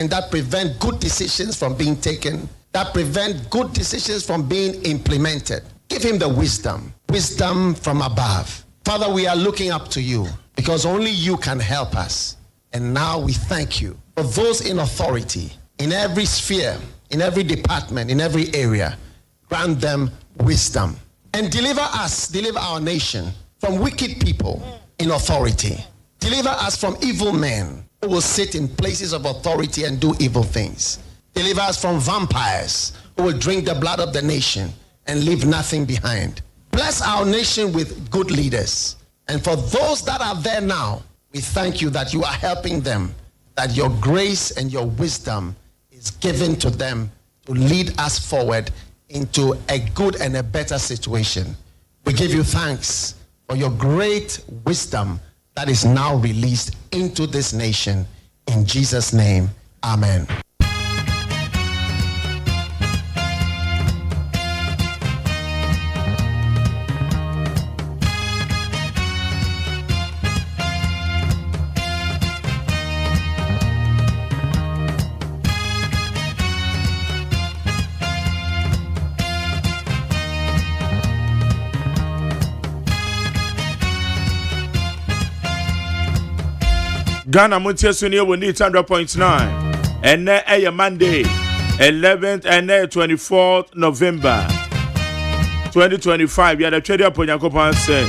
and that prevent good decisions from being taken, that prevent good decisions from being implemented. Give him the wisdom from above. Father, we are looking up to you because only you can help us. And now we thank you for those in authority, in every sphere, in every department, in every area. Grant them wisdom and deliver our nation from wicked people in authority. Deliver us from evil men who will sit in places of authority and do evil things. Deliver us from vampires who will drink the blood of the nation and leave nothing behind. Bless our nation with good leaders. And for those that are there now, we thank you that you are helping them, that your grace and your wisdom is given to them to lead us forward into a good and a better situation. We give you thanks for your great wisdom that is now released into this nation. In Jesus' name, amen. Ghana Montie Sunio will need 100.9 and a Monday 11th and 24th November 2025. Yeah, the trade up on Yakopan said.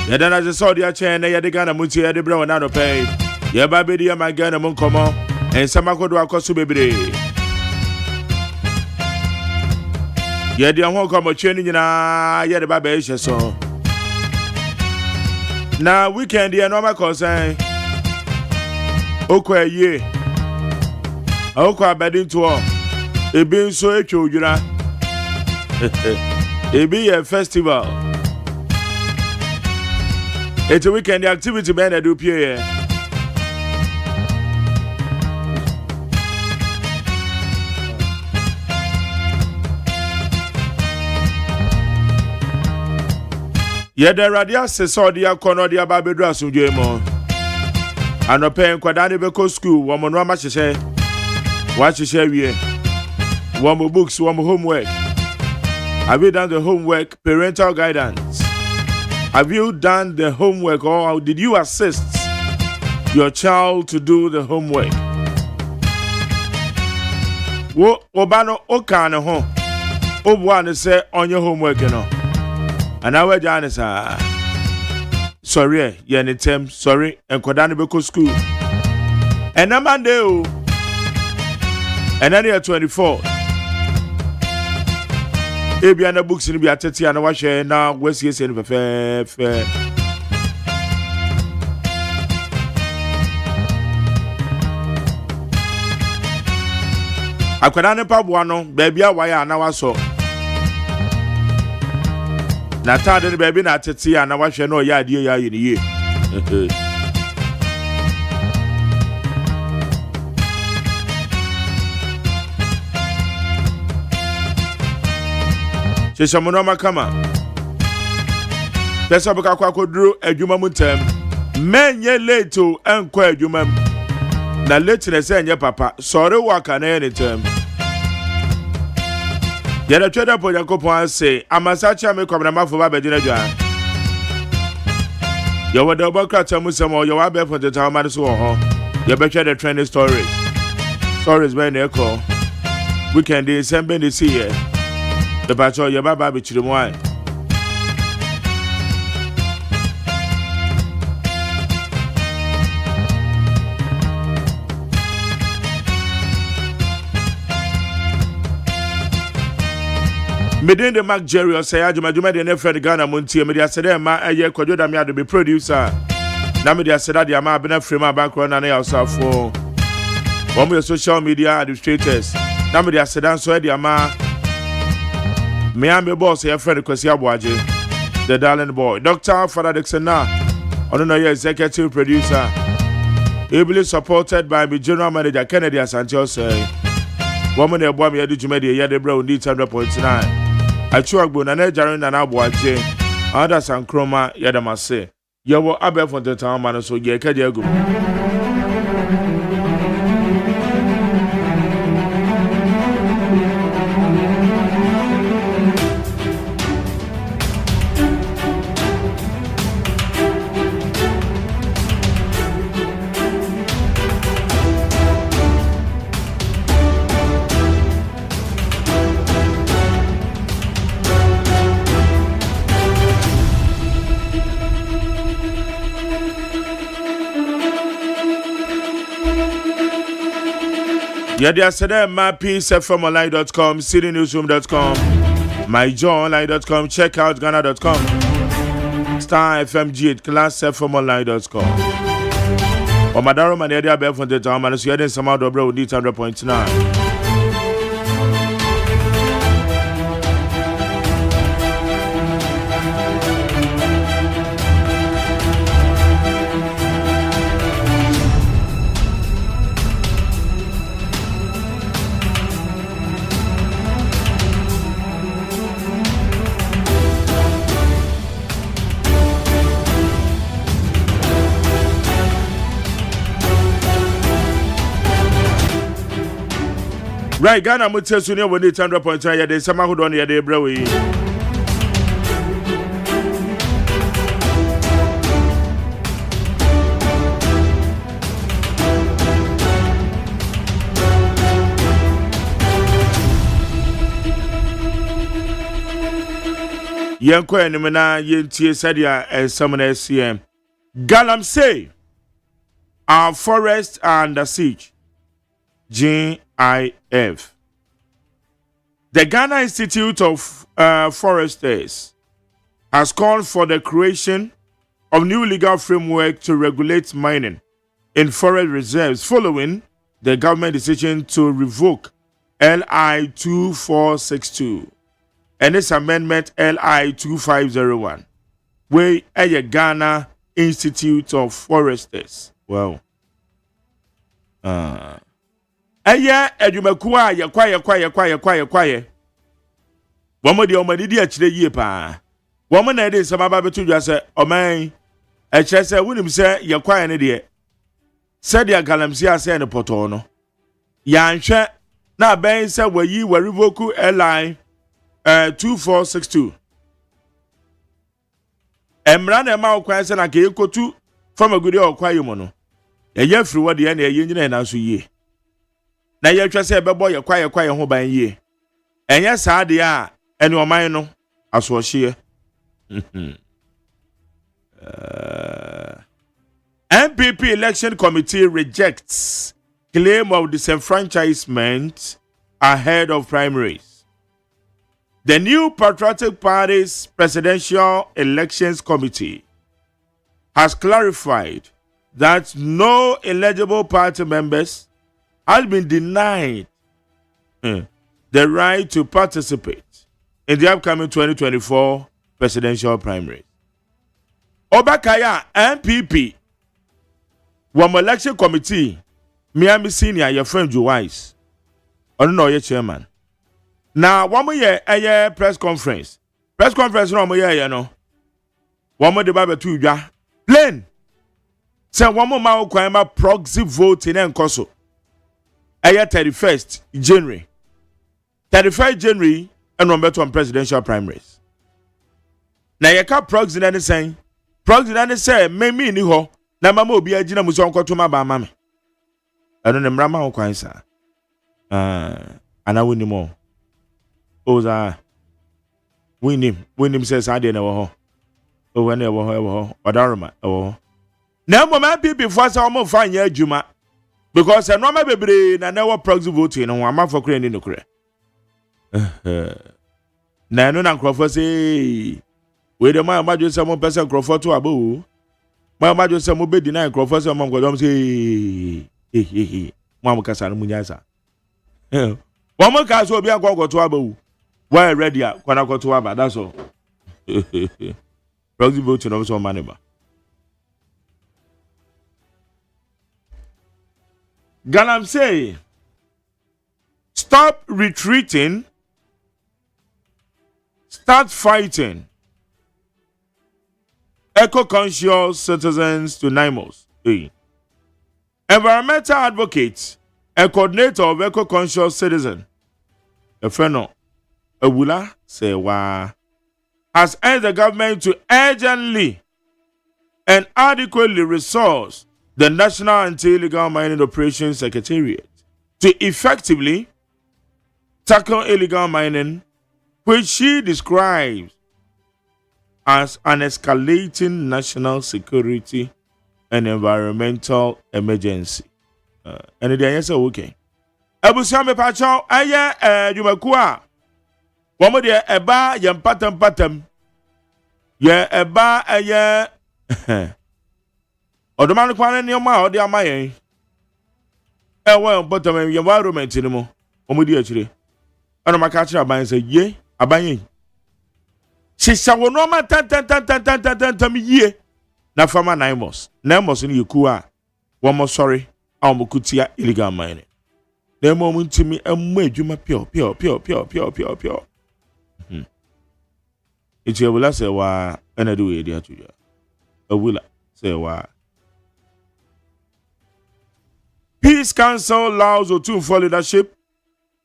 Yeah, then as I saw the chain, yeah, the Ghana Montie, the brown and pay. Yeah, baby, my Ghana Moncomo and Samako do Akosu baby. Yeah, the Hong Kong training, yeah, the baby is so. Now, weekend, yeah, normal concern. Okwa ye okwa abedin to ebi nso etwa odwura ebi ye festival it's a weekend activity man na do pie ye the radio se so dia kono dia ba bedu asundwe mo Anopen kwadane beko school womo no amachese wachese wie womo books womo homework. Have you done the homework? Parental guidance. Have you done the homework or did you assist your child to do the homework? Wo obano okane ho obwane say on your homework no. And now we jane sa sorry, yeah, any term, sorry, and Kodani Beko school. And a Monday, and then you're 24. Abiana books in the Atati and a washer now, West Yes and fair. I could not Pabuano, baby, why I now saw. Na tade baby na tete ya na wahwe no ya ade ya ye ye Chesha mono makama Pesa buka kwa koduru adwuma muntem menye late o enko adwuma na late na se enye papa sorry waka na ye nentem Yada trade up on Yakopon say, Amasacha me come na mafo ba bedina dwa. Your word about Krachamusam or your abe for the town man so ho. You better the trending stories. Stories when they call. Weekend in December this year. The patrol your baba be chidumwa. Medin the Mac Jerry or say Ajuma de Nefred Ghana Montie, Media Sedema, a year Kwadwo Odame Addo be producer. Namedia Seda the Ama Bena Frema background and outside for one of social media administrators. Namedia Sedan so the Ama Miami boss here, Fred Kwesi Abuaje, the darling boy. Dr. Father Dixon now, on your executive producer, ably supported by the general manager Kennedy Asante say. Woman a boy me adu jumedi ya de bro need 100.9. Achuagbo na na jarin na Abuaje. Ada sankroma ya da mase. Yawo abe for the town man so ye ka je agum. Yadia said my peacefmonline.com, citynewsroom.com, myjoyonline.com, checkoutghana.com, Star FMG at classfmonline.com. Or Madaro Manedia Bell from the town, and so you had some other bro, 100.9. Right, Ghana Mutia Sunia when it's 100.3. There's some who don't hear the brewery. Yanko and Mana Yentia Sadia and Summon SCM. Galam say our forests are under siege. GIF. The Ghana Institute of Foresters has called for the creation of new legal framework to regulate mining in forest reserves following the government decision to revoke LI 2462 and its amendment LI 2501, where a Ghana Institute of Foresters. Well, Aya edumakuwa ya kwaye. Womo de omadi achire yie pa. Womo na de samaba betu dwa se oman e kire se wunim se ya kwaye ne de. Se de galamsi ase ne poto no. Ya nhwe na ben se wayi wa revoke LI 2462. Emra na ma okwan se na ka ekotu from agudi okwaye mo no. Ya free wo de na ye nyina na so yie. Na ye twa se bebo ye kwaye ho ban yie. Enye saade a ene oman no aso hye. MPP election committee rejects claim of disenfranchisement ahead of primaries. The new Patriotic Party's presidential elections committee has clarified that no eligible party members has been denied the right to participate in the upcoming 2024 presidential primaries. Obakaya MPP election committee Miami senior your friend Wise no your chairman. Now one year a press conference no year no one de baba tu dwa plain say one more ma kwama proxy voting en koso 31st January. 31st January and Roberto on presidential primaries. Na yeka proxy na say me ni ho na mama obi agina muso nkoto ma ba mame. Eno ne mrama ho kwan sa. Ana woni mo. Oza winim says ade na wo ho. O we na wo ho odaroma wo. Na mo ma people for say o mo fa nya adwuma. Because no ma bebre na never proxy voting no ama for kure ni no kure. Na no na nkrofo say we dey ma jo say mo person nkrofo to abo. Ma jo say mo be deny nkrofo say mo ngodom say mo am kasa no munya sa. Wo mo ka so obi akwa to abo. Why ready kwana to aba that's all. Proxy voting no so man ba. Galam say, stop retreating, start fighting. Eco-conscious citizens to NIMOS. Environmental advocate, a coordinator of eco-conscious citizen, a friend Ewula Sewa, has urged the government to urgently and adequately resource the National Anti-Illegal Mining Operations Secretariat to effectively tackle illegal mining, which she describes as an escalating national security and environmental emergency. And the answer okay. Abusia me pacho aye dwumaku a wo mo de eba ye patam ye eba aye odoman kwan ne ma ode amayen wo patam ye environment ni mo wo mo di akire ana maka kire aban say ye aban sisa wo no ma tan ye na fama naimos ni yeku a wo mo sorry a mo kutia illegal mining na mo ntimi ammu adwuma pio Ichi awula se wa enadu we dia tuja awula se wa Peace Council allows Otumfuo leadership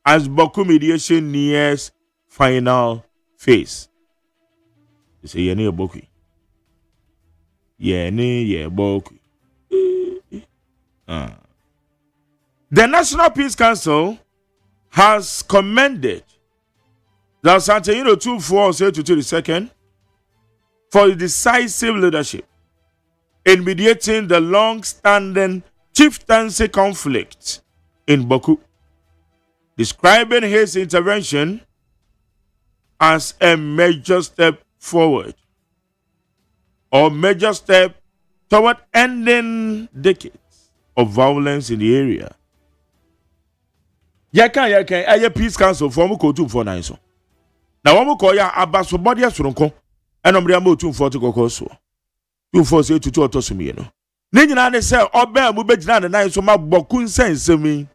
as Boku mediation nears final phase. They say ye Boku. Ye Boku. The National Peace Council has commended the Santayino Otumfuo say to the second for his decisive leadership in mediating the long-standing chieftaincy conflict in Boku, describing his intervention as a major step forward or major step toward ending decades of violence in the area. Yakan, aye Peace Council for mo ko Otumfuo nan so. Na wo mo ko ya abaso body asoronko enomre am Otumfuo to kokko so. Otumfuo say tutu otosumi no. Ne nyina ne se oba mu begina ne nan so ma Boku nsensemi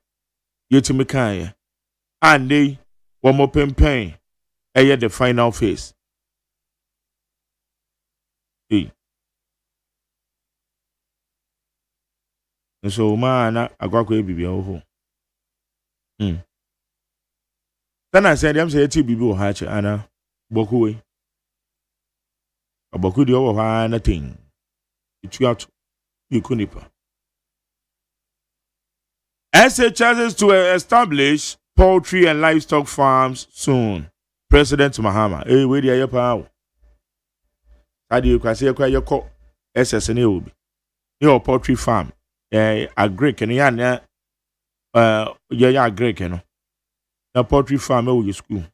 yetimi kan ye. Ande wo mo pempen eye the final phase. So na agwakọ ebibi ho. Then I said, I'm saying, bibi o ha che ana Boku we. Boku di o ha na thing. Itu out you kunipa. SHS is to establish poultry and livestock farms soon. President Mahama. We di ayepa. Adi you kwase kwa yeko SS ne obi. Your poultry farm. Agric and ya agric no. Na poultry farm e school.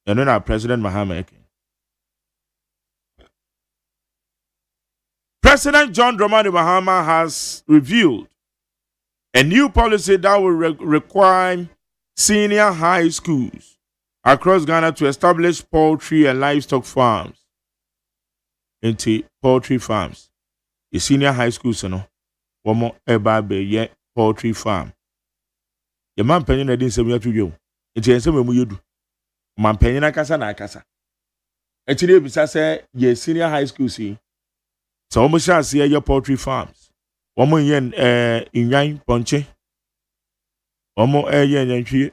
And then our President Mahama. President John Dramani Mahama has revealed a new policy that will require senior high schools across Ghana to establish poultry and livestock farms. Into poultry farms. The senior high schools, no, one more eba poultry farm. Your man penny na din se me to you. Enti ense me mu yedu. Man penny na kasa na akasa. Enti dey bisa say ye senior high school see. So almost sha see your poultry farms. One more yen inyan ponche. One more yen yantwie.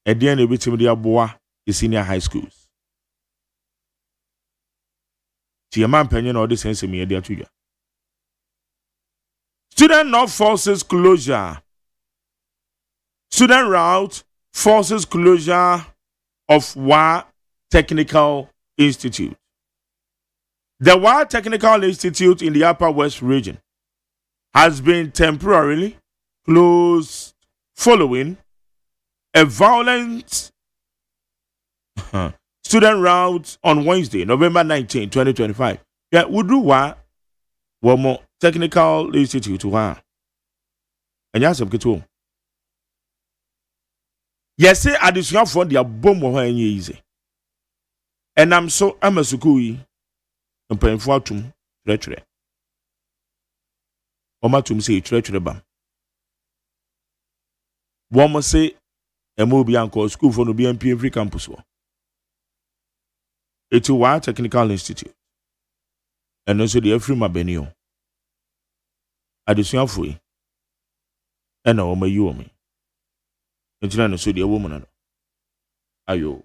E dey na bitim dey aboa the senior high schools. Your man penny na this sense me dey to you. Student not forces closure. Student route forces closure of WA Technical Institute. The WA Technical Institute in the Upper West region has been temporarily closed following a violent student route on Wednesday, November 19, 2025. Yeah, we do WA more Technical Institute. And yes, I'm getting yes, additional for the bomb or easy. And I'm so I'm a sukui and paying for tum treachery. Omatum say treachery bam. One must say a movie uncle school for the BNP free campus. It's a WA Technical Institute. And also the free Mabenio. Additional free. And no my you me. It's not so the woman. Ayo.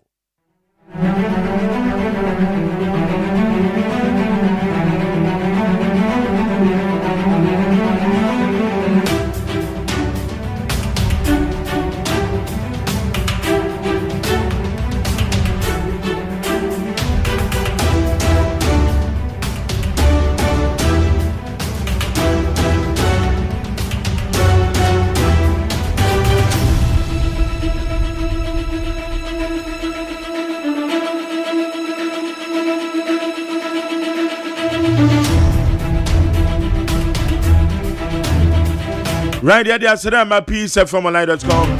Right there, I said my peacefmonline.com,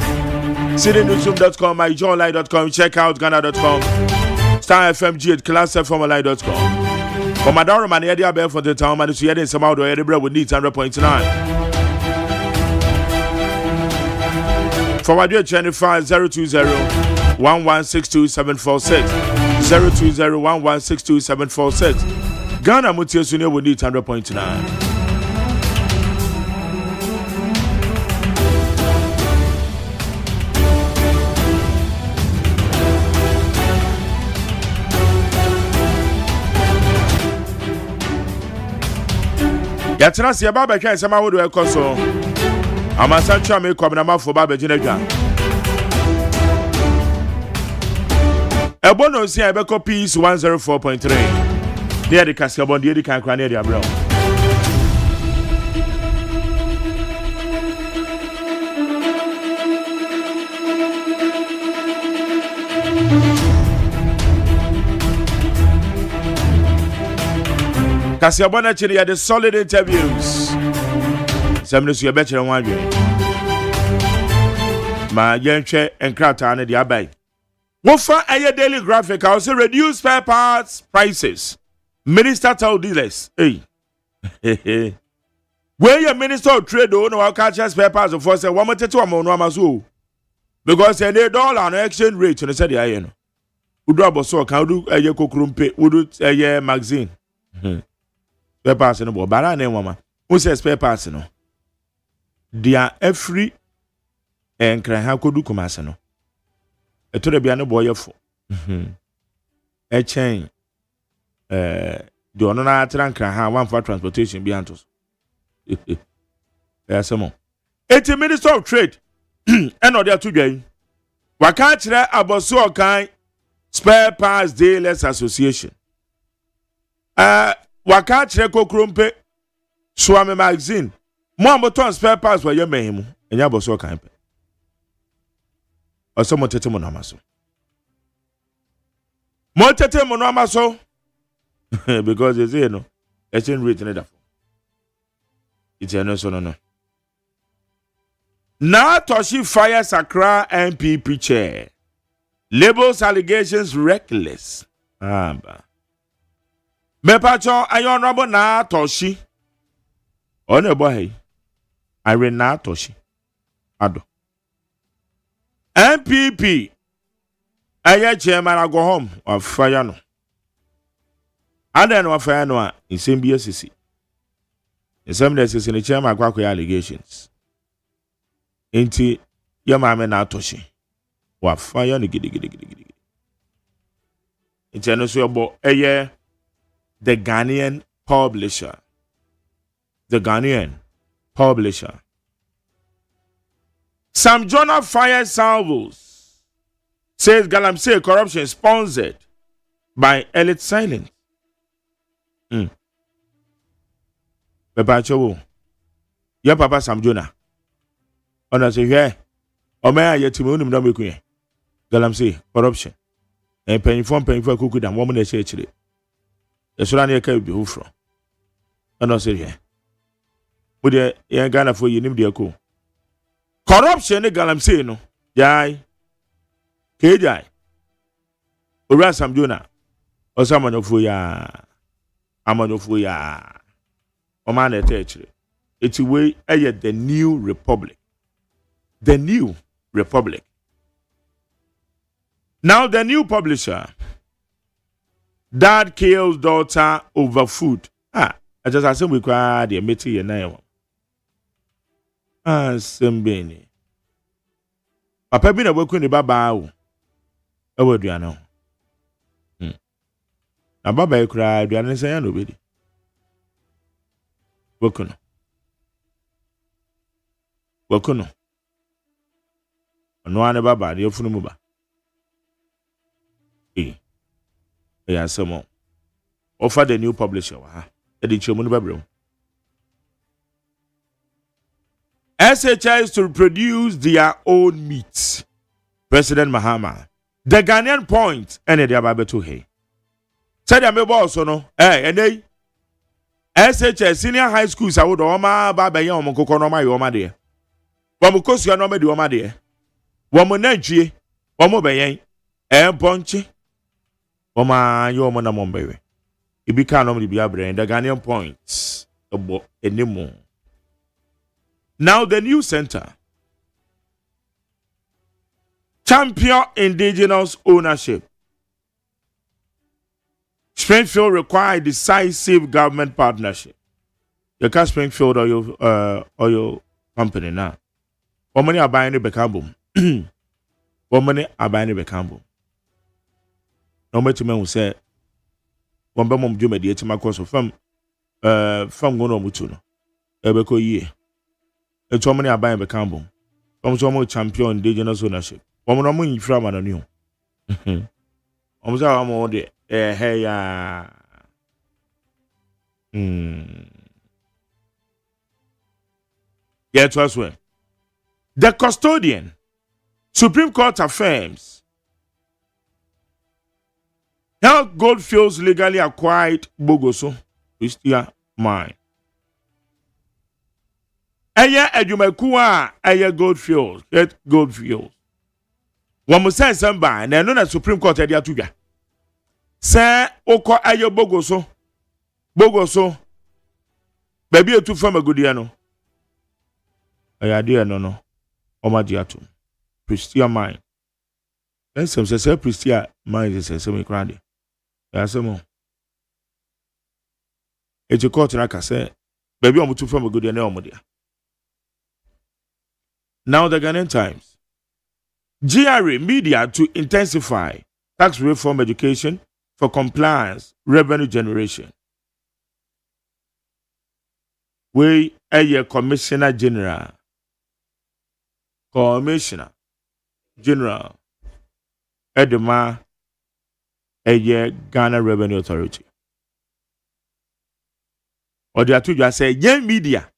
citynewsroom.com, myjohnline.com, check out Ghana.com, Star FMG at classfmonline.com. For my daughter, man, the idea for the town, man, is getting some out of every with needs 100.9. For my dear Jennifer, 020-1162-746, 020-1162-746. Ghana Montie Sunior with needs 100.9. Yatena se baba twa nsema wodo ekoso amasa twa me kwabna mafo baba gina dwa ebono si ebeko peace 104.3 near the cascabon the kan kra near the abro Kasiabona chini ya the solid interviews. Semnesu ya beche one way. Ma yenche enkrata ane di abai. Wofa aye daily graphic I also reduce spare parts prices. Minister told dealers, hey. Where your minister of trade do no catch spare parts of force 1.2 amount because any dollar no exchange rate and said the no. Udu aboso kan udu aye kokrumpe udu aye magazine. Spare parts no bara na enwama who say spare parts no dia every enkran ha kodu kumase no etore bia no boyefo e chen de ono na atra nkran ha one for transportation bia nto asemo eti minister of trade and ode atudwan waka kire aboso okan spare parts dealers association waka kire kokrompe Swami magazine mo amboton spare parts wa yemehimu enya boso kan pe oso motete mo namaso because you say no exchange rate na dafo it's no so no na Toshi fire Sakra MPP chair labels allegations reckless ba mepacho ayon rabo na Toshi One boy, Irene Toshi Addo. MPP, I chairman, I go home of Fayano. And then what Fayano in same BSC. In some days, in the chairman, I allegations. Inti Yamame na Toshi. What Fayano giddy. It's an about a year, the Ghanaian publisher. The Ghanaian publisher. Sam Jonah fire salvos. Says Galamsey corruption sponsored by elite silence. Pepacho. Your papa Sam Jonah. Ona say here. Omea yetimi unim na mekuye. Galamsey corruption. And paying for kuku dan woman e chire. Esura na yeka bi hufro. Ona say here. Bude ya Ghana for yinim de ko corruption ne Galamsey no jai kejai ora Sam Jonah osamanyofo ya o man e techire eti we eye the new republic now the new publisher dad kills daughter over food I just assume we kwa the meeting ye na Sembeni. Papa bi na boku ni baba wo. Ewo aduane ho. Na baba ekura aduane nsan ya no bedi. Boku no. Ono ane baba de ofunu mu ba. Ya samo. Offer the new publisher wa ha. E di chemu no babrem. SHIs to produce their own meat. President Mahama. The Ghanaian point, and the Ababetu Hey. Said I may also no. And SHS senior high schools, I would Oma Baba Yom Kokonoma Yoma there. Wamu kosi ano me di wama de. Wamu nenjie. Wamu beyen. Ponche. Wama yo mo na mombewe. Ibika no me di biabre. The Ghanaian points. Obo enimo. Now the new center. Champion indigenous ownership. Springfield require decisive government partnership. You can Springfield or your company now. What money are buying the Beckham? What money are buying the Beckham? No matter me who say one bam do mediate my course of from Gono Mutuno. Ebeko ye. It's one money are buying Beckham. From some champion indigenous ownership. One more money from an new. I'm more there. Hey, yeah, it was well. The custodian, Supreme Court affirms, Health Goldfields legally acquired Bogoso, Christian mine. Aya Edumekua, Aya Goldfields, get Goldfields. One must say somebody, and known as Supreme Court at Yatuga. Say, Oko Aya Bogoso, baby, a two from a good no. I dear no. Omadiatum. Christian mine. Then some say Christian mine is a semi crowdy. That's a more. It's a court like I say, baby, I'm two from a good no more. Now the Ghanaian Times. GRA media to intensify tax reform education for compliance revenue generation. We a Commissioner General. Commissioner General Edema Ghana Revenue Authority. Or the two just say, yeah, media.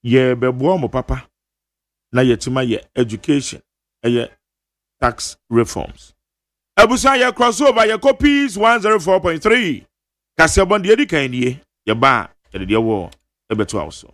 Ye bebo mo papa. Na yetima ye education. Ye tax reforms. Ebusa ye crossover ye copies 104.3. Kasebon de edika nie. Ye ba. Ye de wo. Ebeto also.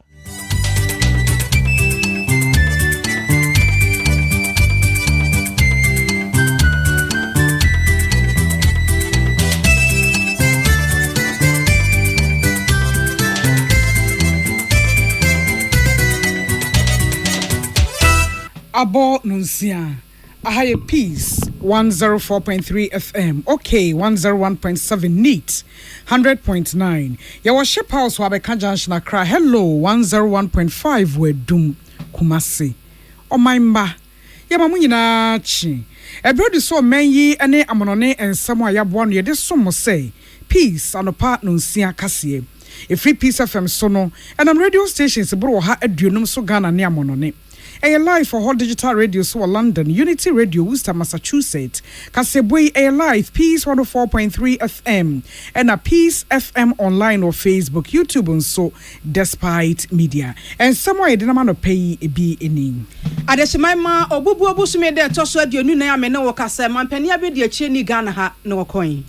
Abo Nunsia. Ahaye Peace 104.3 FM. Okay, 101.7 neat. 100.9. Yawa Ship House Wabe Kajanshna Kra. Hello, 101.5 we dum Kumasi. O my mba. Yamamunina chi. Ebrodi so menyi ene amonone and Samoa Yabwan ye de somo say. Peace anopa Nunsia Kasie. A free Peace FM sono. And on radio stations bro ha edunum so Ghana ne amonone. A live for whole digital radio so London, Unity Radio, Worcester, Massachusetts, Kasebwe A live, Peace 104.3 FM, and a Peace FM online or Facebook, YouTube, and so despite media. And somewhere I didn't want to pay a be in. Adeshima obubu obusume de toso aduonu na amene wo kasa mampani abedi achi ni Ghana ha na wokoyin.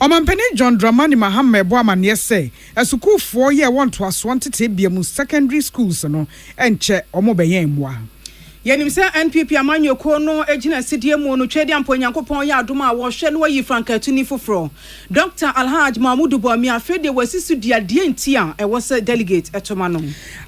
Omampani John Dramani Mahame Boaman yese esuku 4 year want to aswantete biamu secondary schools no enche omobeye mwa. Yenim se NPP amanyo ko no agina sidie mu no twedi ampo nyankopon ya adoma a wo hwe no yi franka tuni foforo. Dr. Alhaj Mahmoud Boami afede wasisu dia die ntia e wo se delegate etoma no.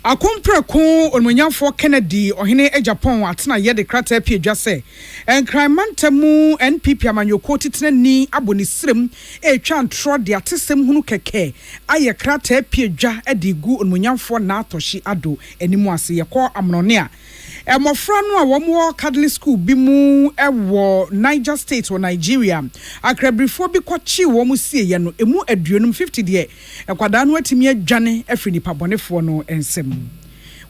Akompreko onmunyamfo Kennedy ohene Japan atena ye de krata pie dwa se enkramantamu NPP amanyo ko titena ni aboni srem etwa ntro de atesem hunu keke aye krata pie dwa edigu onmunyamfo na atoshi ado enimu ase ye ko amnone a Mofra no a womo Catholic school bi mu ewo Niger State or Nigeria akrabrifo bi kwachi wo mu sie ye no emu aduonum 50 de ekwada no atimi adwane afri nipa bonefo no ensem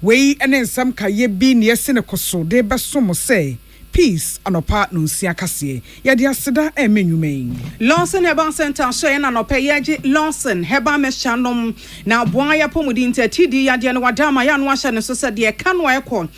wei ene ensam kaye bi ne yese ne koso de beso mo say peace anopa no nsia kase ya de aseda emenwumen Lawson Herbal Center so na no peyeje Lawson Herbal Meshanom na boa ya pomudi ntetidi ya de no wadama ya no ahye ne so se de ka no ekọ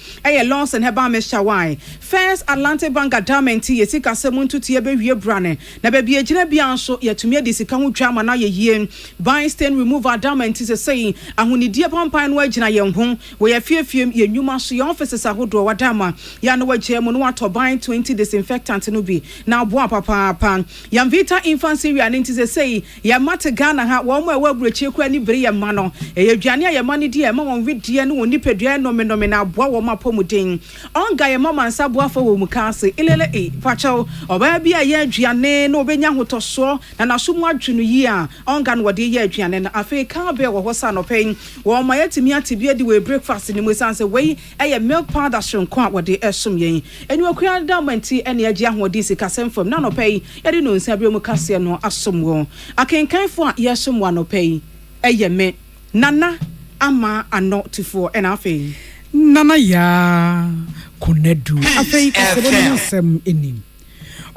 Lawson Herbal Meshawai First Atlantic Bank Adamenti yesika semuntu tie bewie brane na ba bia gina bia nso yatumi de sika ho twa na ye yie Buying stain removal Adamenti se say ahunidie pampan no agina ye ho we ya fiefiem ye nnwuma so ye offices ahodo wadama ya no wagye mu no atoban 20 disinfectant no bi na boa papa Yam Vita Infancy Reanenti se say ya mate Ghana ha wo mo e wabrechie kwa ni bere ye ma no e aduane ya ma ne die ma won wedie no woni pedua no me na boa wo ma pomuden onga ye mama nsa boa fa wo mu kase ilele facho oba bia ye aduane no obenya hotoso na so mu adwunu yi a onga no wode ye aduane na Africa be wo hosa no pen wo ma yetimi atibia di we breakfast ni mu sanse we eye milk powder shonko a wode esom yen eni okua damenti ene agi ahode sika semfam na no pen yede no nsa bre mu kase no asom wo akenkanfo a yesom wa no pen eye me nana ama anotifo ena afi nana ya kunedu afei kasebo nsem enim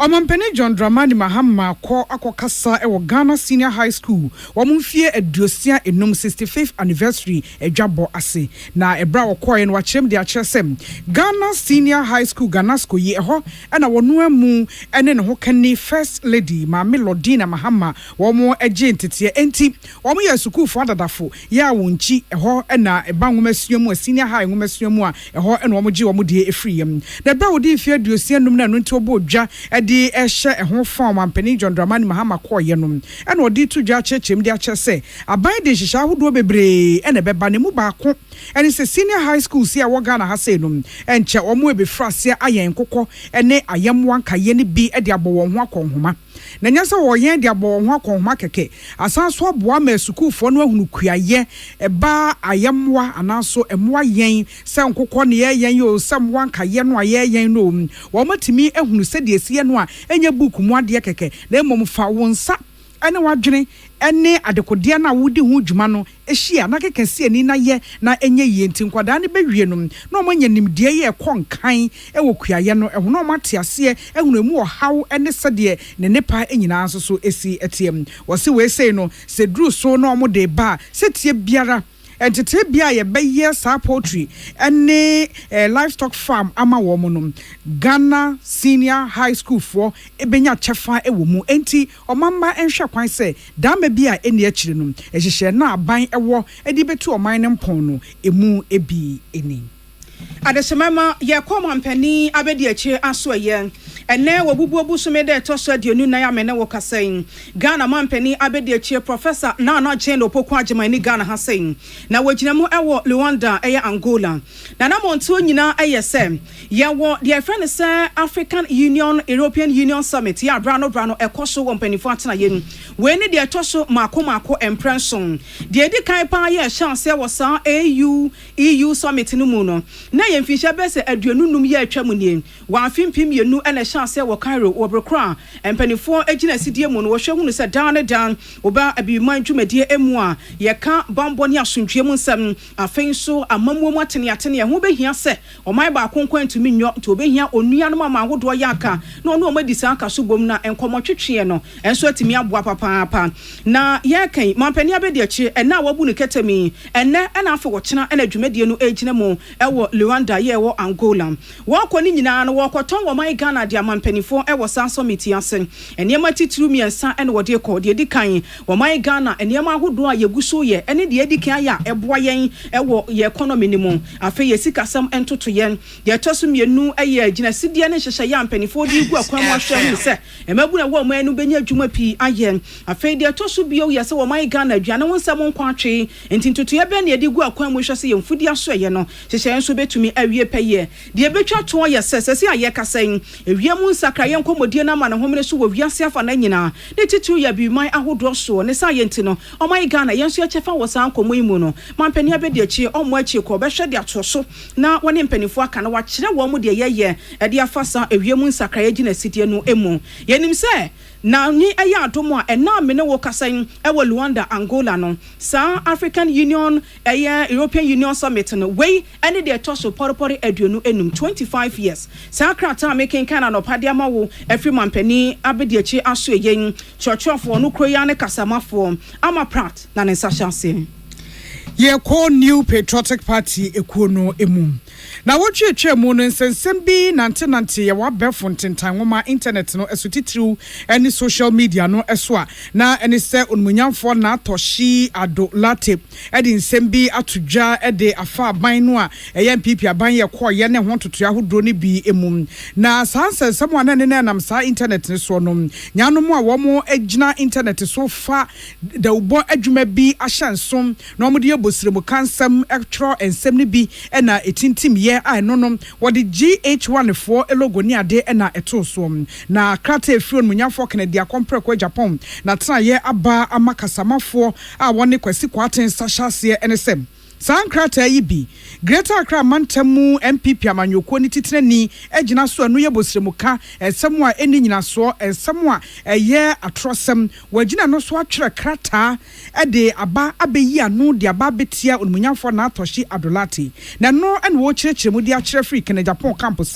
Omampeni John Dramani Mahama akokasa ewo Ghana Senior High School womfie aduosia enum 65th anniversary edwabo ase na ebra wokoye no wachem de akyesem Ghana Senior High School Ghanasco yi eho na wono amu ene ne ho kani First Lady Mama Lodina Mahama womo age ntete enti womo ya school for dadafo ya wonchi eho na eba nwomasuamu Senior High nwomasuamu a eho ene womo gi womo de efriyem na ebra wodi fie aduosia enum na no nti obodwa di ehye ehon form ampani John Dramani Mahama koye no ene odi tudwa chechem di ache se aban de hihya hodo bebre ene beba ne mu baako ene se Senior High School si a wo Ghana ha se no enche omo ebefrase ayen kokko ene ayemwa nkaye ne bi ede abo won ho akonhoma na nyasa wo yen de abo won ho akonhoma keke asanso aboa ma schoolfo no ahunu kuaye eba ayemwa anaso emwa yen se nkokko ne yen yo samwa nkaye no ayen no wo matimi ehunu se de esie no a enye book mu ade keke na emom fa wonsa ene wadwene ene adekode na wodi hu dwuma no ehia na kekese ni na ye na enye yie nti nkwada ne bewie no na omanya nimdie ye konkan ewo kuaye no eho na omate ase ehunu emu haw ene sede ne nepa enyina so esi etiem wose we sei no se dru so na omode ba setie biara entete bia ye beye sa poultry ene livestock farm ama wo mo no Ghana Senior High School for ebenya chefa ewo mu enti omamba enhwe kwan se dama bia eni akire no ehihye na aban ewo edi betu oman ne mpon no emu ebi eni Adesemama ye komampani abedi achi aso ye ene wobubu sume de toso aduonu na ya mene wo kasen Ghana mampani abedi achi Professor Nana Jane Opoku Agyeman Ghana hasen na woginamu ewo Luanda eye Angola na monto nyina eye se ye wo the friend say African Union European Union Summit ya brano ekoso wo mpanifo atena ye we ni de toso mako emprenson de edi kan pa ye chance wo sa EU Summit no mu no na ye mfisha bese aduonu num ye atwa nie wa afimpim yenu ene chance wo Cairo wo brekra empanifo agina sidie mu no wo hwehunu se dan oba abiman dwumadie emu a ye ka bambo ne asundwe mu nsam afenso amamuo mu atene ho behia se oman ba konkwan tumi nyo to behia onua no ma ahodo ya aka na ono omadi sa aka so bom na enkomotwetwe no enso atimi aboa papa na ye kan mampani abedi achi ena wabu ne ketemi ena afa wo kyena ena dwumadie no agina mu ewo Luanda ye wo Angola wo kɔ ni nyina no wo kɔtɔn wo man Ghana de amampanifo ewo san summit ase enema tituru miensa ene wo de kɔ de dikan wo man Ghana enema ahodo a yeguso ye ene de dikan ya eboa yen ewo ye economy ni mu afa ye sikasam entoto yen de toso mienu eye agina sidie ne hyehye ya ampanifo de gu akwan mo ahwe hu se emabu na wo man no benya adwuma pi ayen afa de toso bio ye se wo man Ghana aduane wonsam nkwa atwe entintoto ye be ne de gu akwan mo hwe se ye mfudi aso ye no hyehye enso betumi awie peye de betwa to ye sese aye kasan ewiemu nsakra ye nkomodie na ma ne homre so wo wiase afa na nyina ne titu ya biman ahodo so ne sa ye ntino omai Ghana yenso achefa wo san komo imu no mampani abedi achi omo achi ko behwe de atoso na woni mpanifo aka na wa kire wo mu de ye de afasa ewiemu nsakra ye gina sidie no emu yenim se na ni aya adomo a na me ne wo kasan ewo Luanda Angola no sa African Union European Union Summit no we ene de toso porpori aduonu enum 25 years sa krata making kana no pade amawo every mampani abediachi aso yen churchofo no kroya ne kasamafo ama prat na ne sahyanse ye ko New Patriotic Party ekuno emu na wotwe mu no nsensem bi nante ye wa befonten tanwoma internet no esutitru any social media no eso a na eni se onmunyamfo na atoshi ado late edi nsem bi atodwa ede afa aban no a eye MPP aban ye ko ye ne ho toto ahodro ne bi emu na sanse semwa na ne nam sa internet ne so no nyano mu a wo mo agina internet so fa da ubo adwuma bi ahyansom na omo de bosiremu kansam ektro ensem ne bi na etintim ye I no what the GH14 logo ni ade na eto so na krata efion munyafo Canada compre kwa Japan na tena ye aba amakasamafo a woni kwasi kwaten sahase enesem Sankrata yi bi Greater Accra Mantamu MPP amanyoko ni titrani agina so anu ye bosiremu ka ensem a eni nyina so ensem a eye atrosem wagina no so atwere krata ede aba abeyi anu de aba betia onmunyafo na atoshi adolati na no ene wo kirekiremu de akere free Kenya Japan campus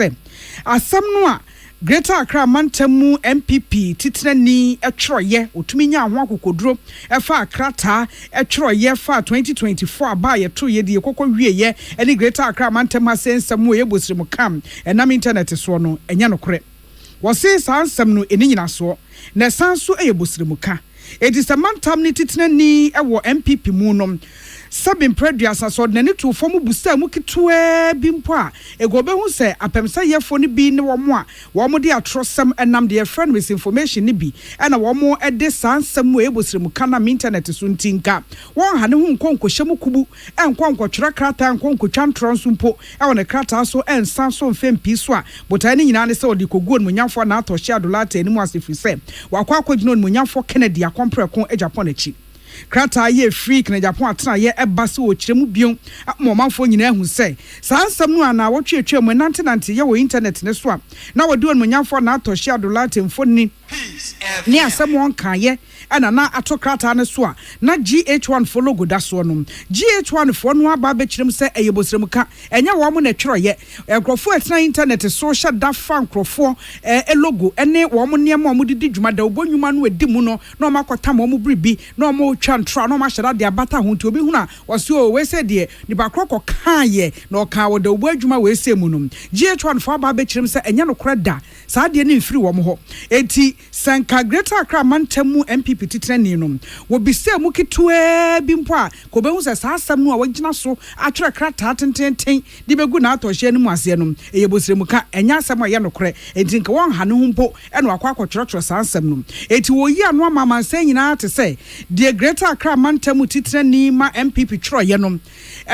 asem no a Greater Accra Mantamu MPP titrani etwoye otumi nya ho akokoduro efa krata etwoye fa 2024 aba ye to ye de kokko wieye ene Greater Accra Mantamu asensem wo ye bosiremu kam enam internet so no enya no kore wo se sansem no eni nyina so na sanso eye bosiremu ka edi samantam ni titrani ewo MPP mu no sabin preduasa so na ne to fomu busa mu kitwe bi mpo a egobe hu se apemsa yefo ne bi ne wo mo a wo mo de atrosem enam de friend with information ne bi na wo mo ede sansem wo ebosiremu kana internet so ntinka won ha ne hu nkonkohyem kubu enkonkotwera krata enkonkotwa ntronso mpo e ne krata so ensan so mfem pi so a botai ne nyina ne se odi koguo no nyamfo na atohye adolata enimu asefri se wakwa akogino no nyamfo Kennedy akompre kon e Japan echi krata ye free Kenya Japan atena ye ebase wo kiremu bion momanfo nyina hu se sansam no ana wotwe mu nante ye wo internet ne so a na wodi onmunyamfo na atohye adolate mfoni ni asem won kan ye ana na atokrata ne so a na GH1 follow go da so no GH1 fo no aba be kirem se eyebosirem ka enya wo mo na twero ye ekrofo atena internet social da fan krofo logo ene wo mo ne mo didi dwuma da obonwuma no edi mu no na makota mo bribi na mo twa ntra na ma hyada de abata ho nti obi hu na wose o we se de ni ba kroko kan ye na o kan wo da obo adwuma we se mu no GH1 fo aba be kirem se enya no kreda saa de ne mfiri wo mo ho enti sanka Greater Accra Mantamu MPP titrani no wo bise mu kitwe bi mpo a ko be hu se saa asam no a wagina so atwere krata tententen de begu na atohye no mu ase no eye bosiremu ka enya asam a ye no kore enti nka won ha no hu mpo e no akwa akotwerotwero saa asam no enti wo yi anu amama san nyina te se de Greater Accra Mantamu titrani ma MPP twero ye no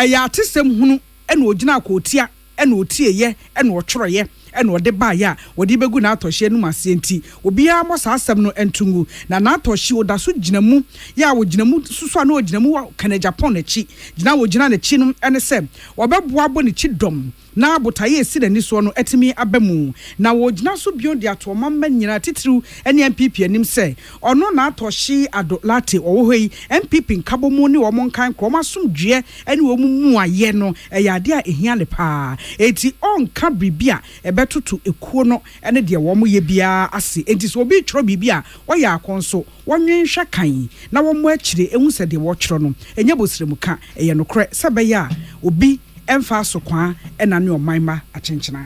ya atesem hunu e no ogina akotia e no otie ye e no twero ye eno de ba ya wodi begu na atohye no masenti obia mo sa asem no entungu na atohye oda so ginamu ya wo ginamu susu na oginamu Kenya Japan echi gina wo gina na chi no ene se obeboa bo ne chi dom na abotaye esi na ni so no etimi abamu na wo gina so bion de ato mamma nyina titru ene MPP anim se ono na atohye adolate owohoi MPP nkabomu ni wo monkan kroma somdue ene wo mu aye no eyade a ehia le pa eti onka bribia betutu ekuo no ene de wo mo ye bia ase enti so obi twro bibia wo ya akonso wonwenhwa kan na wo mo akire ehu se de wo twro no enya bosiremu ka eye no kre sebeya obi emfa so kwa ena ne omanma achenchena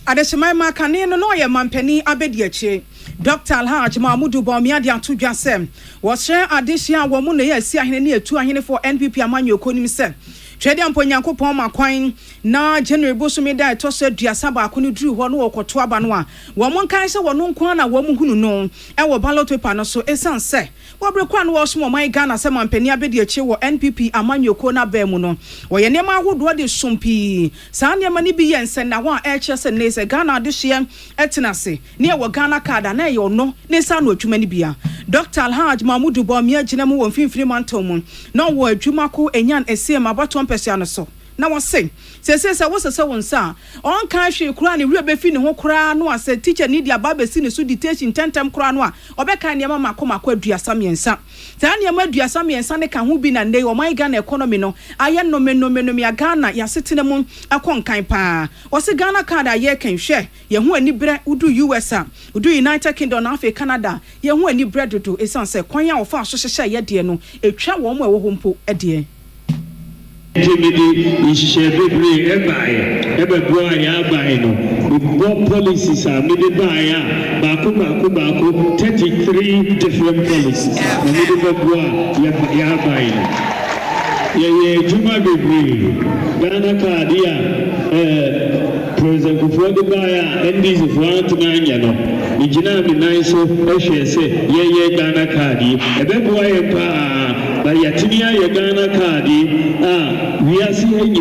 adesemaima kane no ye mampani abediache Dr. Alhaj Mahmudu Bawumia de atudwa sem wo hye adehia wo mu ne ye asi ahene ne etu ahene for NPP amanyoko nim se twede amponyankopon makwan na January bosumi da etoso duasa ba akoni duru ho no wokoto aba no a wo monkan se wono nko na wo mu hunu no e wo ballot paper no so esan se wo brekwa no wo so man Ghana se mampani abedi achi wo NPP amanyoko na ba mu no wo ye nema ahodo de sompi saa nema ni bi yense na wo a eche se ne se Ghana de hye etenase ne wo Ghana card na ye no ne sa no adwuma ni bia Dr. Alhaj Mahmudu Bawumia ginemu wo mfimfiri mantom no wo adwuma ko enyan esiem abato mpese ano so na wo say se wo se won sa on kan hwe kura ne wura be fi ne ho kura no ase teacher need ya baba si ne so dictation tentem kura no a obeka ne mama makoma aduasa miensa ta ne aduasa miensa ne ka ho bi na ndey o man Ghana economy no aye no me ya Ghana ya setene mu akonkan pa o se Ghana card aye kan hwe ye ho ani bre udu US a udu United Kingdom na Africa Canada ye ho ani bre dodo esan se kwan ya wo fa so hye ye de no etwa wo mo e wo ho mpo e de Jimmy, she be ebe boy ya buy no. What policies are made by baku 33 different policies. Made by boy ya buy no. Yeah, Juma be Ghana card President Kufuor buy NDC for Antonia no. Ijina be nice so say yeah Ghana card. Ebe boy pa but Yatinia Ghana card, we are seeing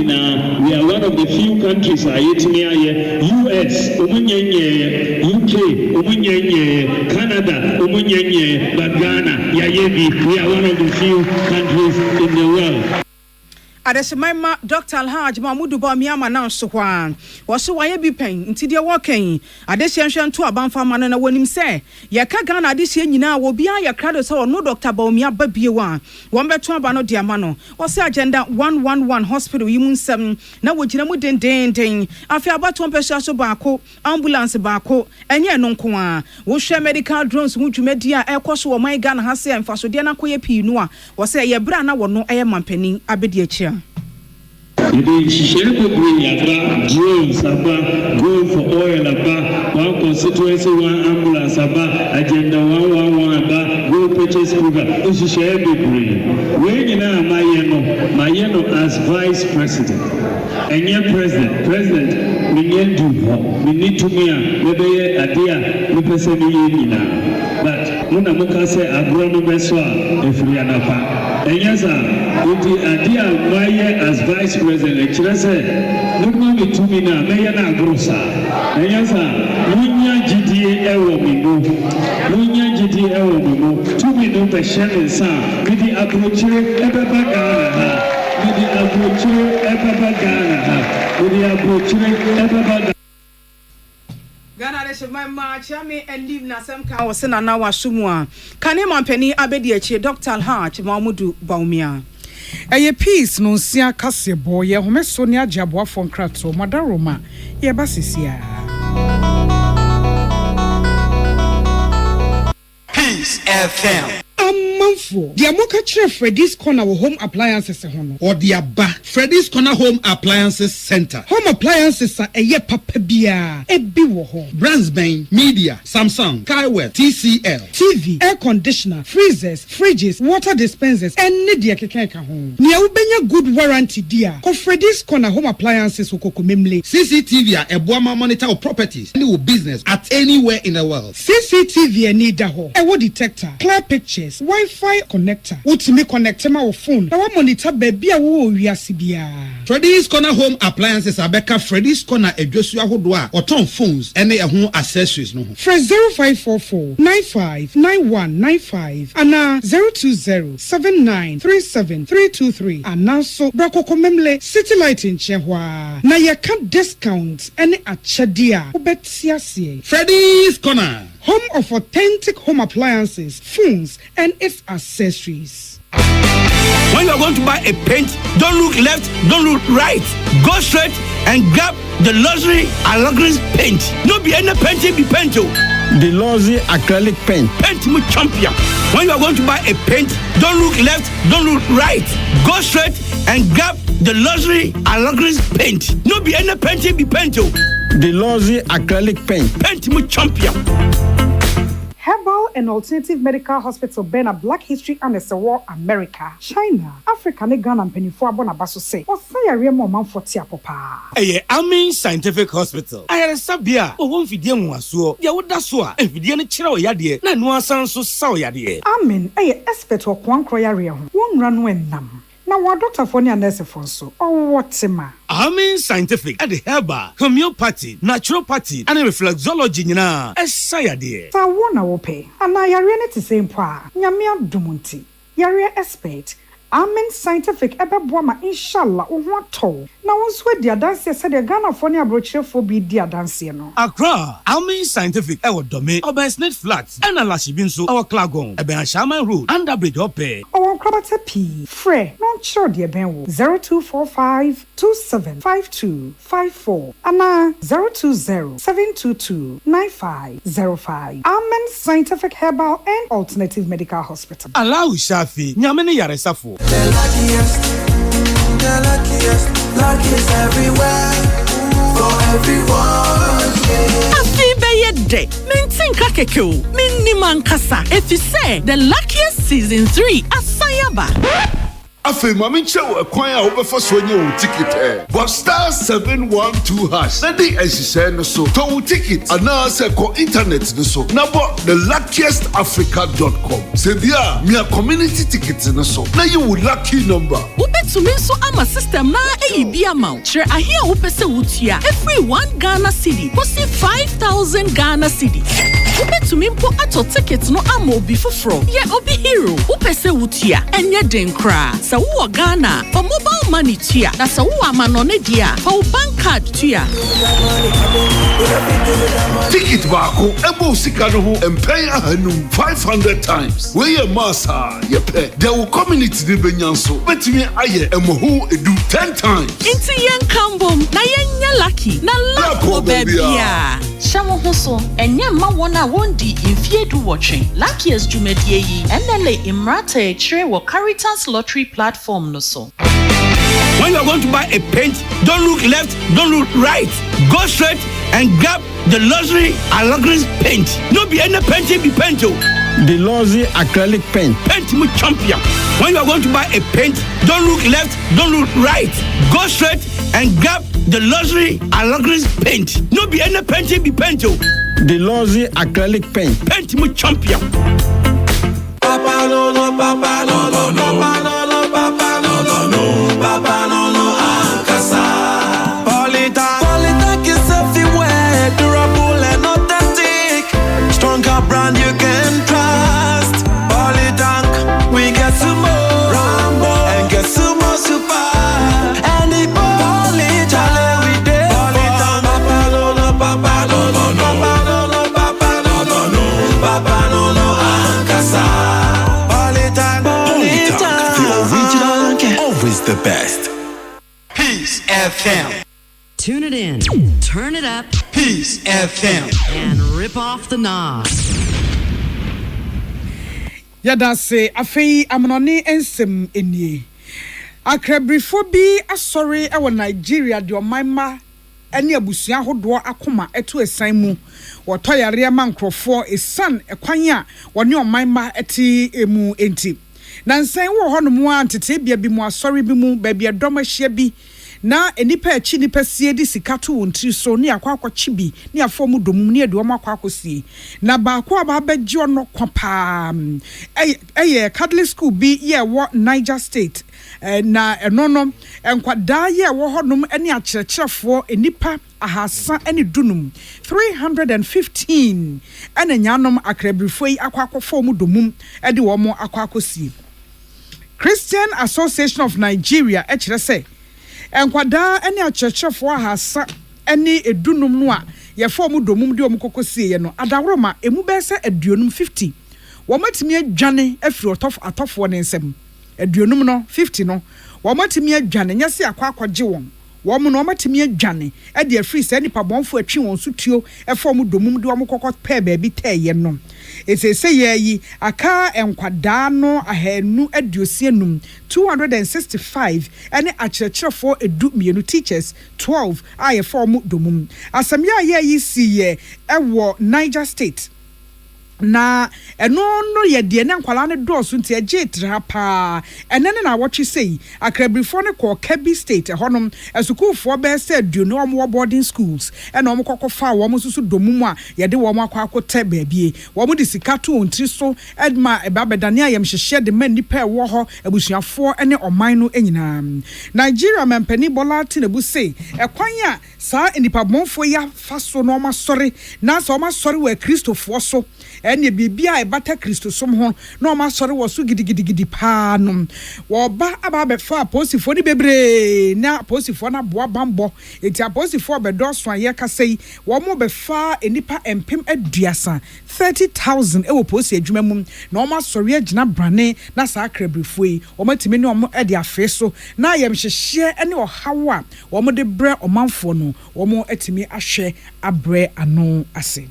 we are one of the few countries US, UK, Canada, but Ghana, we are one of the few countries in the world. Adesemaima Dr. Alhaj Mahmoud Bawumia na so kwa wo so waye bi pen nti de wo kan adehyenhwe nto abanfa ma na wonim se ye ka Ghana adehye nyina wo bia ye krado se no Dr. Bawumia ba bie wa wo beto aba no de ama no wo se agenda 111 hospital yimu nsem na wo gina mu den afi abato mpehya so baako ambulance baako enye no nko a wo hwe medical drones hu dwumadi a ekoso wo man Ghana ha se emfaso de na koye pii no a wo se ye bra na wo no eye mampanin abedi akia. The Shishepo Green Yaba, drones about go for oil about one constituency, one ambulance about agenda 111 about go purchase program. Shishepo Green. When you know Mayeno as vice president, and your president, we need to maybe idea, we person but when I'm going to say agronomy, if we are not. And yes, with the idea of Maya as vice president, she said, look at me now, Maya na grossa. And yes, Munya GDA ewo migo, Munya GDA ewo migo, 2 minutes per share sound, with the approach, Ebabagana, with the approach, Ebabagana, with the approach, Ebabagana. Ghana de my march me and leave na sem kan wose na na wasum a kane mampani abedi achi Dr. Alhaj Mahmoud Bawumia eye peace no sia kase boy ye homeso ne agiabo afon krato madaroma ye basisia Peace FM. Amanfo dia moka kire Freddy's Corner home appliances ho no or dia ba Freddy's Corner Home Appliances Center. Home appliances a eye papa bia ebi wo ho brands ben Media, Samsung, Kaiwell, TCL, TV, air conditioner, freezers, fridges, water dispensers any dia keke ka ho nia ubenya good warranty dia ko Freddy's Corner Home Appliances okokomemle CCTV a eboama monitor of properties any business at anywhere in the world. CCTV any da ho ewo detector, clear pictures, Wi-Fi connector. Utimi connect ma wo phone. Na wa monitor baby a wo wiase bia. Freddy's Corner Home Appliances abeka Freddy's Corner edwosu ahodo a oton phones ene ehun accessories no ho. Fresh 0544 959195 ana 0207937323 ana so brakoko memle City Light in Chehwa. Na ye can discount ene achedia. Obetiasie. Freddy's Corner, home of authentic home appliances, phones, and its accessories. When you are going to buy a paint, don't look left, don't look right. Go straight and grab the luxury acrylic paint. No be any paint, be paint. The luxury acrylic paint. Paint me champion. When you are going to buy a paint, don't look left, don't look right. Go straight and grab the luxury acrylic paint. No be any paint, be paint. The luxury acrylic paint. Paint me champion. Herbal and Alternative Medical Hospital Ben a Black History and War America, China, Africa, ne Ghana penifo abona baso say. O say area mo manfoti apopa. Amin Scientific Hospital. Ayere sabia o won fidie mu aso. Dia woda so a fidie ne kire o yade na no asan so sa o yade. Amen. Expert o kwankro yare ho. Won ra no enam. Na wa doctor for ne nurse for so. O wotima. Amin Scientific at the herbal, homeopathy, naturopathy, and reflexology nyina. Esayade. Sa wona wo pe. Ana yare ne te same pa. Nyame adumunti. Yare expert. Amen Scientific ebeboa ma inshallah o ho to. na won so di adanse se de Ghana fo ne abrochirefo bi di adanse no. Accra, Almin Scientific, Dome, Oben Flats, and Alashibinso, our Klagon, Eben Shaman Road, Underbridge Ope. Our Krabata P. Fre, non sure dear Ben 0245 275254. Anna 020 722 9505. Amen Scientific Herbal and Alternative Medical Hospital. Allow Shafi, Nyamene Yaresafo. The luckiest everywhere for everyone. Day, maintain kakeko, miniman kasa. If you say the luckiest season 3 Asayaba. Afe mami chew a kwanya obefa so nye un ticket but star 712 hash na di ensise no so to ticket ana se ko internet no so na bo theluckiestafrica.com se bia me community ticket no so na you lucky number ubetumi so ama system na eyibi amount chere ahia wo pese wutua every 1 Ghana cedi kosi 5000 Ghana cedi ubetumi mpo ato ticket no ama obi foforo ye obi hero wo pese wutua enye den kra sa wo Ghana for mobile money tua na sa wo amanone dia for bank card tua ticket baako ebo sika no ho empay ahanum 500 times we ye massa ye pe there will community de benyanso betimi aye emoho edu 10 times inti yen kambom na yen lucky na luck bebia shawo hoso enye ma wona wondi infiedu watching luckiest jumedie yi enele imrata chire wo Caritas lottery platform no so. When you are going to buy a paint, don't look left, don't look right. Go straight and grab the luxury Alagris paint. No be any painting be painto. The luxury acrylic paint. Paint me champion. When you are going to buy a paint, don't look left, don't look right. Go straight and grab the luxury Alagris paint. No be any painting be painto. The luxury acrylic paint. Paint me champion. Papa no no, papa no no, papa no no, papa no no, no, papa no no, Ankasa. Polytank is everywhere, durable and authentic. Stronger brand you can trust. Polytank, we get some more Rambo and get some more super. And the Polytank we did. Polytank, papa no no, papa no no, papa no no, papa no no, no, papa no no, Ankasa. Always the best. Peace FM. Tune it in, turn it up. Peace FM. And rip off the knob. Yada se afei amnoni ensem enie. Akrebrifo bi asori e wo Nigeria de omanma ene abusua hodo akoma eto esan mu. Woto yare ma nkrofo esan ekwan a woni omanma eti emu enti. Na nsan wo ho no mu antete bia bi mu asori bi mu ba bia dom ahia bi na enipa achi nipa sie di sikato wontri so ne akwakochi bi ne afom domum ne ade oma akwakosie na ba ko aba beji ono kwapa eye Catholic school bi ye wo Niger State na enono enkwada ye wo honom ene akyerɛkyerɛfo enipa ahasa ene dunum 315 ene nyanom akrabrifo yi akwakofo mu domum ede wo mo akwakosie. Christian Association of Nigeria ekyerɛ sɛ enkwada ene akyerɛkyerɛfo ahasa ene edunum no a ye fo mu domum de o mu kokosie ye no adaworoma emu be sɛ aduonum 50 wo matimi adwane afiri atofo ne nsɛm aduonum no 50 no wo matimi adwane nya se akwakɔgye won wo mu no matimi adwane e de afiri sɛ nipa bonfo atwi won so tuo e fo mu domum de o mu kokɔ pɛ ba bi tɛye no Ese yeyi aka enkwada no ahanu aduosienum 265 ene akyerɛkyerɛfo edu mienu teachers 12 aye form domum asamya yeyi siye ewo Niger State na eno no ye de ne nkwala ne dɔɔso nti agye tra pa enene na wɔtwe sei akrabrifo ne kɔ Kebbi State honom esukufo be sɛ aduonu ɔmo boarding schools ɛna ɔmo kɔkɔfa wɔn susu domum a ye de wɔn akɔakɔtɛ baabie wɔn de sika to ontri so edma ebabedane ayem hyehye de man nipa ɛwɔ hɔ abusuafo ne ɔman no nyinaa Nigeria mampani Bola Tinubu sei ɛkwan a saa nipa bonfo ya fa so no ɔma sɔre na sɛ ɔma sɔre wɔ kristofo so ene bibia e bata Kristo som ho na o ma sori wo so gidigidi pa no wo ba aba be fa aposifo ni bebre na aposifo na boa bambo enti aposifo be do so aye kasei wo mo be fa enipa empem aduasa 30,000 ewo posi adwuma mum na o ma sori agina brane na sa akrabrifoi o matimi ne o mo e de afe so na yem hyehye ene o hawa wo mo de bre o manfo no wo mo atimi ahwe abre ano ase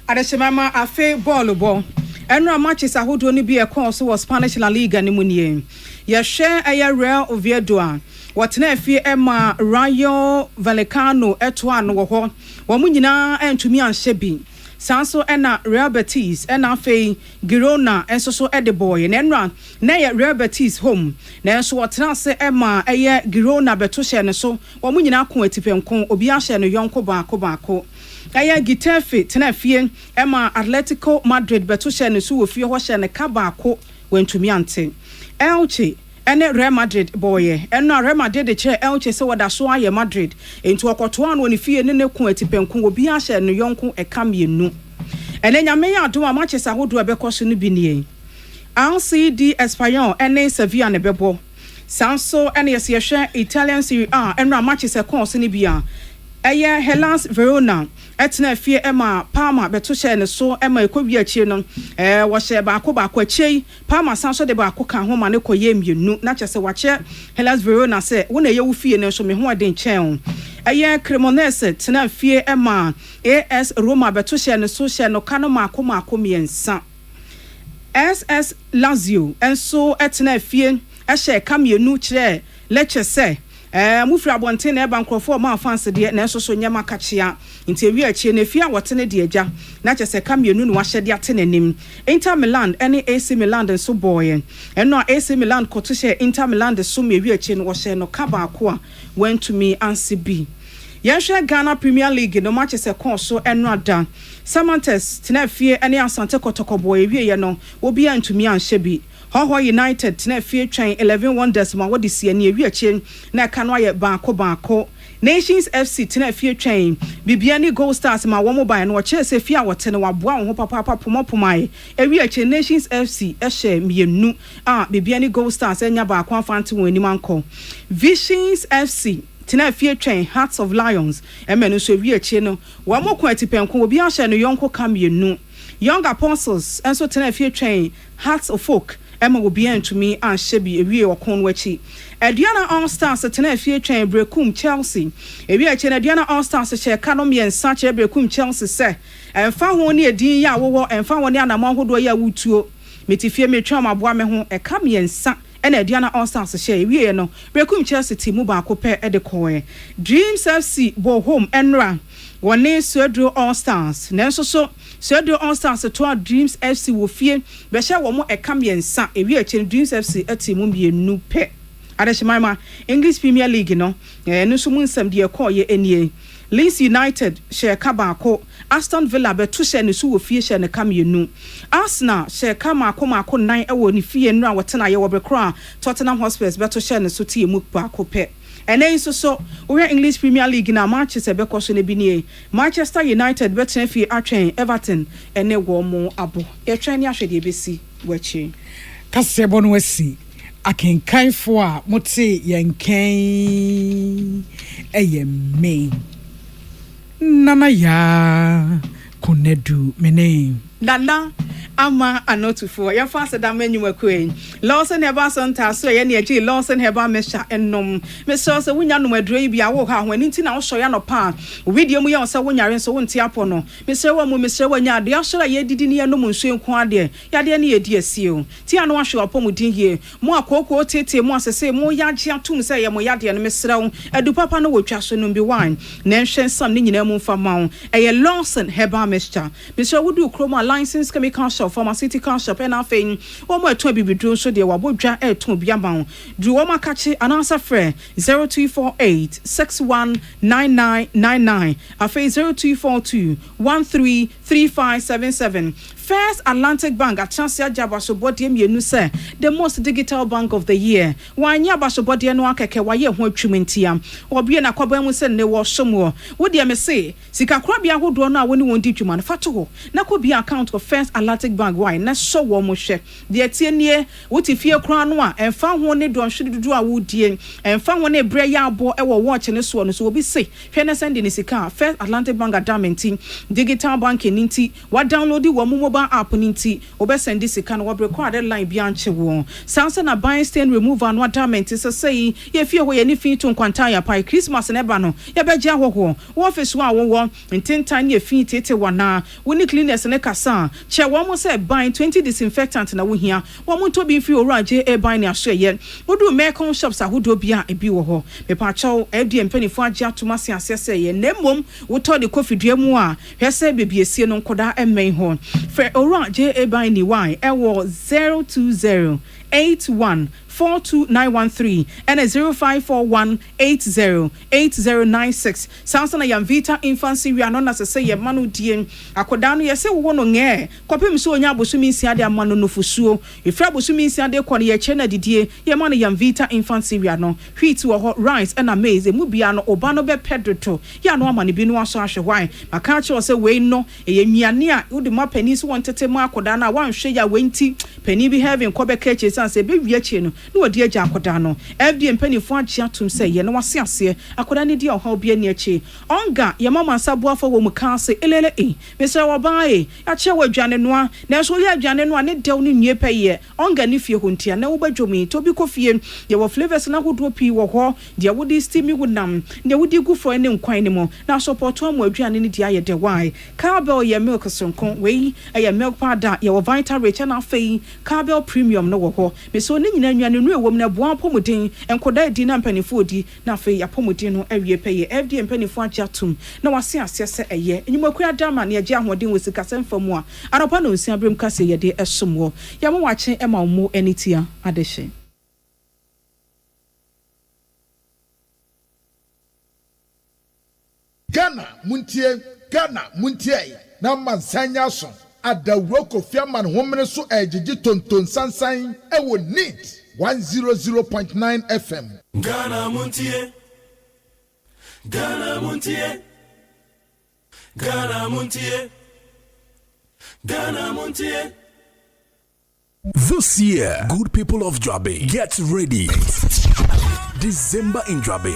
Adeshemama afe ball bo enra matches ahodo ni bi e kon so Spanish La Liga ni munie ye hwe aya Real Oviedo a wotena afie ema Rayo Vallecano eto ano wo ho wo mu nyina entumi anhye bi sanso ena Real Betis ena afi Girona enso so ede boy na enra na ye Real Betis home na enso wotena se ema eye Girona beto hye ne so wo mu nyina ko atipenkon obi ahye no yonko baako aya Getafe tena fie ema Atletico Madrid beto hye ne so wo fie ho hye ne ka baako wentumi ante Elche ene Real Madrid boy eno Real Madrid de che Elche se wada so aye Madrid enti okoto an woni fie ne ku atipenku obi ahye no yonko eka mienu ene nyame ya ado a Manchester hodo abekoso no bi nie LCD Espanyol ene Sevilla ne bebo sanso ene yesi hwe Italian Serie A eno Manchester course ne bia eye Hellas Verona etna fie ema Parma beto hye ne so ema ekobi achie no wo hye baako achie Parma sanso de baako kan ho ma ne koye mienu na kyese wache Hellas Verona se wo na ye wo fie ne so me ho ade nchen eye Cremonese tna fie ema AS Roma beto hye ne so hye no kano maako miensa SS Lazio enso etna fie ehye kamienu kire Lecce se mufra bonte na eba nkrofo ma fanse de na so nyama kachia nti ewi achie na fia wotene de agya na kyese kamienu no wahyede atene nim Inter Milan ene AC Milan so boy eno AC Milan koto hye Inter Milan so me ewi achie no wo hye no kaba ko a went to me ansibi Yehwe Ghana Premier League no match se kon so eno ada Samantes tena fie ene Asante Kotoko boy ewi ye no obi antumi anhye bi Hoho United tena fie twen 11 wonders ma wodi sie ne ewi achi na ka no aye baako Nations FC tena fie twen Bibiani Gold Stars ma wo mobile no che se fie a wote ne waboa wo papa pomopomai ewi achi Nations FC ehye mienu Bibiani Gold Stars enya baako afante won anim anko Visions FC tena fie twen Hearts of Lions emenu so ewi achi no wo moko atipenko obi ahye no yonko ka mienu Young Apostles enso tena fie twen Hearts of Folk Emma will be to me and Shebi a real corn wechi. Diana All Stars at Tenefie train Brecum Chelsea. A real Diana All Stars share Canomi and such a Brecum Chelsea say. And found one near Dean Yawo and found one Yana Mongo ya Wutu. Mitifia me trauma boame home a cami and sa and Diana All Stars share we no Brecum Chelsea Timuba Cope at the coy. Dreams FC bo home and run. One name Serdro All Stars. Nenso so Serdro All Stars to Dreams FC wo fie be sha wo mo e kam yensa e wi achi Dreams FC atimu mienu pe adeshimama English Premier League no no so mu nsam de ekọ ye enie Leeds United share kabako Aston Villa be to share ne so wo fie share ne kam yenu Arsenal share kamako 9 ewo ni fie nra wotena ye wo be kra Tottenham Hotspur be to share ne so tie mu baako pe ene so we English Premier League na Manchester be koso ne binie Manchester United be tena fie atwen Everton ene wo mo abo e twen ni ahwede besi wachi kasebo no wasi akenkanfo a mote yenkan me nana ya kunedu mene Nana ama anotufo ya fast da menu akwen Lawson heba sonta so ye ne agi Lawson heba mesha ennom me so wonya no adroi bia wo ha ho ani nti na wo so ya no pa video mu ye so wonyare so wonti apo no me se wa mu me se wanya ade ahora ye didi ne ennom nsu enku ade ya de ne ye di asio ti ano ahwe apo mu din hie mu akoko tete mu asese mu ya gi atum se ye mu ya de no me sra wo adu papa no wotwa so no bi wine na nhwen sam ne nyina mu fa ma wo eye Lawson heba mesha me se wo du kroma license chemical shop pharmaceutical shop and afin o mo eto bibidru so de wabodwa eto biama dru o makachi anasa frɛ 0248 619999 afin 0242 133577 First Atlantic Bank akyase ajabasobode mienu say the most digital bank of the year. Wanya basobode no akeke waye ho atwumentia. Obie na kwaba mu se ne wo somo. Wo de me say sika krabia hodo no a woni won di dwuma no fato ho. Na ko bi account of First Atlantic Bank why na so wo mo hwe. De atie nie wuti fie kra no a emfa ho ne do nhwe dudu a wo die. Emfa ho ne bre ya abo e wo watch ne so no so obi say hwe na send ni sika First Atlantic Bank adamenti digital banking ninti wa download wo mobile app ninti obe send sika no wo record line bi anche wo sansa na buying stain removal no adamenti so say ye fie ho ye ni fin to nkwanta ya pai Christmas ne ba no ye be gya ho wo office wa wo intentan ye fin tete wana woni cleaners ne kasa che wo mo say buying 20 disinfectant na wo hia wo mo to bi fi ora JA buying na so ye wodu mekon shops ahodo bia e bi wo ho me pa chaw FDM penifo agya atomase asese ye nemom wo to de kofidua mu a hwese bebiesie no nkoda emmen ho fe ora JA buying ni why e wo 02081429113 and 0541808096 sounds na Yamvita infancy we are not as say ye manu die akoda no ye se wo no nge kopem so onya bosumi nsia de amano no fusuo ifra bosumi nsia de kɔ ye che na didie ye manu Yamvita infancy we are no hwiti wo rice and amaze mu bia no oba no be pedroto ya no amane bi no aso ahwe hwan maka che se we no ye nnuane a wo de ma pani so wontete mu akoda na wanhwe ya wenti pani bi having kobe keche san se be wiache no no odi agya akoda no FDM penifo agya atum se ye no wase ase akoda ne di oha obi ani achi onga ye mama saboafo wo mu kan se elele mesra wo baae ya che wo adwane no na so ye adwane no ne dew ne nwie peye onga ne fie hontia na wo badwomi to bi kofie ye wo flavors na hodo pi wo ho de wodi steamy wonam de wodi gufo ne nkwan ne mo na support mo adwane ne di aye de why cowbell ye milk sonkon we ye milk powder ye wo vital rich na afei cowbell premium no wo ho me so ne nyina nnuane no ewom na boa pomodin enkoda di na mpanifo di na afei ya pomodin no awie peye FDM mpanifo agya tum na wase asese eye enyimaku adama na agya ahoden wosika semfam a anopa no nsia brem kase ye de esomwo ya mo wache ema mo anitia adehye Ghana muntie na mansanya so adawroko fiaman homene so ejiji tonton sansan ewo neat 100.9 FM Ghana muntie This year, good people of Joabe, get ready. December in Joabe.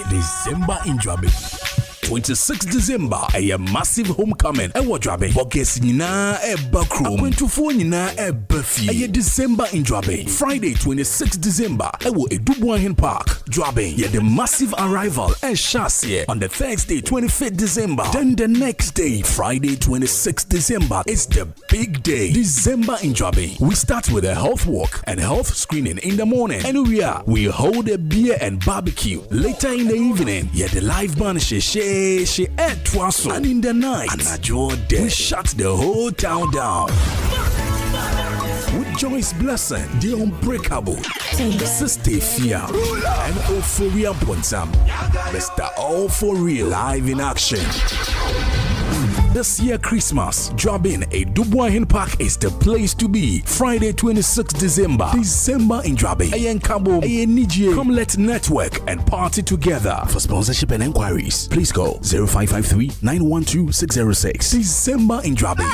26 December, a massive homecoming. Ewa Joabe, Bogesi nina bakroom. Akwentufu nina bafi. A December in Joabe. Friday 26 December, ewo Edubuahin Park, Joabe. The massive arrival Shasye on the Thursday 25th December. Then the next day, Friday 26 December, is the big day. December in Joabe. We start with a health walk and health screening in the morning. And we hold a beer and barbecue. Later in the evening, the live band she twaso, and in the night, we shut the whole town down. With Joyce Blessing, the Unbreakable, Sister Fia, and Euphoria Ponsam, Mr. All For Real live in action. This year Christmas, Joabin a Dubuahin Park is the place to be. Friday 26 December in Joabin. Ayen Kabo, Ayen Nijie. Come let's network and party together. For sponsorship and inquiries, please call 0553-912-606. December in Joabin.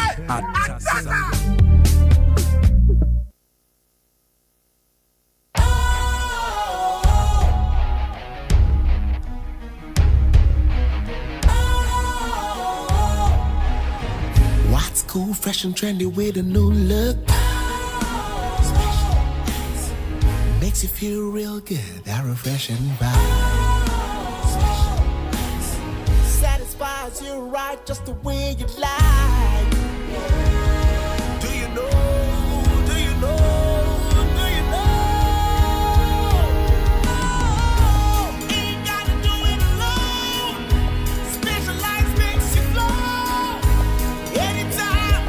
Cool, fresh and trendy with a new look. Makes you feel real good, that refreshing vibe. Satisfies you right just the way you like. Do you know? Do you know? Do you know? Ain't gotta do it alone. Specialized makes you flow. Anytime.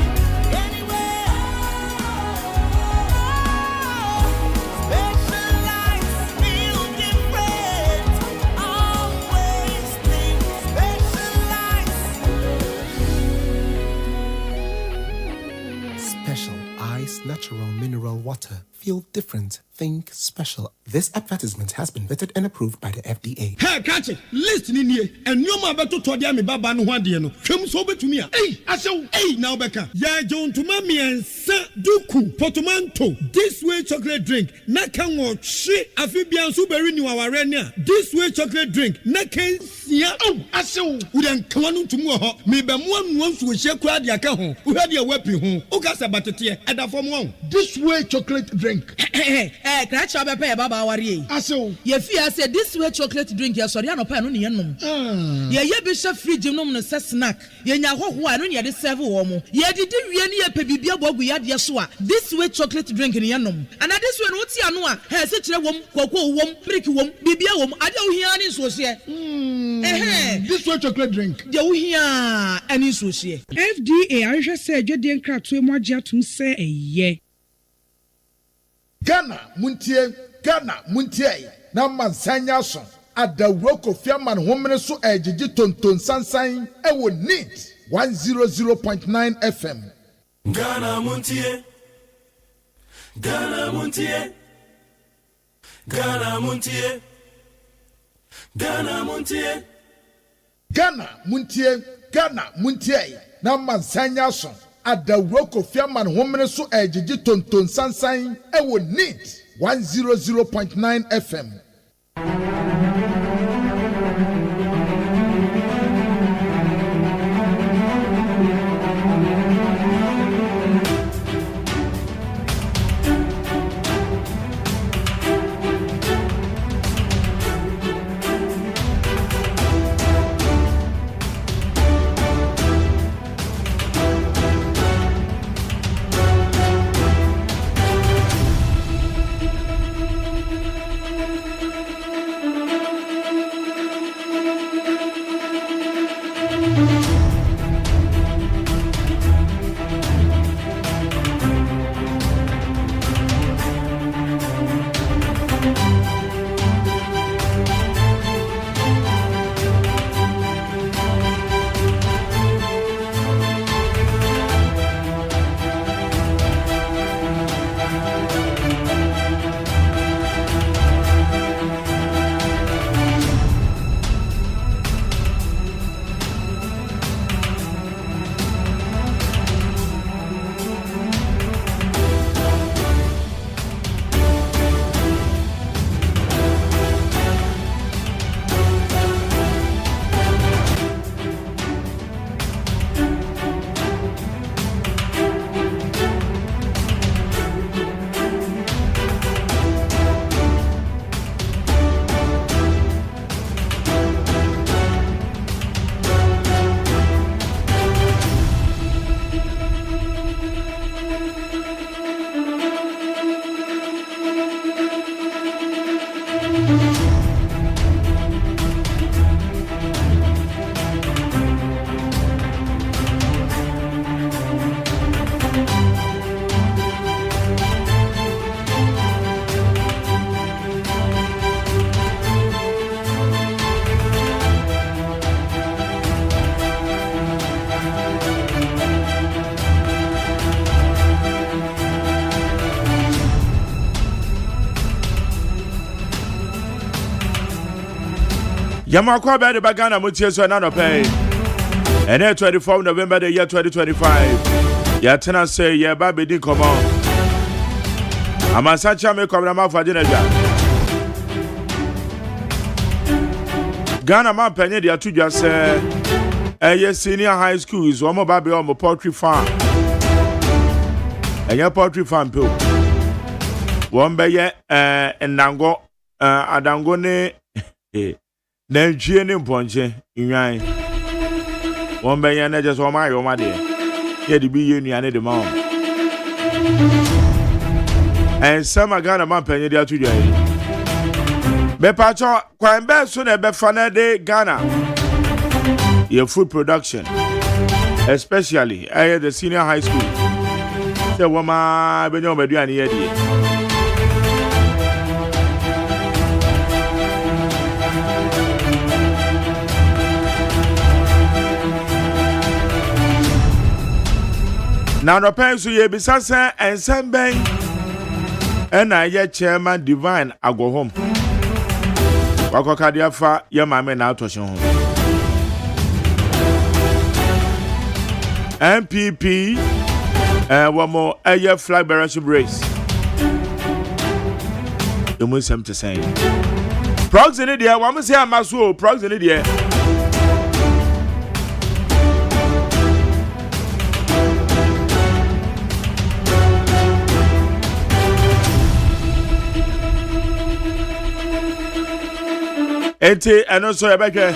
use natural mineral water. Feel different. Think special. This advertisement has been vetted and approved by the FDA. Hey, catch it. Listen in here. And you ma beto to dia me baba no hwade no. Twem so betumi a. Hey, asew. Hey, now beka. Ya John to mami ensa duku potomanto. This way chocolate drink. Na kan wo hwe afibia nso beri ni waware ne a. This way chocolate drink. Na kan sia. Oh, asew. Udan kwanu ntumu ho. Me be mo anu nso hye kura dia ka ho. Uhade a wapi ho. Ukasa batete. Eda fom ho. This way chocolate drink. Crash up a baba worry. Aso, ye fear said this way chocolate drink, ya sorry, no pan on yenum. Ye bishop free gymnum no snack. Ye nya ho ho anu ye de serve wo mo. Ye did ye pebibia bogu ya de so a. This way chocolate drink in yenum. And this one what ya no a. He se kire wom, koko wom, prick wom, bibia wom. Ade wo hia ni so se. This way chocolate drink. De wo hia ani so se. FDA ahwe se adwede nkratoe mo agye atum se eye. Ghana muntie na mansanya so adawro Kofi Aman homene so ejiji tonton sansan e wo NEAT 100.9 FM. Ghana muntie Ghana muntie Ghana muntie Ghana muntie Ghana muntie na mansanya so adawro Kofi Aman homene so ejiji tonton sansan e wo NEAT 100.9 FM. Yamakwa by the Bagana Mutieso and Anope. And 24 November the year 2025. Yatena say, yeah, baby, did come on. Amasacha me come for dinner. Ghana man penny the two just say, yes, senior high school is one more baby on my poultry farm. And your poultry farm, too. One by and Nango, Adangone. Na ntwie ne mponche nwan won benya na je so ma yo ma de ye de bi ye nuane de ma en sama Ghana man penye de atu dwan be pa cho kwan be so na be fa na de Ghana your food production especially at the senior high school say wo ma be nyo maduane ye de Now no penso ye bisasa and sembeng and I ye chairman divine I go home. Wako kadiafa ye mame na to home. MPP one more a flag bearership race. You must have to say. Progs in India, one must say I must go. Progs in India. Ete and also a baker.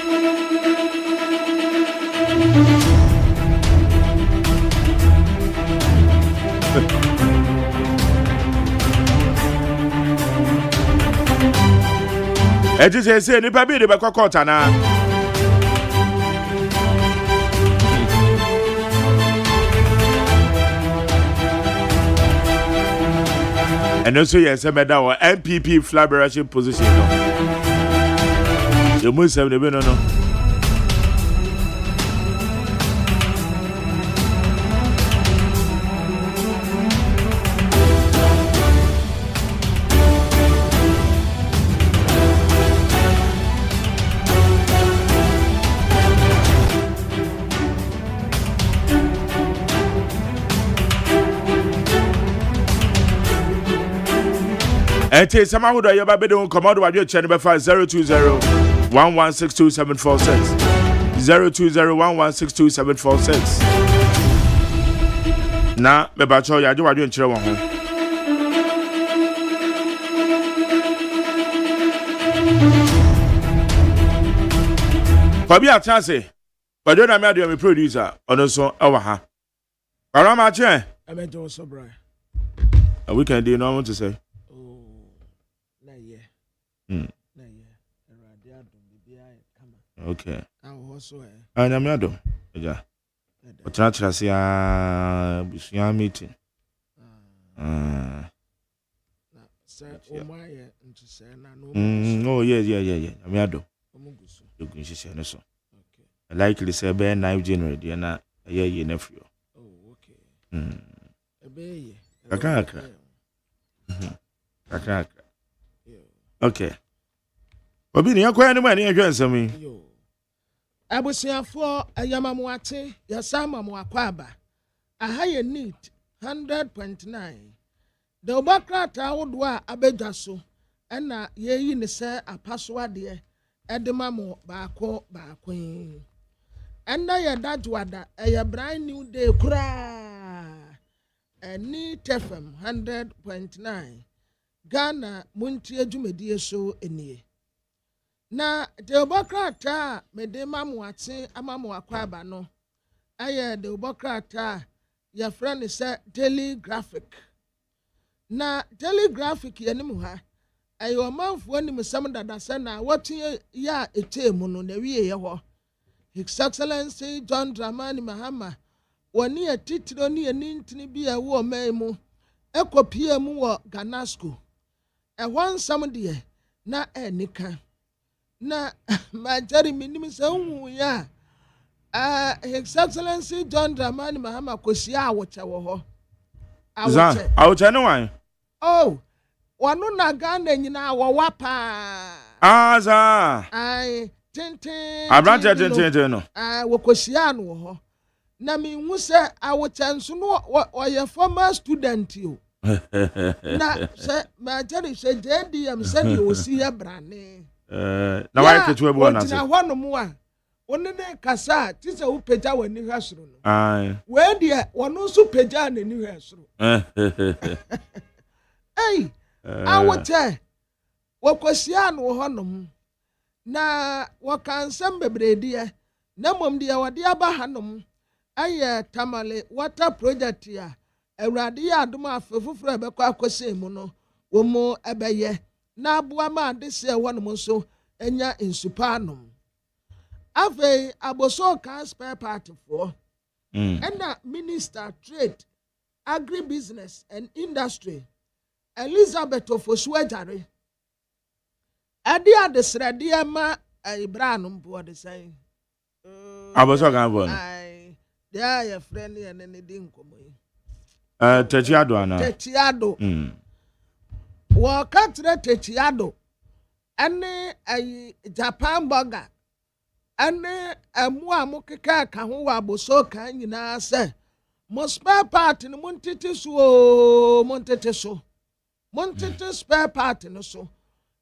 Ete say ni pa bi de be kokota na. And also yes, I made our MPP flag bearership position. You must have the no. And take some out of your baby don't come out of your channel by 020-1162-746 020-1162-746. Now, me bacho ya do what you chire won ho. Fabi atase. Kwadwo Odame Addo me producer ono so ewa ha. Arama che. Amejo so bra. A weekend day no want to say. Okay. Nyame Addo. Ja. Otra trase ya busuya meeting. Oh yeah. Nyame Addo. You can see no so. Okay. Likely say be 9 January dey na ye na free. Oh, okay. Ebe Akaka. Okay. Obi ni yakwa ni mani ehwe nsami. Abusiafo ayamamuate yasama mu akwaba. Aha ye neat 100.9. The obakrata wodo a abedwa so na yeyi ne se apaso ade edema mu baako. Enda ye dadwada eye brand new day kura. Neat FM 100.9. Ghana Montie adwumadie so enie. Na de obokrata medema muate amamu akwaba no. Aye de obokrata ya friend say daily graphic. Na daily graphic ye nimu ha. Aye omanfo ni musam dada se na wotie ya etemu no na wiye ye ho. His Excellency John Dramani Mahama woni atitiro ni enintini bia wo maimu ekopie mu wo Ganasco. One some dear na enika na majari minim se hu ya His Excellency John Dramani Mahama kosia awoche wo ho awoche no wan oh wanu na Ghana nyina wo wapa za ai tenten abrante tenten no wo kosia no ho na mi hu se awoche nso no wo former student yo na se majari se JDM se di osi ya brane na wa ketu ebu na se na hwanu mu a onene kasa ti se wo peja wani hwasoro no we dia wono so peja na ni hwasoro ei awote wokosia no honom na wakansam bebredi na mom dia wode aba hanom aye tamale water project ya Ewrade ya adom afefufuru ebekọ akose mu no wo mo ebeye na aboa ma de se wonom so enya insupanom ave aboso ka spare part for ena minister trade agribusiness and industry Elizabeth Ofosuajare ade adesrade ma Ibrahim mpo de sai aboso kan bo ai dia ya friend ya ne di nkomo Techiado ana. Techiado. Wakatre Techiado. Ane ay Japan burger. Ane amua mukeka ka ho wa boso kan nyina se. Mo spare part no montete so montete so. Montete spare part no so.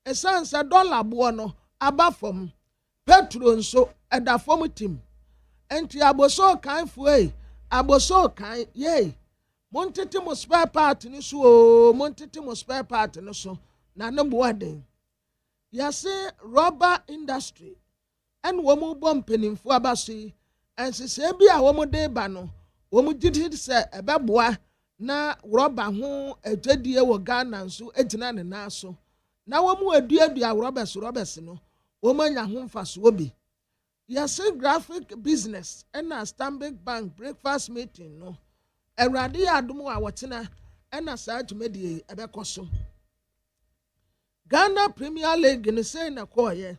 Esansa dollar bo no aba fom. Petrol nso eda fom tim. Enti aboso kan fuei. Aboso kan ye. Montete mo spare part no so montete mo spare part no so. Na no bo aden. Yase rubber industry. And womu bumping for abasi. And se bi a womu de ba no. Womu jiti se ebeboa na rubber ho ejadie wo Ghana nso ejina ne na so. Na womu adua rubbers no. Womu anya ho mfaso bi. Yase graphic business and a Stanbic Bank breakfast meeting no. Erade adumu a wotena and a sa dwumedie ebekoso. Ghana Premier League ni say na koye.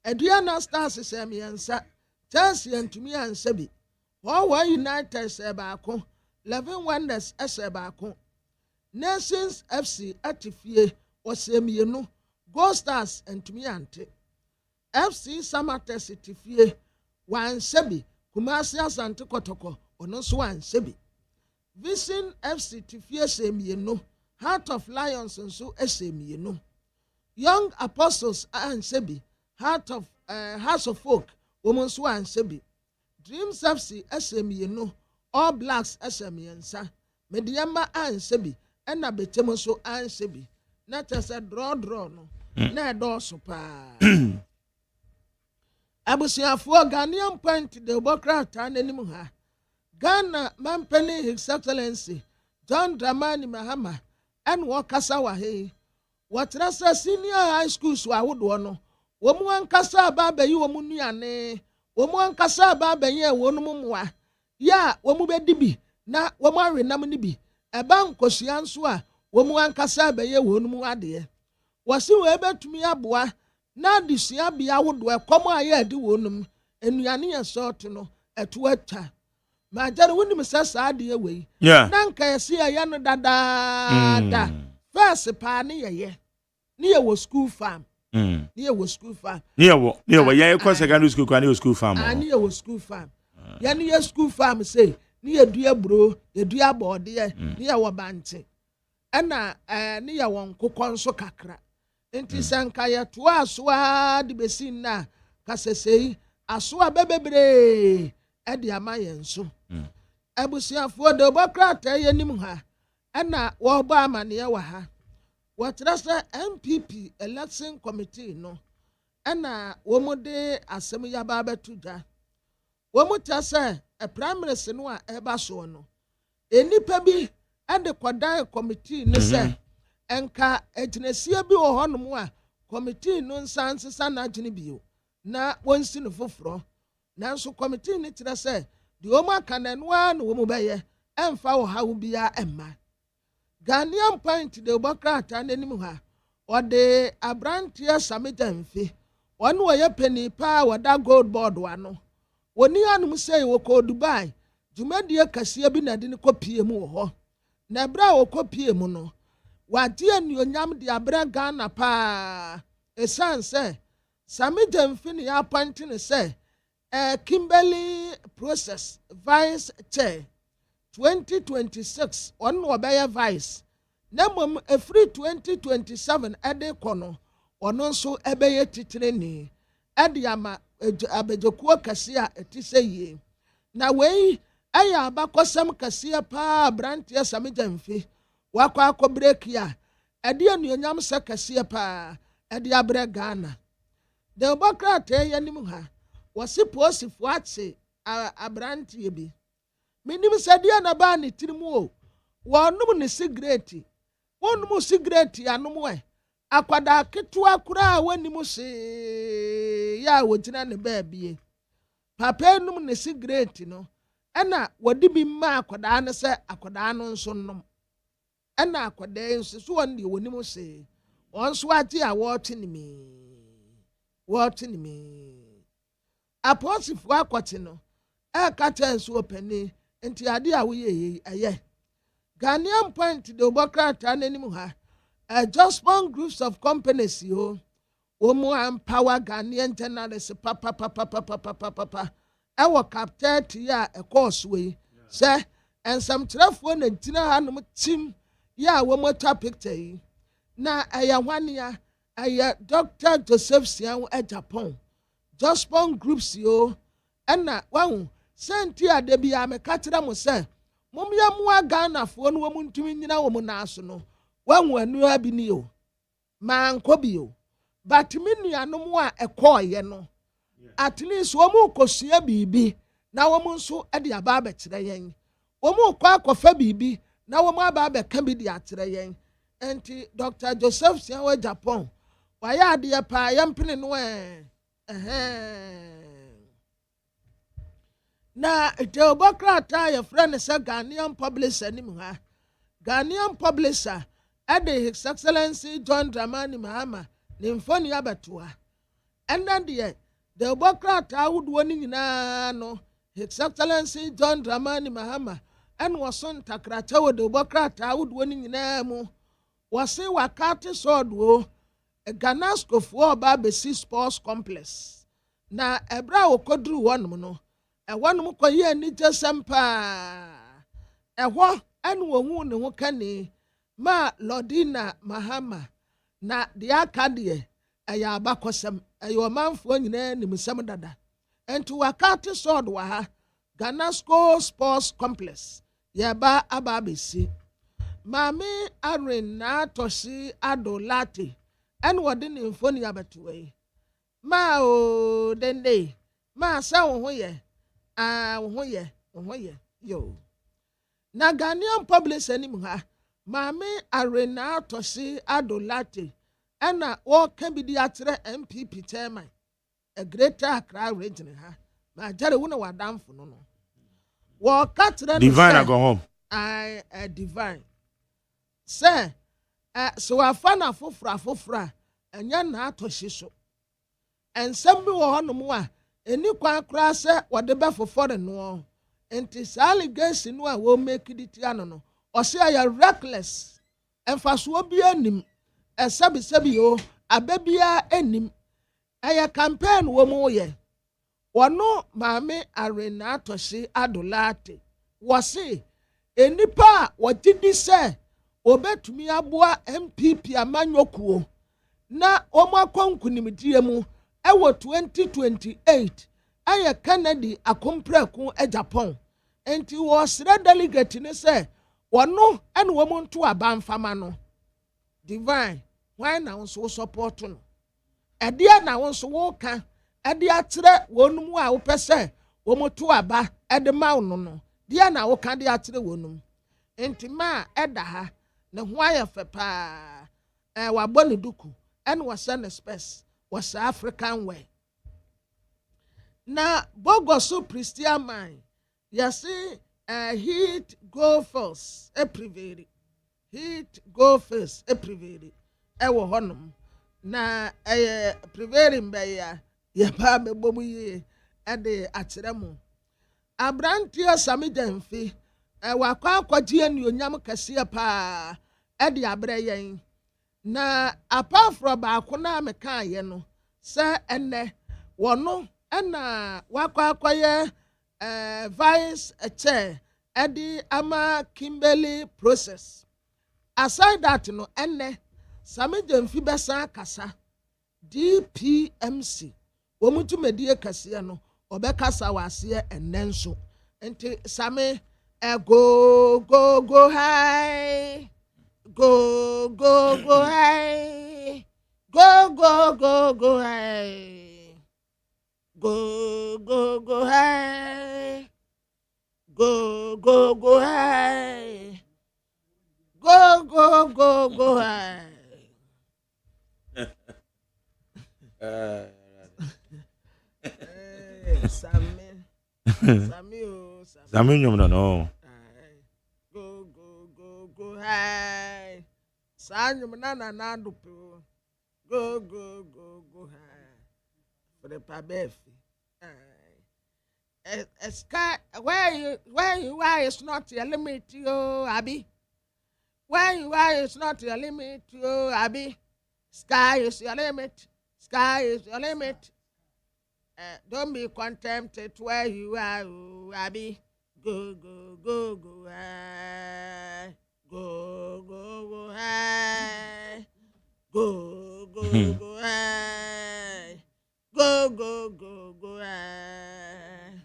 Aduana Stars se miensa. Chelsea antumi ansa bi. Wawa United se baako. 11 Wonders se baako. Nations FC atifie wose mienu. Gold Stars antumi ante. FC Samatex atifie wansa bi. Kumasi Asante Kotoko ono so wansa bi. Vision FC atifie se mienu. Heart of Lions nso se mienu. Young Apostles ansa bi. House of Folk, woman swan sebi. Dreams FC SME All Blacks SME Mediama and Sebi, and a betemoso and Sebi. Not as a draw no. Na do super. Abusia for Ghanaian point the Bokra and Animuha. Ghana Mampeni His Excellency John Dramani Mahama and Wakasawa Hey. What Rasa Senior High School so I would want. Womu ankasa baba yi womu nuane womu ankasa baba yi wonu mumwa ya womu bedibi na womu arenam ni bi eba nkosua nso a womu ankasa ba yi wonu mu ade wasi we betumi aboa na adisua bia wodo ekomo aye ade wonum enuane ye sort no eto atwa ma jare wonim sasa ade we na nka yesi ya no dada first pa ne ye ne ye wo school farm. Near was school farm. Near ya kwa secondary school kwa near school farm. Near was school farm. Ya near school farm say near dua bro, ye dua board near wabante. Ana near one kokonso kakra. Enti sanka ya tuwa aswa di besin na kasesei aswa bebebre edi amayenso. Abusiafo de obakra ta ye nim ha. Ana wo ba amane wa ha. What rasa MPP election committee no ana womude asem ya ba betuja womuta se a prime minister no a eba so no enipa bi ande kwadan committee ne se enka eginesie bi wo honom a committee no nsansesa na agene bio na wonsi no foforo nanso committee ne tira se de o ma kanano a no wo mu beye emfa wo hawo bia emma Ghanaian point the Bokrata n'anim ha ode abrantie samita mfi wonu ye penny pa wada gold board wano woni anum say wo ko Dubai dwumadie kase bi na de ne kopie mu wo ho na bra wo kopie mu no wade anuonyam de abra Ghana pa esan say samita mfi ne appoint ne say Kimberley process vice chair 2026 on obey vice nemom free 2027 ade kono ono so ebeye titreni ade ama abejekuo kase a etise yie na wei aya abakosam kase pa brantie samijamfi wakwa akobreak ya ade anuonyam se kase pa ade abre Ghana de obokrata yanim ha wasi posifo atse abrantie bi minim sadia na ba ne tirimu o wonum ne cigarette wonum cigarette anom akwada ketua kura wanimu se ya wogina ne baabie papa num ne cigarette no ena wodi bi ma akwada ne se akwada no nso nom ena akwada nso so won de wonimu se wonso ati a wotini mi aposifu akwati no e ka tenso opani enti ade a wo ye eye Ghanaian point the Obokrata n'anim ha. Just one groups of companies yo. Omo empower Ghanaian journalists papa. Ewo captain ya a course way. Say and some trafo na tina hanom team ya wo motor picture. Na aya 1 year aya Dr. Joseph Sian e Japan. Just one groups yo. Enna wahu senti ade bia me katira mo se momya mua Ghana fo no wo ntumi nyina wo na aso no wahu anu abi ni o man ko bi o but me nuanom a ekoye no at least wo mu kosua bibi na wo mu nso e de aba ba kire yen wo mu kwa akofa bibi na wo mu aba ba ka bi de atere yen enti Dr. Joseph Sian Japan wa ya de pa yampene no na the Obokrata your friend is a Ghanaian publisher nim ha Ghanaian publisher at His Excellency John Dramani Mahama nimfoni abatua and then the Obokrata would winning na no His Excellency John Dramani Mahama and was on Takrata with the Obokrata would winning na mo was say wakati sword wo a Ghanasco for Babesi Sports Complex na ebra okodru won no one mo koye ni jesempa eho anu ohu ne ho kane ma Lordina Mahama na de akade eya abakosem eyo manfo nyina nimisem dada entu wakati sword wa ha Ghanasco Sports Complex yeba ababesi mami arin na toshi adolate en wode ne mfoni abetwe ma o dende ma sa wo ho ye wo ho ye yo na Ghanaian publisher nim ha mami arena toshi adolate ena wo kan bi di atere MPP chairman a greater Accra region ha ma jare wo na wadamfo no wo katre divine go home divine say so afana fofra enya na atoshi so ensem bi wo honom a eni kwa kra se wode be fofore no enti saligasi no a wo make it ano no o se ya reckless emfaso bi anim esabi o ababia anim aya campaign wo mu ye wono maame arena atoshi adolate wo se enipa wotidi se obetumi aboa MPP amanyokuo na omakonkunimdie mu ewo 2028 aye Kennedy akompraku e Japan enti wo sre delegate ne se wono ene wo monto abanfama no divine why na won support no ede na won so wo ka ede atere wonum a wo pese wo moto aba ede ma no no de na wo ka de atere wonum enti ma eda ha ne ho aye fe pa wa boni duku en was an space was African way na bogoso Christian man you see heat go first e private heat go first e private e wo honum na private mbeya ya ba mebomu ye e de akyeremu abrantia samidemfi wakwa akwagie nuonyam kase pa e de abre yen na apart from baako na meka ye no se enne wono ena wakwa akwaye vice chair edi ama Kimberley process aside that no enne samidemfi besa kasa DPMC womutumedie kase no obekasa wase ennenso enti same go high go high go high go high go high go high Sami nyom no go high sanyum na do go high for the pabefi sky where you are is not your limit yo abi Where you are is not your limit, oh, Abby. Sky is your limit. Sky is your limit. Don't be contented where you are, oh, Abby. Go, go, go, go, high. Go, go, go, high. Go, go, go, high. Go, go, go, go, high.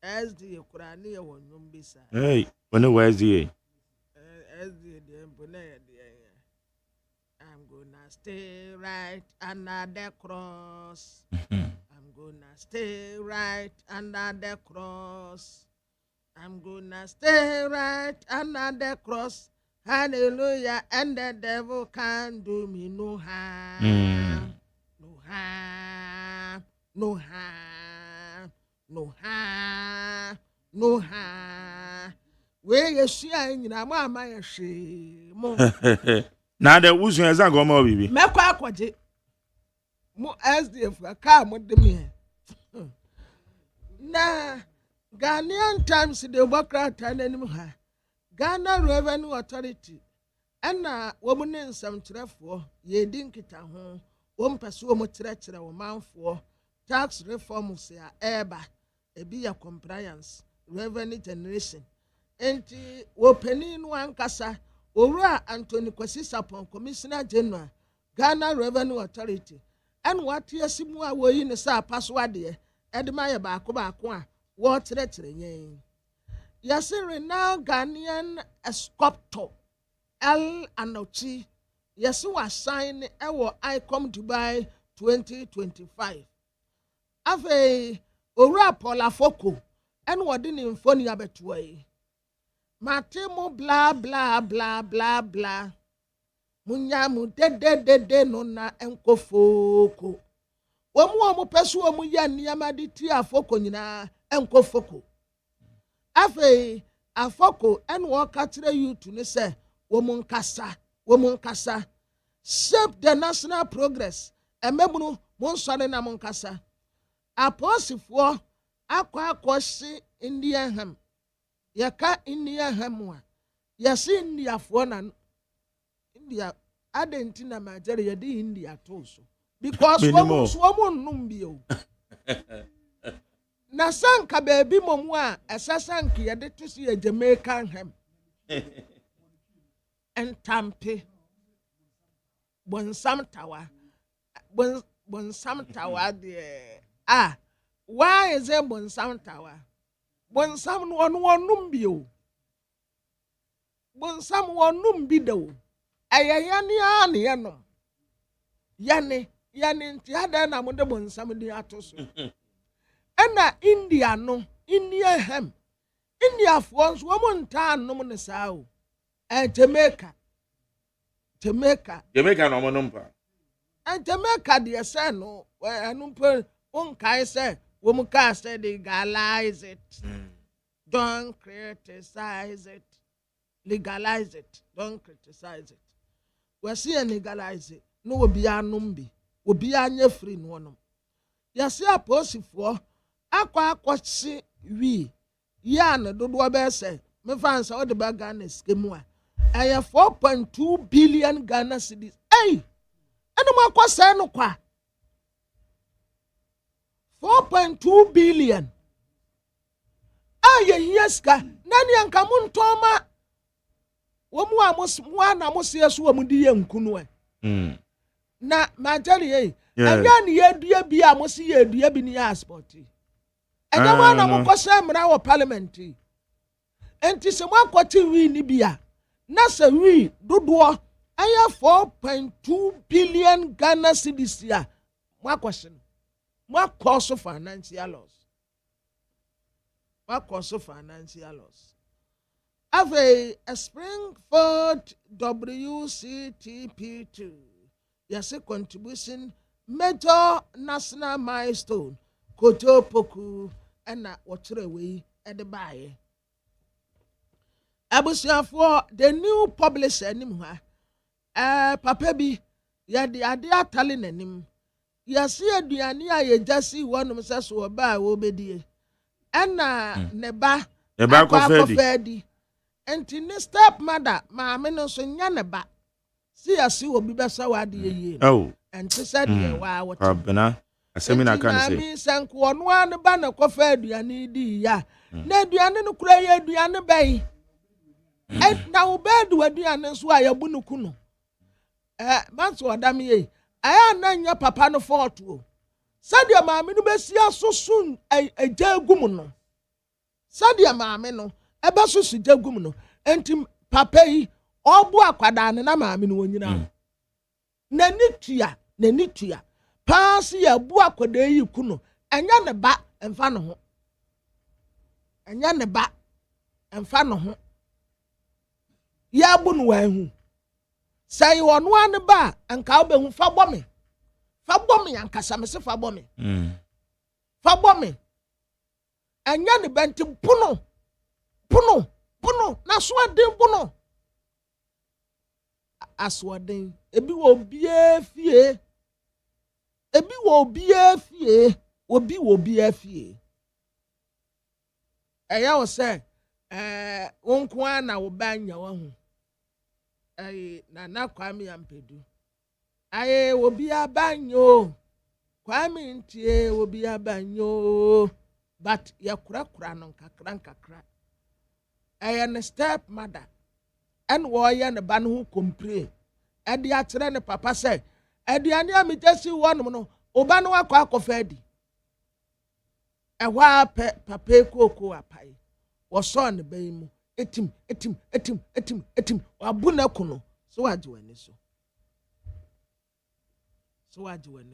As the Ukrainian won't be sad. Hey, when where's the I'm gonna stay right under the cross. I'm gonna stay right under the cross. I'm gonna stay right under the cross. Hallelujah. And the devil can't do me no harm. No harm. No harm. No harm. No harm. Where you see in your mamma, she now the who's your exam go more baby. Mekwa kwaje. Mo SDF aka mo de me. Na Ghanaian Times the Democrat anim ha. Ghana Revenue Authority. Ana wo mu ne nsam kyerefo ye di nkita ho. Wo mpese wo mo kyerɛkyerɛ wo manfo. Tax reform se a eba ebi ya compliance, revenue generation. Enti wo panin no ankasa Owura Anthony Kwesi Sapon Commissioner General Ghana Revenue Authority and what yesimu a wo yi ne sa password edema ye baako a wo kyerɛkyerɛ yen. Yesi renowned Ghanaian sculptor L Anochi yesi wa sign ewo ICOM Dubai 2025. Afe Owura Paul Afoko and wodi ne mfoni abeto yi. Matemo bla bla bla bla bla. Munyamu de no na enkofoko. Omu pesu omu ya niyama di ti afoko nyina enkofoko. Afe afoko enwo katire youth ne se womu nkasa. Shape the national progress. Emebunu monsore na monkasa. Aposifo akwa si Indian ham. Yaka India hamwa. Yasi India na India adentina majari yadi India toso. Because woman numbio. Na sanka baby momwa asasanki yade to see a Jamaican ham. And Tampe. Bonsam Tower. Bonsam Tower there. Ah, why is there Bonsam Tower? Bonsam one numbio. Bonsam one numbido. Ayayani yanom. Yani ntiada na mode bonsam di atoso. Ena India no, India hem. India fons woman tan no ne sao. Jamaica no monumpa. And Jamaica the say no, anumpe unkai say womuka say they legalize it. Don't criticize it. Legalize it. Don't criticize it. We see legalize it. No obi anumbi. Obi anye free no no. Yasi aposifo akwa si wi. Ya na dodo be say me fans all the bag Ghana scheme a. 4.2 billion Ghana cedis. Hey! Eno makwa say no kwa. 4.2 billion. Yes ka. Nani anka muntoma. Womu amos mwana mosiyesu womudi ye nkunu e. Na majari ye. Anya ni yedua bi amosi yedua bi ni passport. Anya wana mukose mra wo parliament. Enti se mwakwati wi ni bia. Na se wi dodo aya 4.2 billion Ghana cedis ya. Mwakwase. Mwakose financial loss. Have a Springford WCTP2. Yes, a contribution major national milestone. Koto Poku and na Waterway at the buy. Abusia for the new publisher nimha. Papa bi ya the idea telling him. Yes, ya duania ye jasi one of us will buy obedi. Ena neba kofedi enti ne step mother maame no so nya ne ba si asi obi besa wa de yie oh enti said ye wa what abena asemi na kan say maame sanko ono an ba na kofa aduane di ya na aduane no kura ye aduane bai na obedu aduane so ayabu no kuno manso odam ye aya na nya papa no fault o sadia maame no besia sosun agagum no sadia maame no ebe sosu jagum no enti papa yi obu akwada ne na maame no wonyina na nitua pass ya bu akwada yi kuno enya ne ba emfa no ho enya ne ba emfa no ho ya bu no wan hu sai wono an ba anka obehu fa bɔ me ankasa me se fa bɔ me anya ne benti puno na so aden puno aswoden ebi wo bie fie obi wo bie fie eya wo se wonko ana wo banya wo hu na Kwame Ampedu obi abanyo Kwame ntie obi abanyo but ya kura no kakra ne step mother and wo ye ne ba no ho complain de akyere ne papa say aduane a megesi wonom no oba no akọ akọfa adi ehwa papa ekoko apai wo so ne ban mu etim abuna kuno so waje wani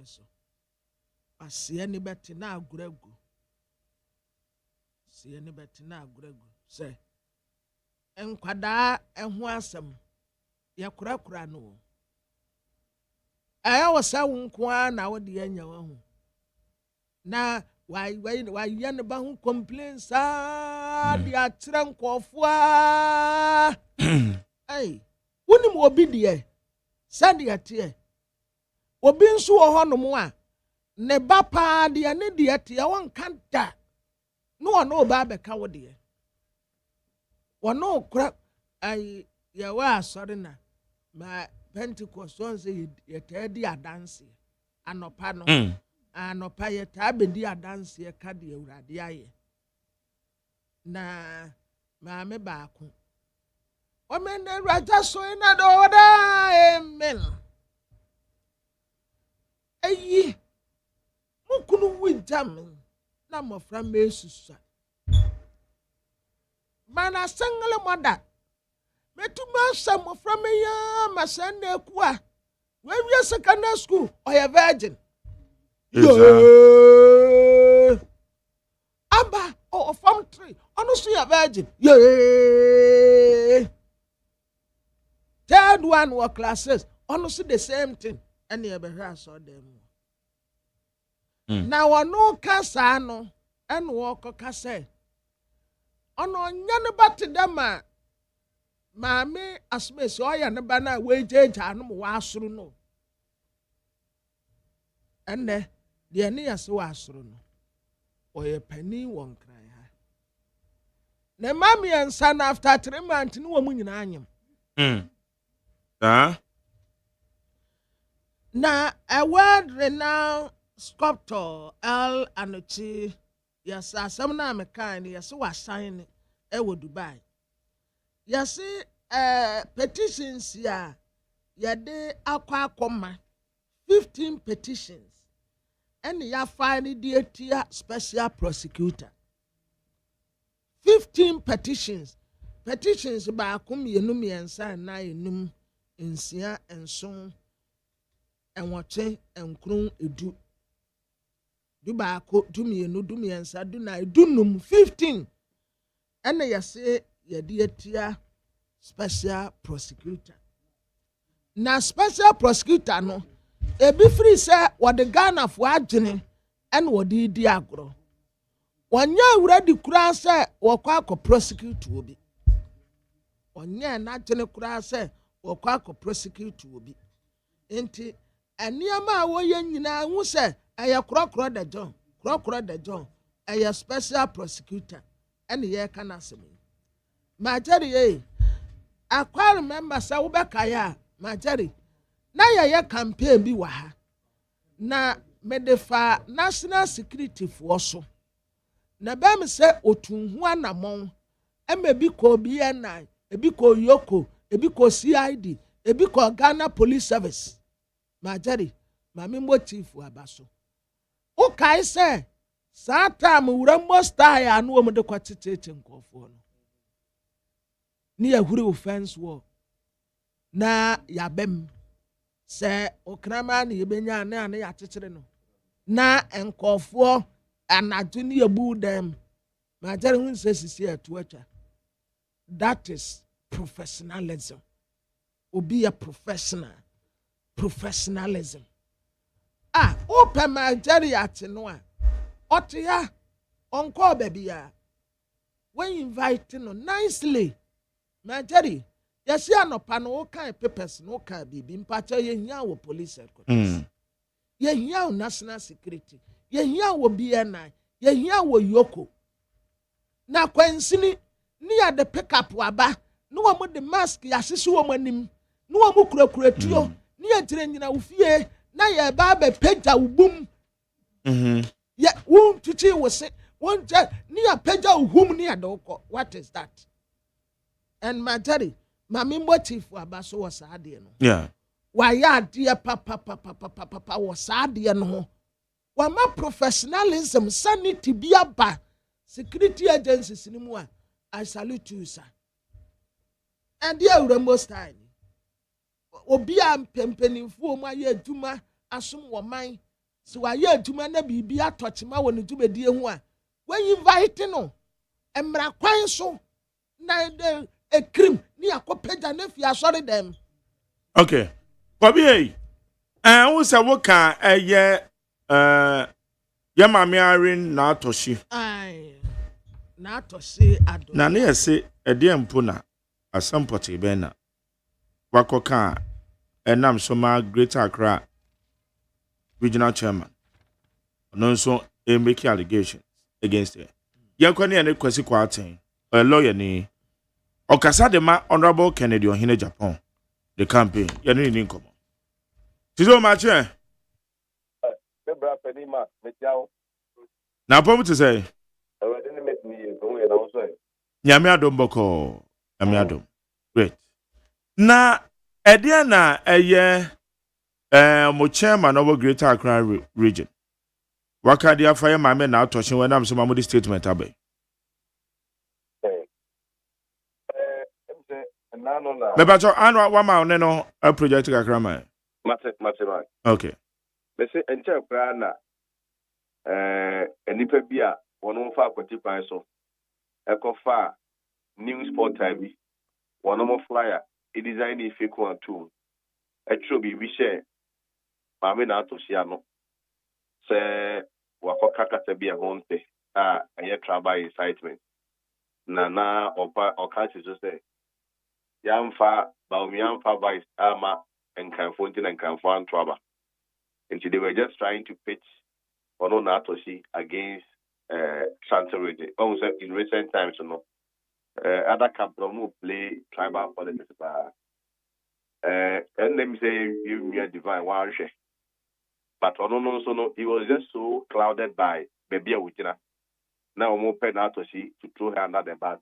so asie ne beti na aguragu se enkwada eho asem ya kura no aya wasa wonko na wode anya wahu na why yan ba hu complaints di atre nkofo wonim obi de sade ate obi nso wo honom a ne ba pa de ne de ate won kanta no ono ba be ka wo de wono kura ya wa sorry na ma Pentecost on say yetadi adanse anopa no anopa yeta bedi adanse ka de awurade aye na maame baako o men na raja so ina do da amen ayi mukunu wijam na mofra mesusa mana sangle moda metuma samo from ya masande kwa we secondary school or a virgin aba or form 3 honestly a virgin third one were classes honestly the same thing and you ever saw them now no kasa no and walk kasa ono nyane batte dem Mami asmes oya ne bana wejeja no wa asoro no enne de ne yase wa asoro no oye pani won kran ha ne mami ansa na after 3 months no wa mu nyina anyem na a world renowned sculptor L Anochi yasa asam na me kan yase wa sign e wo Dubai. Yasi petitions ya yade akwa akoma 15 petitions and ya file the special prosecutor 15 petitions ba akum yenum yensa na yenum nsia enson enwoche enkrun edu du ba ko dumienu dumiensa du na edunum 15 and yasi yadi special prosecutor na special prosecutor no ebi free say what the Ghana for adwene and what di agro wanya awuradi kura say wokwa akọ prosecute obi wanya na adwene kura say wokwa akọ prosecute obi enti eniama a woye nyina hu say eye krokro de John eye special prosecutor and ye kana asem Majari I remember sa wobekaya Majari na ye campaign bi wa ha na medefa national security for so na ba me se otunhu anamon emebi ko BNI ebi ko Yoko ebi ko CID ebi ko Ghana Police Service Majari mami motive abaso o kai se saa time wura mosta ya no mo de kwatete nkofo no ni ahuri offense wo na yabem se okrama na yebenya na ya chechire no na nkofo anadu ni yabu dem ma jare hun se sisi eto atwa. That is professionalism. Obi a professionalism. Open my jare ate no a otia onko baby ya when invite no nicely my jare yes ya no pa no kind papers no kind bibi mpacha ye hia wo police headquarters ye hia wo national security ye hia wo BNI ye hia wo Yoko na kwansini ni ya de pick up waba no wo de mask ya hyehyɛ wo manim no wo kurakura tuo ni ya tire nyina wo fie na ye ba be pagya wo bum ye wo tuchi wo se won je ni ya pagya wo hum ni ya de wo. What is that? And Majari mami motive abaso was ade no yeah why ade papa was ade no wa ma professionalism sanity bi aba security agencies ni mu a I salute you sir. And there most time obi am pempenimfo mu aye aduma asom wo man so aye aduma na bibi atochema wo ne dwumedie hu a when invite no emra kwan so na a cream ni akopeda na fi asori dem. Okay. Kwabi wo se wo ka eye ya mame arin na atoshi. Na atoshi ado. Na ne se ede mpo na asampoti be na wakoka enam soma Greater Accra regional chairman. No so make allegations against her. Yankwane ene kwasi kwa aten. A lawyer ni Okasa de ma Honorable Kennedy Ohene Japan, the campaign. You need income. Tizo mache. Na pomu to say. Nyame adom boko. Nyame adom. Great. Na edia na eye mo chairman of Greater Accra region. Waka dia fire mame na atoshin when am so mamudi statement abai. Mebacho anwa wama oneno a project kakrama. Mate right. Okay. Me say enche kra na enipa bia wono fa akwati pan so. Ekofa news portal bi. Wono mo flyer e design e fake one too. Etro bi bi share. Mame na atosia no. Se wakoka kata bia honte aye traba incitement. Na opa okachi so say Yamfa vice ama and Canfontin and Canfon Traba. And they were just trying to pitch Ono Natoshi against Santa region. Also in recent times, other capital play tribal politics. And let me say you are divine one share. But Ono no, he was just so clouded by Baby Wikina. Now more pen Natoshi to throw her under the bus,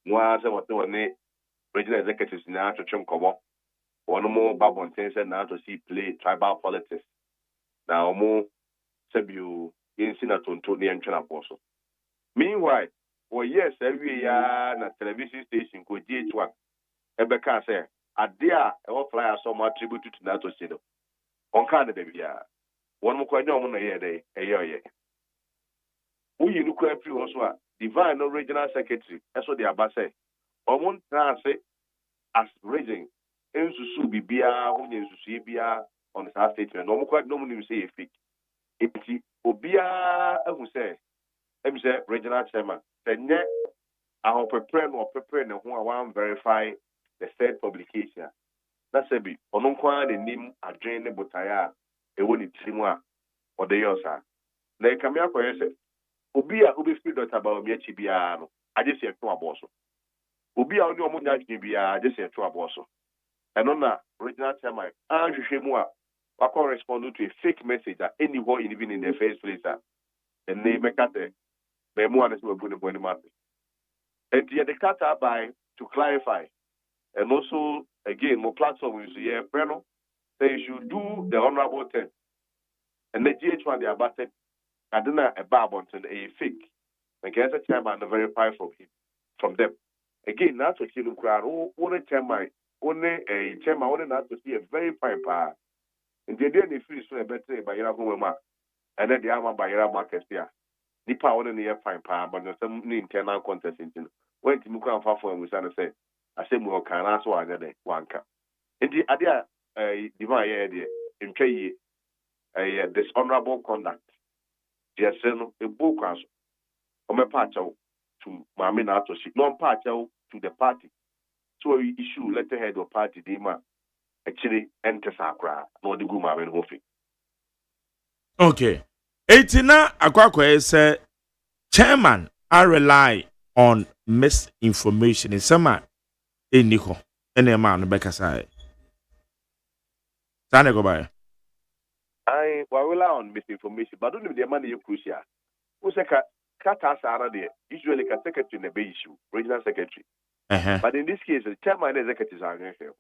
More what regional executives now to chum cover. One more Babon says now to see play tribal politics. Now more Sebu in Sinaton to the entrance apostle. Meanwhile, yes, every year na television station could GH1. Ebeka say, a dear or flyer so much tribute to Nato Sino. On kind of baby. One more quite normal a year. We look at also divine regional secretary. That's what the Abba say. Omon say as raising ensusu bibia onye ensusu bia on the statement no quite no money say fake eti obia ehu say em say regional chairman tenye ahon prepare no ho wan verify the said publication na say bi ono kwa the name adwen ne botaya e woni tirimu a ode yosa na kamia koye say obia obi free dot about me chi bia no aje se to aboso Obi a oni omo nya bi a just say to aboso. Eno na original chairman anhwehwe mu a wako respond to a fake message that anywhere even in the first place and they make at the memo and so good when matter. And the data by to clarify and also again more platform is here Breno they should do the honorable thing. And the GH1 they are batted I don't know a barbon a fake. And get a chairman to verify from them. Again, that's what you look at only chairman only a chairman only not to see a very fine power. And they didn't feel so a better by your home and then the armor by your market here. The power only a fine power, but there's some internal contest in when to move on for we say I say more can ask one day one cap. And the idea divine idea in dishonorable conduct. Yes, a book from a patch to Mamina to see non patch to the party. So we issue letterhead of party dema actually enter Sakra, no the Guma and Hofi. Okay. 18 Akwakwa say chairman I rely on misinformation in some Nico and a man Bekasai. Sana go by. I rely on misinformation, but don't know the money you crucial. Who's a Kata Sara there, usually a secretary in the bay issue, regional secretary. But in this case, the chairman executives are going to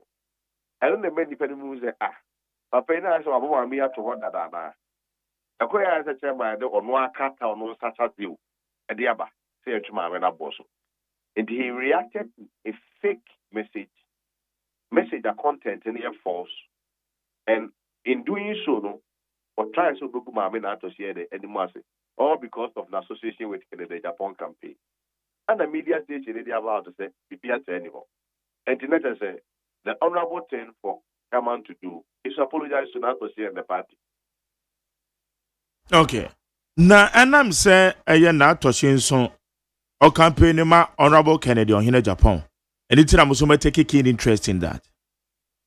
I don't know many people who say, Papa, I saw me to what that are. A queer as a chairman on one cat or no such as you, and the other, say to my man, and he reacted to a fake message that content in here false, and in doing so, no, or trying to book my men out to see the anymore, all because of an association with the Japan campaign. And the media station they have out to say, prepare to anyone. And the next say, the honorable thing for Kaman to do is apologize to not associate the party. Okay. Na anam say eye na atoshin so o campaign ma honorable Kennedy on here Japan. Anything I'm also take keen interest in that.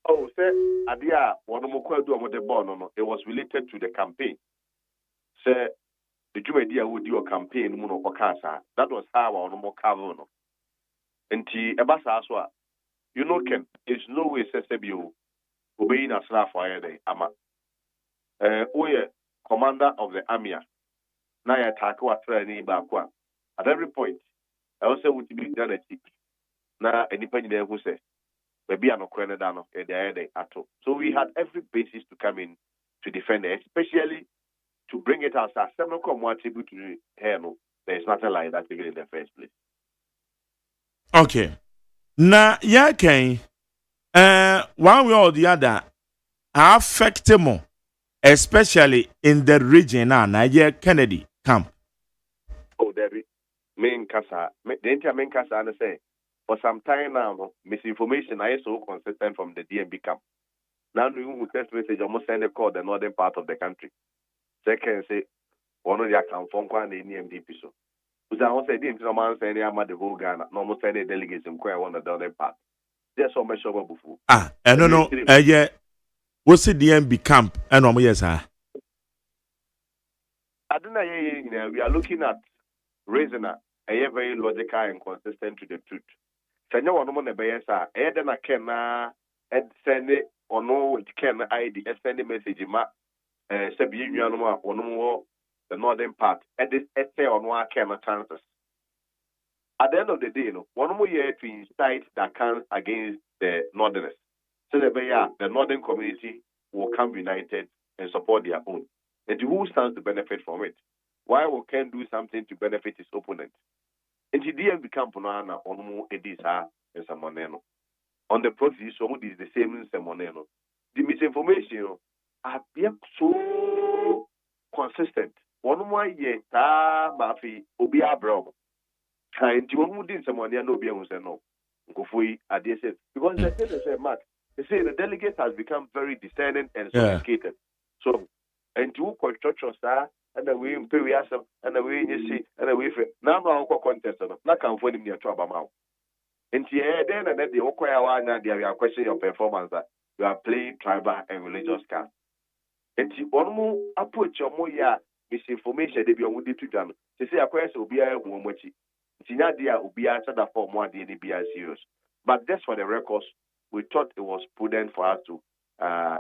Oh, say Adia one more kwadu the ball no. It was related to the campaign. Say the Jumedia would do a campaign muno okasa. That was how our normal cover no. Enti ebasa aswa. You know Ken, there's no way SSBU obeying a slap for day ama. We commander of the army. Na ya takwa training bakwa. At every point, I also would be done a tip. Na independent there who say maybe I'm not creditano ato. So we had every basis to come in to defend it, especially to bring it as a seven come tribute to her. No, there is nothing like that even in the first place. Okay. Na ya can one way or the other affect more, especially in the region na ye Kennedy camp. Oh, Debbie, main casa, the entire main casa, and say for some time now, misinformation is so consistent from the DMB camp. Now we will test message almost send a call the northern part of the country. Second, say one of the account phone call the NMDP so. Because I want to say the man saying I'm the whole Ghana, no more sending delegates in quite one of the other part. There's so much over before. I don't know. Yeah, what's the DMB camp? I know yes, sir. I don't know. We are looking at raising a very logical and consistent to the truth. Send one on the bias, then I can send it or no, it can ID send a message. The northern part, and this essay on one camera chances. At the end of the day, one more year to incite that counts against the northerners. So the northern community will come united and support their own. And who stands to benefit from it? Why we can do something to benefit his opponent? And the DMB camp on more edisa and Samoneno. On the process, so is the same in Samoneno. The misinformation are so consistent. One more year, Mafi, Obia Bro. And you won't do someone there, no be able to know. Go for it, I dare say. Because they say, Mark, they say the delegate has become very discerning and sophisticated. So, and you quite church star, and the way pay some, and the way you see, and the way for now, no contest, not come for him near trouble mouth. And then and then the Okoya one, they are questioning your performance that you are playing tribal and religious cards. And one more approach your more misinformation they be on with to them. They say a question will be a womachi. Tinyadia will be answered for more than be serious. But just for the records, we thought it was prudent for us to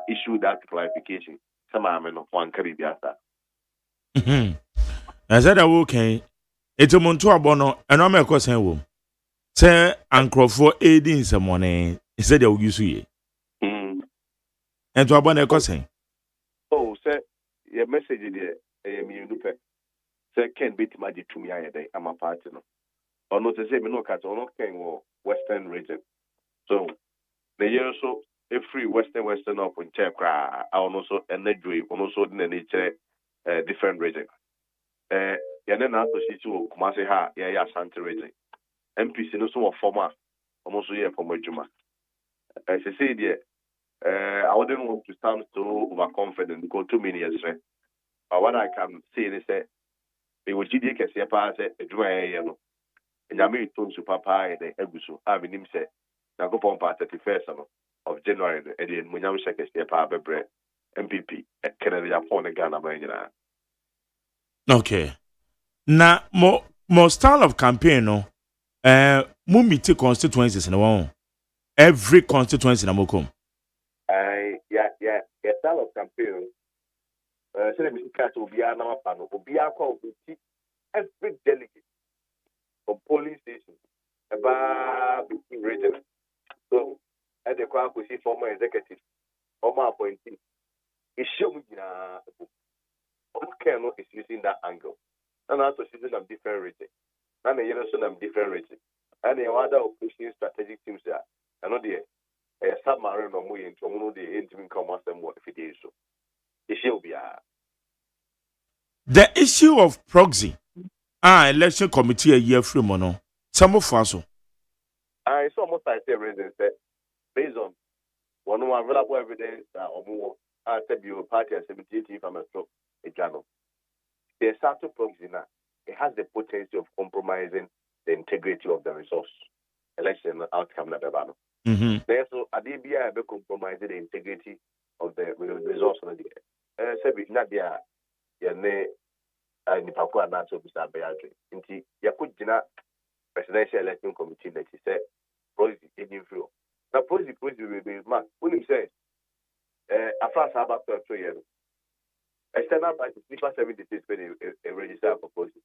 issue that clarification. Some are men of one Caribbean. I said, okay, it's a monto abono, and I'm a question womb. Say, Uncle for aiding someone, he said, they'll use you. And to abone question. Oh, sir, your message there, say, can't beat magic to me. I'm a partner. Or not to say, me no cat or not can Western region. So, the year so, a free Western up in Chekra, I also a nedry, also in the nature, different region. Then after she to Kumasi Ha, yeah, Santa region. MPC no so former, almost here from Juma. As I said, I wouldn't want to sound so overconfident, go too many years. But what I can say is that they will GD can see a pass at a dry, and I made to Papa and the Egusu. I mean, him say, now go on part 31st of January, and then when I'm second step, I have a bread, MPP, at Kennedy upon the Ghana. Okay. Now, more style of campaign, no, Mumiti constituencies in one. Every constituency in Amokum. Yeah, style of campaign. So let me catch Obia now, Obia call every delegate from polling stations about the region. So, at the crowd, we see former executives, former appointees. It's showing Colonel is using that angle. And also using them different regions. And you know, some different regions. And the other opposition strategic teams there. I know the submarine or more into one of the interim commerce and what if it is so. It shall be the issue of proxy. Election committee a year free mono. Some of us. It's almost like the reasons that based on one available evidence or more. I said you party at 78 from a stroke a journal. The SATO proxy now, it has the potential of compromising the integrity of the resource election outcome. Therefore, Adibia be compromising the integrity of the resource. Sebi na dia ya ne ni pakwa na so bisa be adwe. Nti ya kujina presidential election committee that he said proxy any flow. Na proxy we be man. When he say after about 2 years. External bank is 76 when a register proposal.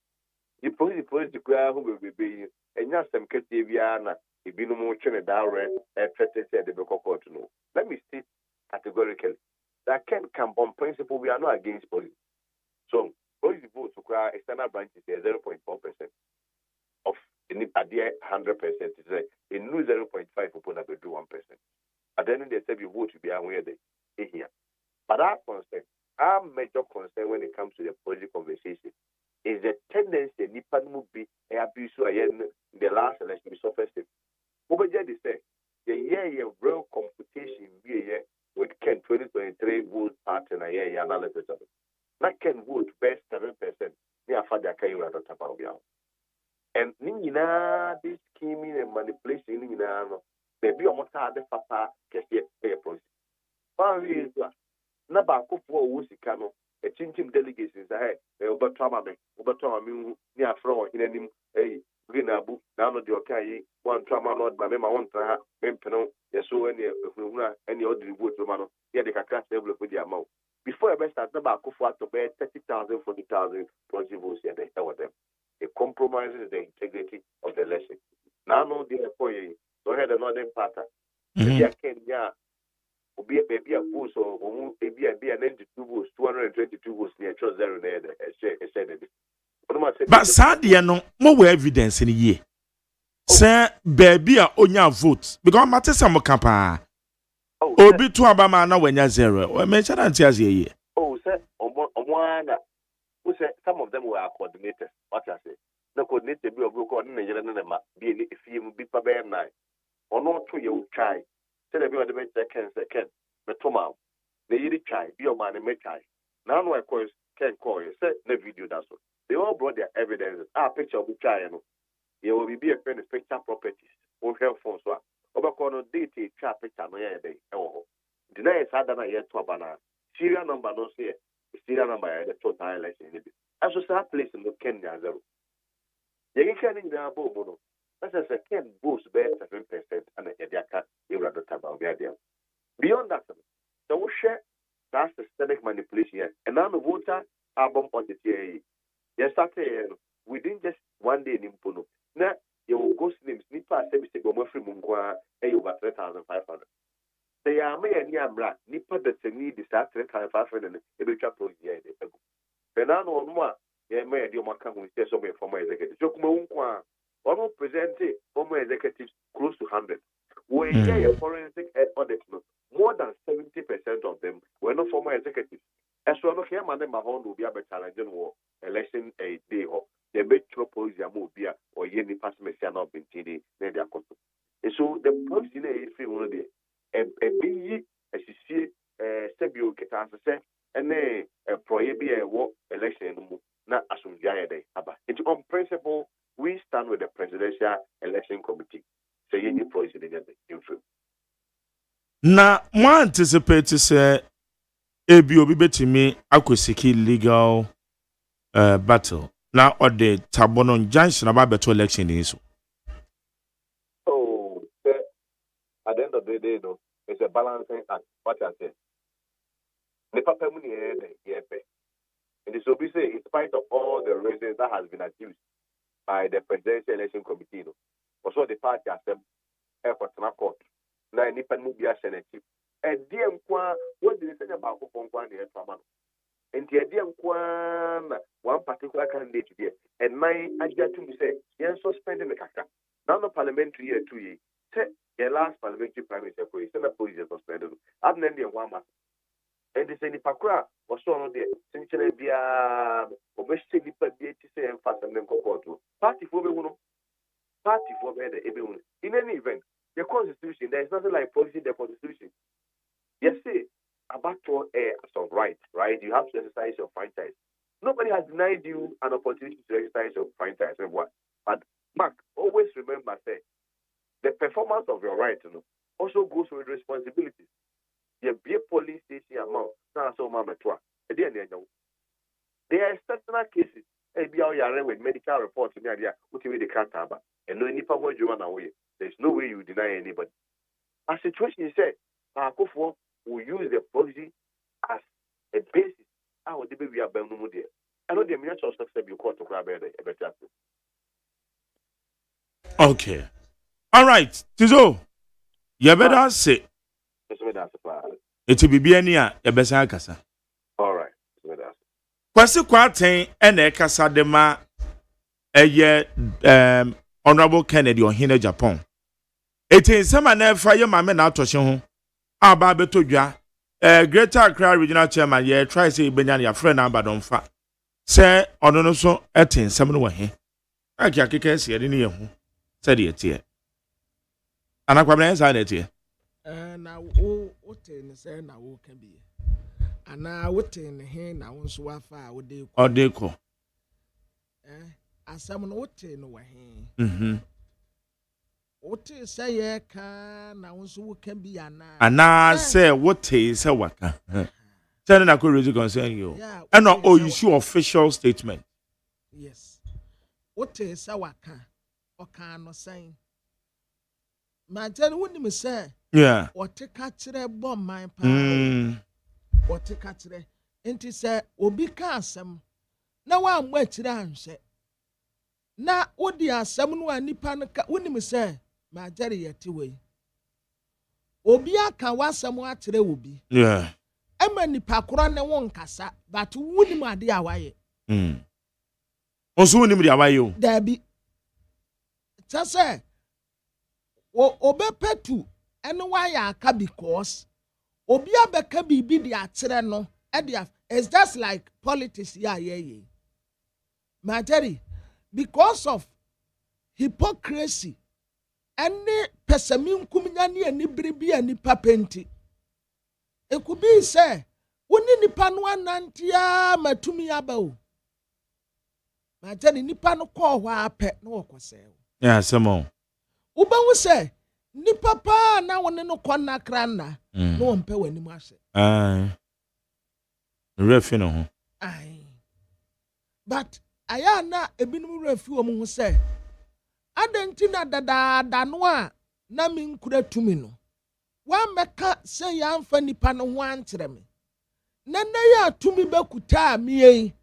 The policy who will be and just some Kativiana, if you know more than direct, said the court to know. Let me state categorically that can on principle we are not against policy. So, policy votes to cry external branch is 0.4% of the idea 100%. It's a new 0.5 upon a do 1%. At the end of the day, you vote to be aware they here. But our concern, our major concern when it comes to the policy conversation is the tendency Nipan will be abuse in the last election surfaced. Over there, they say the year real competition with Ken 2023 vote pattern a year analysis of it. That can vote best 7%. Near Father Kayu at the top of the and Nina, this scheming and manipulation, maybe almost had the papa can see a process. One reason, Nabako for Wusikano. A chinchim delegates is ahead. Over trauma, near Fro in any green abu, down the okay, one trauma not by my own traha, Mempeno, yes, so any other wood romano, yet they can crash level with the amount. Before I best at Nabako for to bear 30,000, 40,000 principles, yet they tell them. It compromises the integrity of the lesson. Now, no, dear for you, so had another pattern. Kenya. Be a boost or maybe a 92 votes, 222 votes near 0 there. But sadly, no more evidence in a year. Say, baby, on your votes because matter some capa. Obi to Obama now when you're 0. Or mention that as a year. Oh, sir, who said some of them were coordinated. What I say, the coordinator be a coordinator and be if you be for bear night or not to you try. Tell everyone the second, but tomorrow they really try, be your man and make try. Now, of course, can call you, set the video that's what they all brought their evidence. Our picture of the child, there will be a friend of picture properties or health for so. Over corner date, trap picture, no, yeah, they deny it's harder than yet to Abana. Serial number, no, say, serial number, the total election. As was that place in the Kenya 0. You can in the bono. That's a second boost better 7% and a Yadiaka, Irado Tabaviadia. Beyond that, so share that's systemic manipulation. And now the voter album on the TAE. Yes, within just one day in Impuno. Now, you will go slim, snipper, semi free Mungua, over 3,500. They are me and Yamra, Nipper that they need is at 3,500 and a bit of project. Fernando on one, yeah, may do my come with so many former executives. Jokumwa, almost presented former executives close to 100. We hear a forensic audit, more than 70% of them were not former executives. As well as here, Madam Mahon will be able to challenge war election a day or the metropolis Yamobia or Yeni Pass Messiah not been TD, then they are consul. And so the policy is free one day. A BE, as you see, Sebio Ketas, and a prohibit a war election, not as soon as day. It's on principle, we stand with the Presidential Election Committee. So you need policy in free. Na mo anticipate say ebi obi betimi akosiki legal battle na ode tabono junction about better election is. Oh, at the end of the day, though, it's a balancing act. What I say, the papa money and this will be say, in spite of all the reasons that has been accused by the Presidential Election Committee, also the party has them effort to court. Na nipa no bia senative e die nkwa what did they say about nkwa na etama no enti e die nkwa na one particular candidate there and my agatu mu say yen suspend the kaka now no parliamentary year 2 years say the last parliamentary primary secretary say na police suspended abna ndie one month and they say nipa kura also no there sinchele bia obese nipa bia ti say emphasize them court party for be hu party for be the ebe hu in any event. The Constitution, there is nothing like policy in the Constitution. Yes, say, about your some right? You have to exercise your franchise. Nobody has denied you an opportunity to exercise your franchise. But, Mark, always remember, say, the performance of your right also goes with responsibilities. You be a police station amount, now so mama twa. There are exceptional cases. With medical reports in the area, which the can't have. And no any power you run away. There's no way you deny anybody. A situation is said, Akufo will use the policy as a basis. How the baby are bound to there. I know the minister of success you call to grab a better. Okay. All right. Tizo. You better say. It will be any better kasa. All right. Kwasi kwaten ene kasa de ma eye Honorable Kennedy Ohene Japan. Etin sema na fa ye mame na atoshe ho aba betodwa Greater Accra Regional Chairman ye try say benya ya friend na abadonfa se ono no so etin sem no wahe aki akeke se de ne yehu se de etie anakwabna ensa na etie na wo ten se na wo ka bi ana wo ten he na wo so wafa wo de ko odeko asam no wo ten no wahe wote say ye ka na wo so wo ka bi ana say wote say waka tell na ko raise concern you and no issue official statement yes wote say waka o kan no sign ma tell woni me say yeah wote ka kire bom man pa wote ka kire enti say obi ka asam na wa mma kire anhwe na wodi asam no anipa no ka woni me say ma jere yeti we obi aka wasam akyere obi yeah ema nipa koro ne won kasa but wuni ma de awaye oso wuni mu de awaye o dabi tase obepetu ene waya aka because obi abeka bibi de akyere no it's just like politics yeah ma jere because of hypocrisy any pesamin kumnyani ani bribi ani papenti e could be say woni nipa no anantia matumi aba o ma tani nipa no ko ho ape na wokose yeah samo uba wo say nipa pa na woni no konna krana na wompe wani mu ahye refi no ho but aya na ebinom refi wo mu ho se adenti na dada no a na minkura tumi no wa meka se ya amfa nipa no ho ankyere me na ya tumi bekuta me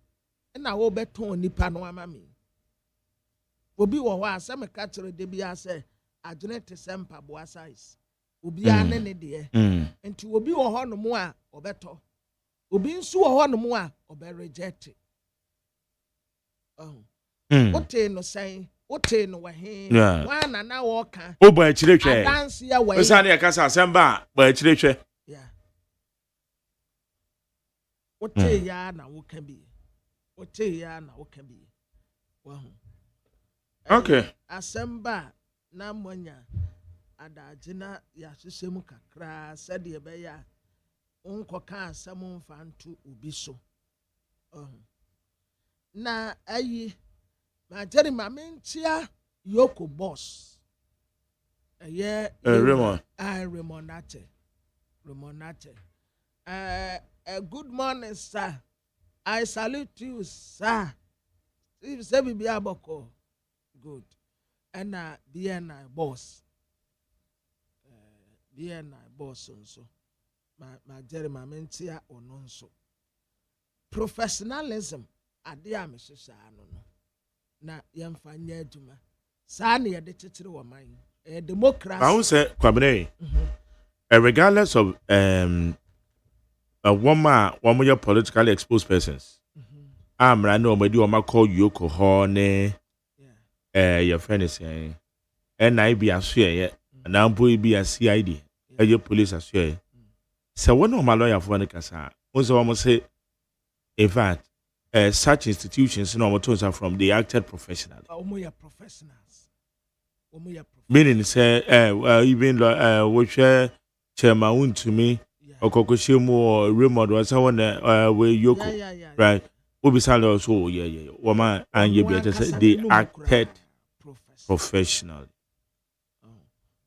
na wo beton nipa no ama me obi wo ho ase meka kyere de bia se agene te sempa bo size obi ane ne de enti obi wo ho no mu a obeto obi nso wo ho no mu a obe reject wote no sai wote no wa he wana na wo ka o ba chire hwe dance ya wa esa na yakasa asemba ba chire hwe yeah wote ya na wo ka bi wote ya na wo ka bi wa ho okay asemba na monya adagina ya hwehwem kakra sede be ya onko ka asem mfantu obi so na ayi ma jeri ma mentia yoko boss Raymond Raymond good morning sir, I salute you sir. If say be aboko good and BNI boss nso ma jeri ma mentia ono nso professionalism ade a mehwehwe ano no na yemfa nya adwuma saa na yede tetere wo man democracy I won't say kwabene regardless of a woman your politically exposed persons amra no omadi o call you ko ne your friend is saying NIB asue na mpo bi a CID your police asue so one of my lawyer for kasa also almost say in fact such institutions no tones are from the acted professionally. Professionals. Meaning say even which chairman to me or Kokoshimo or Raymond or someone where Yoko right. Will be silent also woman and you better say they acted professionally.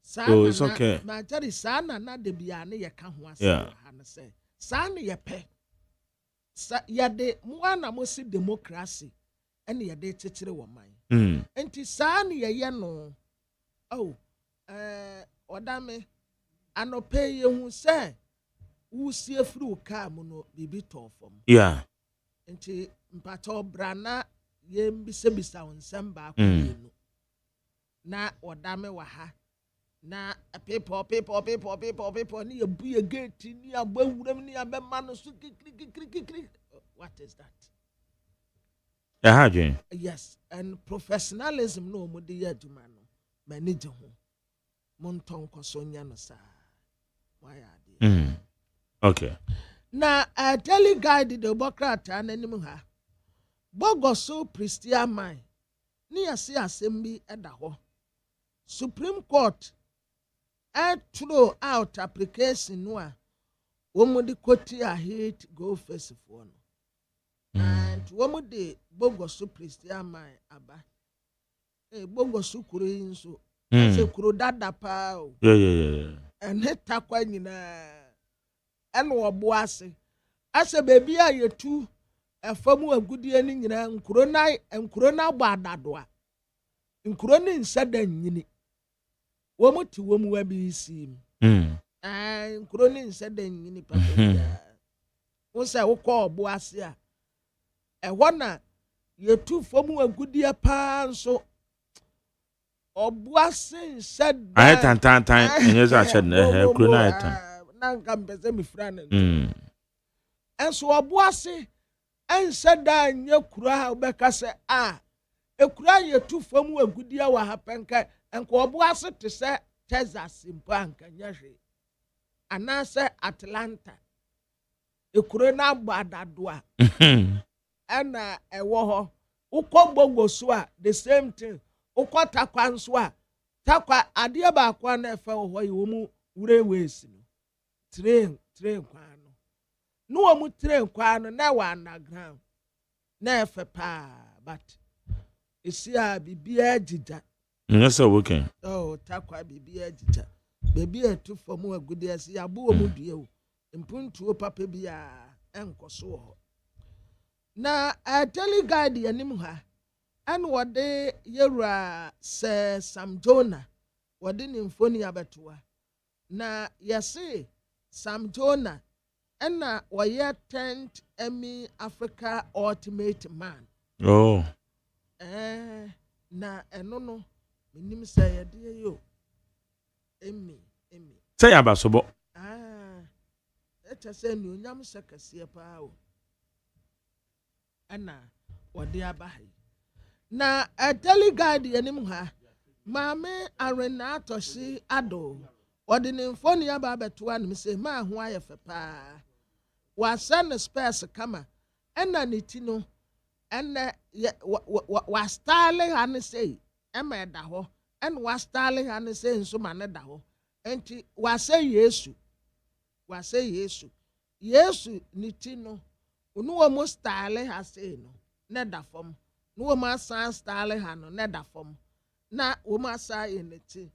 So it's okay. My daddy sana na de biane ye ka ho ase ha say sana ye pe yade mwana mo si democracy ene yade tetere wo man enti sana ye no odame anope ye hu say wo si afru ka mu no bibi tofom enti mpato brana ye mbisebisa onsamba ko yenu na odame wa ha na people ni ebu ye gate ni abawuram ni abema no so kikiri. What is that? Yes, and professionalism no mo de aduma no manage ho monton kosonya no sa why are okay na a daily guide the democrat ananim ha bogoso Christian man ni ase assembly eda ho Supreme Court throw out application no a womudi koti a hate go face for no and womudi bogoso Christian man aba bogoso kuro nso se kuro dada pa o and heta kwa nyina eno obo ase ase baby a yetu efamu agudie ni nyina nkuro na gba adado a nkuro ni nsada nyini womuti womu wabi sim nkuro ni nsada nyini papa wo se wo ko obo ase a eho na yetu famu agudie pa nso obo ase nsada I tan enye za shed na nkuro na tan na ngambeze mi frana enso obo ase ensada nya kura ha obeka se ekura yetu famu agudie wa hapenka enko obo ase te se Texas mpo anka nyahwe anase Atlanta ekura na agbadado a ana ewo ho ukogbogo so a the same thing ukota kwanso a takwa ade ba akwa na efa ho yi wo mu wurewesi no train kwano no wo mu train kwano na wa underground na efa pa but isi a bibia jija nso working takwa bibia jija baby etu fomu agudi asi abo wo mu due o mpuntuo papa bia enkoso ho na a daily guide yanim ha and what they yera say Sam Jonah, what didn't phone abetua. Na yesi Sam Jonah, and na waya 10th Emmy Africa Ultimate Man. Oh. Na enono, minim say dear you. Emmy. Say abasobo. Let us say you nyam sekasi pa o. Ana wode abahi. Na a delegate yanim ha. Mame arena toshi ado. Wode ne mfoni aba beto an me say ma ho ayefe pa. Wa send space kama. Ena ne ti no. Ena wa style han say ema da ho. En wa style han say nso ma ne da ho. Enti wa say Yesu. Yesu ni ti no. Unu wo mo style ha say no. Ne da fom. No wo ma san style ha no ne da fom. Na wo ma sa ye ne ti.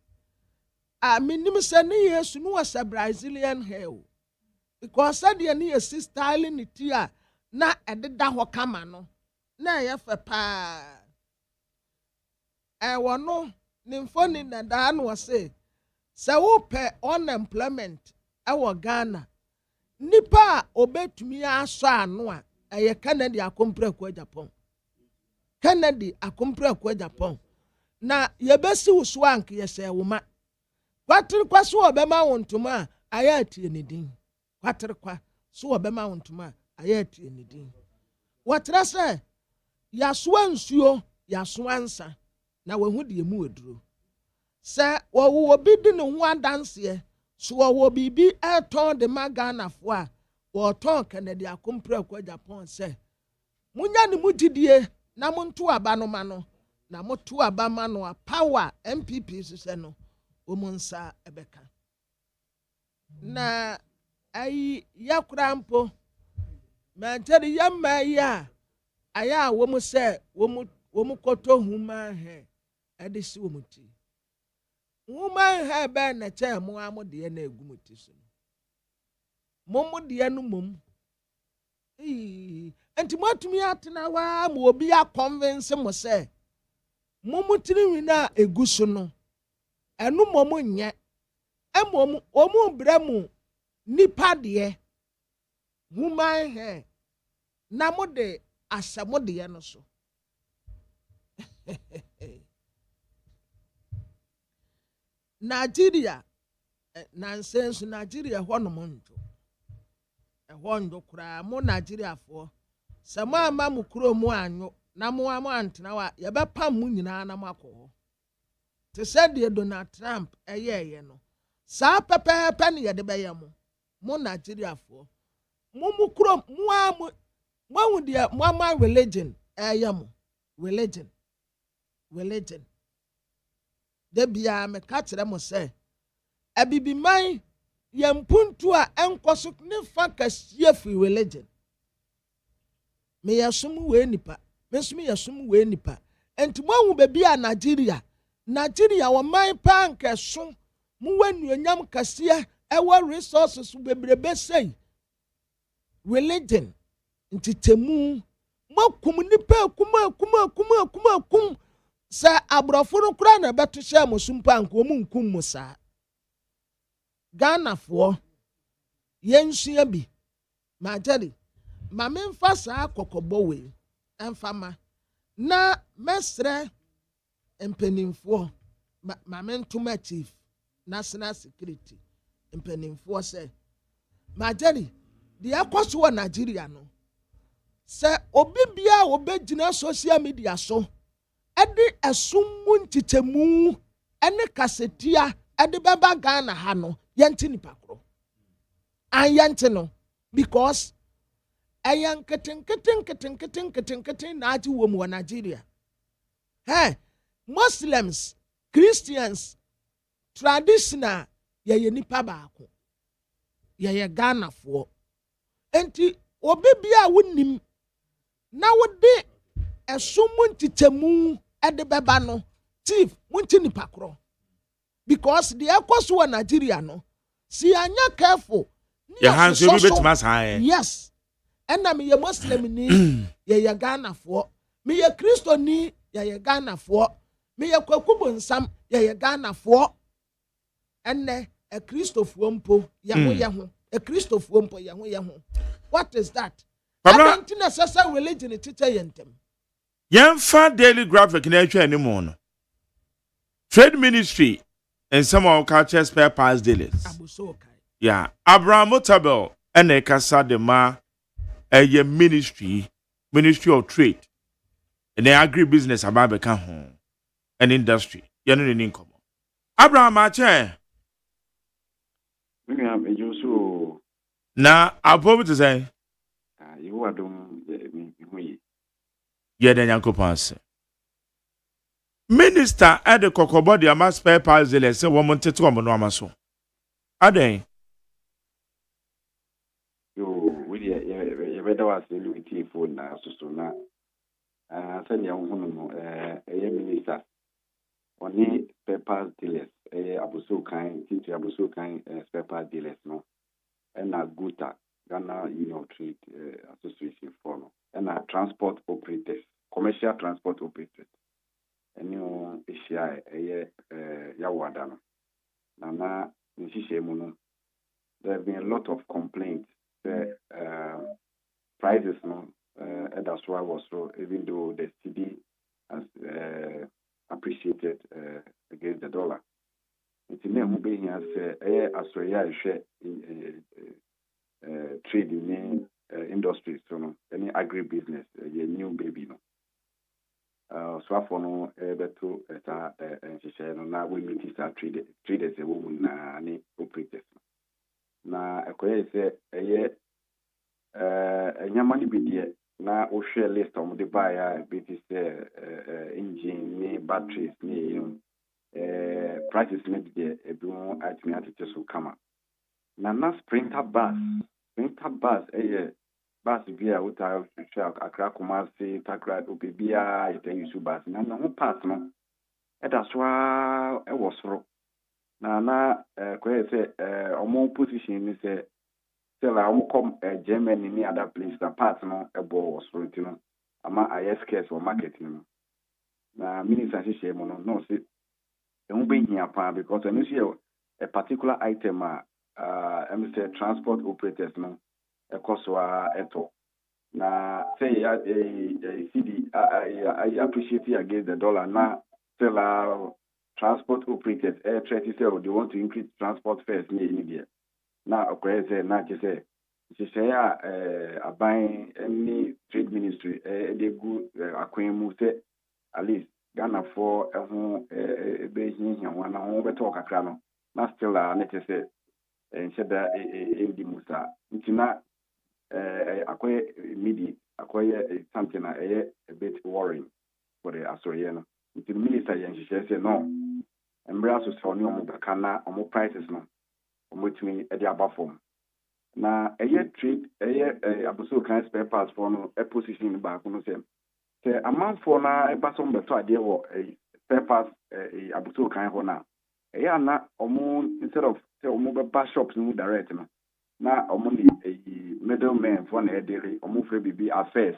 Minim se ni Yesu no was a Brazilian hair. Because said ye ni Yesu style ni ti a na ededa ho kama no. Na ye fe pa. Wo no ni mfoni na da no say. Se wo pe unemployment ewo Ghana. Nipa obetumi aso ano a eye Kennedy akompre kwa Japan. Kennedy akompre kwa Japan. Na yebesi uswank yese woma. Kwatiri kwa so obema wontuma aya atie ne din. Kwatiri kwa so obema wontuma aya atie ne din. Watra se yaso nsuo, yaso ansa na wehu de emu oduro. Se wo obi di ne ho adanse so wo bibi eton de magana fo a wo ton Kennedy akompre kwa Japan se munya ne mugidie na monto aba no ma no na moto aba ma no a power MPP se no wo monsa ebeka na ai yakura mpo manteri yamma ya aya wo mu se wo mu koto huma he edisi wo muti woman ha be na che mo amode na egumuti so momu de no mom enti matumi atena wa mo obi a convince mo se momu tiri na eguso no enu momu nye emom omu bremu nipa de woman ha na mo de asamo de no so Nigeria nonsense Nigeria hono njo kura mo Nigeria fo sama ama mu kuro mu anyo na mo antena wa ye be pam mu nyina na makọ te said de Donald Trump eye no sa pepepe ne ye de be ye mo Nigeria fo mu kuro mu amu mo de mo ama religion eye mo religion de bia me ka kire mo se abibiman yempuntu a enkoso ne fa kasie fi religion me yasum we nipa me sum yasum we nipa enti mo hu be bia Nigeria wo man pa nkeso mu wanuonyam kasie ewa resources bebrebe sei religion enti temu makum nipa kum sa abrofo kura na beto hye mosumpa nko mu nkum musa Ghana fo yensua bi majari mamemfa sa kokobo we emfama na mesre empenimfo mamentuma chief national security empenimfo se majari de akoso wa Nigeria no se obi bia obegina social media so edi esumu ntitemu ene kasetia edi baba Ghana ha no yenti nipa kro ayenti no because ayan keten na ati wo mu Nigeria Muslims Christians traditional ye nipa baako ye Ghana fo enti obi bia wonim na wode esumu ntitemu ede beba no chief munti nipa kro because the ekoso wa Nigeria no si anya careful your hands will be better high yes and na me Muslim ni ye Ghana fo me ye Christo ni yɛyɛ ghanafoɔ meyɛ kwakubo nsam yɛyɛ ghanafoɔ ɛnnɛ akristofoɔ mpo yɛho akristofoɔ mpo yɛho what is that adanti na sɛsɛ religion tete yɛ ntɛm yɛmfa daily graphic na atwa animu no trade ministry and some of culture spare parts dealers yeah Abraham Motabel and Ekasa de ma a ministry of trade and the agribusiness about become home and industry you know the income Abraham Ache na abo to say you are doing yeah then yankopans minister at the kokobody ama spare parts dealers say woman tetu omo no amaso aden better was in phone now, so now. Send your home, minister. Only paper dealers, Abuso kind, teacher Abuso kind, paper dealers, no. And a Guta, Ghana Union Trade Association for no. And a transport operators, commercial transport operators. And you, Asia, Yawadano. Nana, Nishishemono. There have been a lot of complaints. Prices, no, that's why was so, even though the CD has appreciated against the dollar. It's in there who being as Australia share trade in industries, so no, any agribusiness, a new baby, no. So for no, better and now we meet is traders, a woman, any operators. Now, I say, nyamani bidie na o share list on the buyer bit is engine ni batteries ni prices ni bidie ebi atimi atete so kama na sprinter bus bus via uta share akra Kumasi takra obibia yete use bus na ho pass no that's why e was ro na ko say omo position ni say still I will come Germany any other place that part no a ball was routine. Ama I scarce or marketing. Na minister say no see they won't be here because I know see a particular item I'm say transport operators no a cost eto. Na say a CD I appreciate it against the dollar na still transport operators air trade say they want to increase transport fares near India. Na okwese na kise say aban any trade ministry dey go akwemu say at least Ghana for be hin wana ho beto kakra no na still na say nsheda ndi musa ntina akwe media akwe something a bit worrying for the Australian no ntina minister yen say no embrace so ni omo baka na omo prices no omotumi e dey aba form na trade abuso kan spare parts for no a position back no say amount for na e pass on beto ade wo spare parts abuso kan ho na na omo instead of say omo be bar shops no direct no na omo ni middleman for na edere omo free bibi affairs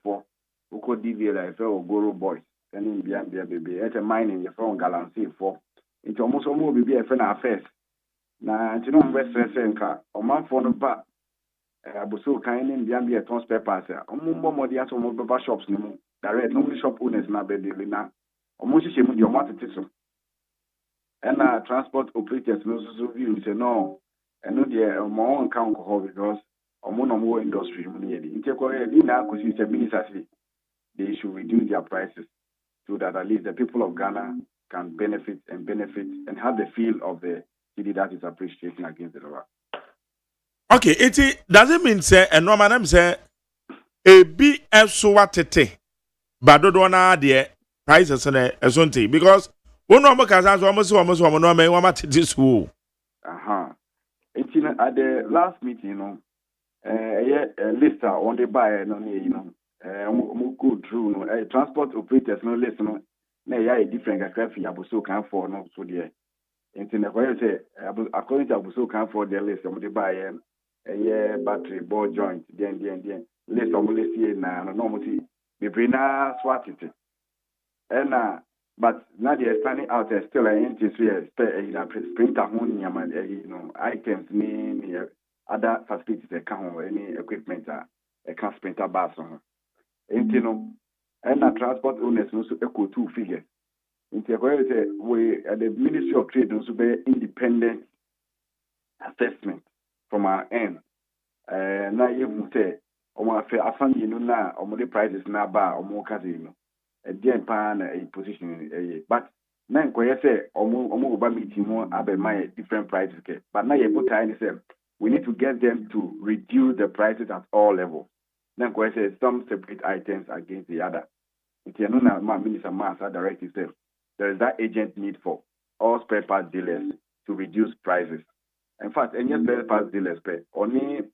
for uko DVL for Ogoro boys any bia baby et mining your phone galancy for it almost omo bibi e na affairs na ntino mbese nka omanfo no ba abuso kan ni mbia ton spare parts omo modi aso omo baba shops no direct no shop owners na be de na omo hihye mu de omo atete so na transport operators no so view say no eno de omo nka nko because omo no mo industry mu ne yedi ntekọ yedi na akosi say minister say they should reduce their prices so that at least the people of Ghana can benefit and have the feel of the city that is appreciating against the dollar. Okay, it doesn't mean say and no man say a be so what tete but do na de prices na esonte because one no ka say almost no me wa mate this wo. It's at the last meeting, you know, a list on the buyer, no, go through no transport operators no list no na a different aircraft abuso can for no so there. Internet where say according to abuso can for the list of the buyer battery ball joint then list of list here na no mo see be bring na swat it And but now they're standing out there still in printer items ni other facilities they can any equipment a can printer bars on. And transport owners also equal two figures. We at the Ministry of Trade also be independent assessment from our end. Now you say I found na the prices na bar or more casino. Again, pan a position, but men say omo meeting more about my different prices. But now you put time we need to get them to reduce the prices at all levels. Then say some separate items against the other. My Minister Master directive says there is that agent need for all spare parts dealers to reduce prices. In fact, any spare parts dealers pay only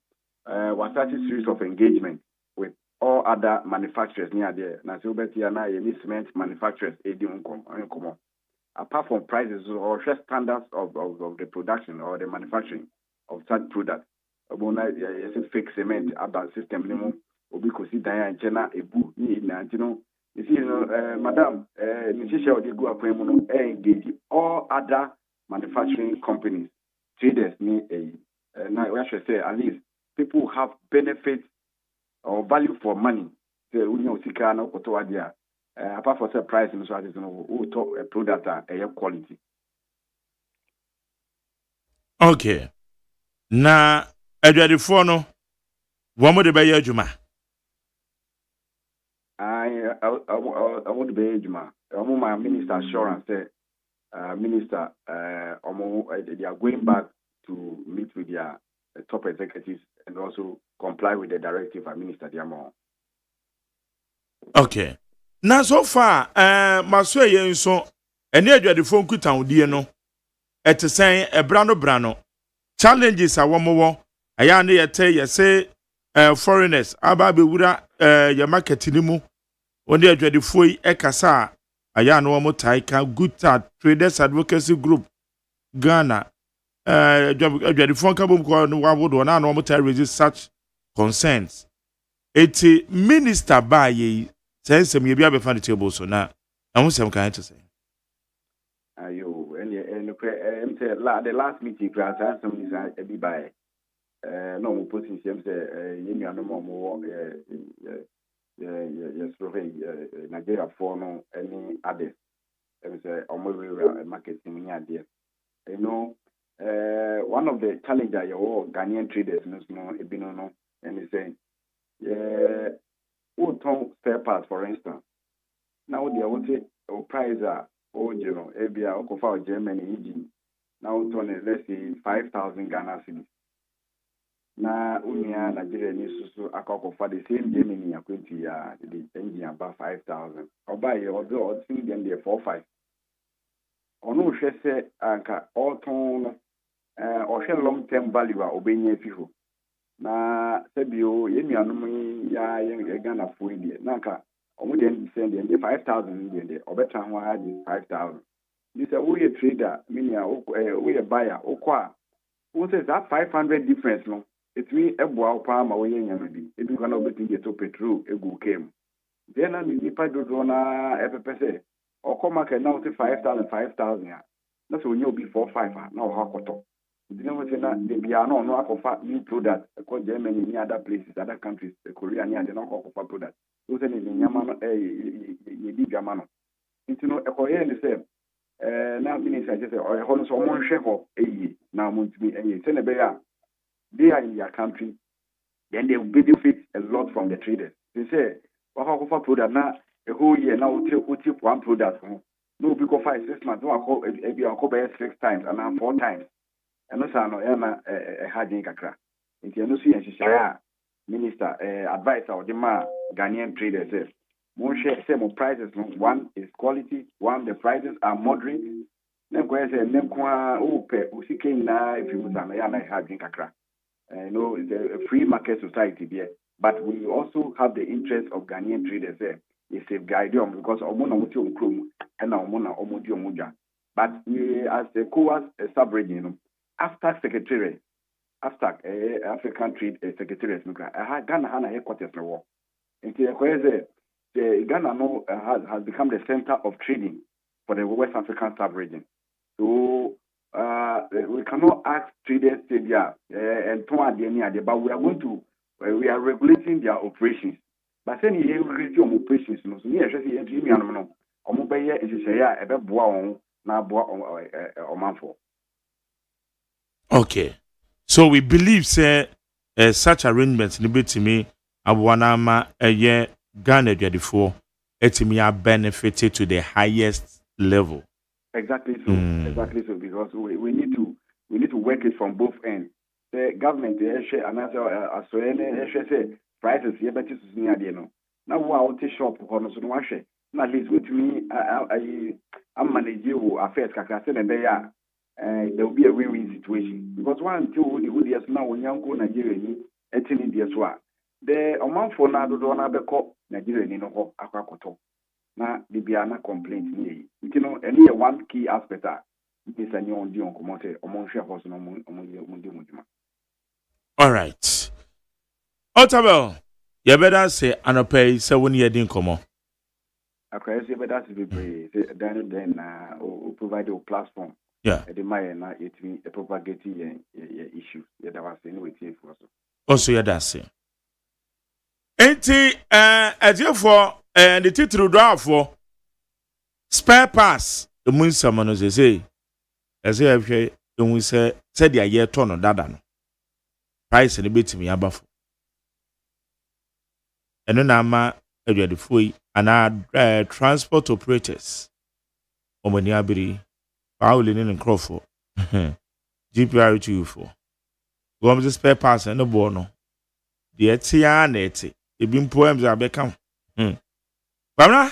was such a series of engagement with all other manufacturers near there. Now, so any cement manufacturers, apart from prices or just standards of the production or the manufacturing of such products. Fake cement about system minimum because Diana China Ebu you see, Madam, engage all other manufacturing companies, traders need now I should say at least people have benefits or value for money. Apart from price, we talk a product a quality. Okay. Na adwadifo no wo mo de be yadwuma. I would be ejuma. My minister assurance say minister they are going back to meet with their top executives and also comply with the directive by Minister Diamo. Okay. Now so far, maso yen so ene adwadifo nkutan die no etesen brano challenges awomo aya ne yete yese foreigners aba bewura ya market ni mu onde adwadifo yi ekasa aya no mo taika good traders advocacy group Ghana adwadifo ka bom ko no wabodo na no mo ta resist such concerns. Eti minister ba ye sense me bia be fan the table so na ehun sem kan to say ayo the last meeting class some is a be by no mo position say yenu anom mo yes Nigeria for no any others say omo marketing ni ade one of the challenges your Ghanaian traders no ebino no and he say who spare parts, for instance. Now they want to price ABA for Germany engine. Now let's say 5,000 Ghana cedis. Now Unia Nigeria needs to for the same Germany the engine about 5,000. Or buy or see them there 4-5. Or no say all tone or long term value or obeying people. Na sebio yemi anum ya Ghana for idea naka omo den send the 5,000 there obeta ho adi 5,000 this we a trader meaning we a buyer okwa who says that 500 difference no it mean eboa pa ma we nyama bi e bi kana obeti get to petrol egu came then na ni pa do na epepese okoma ke na 5,000 ya na so onye obi 4-5 na o hakoto. You know what they are no offer new products across Germany, any other places, other countries, Korea, and they don't offer products. Those are the Yamano, Yamano. You know, a Korean is now minister just say, or hold someone chef of a now Montie, and you send a bear. They are in their country, then they benefit a lot from the traders. They say, offer product now, a whole year now, tip one product. No, because 5-6 months, no, I call 6 times and now 4 times. And also, no, a harding kakra. If you see and minister advice or the Ghanaian traders says, more prices. One is quality. One the prices are moderate. Then go say if you was harding kakra. It's a free market society there, but we also have the interest of Ghanaian traders there. It's a guide because omona muti omkrom and omona omodi omuja. But we as the COAS sub-region. After secretary, after African Trade Secretariat, Ghana headquarters no war. Into a Ghana now has become the center of trading for the West African sub-region. So we cannot ask traders to and but we are going to we are regulating their operations. But then you regulate your operations, so you actually no. Okay. So we believe say such arrangements in bit to me abuanama a Ghana before etimi are benefited to the highest level. Exactly so. Exactly so, because we need to work it from both ends. The government share and say prices here better to near the no. Now we are shop on so no share. At least with me I'm managing affairs kaka say and there will be a win-win situation. Because one two the years now when young go Nigeria ni etini the so the amount for na do na be ko Nigeria ni no ho akwakoto. Na the biana complaint ni you know any one key aspect is a new on the oncomote among shareholders no all right Otabel you better say anopay say when you din komo okay say better to be then provide a platform the my na it me propagating issue that was anyway for so also you that say enti for and the title draw for spare pass the moon someone say as if you don't say said the year turn on that price and a bit me above and then I'm a free and our transport operators Omaniabri Paulin and Crawford GPR 24 go on the spare pass and the bono the Etianete it been poems are become Bamra?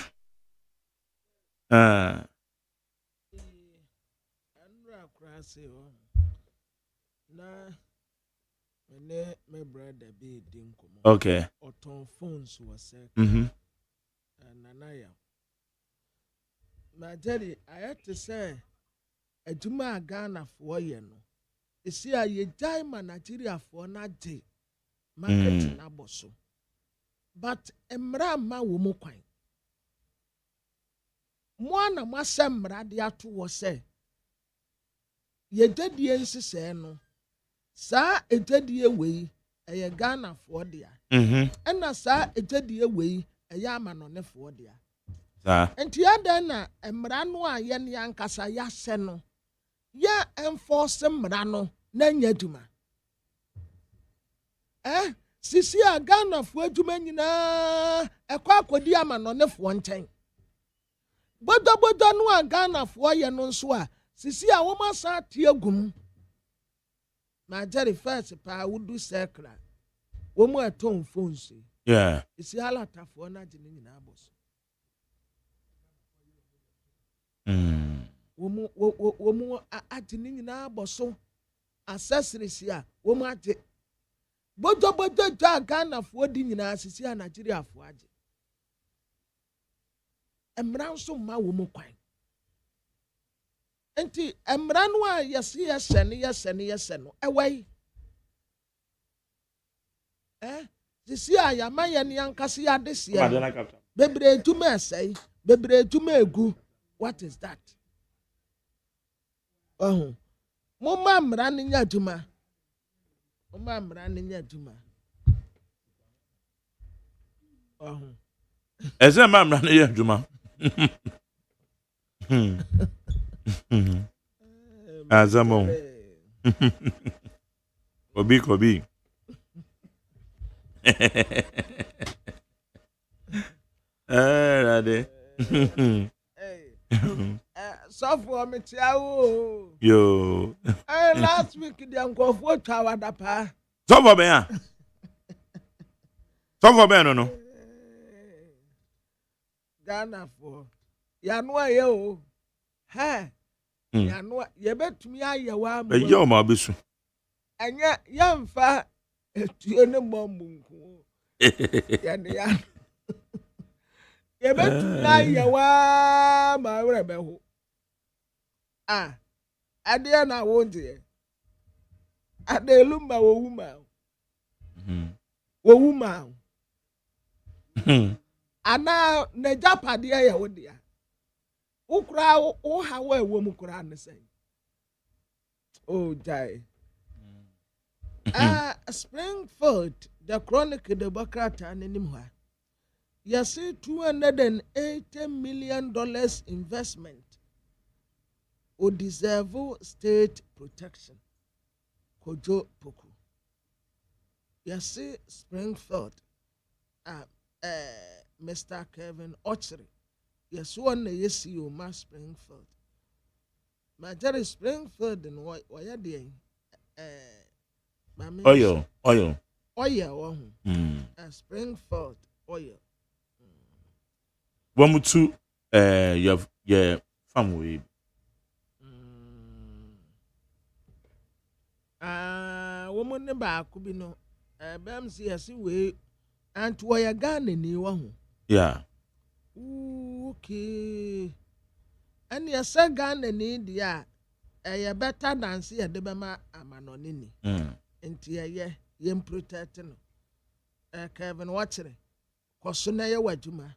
Okay. Phones was Majari, I had to say, a Juma Ghana for you. You see, I diamond Nigeria for not day. Market Naboso. But Emra ma wumukwai. Mwana masemra dia tu wose. Ye dedie nsese no. Sa ededie wei eye Ghana for dia. Ena sa ededie wei eye amanone for dia. Sa. Enti ada na emra no a ye ne ankasa ya se no. Ya enforce emra no na nya duma. Sisi a Ghana fo adwuma nyina ekwa akodi ama no ne fo nten bodo no a Ghana fo ye no nso a sisi a wo ma sa tie gum na jeri first pa wudu circle wo mu aton phones isi halata fo na gine nyina abos wo mu agine nyina aboso accessories a wo mu age bodo ja Ghana fo di nyina asisi a Nigeria fo age emra nso ma wo mu kwan enti emra no a yese no ewai sisi a ya ma ye ne ankase ya dese bebre tuma esai bebre tuma egu what is that mo ma mra ne nya duma Mamra ninya duma. Eze mamra ninya duma. Azamo. Kobi. Rade. So for me tiawo. Yo. Last week the uncle for tawada pa. So for me ah. So for me no. Ghana for. Ya no aye o. Ha. Ya no ye betumi aye wa am. Ye o ma besu. Anya yamfa etuo ne momunku. Ya ne ya. Ye betumi aye wa ma were be ho. Adia na wonde. Adelumba wo wuma. Wo wuma. ana na japade ya wo dia ukura wo hawa ewo mu kura ne sen oh jai Springfield the Chronicle the Bokrata anim ha yes $280 million investment o deserve state protection kojo poku yes Springfield Mr. Kevin Ochre yes one yes you ma Springfield Major Springfield and why are they oil Springfield oil one two you have family woman ne ba ku bi no bam si yes we and why Ghana ni wa ho yeah okay and yes Ghana ni dia ya better dance ya de bema amanoni ni enti ye protect no Kevin Watchere koso na ye wadwuma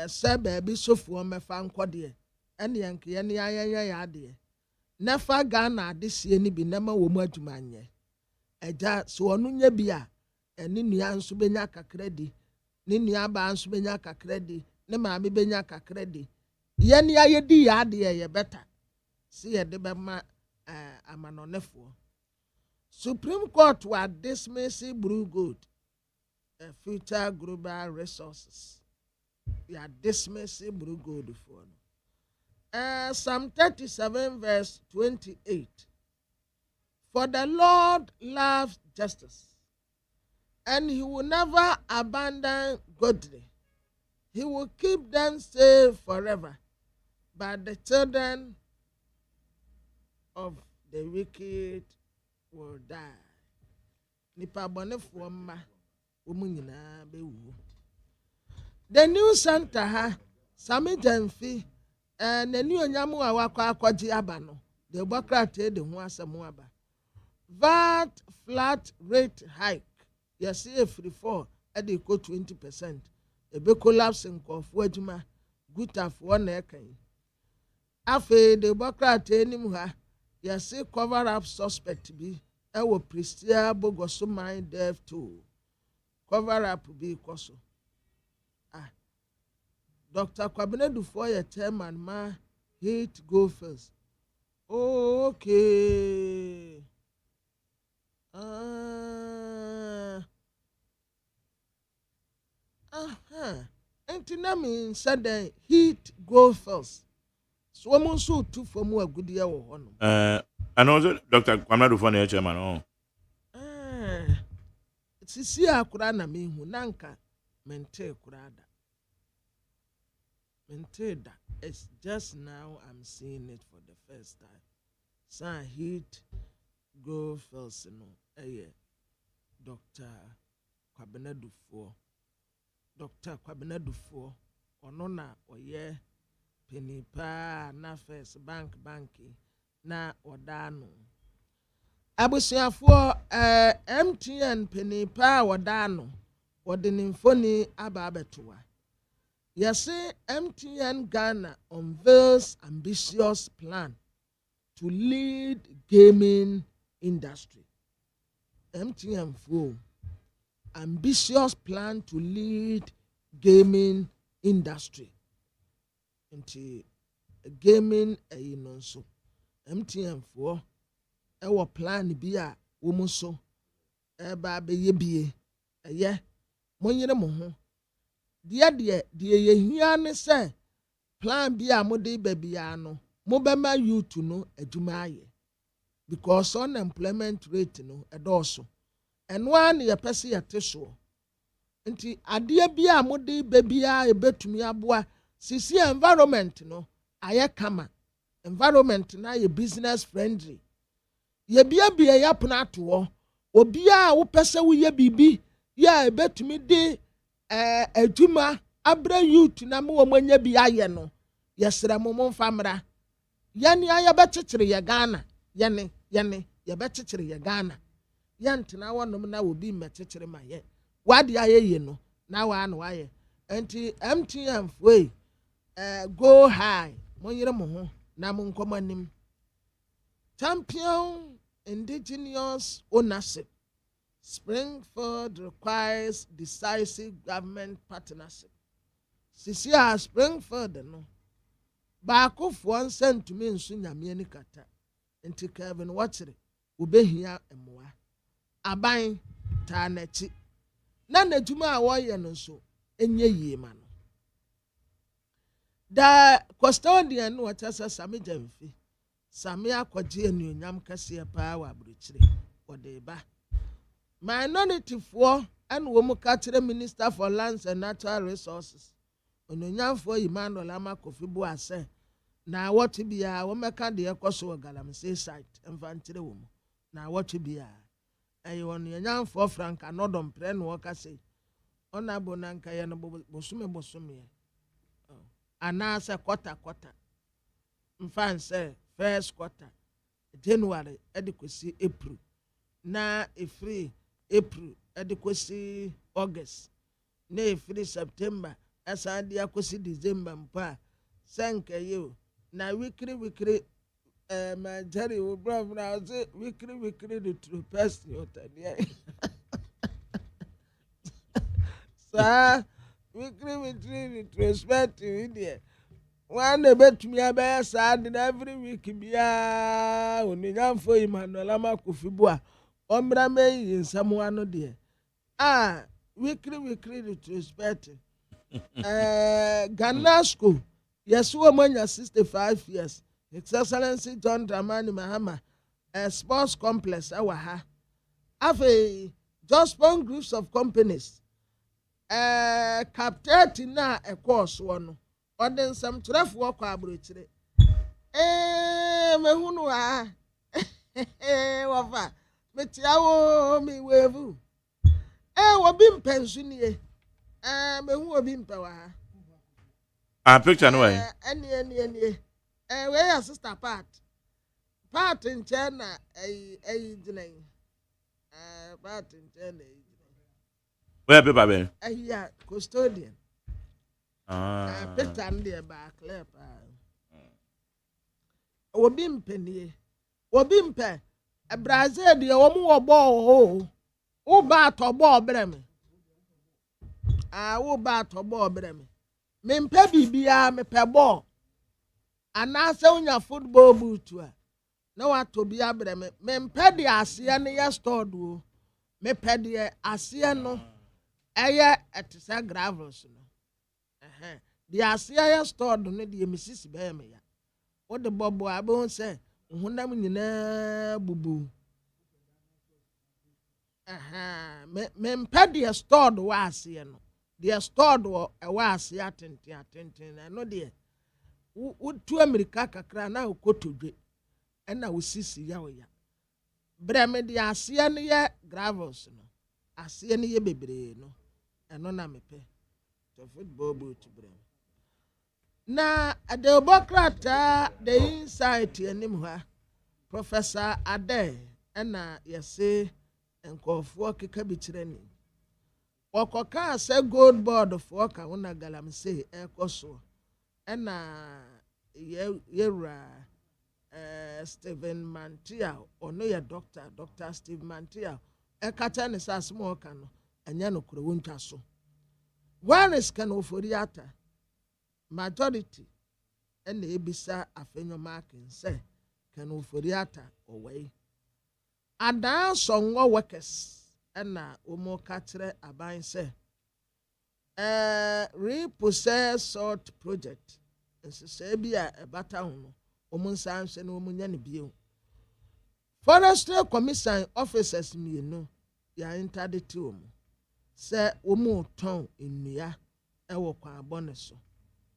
se ba bi sofuo mefa nkode ene yanke ye ne ya de nefa Ghana de sie ni bi na ma wo mu adwuma anye eja so onu nya bi a eni nua nso benya kakra di ni nua ba nso benya kakra di ne ma me benya kakra di ye ne ye di ya de ye better si ye de be ma amanonefo Supreme Court was dismissing Blue Gold future global resources. We are dismissing Blue Gold for Psalm 37 verse 28. For the Lord loves justice, and he will never abandon godly. He will keep them safe forever, but the children of the wicked will die. Nipa bonefo ma omunyina bewu. The new center ha Sami Jamfi and the new nyamu awakwa akwaji aba no. The Bokrate de ho asemu aba. VAT flat rate hike. Yes, free for at equal 20%. A be collapse in kofu adwuma gutafo na ekan. Afe the Bokrate nim ha yes, cover up suspect be ewo Pristia Bogoso mine death too. Cover up be koso. Dr. Kwabena Dufoye chairman ma hate go first. Oh, okay. Antinami said the heat go first. So I'm so too for more good year or and also Dr. Kwamna Dufoye chairman oh. Sisi akurana mi hu nanka mente kurada. Menteda. It's just now I'm seeing it for the first time. San heat go first no. Dr. Kwabena Dufoye. Dr. Kwabena Dufoye. Onona oye penny pa na first banki na odano. Abusiafo MTN penny pa wadano wadininfoni ababetoa. Yase MTN Ghana unveils ambitious plan to lead gaming industry. MTN for ambitious plan to lead gaming industry. Into gaming nonso. MTN for our plan bi a woman so ba be ye bie monyere mo ho de ye hia ne se plan bi a mode ba bia no mo be ma youth no adwuma aye because unemployment rate no edoso eno an ye pese ye teso nti ade bia mode ba bia ebetumi aboa sisi environment no aye kama environment na ye business friendly ye bia ya pona to obi a wo pese wo ye bibi ya ebetumi de adwuma abra youth na mo manya bi aye no yesra mo mfamra yani aye bechichire ye Ghana ye bechichire ye Ghana yantena wonom na obi mechichire ma ye wadi aye ye no na wa no aye enti MTN way go high monyere mo ho na mo nkomanim champion indigenous ownership. Springfield requires decisive government partnership. Sisia Springfield no baako fo nsent to me nso nyame ni kata enti Kevin Watchere obehia emoa aban ta nachi na nadwuma a woye no nso enye yie ma no da custodian no wachasa same jamfi same akwaje anuonyam kase pa wa abrochire wode ba minority for and womu kachire Minister for Lands and Natural Resources onuonyamfo Emmanuel Amakofibu ase na what bia wo meka de ekoso galamsey site emfantire wo na what bia ayi onuonyamfo Frank Anodom pre no kase ona bonanka ye no bosume anase quarter mfanse first quarter January edikosi April na free April edikosi August na free September asa dia kosi December mpa senke yo na weekly my Jerry will brother now say weekly the true person hotel so weekly the respect in there one bet me about sad every week bia onyamfo Emmanuel Amakofibu a ombra me in someone no there weekly the respect Ghana school yes woman 65 years His Excellency John Dramani Mahama sports complex awaha have a just one groups of companies captain na a course one or then some 12 work abrochire me hunu wafa metiawo mi wevu obi pensionie me hu obi mpewa picture no way any where your sister part in China dinai part in China where be babe yeah custodian picture and back clear obi mpenie obi mpe Brazil de omo obo o ba to bo breme wo ba to bo breme me mpe bibia me pe bo anase unya football boot na wa to bia breme me mpe de ase ne ye stored o me pe de ase no eye etisa gravels no de ase ye stored no de misisi be me ya wo de bobo abon se hunam nyina bubu me mpe de stored wa ase no de stored wa ase atenten no de wotu America kakra na okotodwe na wosisi ya oya breme de ase ne ye gravels no ase ne ye bebre no eno na mepe to football boot breme na adebokrata the insight anim ha Professor Ade na yese enkofo keka bichirani okoka se gold board for ka wona galamsey ekoso na yera Stephen Mantia ono ya Dr. Steve Mantia ekata ne sasmo ka no anya no kuro wontwa so wanes kan oforiata majority and ebisa afenyo marking say can oforiata away ada songo workers na omo katre aban say repossess salt project say bia ebata ho omo nsanhwe na omo nya ne bio forestry commission officers mienu ya interdicted omo say omo ton ennua ewo kwa abone so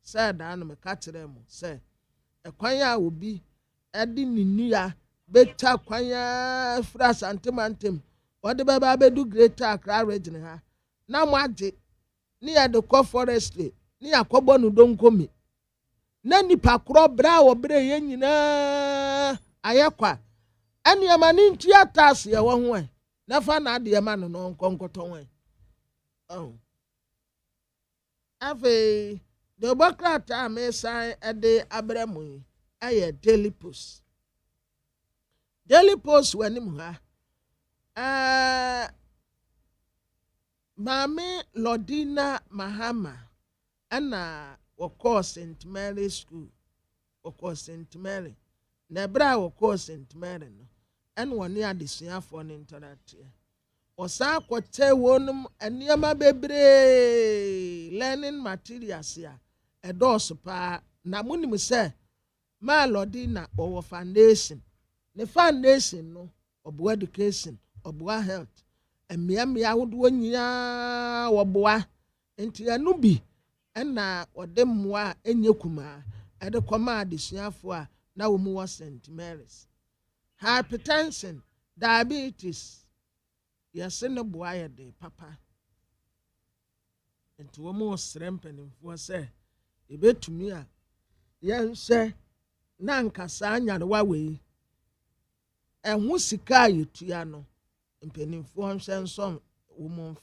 say da no me katre mo say ekwan ya obi edi ninua beta kwan ya fra santimantem wode baba bedu Greater Accra region ha na mo age ni ya de co forestry ni akobo nu donkomi na nipa kro bra wo bre ye nyina ayekwa ene ma ni ntia tasse ye wo ho na fa na de ma no nkonkoton wen Oh. Afei, the Bokrata may sign a day Abramu, a Daily Post. Daily Post when him Mami Lodina Mahama, Anna, of course, St. Mary School, of course, St. Mary, Nebra, of course, St. Mary, and 1 year this year for an interaction. Osa kwete wonum eniema bebre learning materials ya edos pa na munim se ma lodi na owo foundation ne foundation no obo education obo health emia wodo nyina woboa enti anu bi na ode mmoa enye kuma ede koma adesuafo a na wo mu St. Mary's. Hypertension, diabetes, yes, no boy de papa. And to almost strengthening for say, a bit to me, yes, sir, Nanka Sanya the way. And who sika you tiano, and penny for him some woman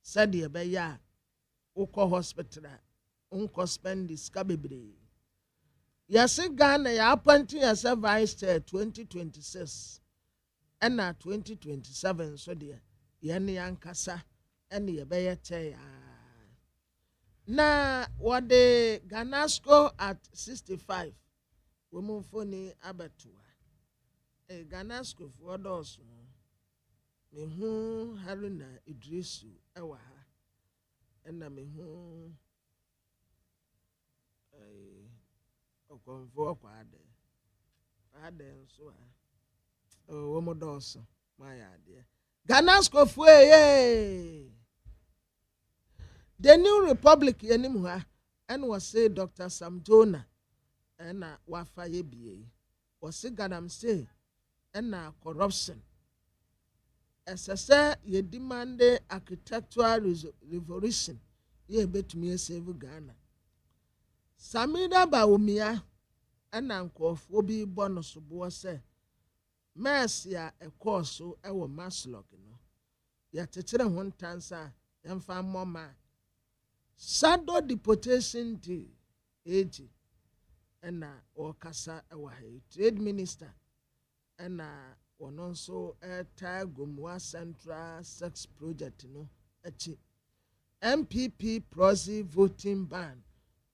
said the Abaya, Oko Hospital, Unco spend this scabby. Yes, Ghana, ya appointing as a vice chair 2026. And now 2027, so dear, Yanni Ankasa, and the Abayate. Now, what the Ganasco at 65, woman phony abatua. A Ganasco for those, me whom Haruna Idrisu, Ewa, and I me whom a convoy father, so. Oh, Womodoso, my idea. Ganasco fue the New Republic anymore, and was say Dr. Samjona, and Wafaye BA, was say Ganam say, and corruption. As I say, ye demand architectural revolution, ye bet me save Ghana. Samida Baumia, and Uncle Fobi bonus say. Mercy a course so ewo maslog no ya tetire ho ntansa yemfa moma shadow deportation day age na okasa ewo ha trade minister na ono so Tagomwa Central Sex Project no echi MPP proxy voting ban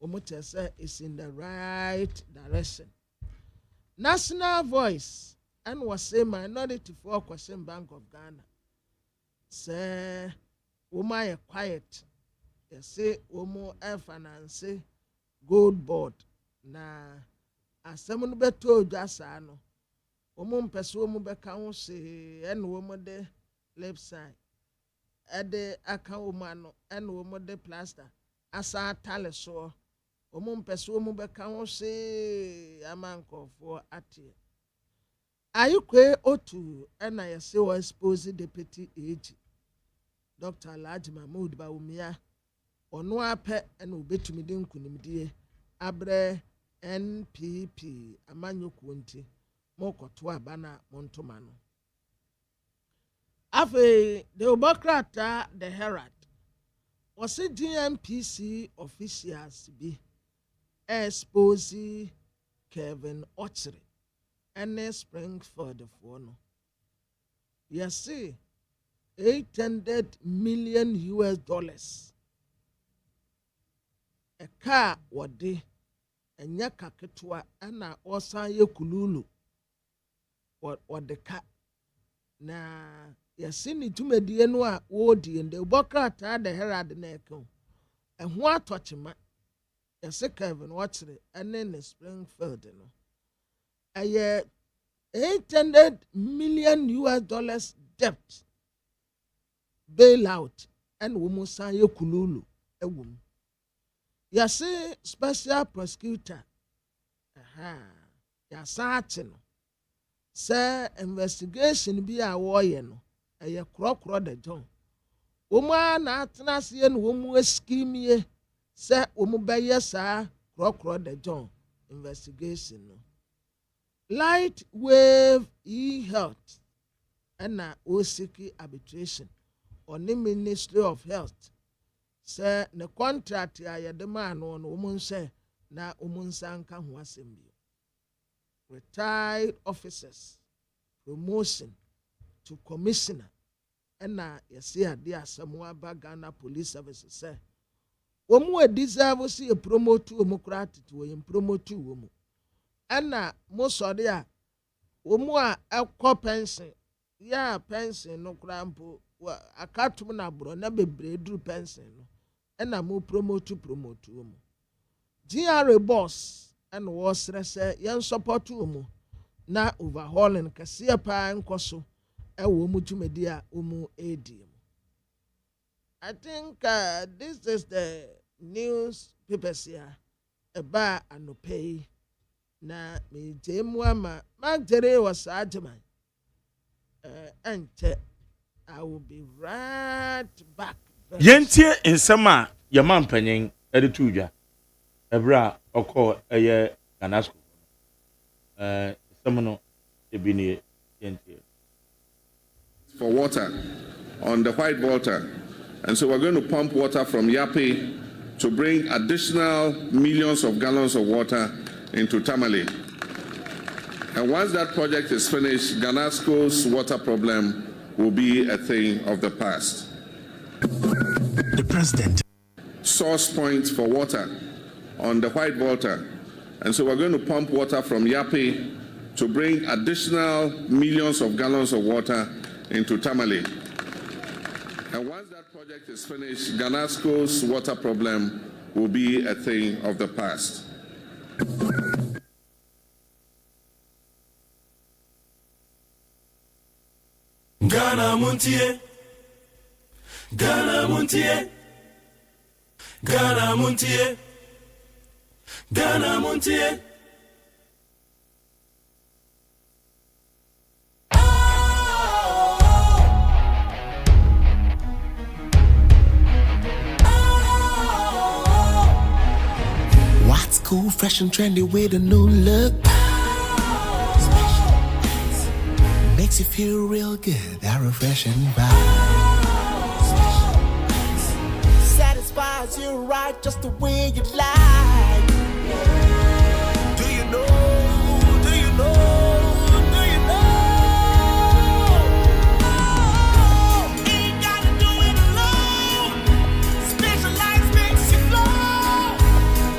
omotese is in the right direction. National Voice and was say minority for question Bank of Ghana. Say, woman quiet. You say, woman finance gold board. Na asemunu beto jasa no. Woman pesu woman beka say, and woman de left side. Ede aka woman no, and woman de plaster. Asa tale so. Woman pesu woman beka say, amanko for atie. Ayukwe Otu and I say was supposed deputy AG Dr. Alhaji Mahmoud Baumia Onwa pe and obetumidin kunimdie abre NPP amanyo kunti mokoto abana montomano. Afe the Obokrata the Herald was a GMPC officials be expose Kevin Ochre. And Springford for no. You see, $800 million. A car what day, and Yakaketwa, and I also ye kululu. What the car? Na, you see, ni to me dienwa, wodi, and the Bokrata the Herald Neko. And what touch him? You see, Kevin, watch it, and then Springfield, no. A $800 million debt bailout and woman say kululu a woman. You see special prosecutor. Ya certain. Say investigation be a warrior no. A crock the John. Woman atnas yen woman scheme ye. Say woman by yes crock the John investigation no. Light wave e-health and OCK arbitration on the Ministry of Health sɛ ne contract a yɛde maa no no wɔn nhyɛ na wɔn nsa nka ho asɛm bio. Retired officers promotion to commissioner ɛna yɛsi ade asɛm aba Ghana Police Service sɛ wɔn mu deserve si yɛ promote wɔn koraa tete wɔn promote wɔn mu ɛna mo sɔre a wɔn mu a ɛkɔ pension yɛ pension no koraa mpo akatum na aburo na bebree duru pension no ɛna mo promote wɔn mu GRA boss ɛna wɔsrɛ sɛ yɛn support wɔn mu na overhauling kɛseɛ paa nkɔ so ɛwɔ wɔn dwumadi a wɔn edi mu. I think this is the newspapers here about anopay na me jemu ama magdere was adman and I will be right back. Yentie nsema ya mampanyin editu dwa ebra okọ eye Ghana school semono ebini yentie for water on the white water. And so we're going to pump water from Yapi to bring additional millions of gallons of water into Tamale. And once that project is finished, Ghanasco's water problem will be a thing of the past. The president. Source points for water on the white water. And so we're going to pump water from Yapi to bring additional millions of gallons of water into Tamale. And once that project is finished, Ghanasco's water problem will be a thing of the past. Ghana Montie, Ghana Montie, Ghana Montie, Ghana Montie. Cool, fresh and trendy with a new look. Makes you feel real good, that refreshing vibe. Satisfies you right just the way you like. Do you know? Do you know? Do you know? Ain't gotta do it alone. Specialized makes you flow.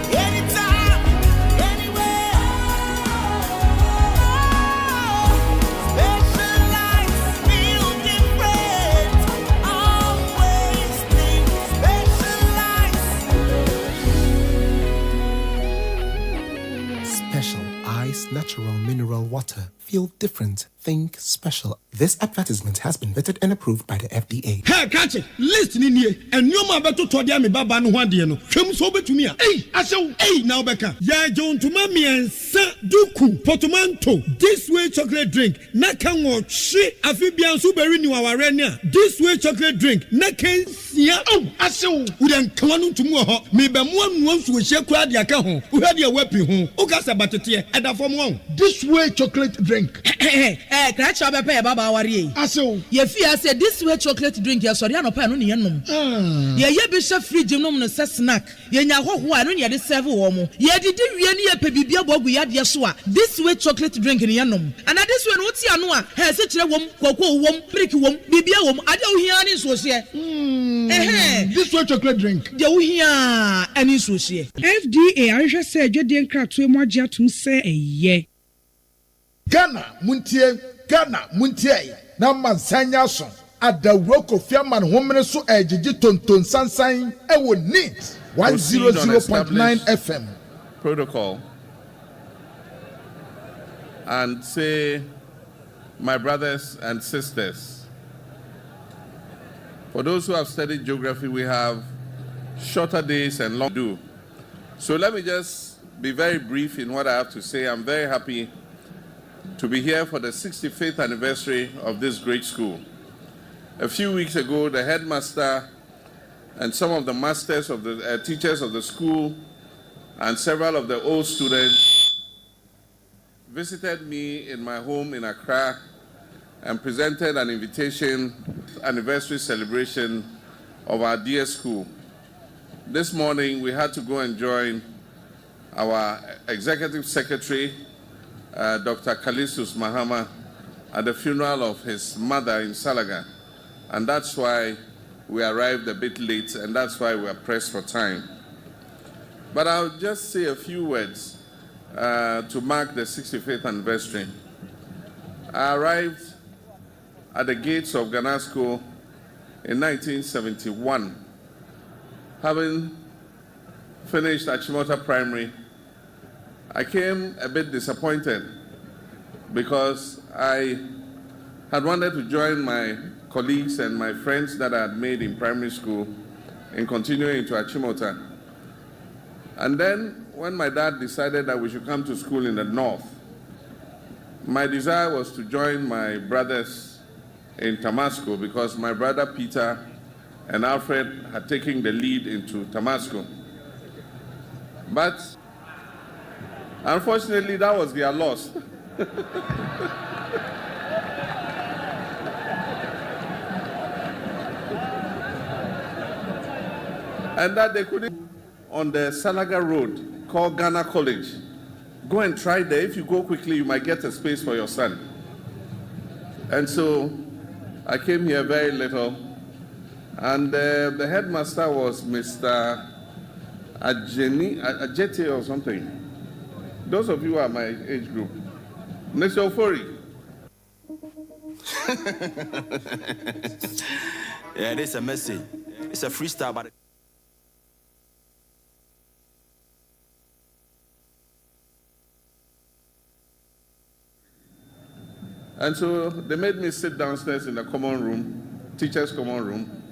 Anytime, anywhere. Specialized feel different. Always think specialized. Special Ice Natural Mineral Water. Feel different. Think special. This advertisement has been vetted and approved by the FDA. Hey, catch it. Listen in here. And you ma beto to dia me baba no hwade no. Hwem so betumi a. Hey, asew. Hey, now beka. Ya jon to ma miensa duku potomanto. This way chocolate drink. Na kan wo hwe afibian so beri ni waware ni a. This way chocolate drink. Na kan sia. Oh, asew. We den kan no tumu ho. Me be mo anu nso hye kura dia ka ho. Wo hwade a wapi ho. O ka se batete e da fom won. This way chocolate drink. Catch up a pair, Baba Warrior. Aso, ye fear said this way chocolate drink, yes, or Yano Pan, Yanum. Ye bishop free Jimum and snack. Ye Yaho, who I don't yet serve woman. Ye did really a pebibia bob we had Yasua. This way chocolate drink in Yanum. And at this one, what's Yanua? Has such a woman, cocoa wom, pricky wom, bibia wom, I don't hear any so here. This way chocolate drink. You hear any so here. FDA, I just said, you didn't crack to more to say a ye. Ghana Montie, Ghana Montie. Na mansanya so adawroko fiaman homene so ejiji tonton sansan e wo NEET 100.9 FM protocol and say, my brothers and sisters, for those who have studied geography, we have shorter days and long do. So let me just be very brief in what I have to say. I'm very happy to be here for the 65th anniversary of this great school. A few weeks ago, the headmaster and some of the masters of the teachers of the school and several of the old students visited me in my home in Accra and presented an invitation anniversary celebration of our dear school. this morning we had to go and join our Executive Secretary, Dr. Kalistus Mahama, at the funeral of his mother in Salaga. And that's why we arrived a bit late, and that's why we are pressed for time. But I'll just say a few words to mark the 65th anniversary. I arrived at the gates of Ganasco in 1971. Having finished Achimota Primary, I came a bit disappointed because I had wanted to join my colleagues and my friends that I had made in primary school in continuing to Achimota. And then when my dad decided that we should come to school in the north, my desire was to join my brothers in Tamasco because my brother Peter and Alfred had taken the lead into Tamasco. But unfortunately, that was their loss. And that they couldn't, on the Salaga Road, called Ghana College. Go and try there. If you go quickly, you might get a space for your son. And so I came here very little. And the headmaster was Mr. Ajete or something. Those of you who are my age group. Mr. Ofori. Yeah, this is a message. It's a freestyle, but And so they made me sit downstairs in the common room, teacher's common room.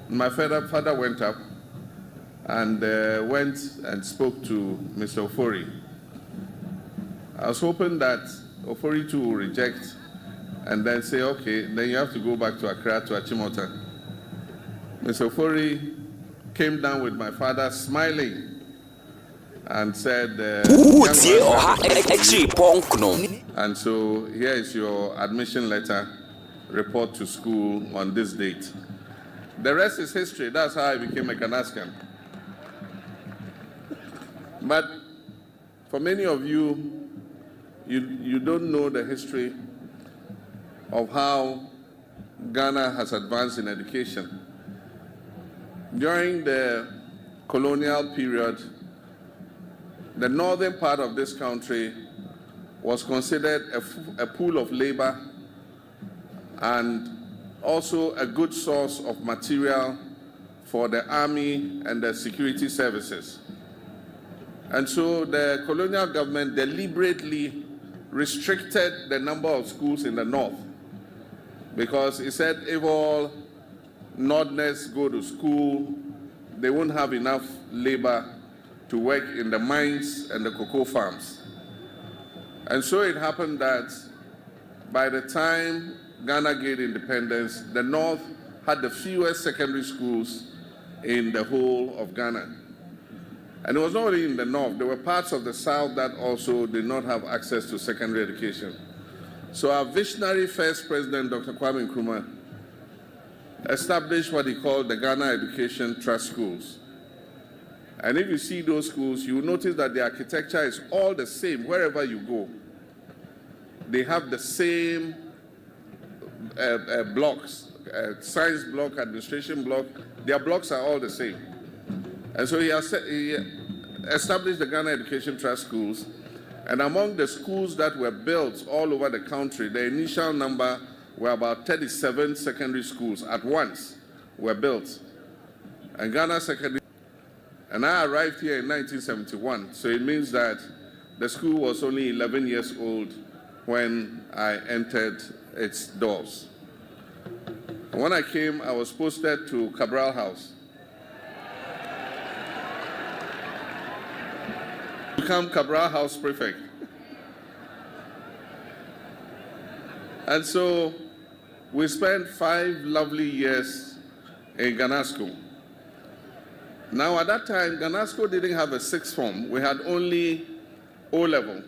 My father went up and went and spoke to Mr. Ofori. I was hoping that Ofori too will reject and then say, okay, then you have to go back to Accra to Achimota. Mr. Ofori came down with my father smiling and said, and so here is your admission letter, report to school on this date. The rest is history. That's how I became a Ganascan. But for many of you, you don't know the history of how Ghana has advanced in education. During the colonial period, the northern part of this country was considered a pool of labor and also a good source of material for the army and the security services. And so the colonial government deliberately restricted the number of schools in the north because it said if all northerners go to school, they won't have enough labor to work in the mines and the cocoa farms. And so it happened that by the time Ghana gained independence, the north had the fewest secondary schools in the whole of Ghana. And it was not only in the north, there were parts of the south that also did not have access to secondary education. So our visionary first president, Dr. Kwame Nkrumah, established what he called the Ghana Education Trust Schools. And if you see those schools, you will notice that the architecture is all the same wherever you go. They have the same blocks, science block, administration block. Their blocks are all the same. And so he established the Ghana Education Trust Schools. And among the schools that were built all over the country, the initial number were about 37 secondary schools at once were built. And Ghana Secondary. And I arrived here in 1971, so it means that the school was only 11 years old when I entered its doors. And when I came, I was posted to Cabral House. Become Cabral House prefect. And so we spent 5 lovely years in Ganasco. Now, at that time, Ganasco didn't have a sixth form. We had only O-level.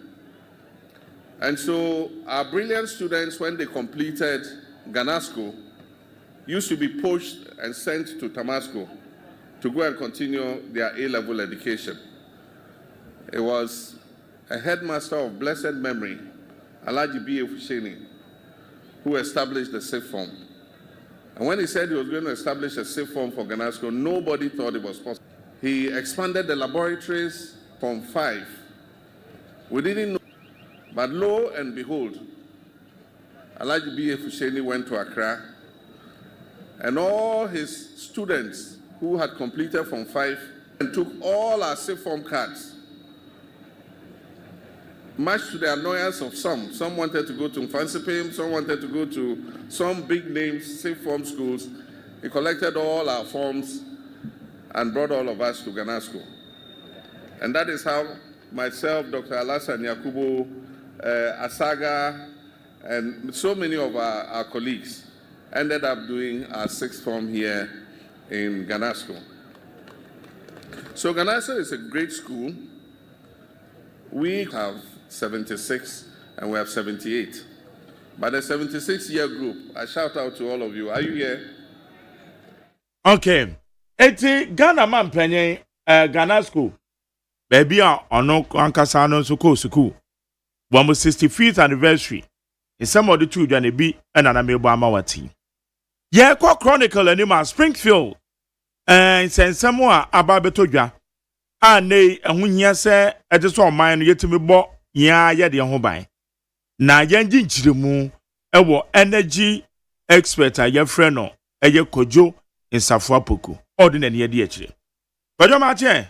And so our brilliant students, when they completed Ganasco, used to be poached and sent to Tamasco to go and continue their A-level education. It was a headmaster of blessed memory, Alhaji B.A. Fusheni, who established the sixth form. And when he said he was going to establish a sixth form for Ganasco, nobody thought it was possible. He expanded the laboratories from 5. We didn't know, but lo and behold, Alhaji B.A. Fusheni went to Accra, and all his students who had completed from 5 and took all our sixth form cards, much to the annoyance of some. Some wanted to go to Mfansipim, some wanted to go to some big names, sixth form schools. He collected all our forms and brought all of us to Ganasco. And that is how myself, Dr. Alasan Yakubu, Asaga, and so many of our colleagues ended up doing our sixth form here in Ganasco. So Ganasco is a great school. We have 76 and we have 78. But the 76-year group, I shout out to all of you. Are you here? Okay. Eti Ghana man penye Ghana school. Baby ono ankasa no school. One 65th anniversary. In some of the two dwane bi na mebo amawati. Ye kwa chronicle anima Springfield. Sensemo a ababeto dwa. Ane ehunya se edeso oman no yetimi bo ya ye de ho ban. Na yenji nchiremu ewo energy expert a ye frɛ no eye Kojo Nsafo Apoku. Ordinary ye de akire. Kojo ma che.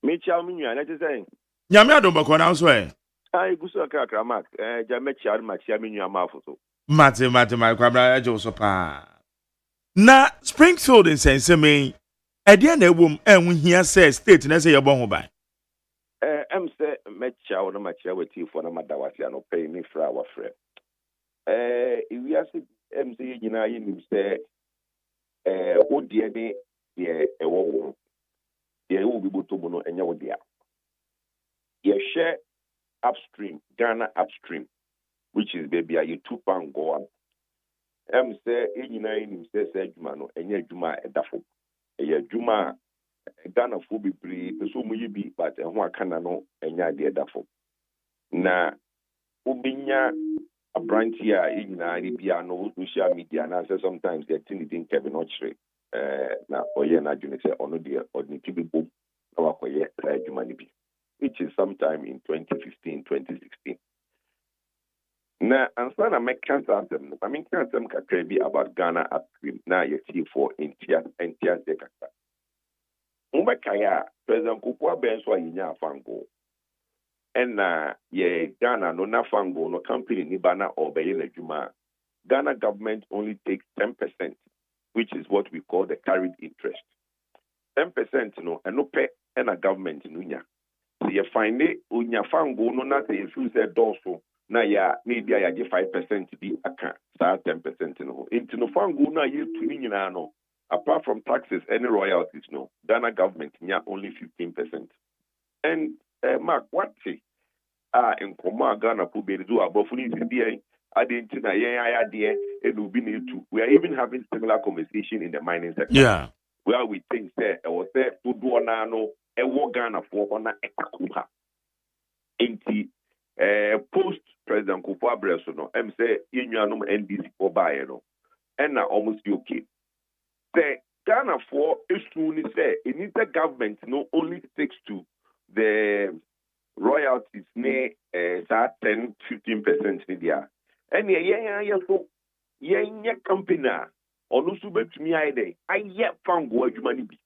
Me chia me nua na te say. Nyame adom bako na so e. Ai guso kakra mak. Ja me chia ma chia me nua ma foto. Mate my kwabra ejo so pa. Na Springfield nsenseme ede na ewom enwu hia say state na say ye bo ho ban. Em say me chia no ma chia wati fo na madawase no pay ni fra wa frɛ. Iwiase em say nyina ye nim say odie de ye ewo wo. Ye wo bi botomo no enya wo dia. Ye share upstream, Ghana upstream, which is baby a £2 go on. Say nyina nim say adwuma no enya adwuma edafo. Adwuma Ghana fo bebre so mu yibi but ho aka na no enya de edafo. Na obinya abranti a nyina ri bia no social media na say sometimes they think it Kevin Ochre na oye na adwene say ono de odniti bi bom na wakoye adwuma ni bi, which is sometime in 2015, 2016. Now, and so I make cancer them. I mean, cancer them can be about Ghana upstream. Now, you see for Intia Dekaka. Umakaya, President Kukwa Benswa Yinya Fango. And ye Ghana no na Fango, no company Nibana or Bayele Juma. Ghana government only takes 10%, which is what we call the carried interest. 10%, no, and no pay and a government in Unya. So you find it, Unya Fango, no, not a few said also. Na ya maybe I give 5% to be account, start 10% no. Into no fango na you to no. Apart from taxes, any royalties no. Ghana government nya only 15%. And Mark, what say? In Koma Ghana pu be do above ni CBA. I didn't know idea it will be need to. We are even having similar conversation in the mining sector. Yeah. Where we think say I was there to do na no e wo Ghana for ona ekakuha. Enti post President Kufuor Breso no, say Union NDC for buy no, and now almost okay. Say Ghana for issue ni say it needs the government no only sticks to the royalties ne 10-15% ni dia. And yeah so yeah company onu su betumi ai dey aye fango adwuma ni bi.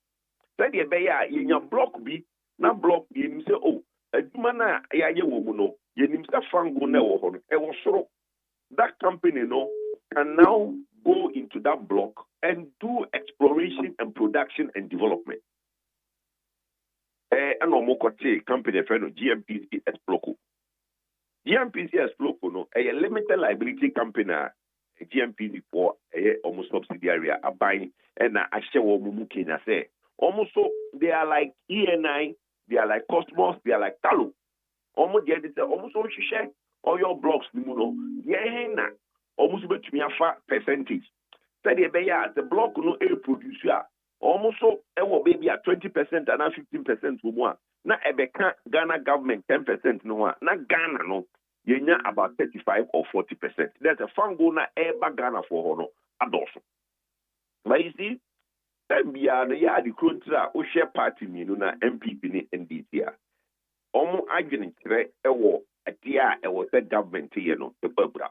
Say the be ya nya block bi na block bi ni say oh adwuma na ya ye wo mu no that company no can now go into that block and do exploration and production and development. And no company friend GMPC Exploco. GMPC Exploco no a limited liability company GMPC for almost subsidiary a buying and a share of Kenya say almost so they are like ENI, they are like Cosmos, they are like Talo. Almost get it almost so share all your blocks no yeah almost bet me a percentage. Say the block no a producer almost so baby at 20% and 15% more. Na ebeka Ghana government 10% no na Ghana no yenya about 35 or 40%. There's a fango na eba Ghana for no adoso. But you see, the contra o share party me na MPP ni NDC. Omo agene kire ewo atia ewo the government ye no e babra.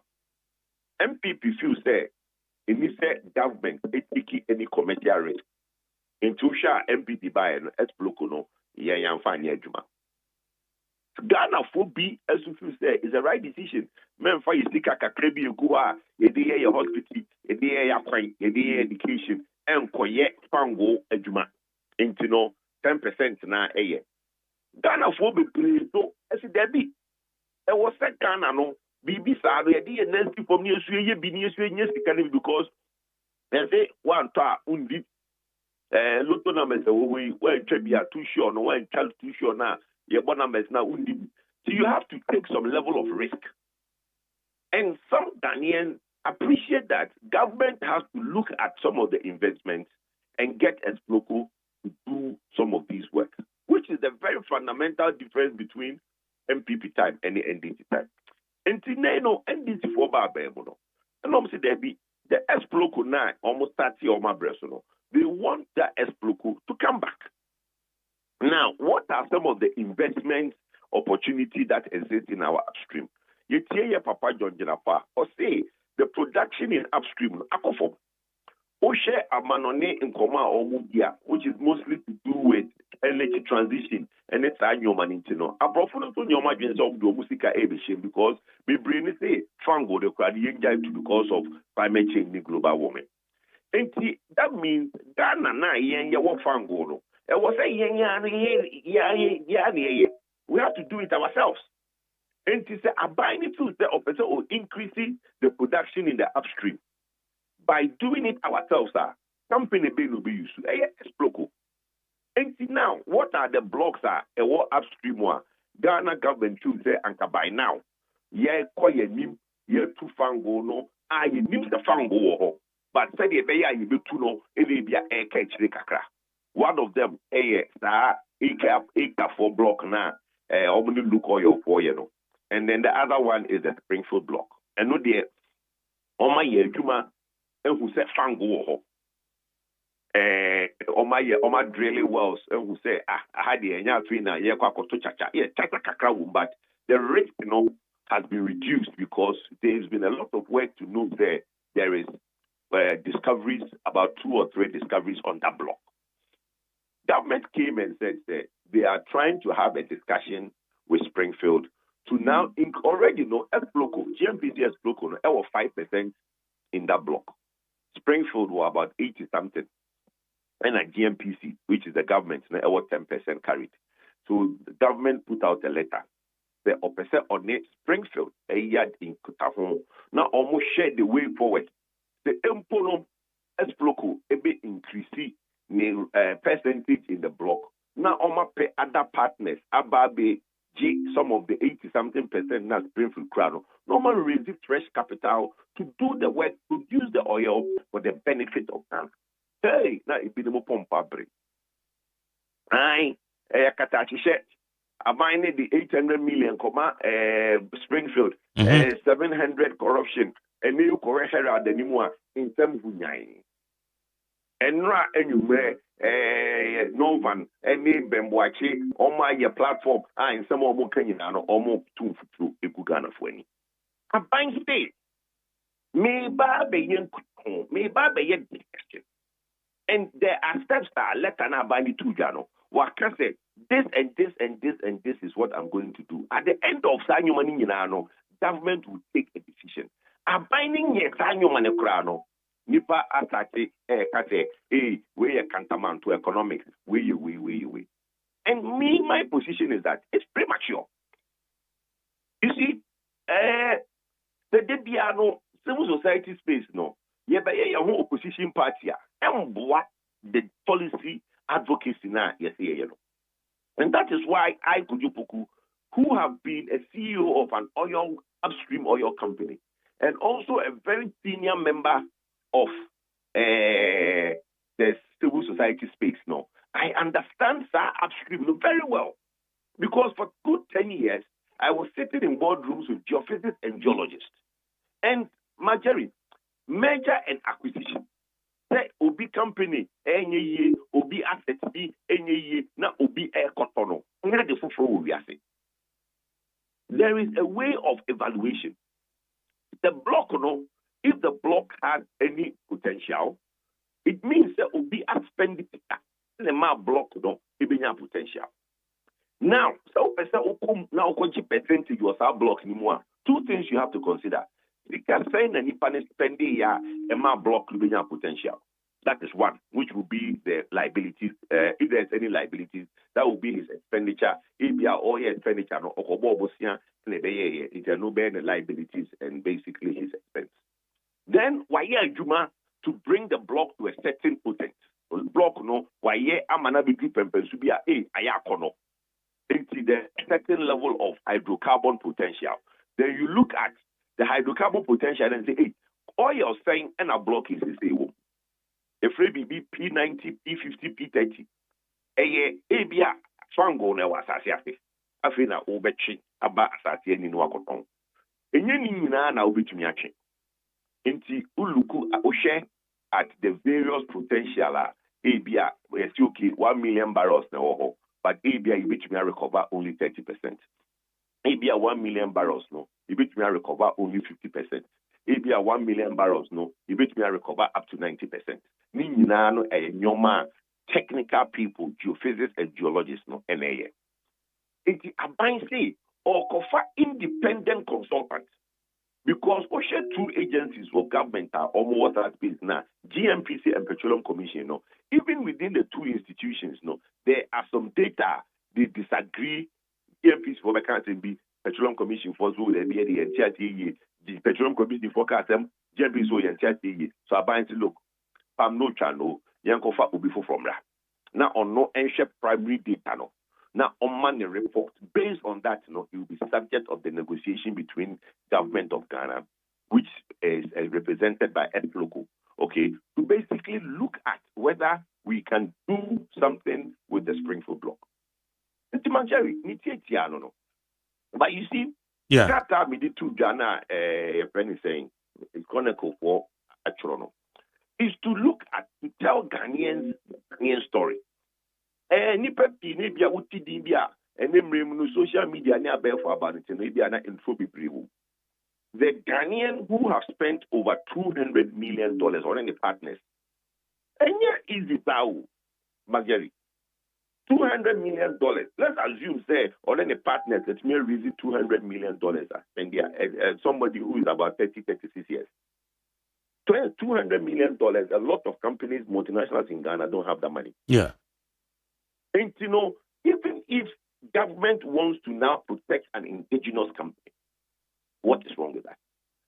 MPP feel say any say government etiki any commercial risk. Into sha MPP buy no exploko no ye yan fanya adwuma. Ghana for be as you feel say is a right decision. Men for you stick a kakrebi egu a ye dey your hospital, ye dey your kwan, ye dey education and koye fango adwuma. Into no 10% na eye. Ghana for be please so as there be. E was say Ghana no bibi sa no ye dey nancy from near ye bi near because they say one ta undi loto numbers we tribia too sure no one child too sure now your numbers now undi. So you have to take some level of risk. And some Ghanaians appreciate that government has to look at some of the investments and get as local to do some of these work, which is the very fundamental difference between MPP time and the NDC time. And today, no NDC for Babemo. And obviously there be the Esploko now almost 30 or my breast. They want the Esploko to come back. Now, what are some of the investment opportunities that exist in our upstream? You tell your Papa John Jenapa or say the production in upstream, Akofo, Oshe Amanone in Koma or Mudia, which is mostly to do with energy transition and it's annual manintino. I brought to your margins of the Musika Ebishim because we bring it say fango the Kradian because of climate change in global warming. And that means Ghana na yen ya wo fango no. It was a we have to do it ourselves. And to say a binding to the opposite or increasing the production in the upstream. By doing it ourselves, company will be used to and see now what are the blocks a war upstream one Ghana government should say anka by now. Yeah, koye nim, yeah two fango no, you nim the fango but say the beya you be two no, it will be a catch the kakra. One of them, Eka for block now, only look oil for you. And then the other one is the Springfield block. And no dear, on my year, Juma, and who said Fango, on my drilling wells, and who say, I had the Yafina, Yakako to Chacha, but the rate, has been reduced because there's been a lot of work to know there is discoveries, about 2 or 3 discoveries on that block. Government came and said that they are trying to have a discussion with Springfield to now already know Esploko, GMPC Esploko, there were 5% in that block. Springfield were about 80 something. And at GMPC, which is the government, there were 10% carried. So the government put out a letter. The opposite on it, Springfield, a yard in Kutafon, now almost shared the way forward. The Empono Esploko, a bit increasing percentage in the block. Now, Oma pay other partners, Ababe, some of the 80-something% now Springfield Crown. Normally receive fresh capital to do the work, produce the oil for the benefit of them. Hey, now it be the more pompa break. Aye, Katachi Shet. I buying the 800 million, Springfield, 700 corruption, and new correction at the Nimua in terms of Nine. And not anywhere, Novan, and Bemwachi, on my platform, and some more Kenyan or more 2 for 2 Ikugana for any. A buying state. May Babe Yen, may Babe Yen question. And there are steps that let an abani to Jano. What can say this and this and this and this is what I'm going to do. At the end of Sanyo Maninano, government will take a decision. A binding yet Sanyo Manekrano. Nipa atake kate we a cantaman to economics we. And my position is that it's premature. You see, the Debiano civil society space no. Yeah, but your whole opposition party and what the policy advocacy now yes and that is why I Kujupuku, who have been a CEO of an upstream oil company and also a very senior member of the civil society space, no, I understand that upstream very well. Because for good 10 years, I was sitting in boardrooms with geophysicists and geologists. And Marjorie, merger and acquisition. Say Obi company, any Obi asset be any na Obi air cotono. There is a way of evaluation. The block, no, if the block has any potential, it means that Obi spend it in a block, no, it be potential. Now, so now percentage was our block anymore. Two things you have to consider. You can say any spending a block will be potential. That is one, which will be the liabilities. If there's any liabilities, that will be his expenditure. If you are all your expenditure, no, it will not bear the liabilities and basically his expense. Then, why Juma to bring the block to a certain potent block? No, why amana be group and pensubia ayakono. Into the certain level of hydrocarbon potential. Then you look at the hydrocarbon potential and say, hey, all you're saying in a block is the same. If it be P90, P50, P30, Abia, Fango, now assassinate. I feel that Obechi, about assassin in Wakoton. And you now be to me action. Into Uluku, Oshe at the various potential, Abia, okay, 1 million barrels now. But ABI, you may recover only 30%. ABI 1 million barrels, no, you may recover only 50%. ABI 1 million barrels, no, you may recover up to 90%. Meaning, a technical people, geophysicists and geologists, no, NAA. It's a binary or independent consultants. Because OSHA two agencies of government are almost at space now, GMPC and Petroleum Commission, no, even within the two institutions, no, there are some data they disagree. GMPC for vacancy be Petroleum Commission for who they be the entire the Petroleum Commission forecast them, GMPC so the entire so I bind to look, I'm no channel, Yankofa will be from that. Now on no ancient primary data, no. Now, on money report, based on that, it will be subject of the negotiation between government of Ghana, which is represented by Local, okay, to basically look at whether we can do something with the Springfield block. But you see, Qatar me did to Ghana, a friend is saying, it's chronicle for Atrono, is to look at, to tell Ghanaians Ghanaian story. Nipa Pinibia Utidibia and then social media near for about it and maybe an info be the Ghanaian who have spent over $200 million on any partners. And here is it now, Marjorie. $200 million. Let's assume, say, on any partners that may raise $200 million and somebody who is about 36 years. $200 million, a lot of companies, multinationals in Ghana don't have that money. Yeah. And even if government wants to now protect an indigenous company, what is wrong with that?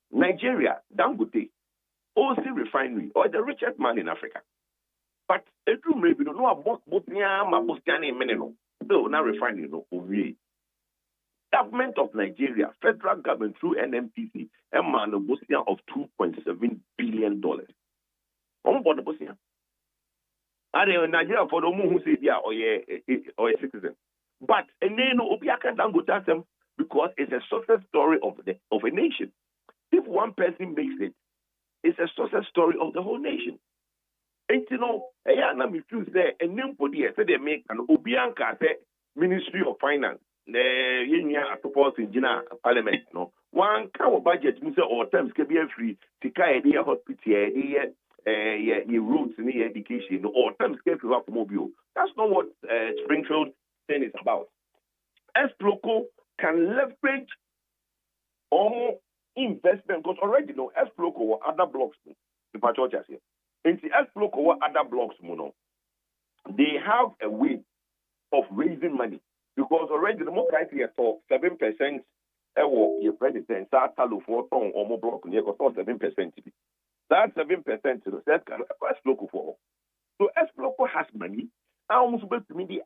Nigeria, Dangote, OC refinery, or the richest man in Africa. But it will maybe no about so now refinery no government of Nigeria, federal government through NMPC, a man of $2.7 billion. On board the Bosnia. And Nigeria for the who say yeah or a citizen. But and then Obiaka Dangote them because it's a success story of a nation. If one person makes it, it's a success story of the whole nation. And if you say a name for the say they make an Obianka say Ministry of Finance, the union support in Parliament, no one cow budget or terms can be free to carry the hospital. Your roots in the education or terms get to mobile. That's not what Springfield thing is about. Esproco can leverage all investment because already Esproco or other blocks the patriots here. In the Esproco or other blocks, they have a way of raising money because already the more criteria for 7%. Your president, Satalo for or more block, you got 7%. That's 7%. That's Esproco for. So Esproco has money. I almost about to mean the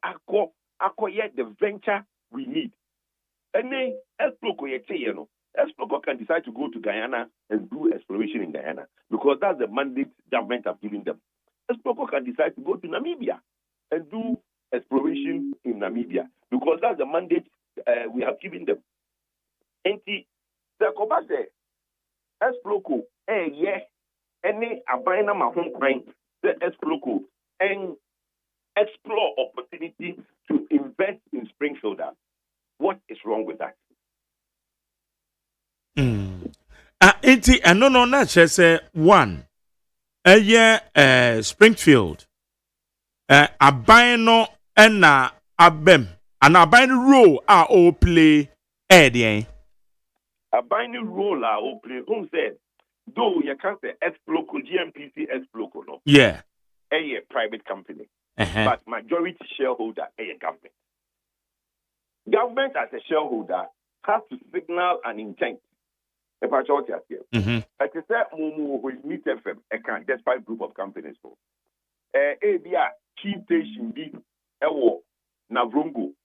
acquire the venture we need. And then Esproco can decide to go to Guyana and do exploration in Guyana because that's the mandate government have given them. Explorco can decide to go to Namibia and do exploration in Namibia because that's the mandate we have given them. And the Kobase, Explorco, any abina mahon crime, the Explorco, and explore opportunity to invest in Springfield. What is wrong with that? And no, not just one. Springfield. Abino and abem. And abino role are all play Eddie. Abino role are all play. Who said? Though you can't say Explorco, GMPC Explorco, no. Yeah. A private company. But majority shareholder a government. Government as a shareholder has to signal an intent. If I told you here, like I said, we meet FM, a despite group of companies. ABA key station B, Ewo, Navrungo,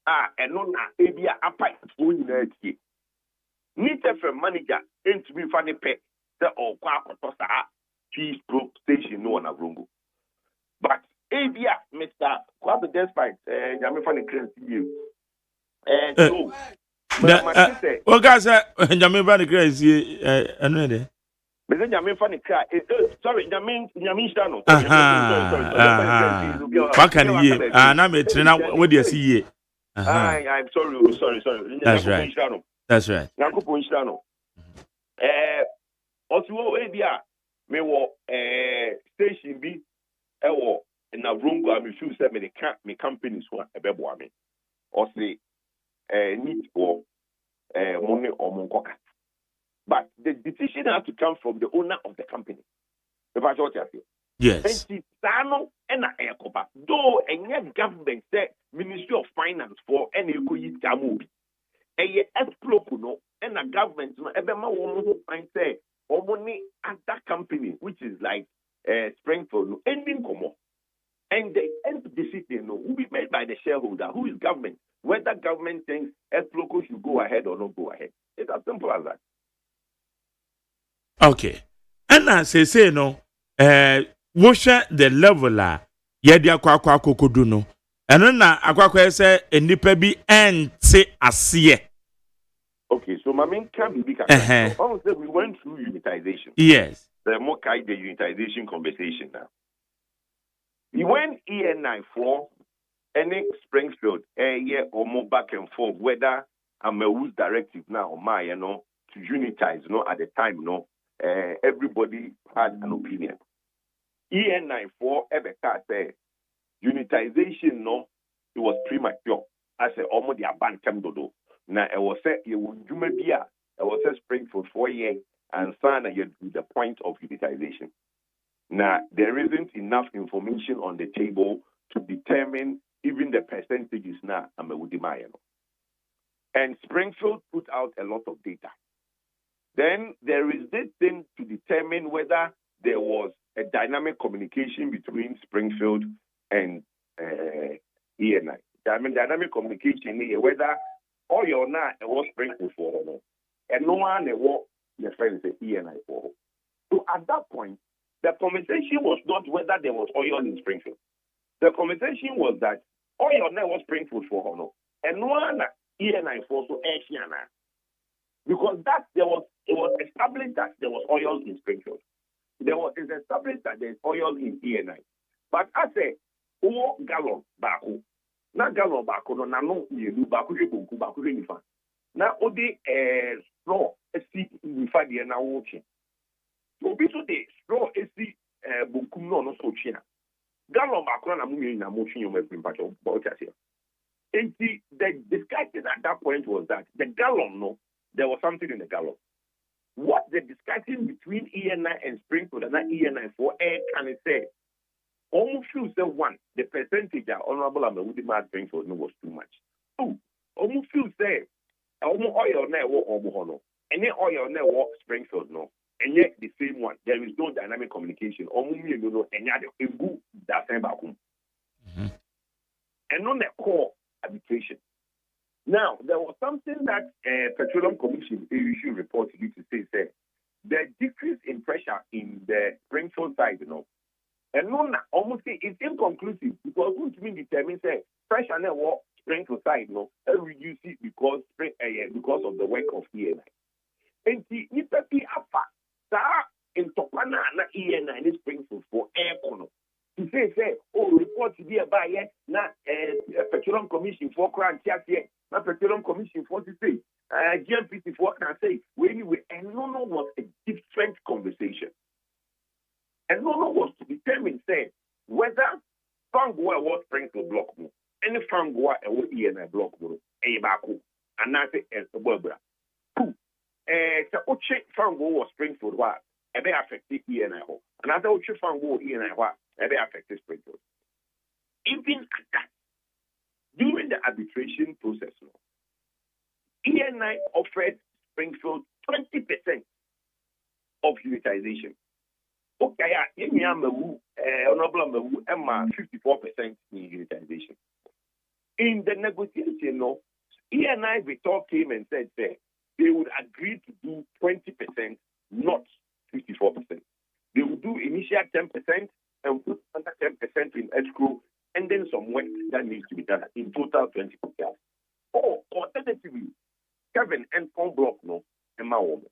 and non ABA apart going in here. Meet FM manager ain't to be funny pet the or Quacotosa key station no Navrungo. But ABA, Mr. Quabe despite Yami funny crazy. So, well, guys, Jamin Van Crazy, another. But then Jamin funny cry. Sorry, Jamin Shano. What can you? And I'm a trainer. What do you see? I'm sorry. That's right. That's right. Nakupo Shano. Also, ABA, me wo station B, Ewo, and Navrungo, I'm sure that me companies one a beboame. Or say, need or money or monkoka. But the decision has to come from the owner of the company. If I thought you yes. And Sano and Aircopa. Though any government say Ministry of Finance for any Kuyi Tamubi. A Esplokuno and a government no Ebema woman find say or money at that company, which is like Springfield, no ending como. And the end decision will be made by the shareholder, who is government. Whether government thinks Esploco should go ahead or not go ahead. It's as simple as that. Okay. And as I say, no, wash the level, Yadia Quaqua Cocoduno. And then Aqua say, a nipper be and say a see. Okay, so my main can be big. We went through unitization. Yes. The more kind the unitization conversation now. We went EN94. Any Springfield, year or more back and forth, whether I'm a who's directive now or my, to unitize, at the time, everybody had an opinion. EN94, ever say, unitization, it was premature. I said, almost the abantem dodo. Now, I was said, you would do maybe, I was said Springfield 4 years and sign the point of unitization. Now, there isn't enough information on the table to determine even the percentages now, I'm a Woodimayan. And Springfield put out a lot of data. Then there is this thing to determine whether there was a dynamic communication between Springfield and ENI. Dynamic communication, whether all your now was Springfield for and no one was the friends at ENI for. So at that point, the conversation was not whether there was oil in Springfield. The conversation was that oil now was Springfield for Honor. And one ENI for so Asiana. Because it was established that there was oil in Springfield. It's established that there's oil in ENI. But I say, gallon baku. Na gallon baku no nano yelu baku bunku baku nifa. Na odi straw esi nifa de na wochi. So bi so de straw esi bunku no so chia. Gallon back na mummy na motion you make impact about here. And the discussion at that point was that the gallon, there was something in the gallon. What the discussion between ENI and Springfield and ENI for air can it say? Almost few say one, the percentage that Honorable Amawudi Springfield was too much. Two, almost few say almost oil network or any oil network Springfield and yet the same one. There is no dynamic communication. And that same back home. And on the core arbitration. Now, there was something that Petroleum Commission issued report to say the decrease in pressure in the Springfield side, and no, ENI in Springfield for air corner. To say, report to be a buyer, not Petroleum Commission for crime, not Petroleum Commission for to say, GMPC for can say, when we and no was a different conversation. And no was to determine, say, whether Fangoa was Springfield block, any Fangoa or ENI block, a Baku, and not a Barbara. So Oche Fango was Springfield, what? A very affected ENI. Another Oche Fango ENI, what? A very affected Springfield. Even at that, during the arbitration process, ENI offered Springfield 20% of unitization. Okay, honorable Emma 54% in unitization. In the negotiation, ENI Vitor came and said they would agree to do 20%, not 54%. They would do initial 10% and put under 10% in escrow, and then some work that needs to be done. In total, 20%. Or alternatively, Kevin and Phone Block Emma woman.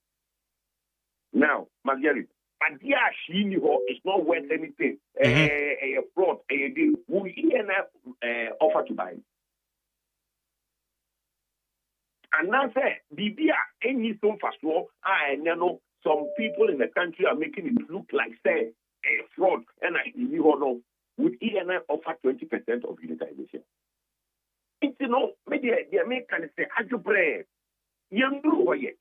Now, Marguerite, Adia Shini is not worth anything. A fraud, a deal. Will ENF offer to buy? And now say, Bibia, any stone fast war, I know some people in the country are making it look like say a fraud, and I know would ENF offer 20% of unitization? It's maybe the American say, Ajubre, young blue yet.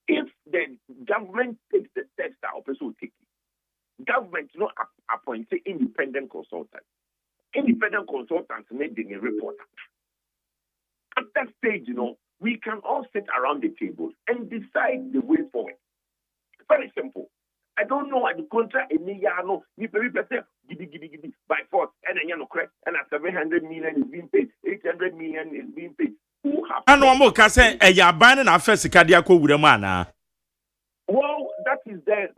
If the government takes the steps that also take it, government appoint independent consultants. Independent consultants make the report. At that stage, we can all sit around the table and decide the way forward. Very simple. I don't know at the contract any yano, you pay giddy by force, and then correct, and 700 million is being paid, 800 million is being paid. Who have and one more can say a yaban and first cardiaco with a man. Well, that is the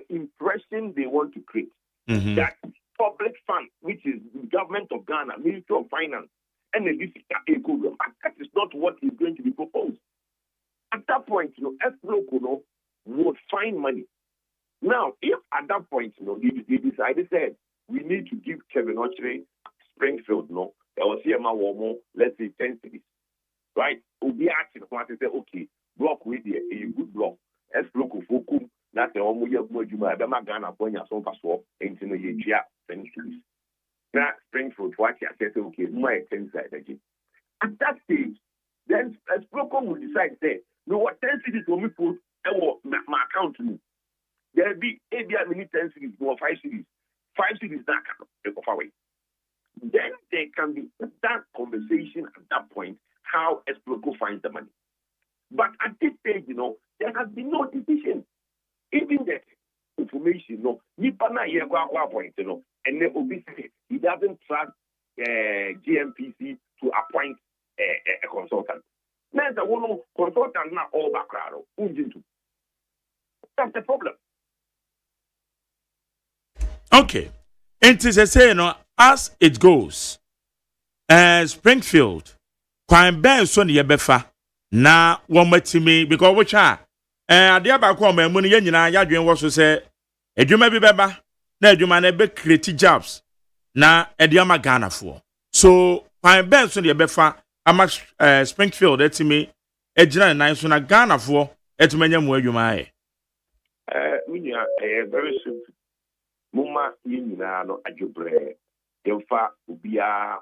impression they want to create. That public fund, which is the government of Ghana, Ministry of Finance, and the equivalent. That is not what is going to be proposed. At that point, SLOCO would find money. Now, if at that point, they decided said we need to give Kevin Ochre Springfield, there was CMA Womo, let's say 10 cities, right? We'll be asking what to say, okay, block with a good block. SLOCO Fokum, that's the Omoya Mojuma, Bama Ghana, Ponya, so fast walk, and in the year, 10 cities. Now, Springfield, what I said, okay, my 10 side again. At that stage, then SLOCO will decide, say, no, what 10 cities will we put my account to me. There'll be 10 cities, or 5 cities. 5 cities that can take off away. Then there can be that conversation at that point, how SLOCO finds the money. But at this stage, there has been no decision. Even that information, Nipana point, and then obviously he doesn't trust GMPC to appoint a consultant. Now the one consultant not all background. That's the problem. Okay. It is a say, as it goes, Springfield, Quine Ben Sonny Befa, na womatimi, because which are, dear Backwam, and Munyan, Yadrian was to say, a Juma Beba, na Jumane be creative jobs, na Ediama Ghana for. So, Quine Ben Sonny Befa, a much Springfield, that's me, a general nice one, a Ghana for, at many more you may. Very simple. Muma no ajubre yemfa ubia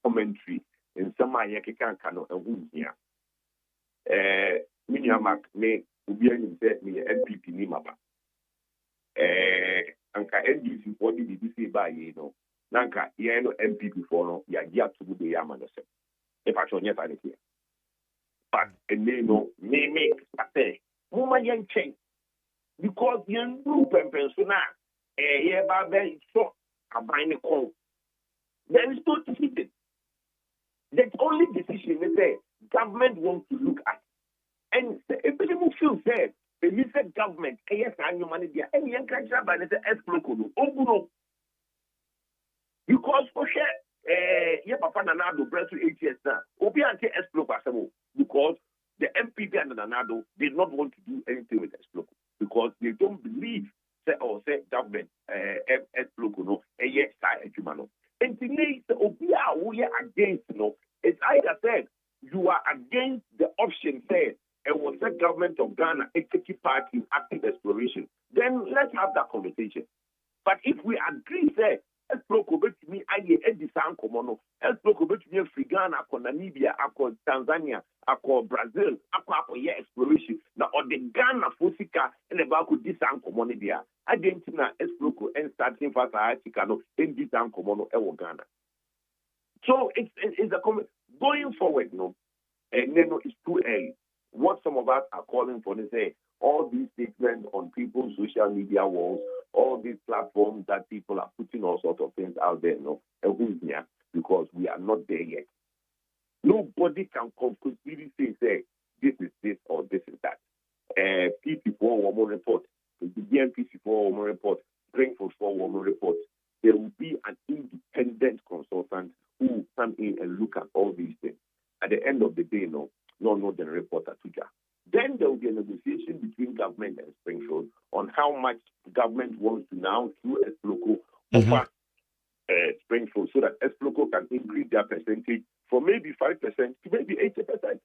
commentary in some ayeke kano ehu hia minya mak me ubia ni se me MPP ni mapa anka NDC for the BBC ba ye no nanka ye no MPP for no ya gia to be ya manose e fa chonya ta here but ene no me ate muma yen change because yen do pempensona there is no decision. The only decision is that government wants to look at. And if people feel said, the said government, yes, I know money there, and young country by the S. Because for sure, Papa Nanado brought to 8 years now. Obi anti S. Because the MPP and Nanado did not want to do anything with S. because they don't believe say government local no yes no. And today we are against it's either said you are against the option said and was the government of Ghana take part in active exploration, then let's have that conversation. But if we agree say Exploko betumi aye edisan komono Exploko betumi free Ghana akọ Namibia akọ Tanzania akọ Brazil akọ exploration na or the Ghana fosika and ba ko disan komono dia Argentina Exploko and starting fast article no in disan komono e wo Ghana. So it's a going forward and then it's too early. What some of us are calling for, they say all these statements on people's social media walls, all these platforms that people are putting all sorts of things out there, because we are not there yet. Nobody can conclusively say this is this or this is that. PC4 one more report, the BNPC4 one more report, Greenfield 4 one more report. There will be an independent consultant who will come in and look at all these things. At the end of the day, no the reporter to Tuja. Then there will be a negotiation between government and Springfield on how much government wants to now through Exploko offer Springfield so that Exploko can increase their percentage from maybe 5% to maybe 80%.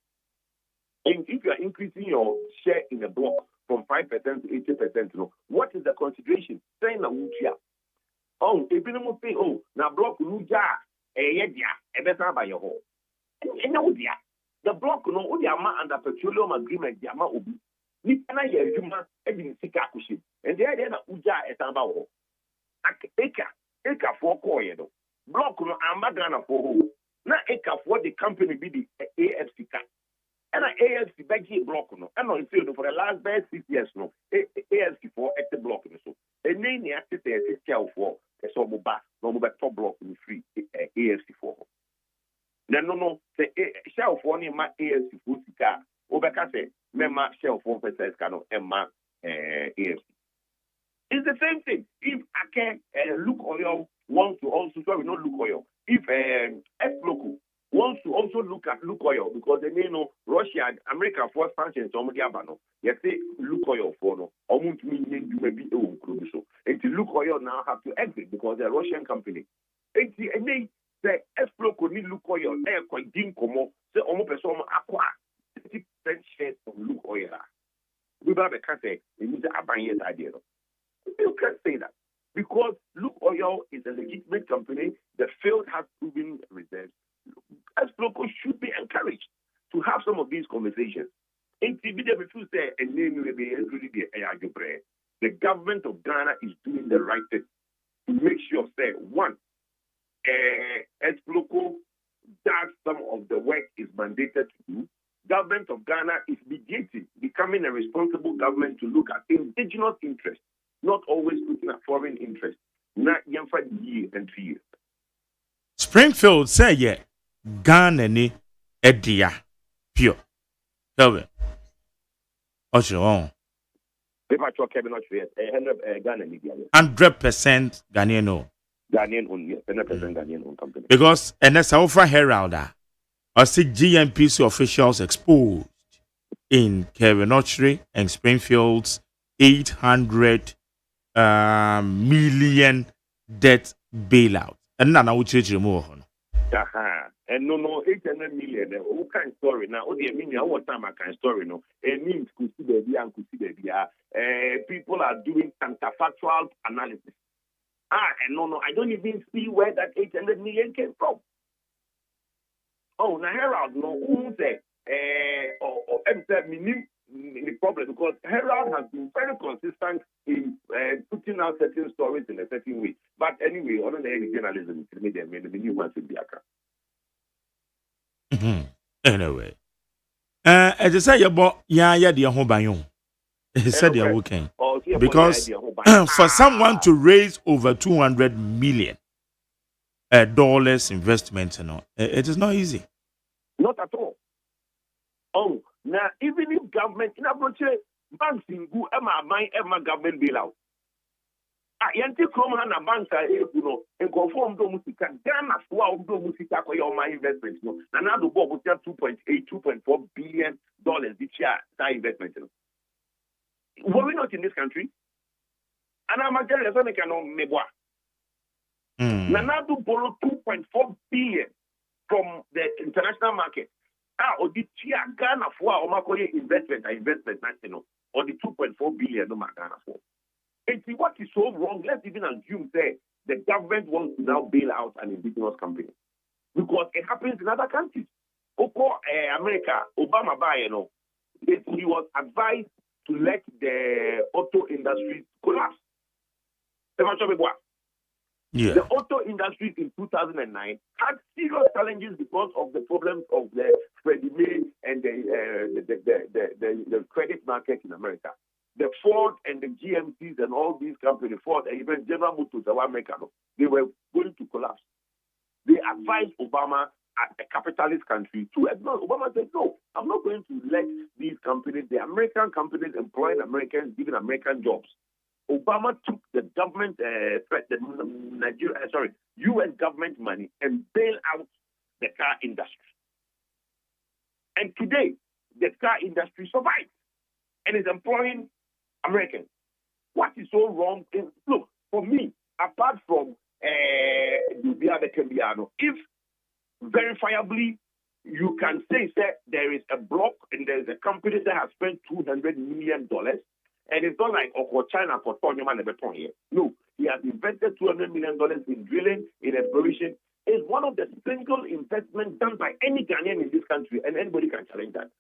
And if you are increasing your share in a block from 5% to 80%, what is the consideration? Saying na wutia. Oh, if you don't say, now block nuja, better by your home. The block under petroleum agreement, Yama Ubi. Nipana Yajuma, Edin Sikakushi, and the idea that Uja et Ambao. Eka for Koyedo. Block no Amadana for who? Not Eka for the company be the AFC cat. And an AFC baggy block no. And on field for the last 6 years no. AFC for at the block so. And then the active for a somoba, no top block in free AFC for. No, the shelf one in my AFC Fusika, Obeka say, Mema shelf 1% cano Emma AFC. It's the same thing. If I can look oil wants to also, so we not look oil. If Exploko wants to also look oil because they know Russia and America for sanctions on the Abano, you say look oil for no, or won't mean you may be so. And to look oil now have to exit because they're a Russian company. And they say Exploko need look oil, they're quite dinkomo, say almost a sum aqua 50% shares of look oil. We have a say it needs a banyan idea. You can't say that because Look Oil is a legitimate company. The field has proven reserves. Exploko should be encouraged to have some of these conversations. The government of Ghana is doing the right thing to make sure that one, Exploko does some of the work is mandated to do. Government of Ghana is mediating, becoming a responsible government to look at indigenous interests, not always looking at foreign interests. Not young for years and 3 years. Springfield say yeah, Ghana ni edia pure. Tell me. What's your own? 100% Ghanaian no. Ghanaian owned, yes, 100% Ghanaian owned company. Because and that's our Herald. I see GNPC officials exposed in Kevin and Springfield's 800 million debt bailout. And now we change more. And no 800 million. Who can story now? Oh, mean what time I can story no. It means could see the people are doing counterfactual analysis. And no, I don't even see where that 800 million came from. Oh, now Herald no who say or the problem because Herald has been very consistent in putting out certain stories in a certain way. But anyway, on the journalism, the new ones will be Anyway, as I say, about the home by you. He said they are working because for someone to raise over $200 million dollars investment, it is not easy. Not at all. Oh, now even if government in approach banks in go Emma government bailout. Yanti Chroma and banks are and conform to Musika, Ghana for Musika for your my investment. No, and now the board was $2.4 billion this year that investment. Were we not in this country? And I'm a general, so I can meboa. Nanadu borrowed 2.4 billion from the international market. Or the Ghana for Omakoye investment, national, or the 2.4 billion no Ghana for. And see what is so wrong, let's even assume that the government wants to now bail out an indigenous company. Because it happens in other countries. America, Obama, he was advised to let the auto industry collapse. Yeah. The auto industry in 2009 had serious challenges because of the problems of the Freddie Mae and the credit market in America. The Ford and the GMCs and all these companies, Ford and even General Motors, they were going to collapse. They advised Obama as a capitalist country to acknowledge. Obama said, no, I'm not going to let these companies, the American companies employing Americans, giving American jobs. Obama took the government, U.S. government money and bailed out the car industry. And today, the car industry survives and is employing Americans. What is so wrong? Look, for me, apart from if verifiably you can say that there is a block and there is a company that has spent $200 million, and it's not like China for here. No, he has invested $200 million in drilling, in exploration. It's one of the single investments done by any Ghanaian in this country, and anybody can challenge that.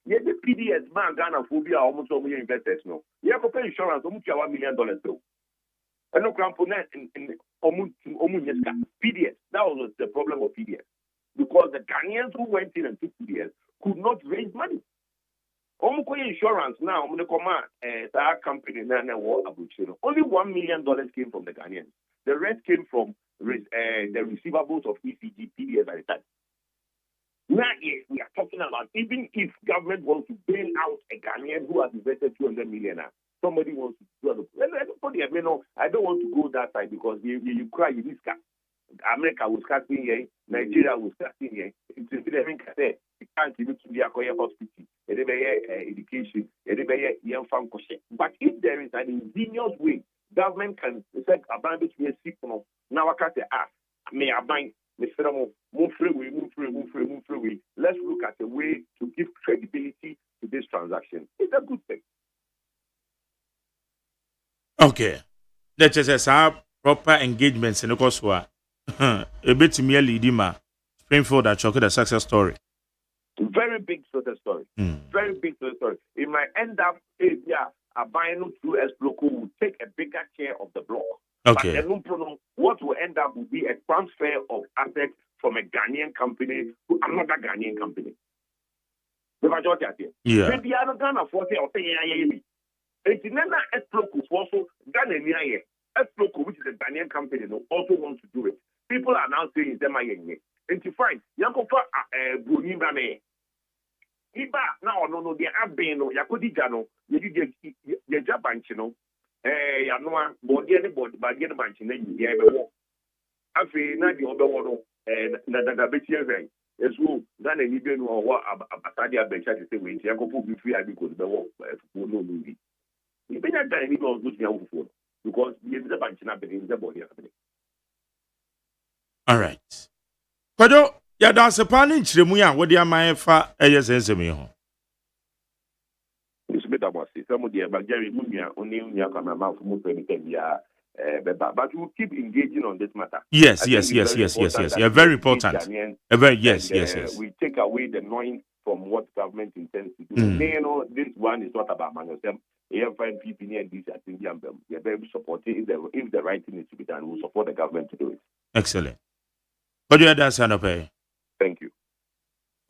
The PDS man Ghana phobia almost all million investors no. You have to pay insurance almost $1 million though. And no component in PDS. That was the problem of PDS. Because the Ghanaians who went in and took PDS could not raise money. Insurance now, our company only $1 million came from the Ghanaians. The rest came from the receivables of ECG, PDS at the time. Now, yes, we are talking about even if government wants to bail out a Ghanaian who has invested $200 million, somebody wants to do it. I don't want to go that side because you cry, you miss cat. America was casting here, Nigeria was casting here. It's you can't even to the hospital, education, but if there is an ingenious way, government can say about it to a sick now I can't say may I bind. Move free. Let's look at a way to give credibility to this transaction. It's a good thing. Okay. That is a proper engagements in the course where a bit merely Dima Springfield that chocolate a success story. Very big success story. Very big success story. It might end up a buying through S block will take a bigger share of the block. Okay. But what will end up will be a transfer of assets from a Ghanaian company to another Ghanaian company. Yeah. Maybe I don't Ghana for say or say it's never Esproco also Ghana Esproco, which is a Ghanaian company, also wants to do it. People are now saying them and to find Yankofa Bruni Bame. Iba now no they have been no Yakodi Jano, you get Jabanchino. Yanoa, body anybody, but get a bunch in the air. I feel not the other one, and that bit here. As well, then a Libyan or what a Sadia bench at the same way. Yanko put me free because the war no movie. You been at the people of good for because the bunch in the body happening. All right. Kwado, ya da se pa ni nchiremu what dia man fa eyesensem ho. But we'll keep engaging on this matter. Yes. Yeah, very important. Yes. We take away the noise from what government intends to do. This one is not about manual. PPN and these they're very supportive. If the right thing is to be done, we'll support the government to do it. Excellent. What do you understand? Thank you.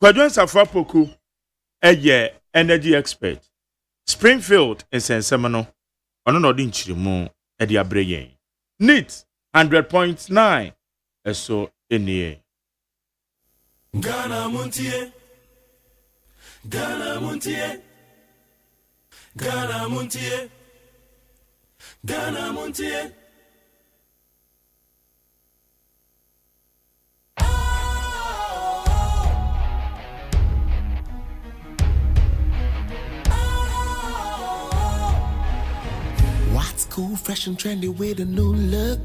Kwadwo Safapoku, energy expert. Springfield in Sensemano, ono no di nchirimu edi abreye. NEAT 100.9 eso enie. Ghana Montie. Cool, fresh and trendy with a new look.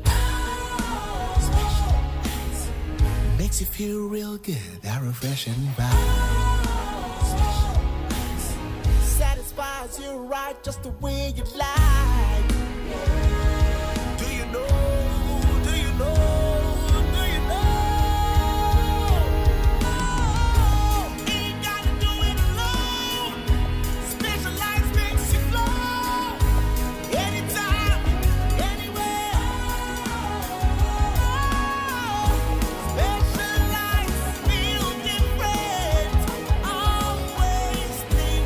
Makes you feel real good, that refreshing vibe. Satisfies you right just the way you like. Do you know? Do you know? Do you know? Ain't gotta do it alone. Specialized makes you flow. Anytime, anywhere. Specialized feel different. Always think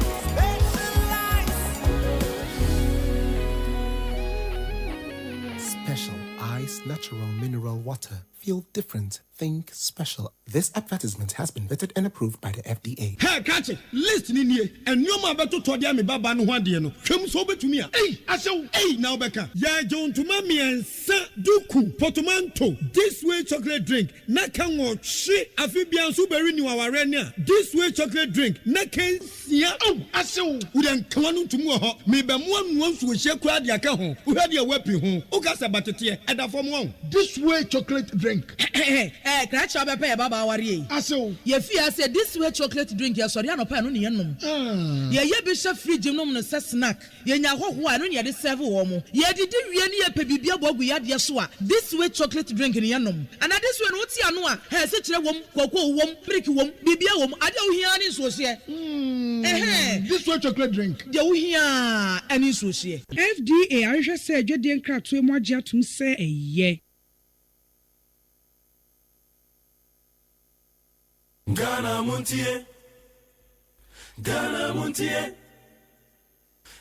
Special Ice Natural Mineral Water. Feel different. Think special. This advertisement has been vetted and approved by the FDA. Hey, catch it. Listen in here. And you ma beto to dia me baba no hwade no. Twem so betumi a. Hey, asho. Hey, now beka. Ya John to mami ensa duku potomanto. This way chocolate drink. Na kan wo hwe afibia nso beri ni waware ne a. This way chocolate drink. Na kan sia. Oh, asho. Udan kwanu ntumu ho. Me be mo anu nso hye kwa dia ka ho. Uhade a wapi ho. Ugasa batete. Eda fom ho. This way chocolate drink. Crash up a pair, Baba Warrior. Aso, ye fear said this way chocolate drink, yes, or no pan on the enum. Ye bishop free gymnum and snack. Ye know who I don't yet serve warm. Ye did really a pebibia bog we had yasua. This way chocolate drink in the enum. And at this one, what's Yanua has such a woman, cocoa woman, pricky woman, bibia woman. I don't hear any so here. This way chocolate drink. You hear any so here. FDA, I just said you didn't crack to more jatum say a ye. Ghana Montie, Ghana Montie,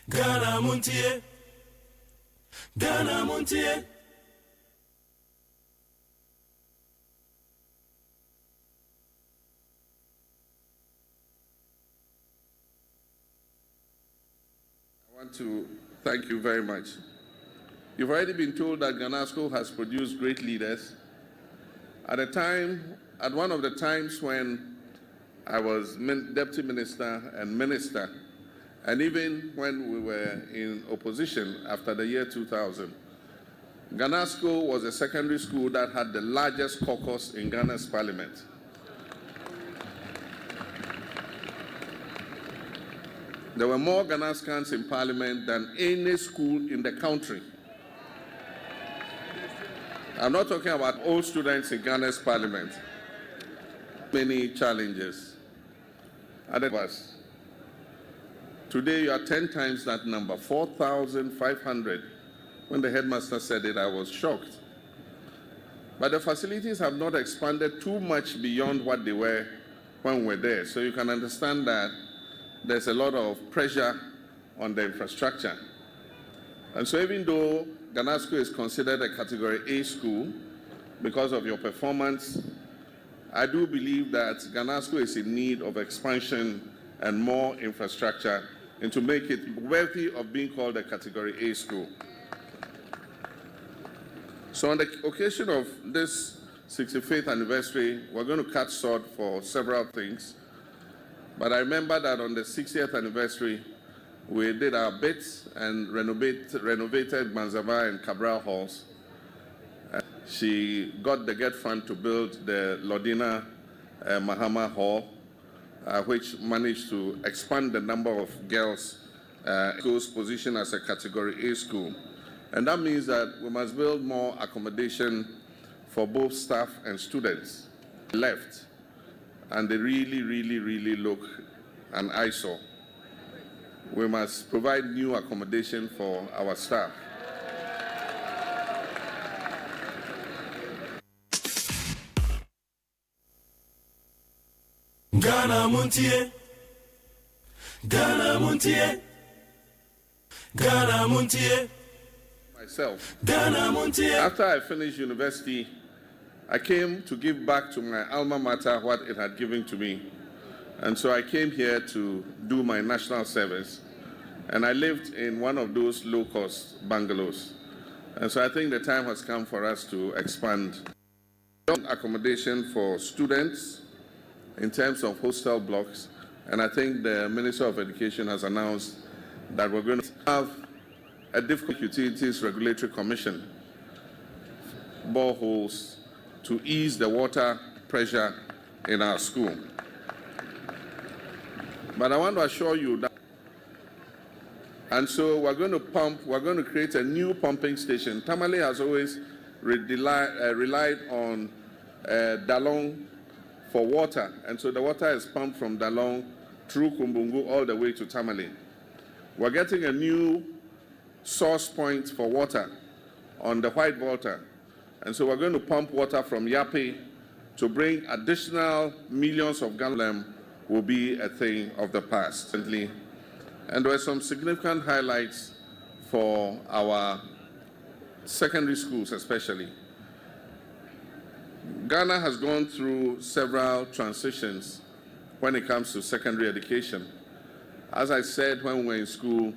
Ghana Montie, Ghana Montie. I want to thank you very much. You've already been told that Ghanasco has produced great leaders. At one of the times when I was deputy minister and minister, and even when we were in opposition after the year 2000, Ghanasco was a secondary school that had the largest caucus in Ghana's parliament. There were more Ghanascans in parliament than any school in the country. I'm not talking about all students in Ghana's parliament. Many challenges ahead of us. Today you are 10 times that number, 4,500. When the headmaster said it, I was shocked. But the facilities have not expanded too much beyond what they were when we were there. So you can understand that there's a lot of pressure on the infrastructure. And so even though Ghanasco is considered a Category A school because of your performance, I do believe that Ghanasco is in need of expansion and more infrastructure and to make it worthy of being called a Category A school. So on the occasion of this 65th anniversary, we're going to cut short for several things. But I remember that on the 60th anniversary, we did our bits and renovated Manzava and Cabral halls. She got the GET fund to build the Lodina Mahama Hall, which managed to expand the number of girls schools positioned as a Category A school. And that means that we must build more accommodation for both staff and students. Left, and they really look an eyesore. We must provide new accommodation for our staff. Ghana Montie, Ghana Montie, Ghana Montie. Myself. Ghana Montie. After I finished university, I came to give back to my alma mater what it had given to me. And so I came here to do my national service. And I lived in one of those low-cost bungalows. And so I think the time has come for us to expand accommodation for students in terms of hostel blocks. And I think the Minister of Education has announced that we're going to have a difficult utilities regulatory commission, boreholes, to ease the water pressure in our school. But I want to assure you that, and so we're going to create a new pumping station. Tamale has always relied on Dalong for water, and so the water is pumped from Dalong through Kumbungu all the way to Tamale. We're getting a new source point for water on the White Water, and so we're going to pump water from Yape to bring additional millions of gallons. Will be a thing of the past. And there were some significant highlights for our secondary schools especially. Ghana has gone through several transitions when it comes to secondary education. As I said, when we were in school,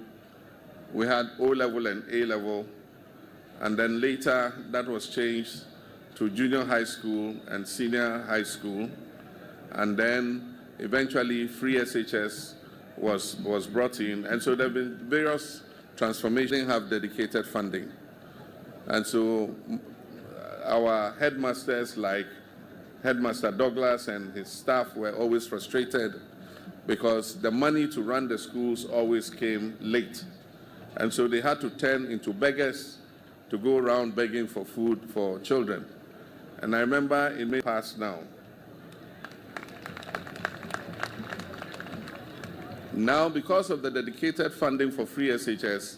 we had O-level and A-level, and then later that was changed to junior high school and senior high school, and then eventually free SHS was brought in, and so there have been various transformations have dedicated funding. And so our headmasters like Headmaster Douglas and his staff were always frustrated because the money to run the schools always came late. And so they had to turn into beggars to go around begging for food for children. And I remember in May past now, because of the dedicated funding for free SHS,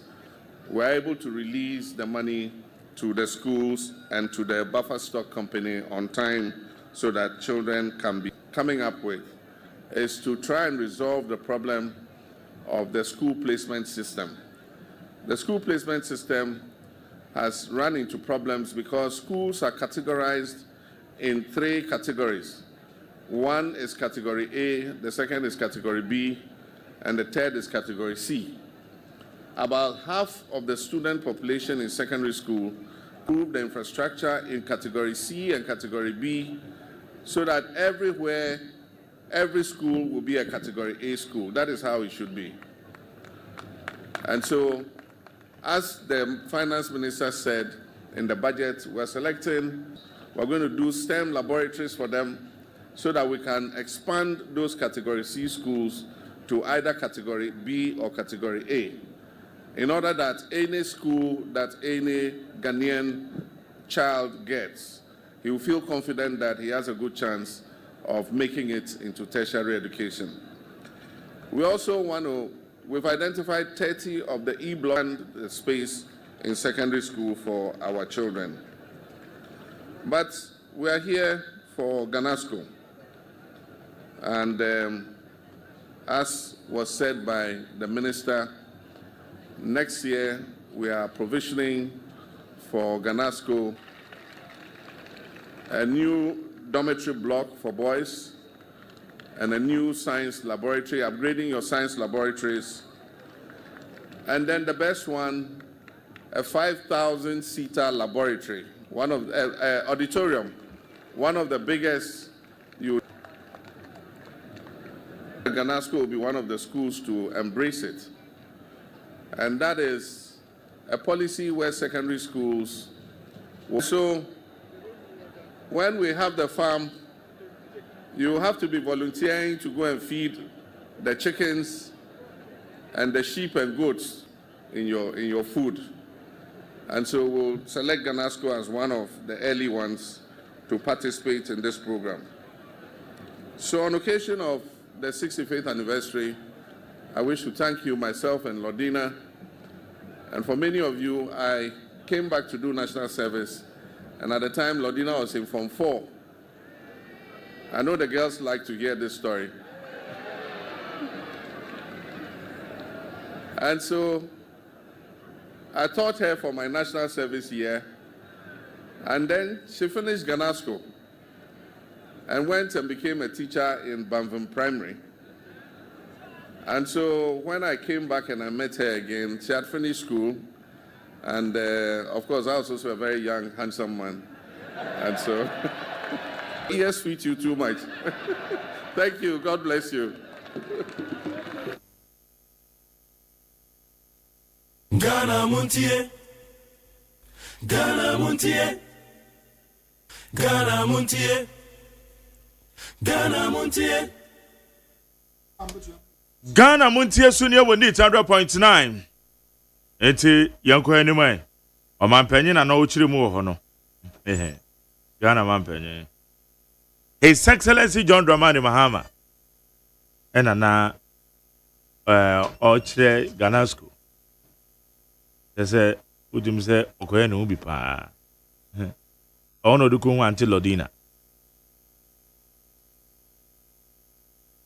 we're able to release the money to the schools and to the buffer stock company on time so that children can be coming up with is to try and resolve the problem of the school placement system. The school placement system has run into problems because schools are categorized in 3 categories. One is category A, the second is category B, and the third is category C. About half of the student population in secondary school improve the infrastructure in category C and category B so that everywhere, every school will be a category A school. That is how it should be. And so, as the finance minister said in the budget, we're going to do STEM laboratories for them so that we can expand those category C schools to either category B or category A, in order that any school that any Ghanaian child gets, he will feel confident that he has a good chance of making it into tertiary education. We also we've identified 30 of the E-block space in secondary school for our children. But we are here for Ghanasco. And as was said by the minister, next year we are provisioning for Ghanasco a new dormitory block for boys and a new science laboratory, upgrading your science laboratories. And then the best one, a 5,000-seater laboratory, auditorium, one of the biggest. Ghanasco will be one of the schools to embrace it. And that is a policy where secondary schools will. So when we have the farm, you have to be volunteering to go and feed the chickens and the sheep and goats in your food. And so we'll select Ghanasco as one of the early ones to participate in this program. So on occasion of the 65th anniversary, I wish to thank you, myself and Lordina. And for many of you, I came back to do national service, and at the time, Lordina was in Form 4. I know the girls like to hear this story. And so I taught her for my national service year, and then she finished Ghanasco and went and became a teacher in Banvin Primary. And so when I came back and I met her again, she had finished school, and of course I was also a very young, handsome man. And so, ears fit you too much. Thank you, God bless you. Ghana Montie, Ghana Montie, Ghana Montie, Ghana Montie. Ghana Montie Sunia will need 100.9. Eti yanko anyway. O man penny na no chiri mu ho no. Ghana man penny. His Excellency John Dramani Mahama. Ena na o chire Ghana school. Say udim say okoye no bi pa. Ono du kun anti Lodina.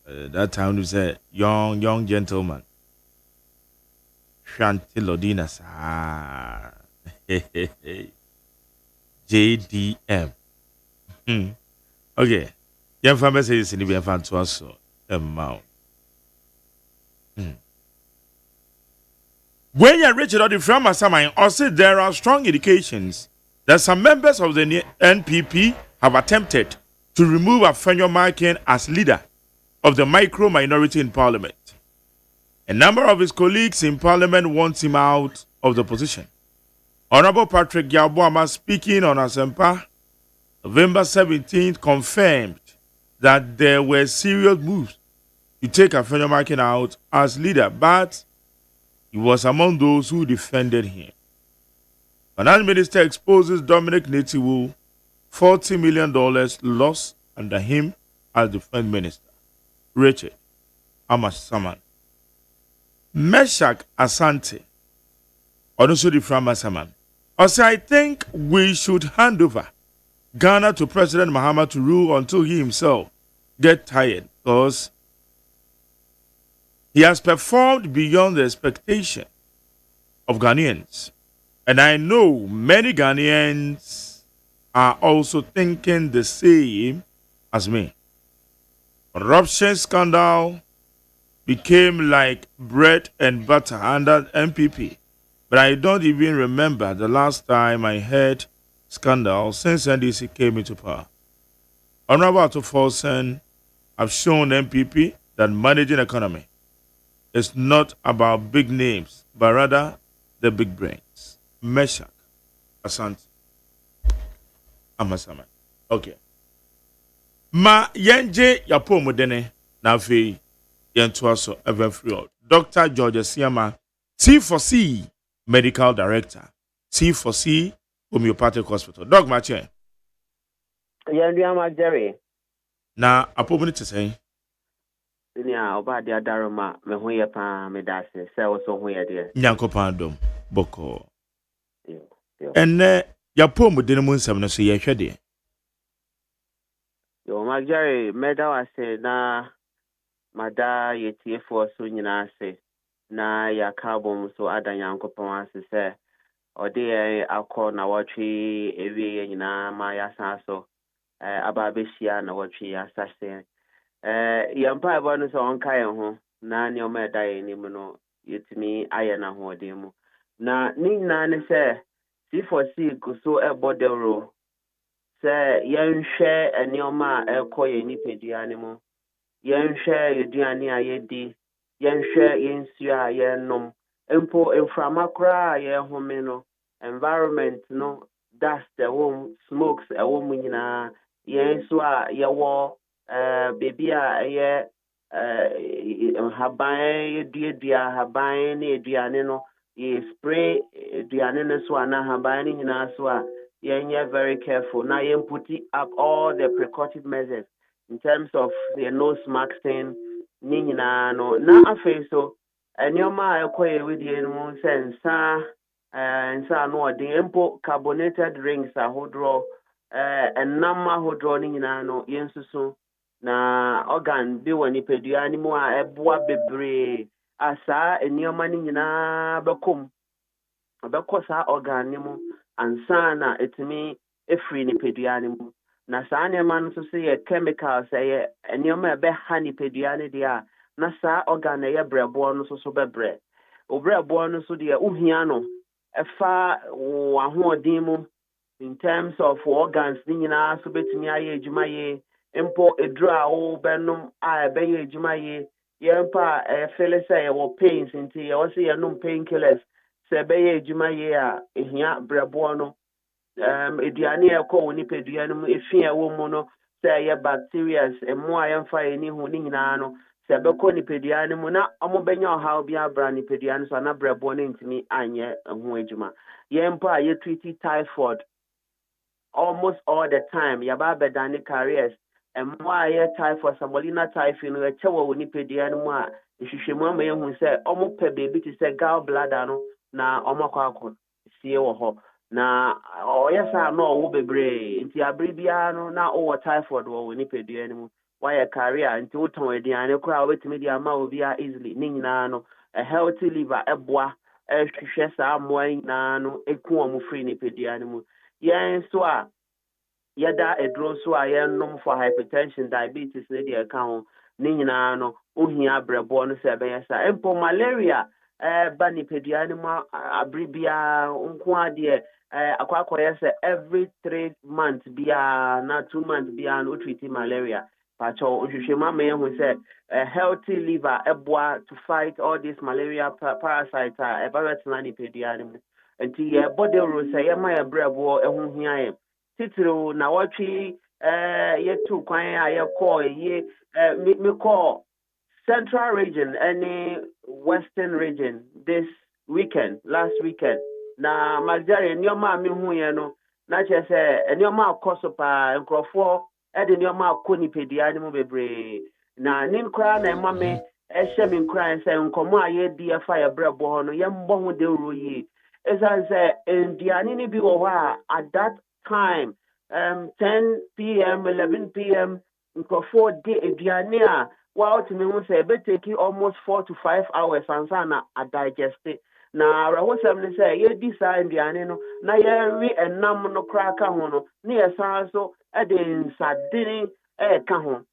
That time we say young gentleman. Shanti Lodina sa JDM. Okay. Young family says in the fan to us amount. When you reach out the from Asaman, also there are strong indications that some members of the NPP have attempted to remove Afenyo Markin as leader of the micro minority in parliament. A number of his colleagues in parliament want him out of the position. Honorable Patrick Yabuama, speaking on Asempa, November 17th, confirmed that there were serious moves to take Afenyo Markin out as leader, but he was among those who defended him. Finance Minister exposes Dominic Netiwu $40 million loss under him as Defense Minister. Richard Amasaman. Meshach Asante, also the from Asaman. Also, I think we should hand over Ghana to President Mahama to rule until he himself gets tired, because he has performed beyond the expectation of Ghanaians. And I know many Ghanaians are also thinking the same as me. Corruption scandal became like bread and butter under NPP. But I don't even remember the last time I heard scandal since NDC came into power. Honorable Atufolsen have shown NPP that managing economy is not about big names, but rather the big brains. Meshach Asante Amasaman. Okay. Ma yenje yapo mudene na fe yentuaso even free. Dr. George Siama, C4C Medical Director, C4C Homeopathic Hospital. Dog Mache. Yandiama Jerry. Na apo muni tese. Nya oba dia daroma me hoye pa me dase se wo so hoye de. Nyanko pandom boko. Enne yapo mudene mu nsam na so ye hwede. Yo Jerry meda wase na mada yetifo so nyina ase na ya carbon so adanyanko pa ase se ode akọ na watwe ewie nyina ma ya sanso aba behia na watwe ya sase yampa eba no so onka ye ho na ne o meda ye ni mu no yetimi aye na ho ode mu na ni na ne se C4C kuso ebodero se yenhwe enioma ekoye ni pedua ne mu yenhwe yeduane ayedi yenhwe yensu a yenom empo inframakra ye home no environment no dust smokes nyina yensu a yewo baby a ye haban yeduadua haban ne eduane no ye spray eduane no so ana haban ne nyina so a yenye very careful now yen put up all the precautionary measures in terms of the nose masking nyina no na afi so enioma ekoye with the no sense nsa no odi empo carbonated drinks ahodro enama ahodro nyina no yensusu na organ bi woni pedua ni mu a eboa bebre asa enioma nyina bekosa organ ni mu ansa na etimi efri ni pedua ni mu na saa nneɛma no so say chemicals ɛyɛ nneɛma ɛbɛha nipadua ne deɛ na saa organ ɛyɛ brɛboɔ no so bɛbrɛ obrɛboɔ no so deɛ uhia no ɛfa ahoɔden mu in terms of organs ne nyinaa so betumi ayɛ adwuma yie mpo eduru a wo bɛnom a ɛbɛyɛ adwuma yie yɛmpa ɛfele sɛ yɛwɔ pains nti yɛwɔ sɛ yɛnom painkillers sɛ ɛbɛyɛ adwuma yie a ehia brɛboɔ no aduane a ɛkɔ wɔ nipadua no mu efi a ɛwɔ mu no sɛ ɛyɛ bacterias ɛmo a yɛmfa yɛ ne ho ne nyinaa no sɛ ɛbɛkɔ nipadua no mu na ɔmo bɛnya ɔhaw bi abra nipadua no so ana brɛboɔ no ntumi anyɛ ho adwuma yɛn mpo a yɛtreati typhoid almost all the time yɛba abɛdane careers ɛmo a yɛ typhoid samolina typhoid no ɛkyɛ wɔ nipadua no mu a ehwehwɛmu ama yɛhu sɛ ɔmo pɛ beebi te sɛ gall bladder no na ɔmo akɔ sie wɔ hɔ na ɔyɛ saa na ɔwɔ bebree nti abere biara no na ɔwɔ typhoid wɔ nipadua no mu wayɛ career nti wotɔn aduane koraa wobɛtumi de ama obi a easily ne nyinaa no a healthy liver ɛboa ɛhwehwɛ saa mmoa nyinaa no eku ɔmo free nipadua no mu yɛn so a yɛda eduro so a yɛnom for hypertension diabetes ne deɛ ɛka ho ne nyinaa no ohia brɛboɔ no sɛ ɛbɛyɛ saa mpo malaria ba nipadua no mu abere biara nko adeɛ akɔyɛ sɛ every 3 months biara na 2 months biara no treat malaria pacho ohwehwɛmu ama yɛhu sɛ a healthy liver ɛboa to fight all these malaria parasites a ɛbɛbɛtena nipadua no mu nti yɛbɔ dawuro sɛ yɛma yɛ brɛboɔ ɛho hia yɛ titiriw na wɔtwe yɛtu kwan a yɛkɔɔ yie mekɔɔ Central region and Western region this last weekend. Na Magdari, Nyoma Mihueno, not just a Nyoma Kosopa and Crawford, Eddie Nyoma Kunipedianimo Bebre. Na Ninkran and Mammy, Eshemin crying, saying, Koma, ye dear fire brabo, young bon de Ruyi. As I say, in Dianini Biwa at that time, 10 p.m., 11 p.m., Crawford Diania. Well, to me, we say, it take you almost 4 to 5 hours and sana a digest it. Now, I was say, you decide the anino, na ye and nam no crack hono, near so a din sardini a cajon.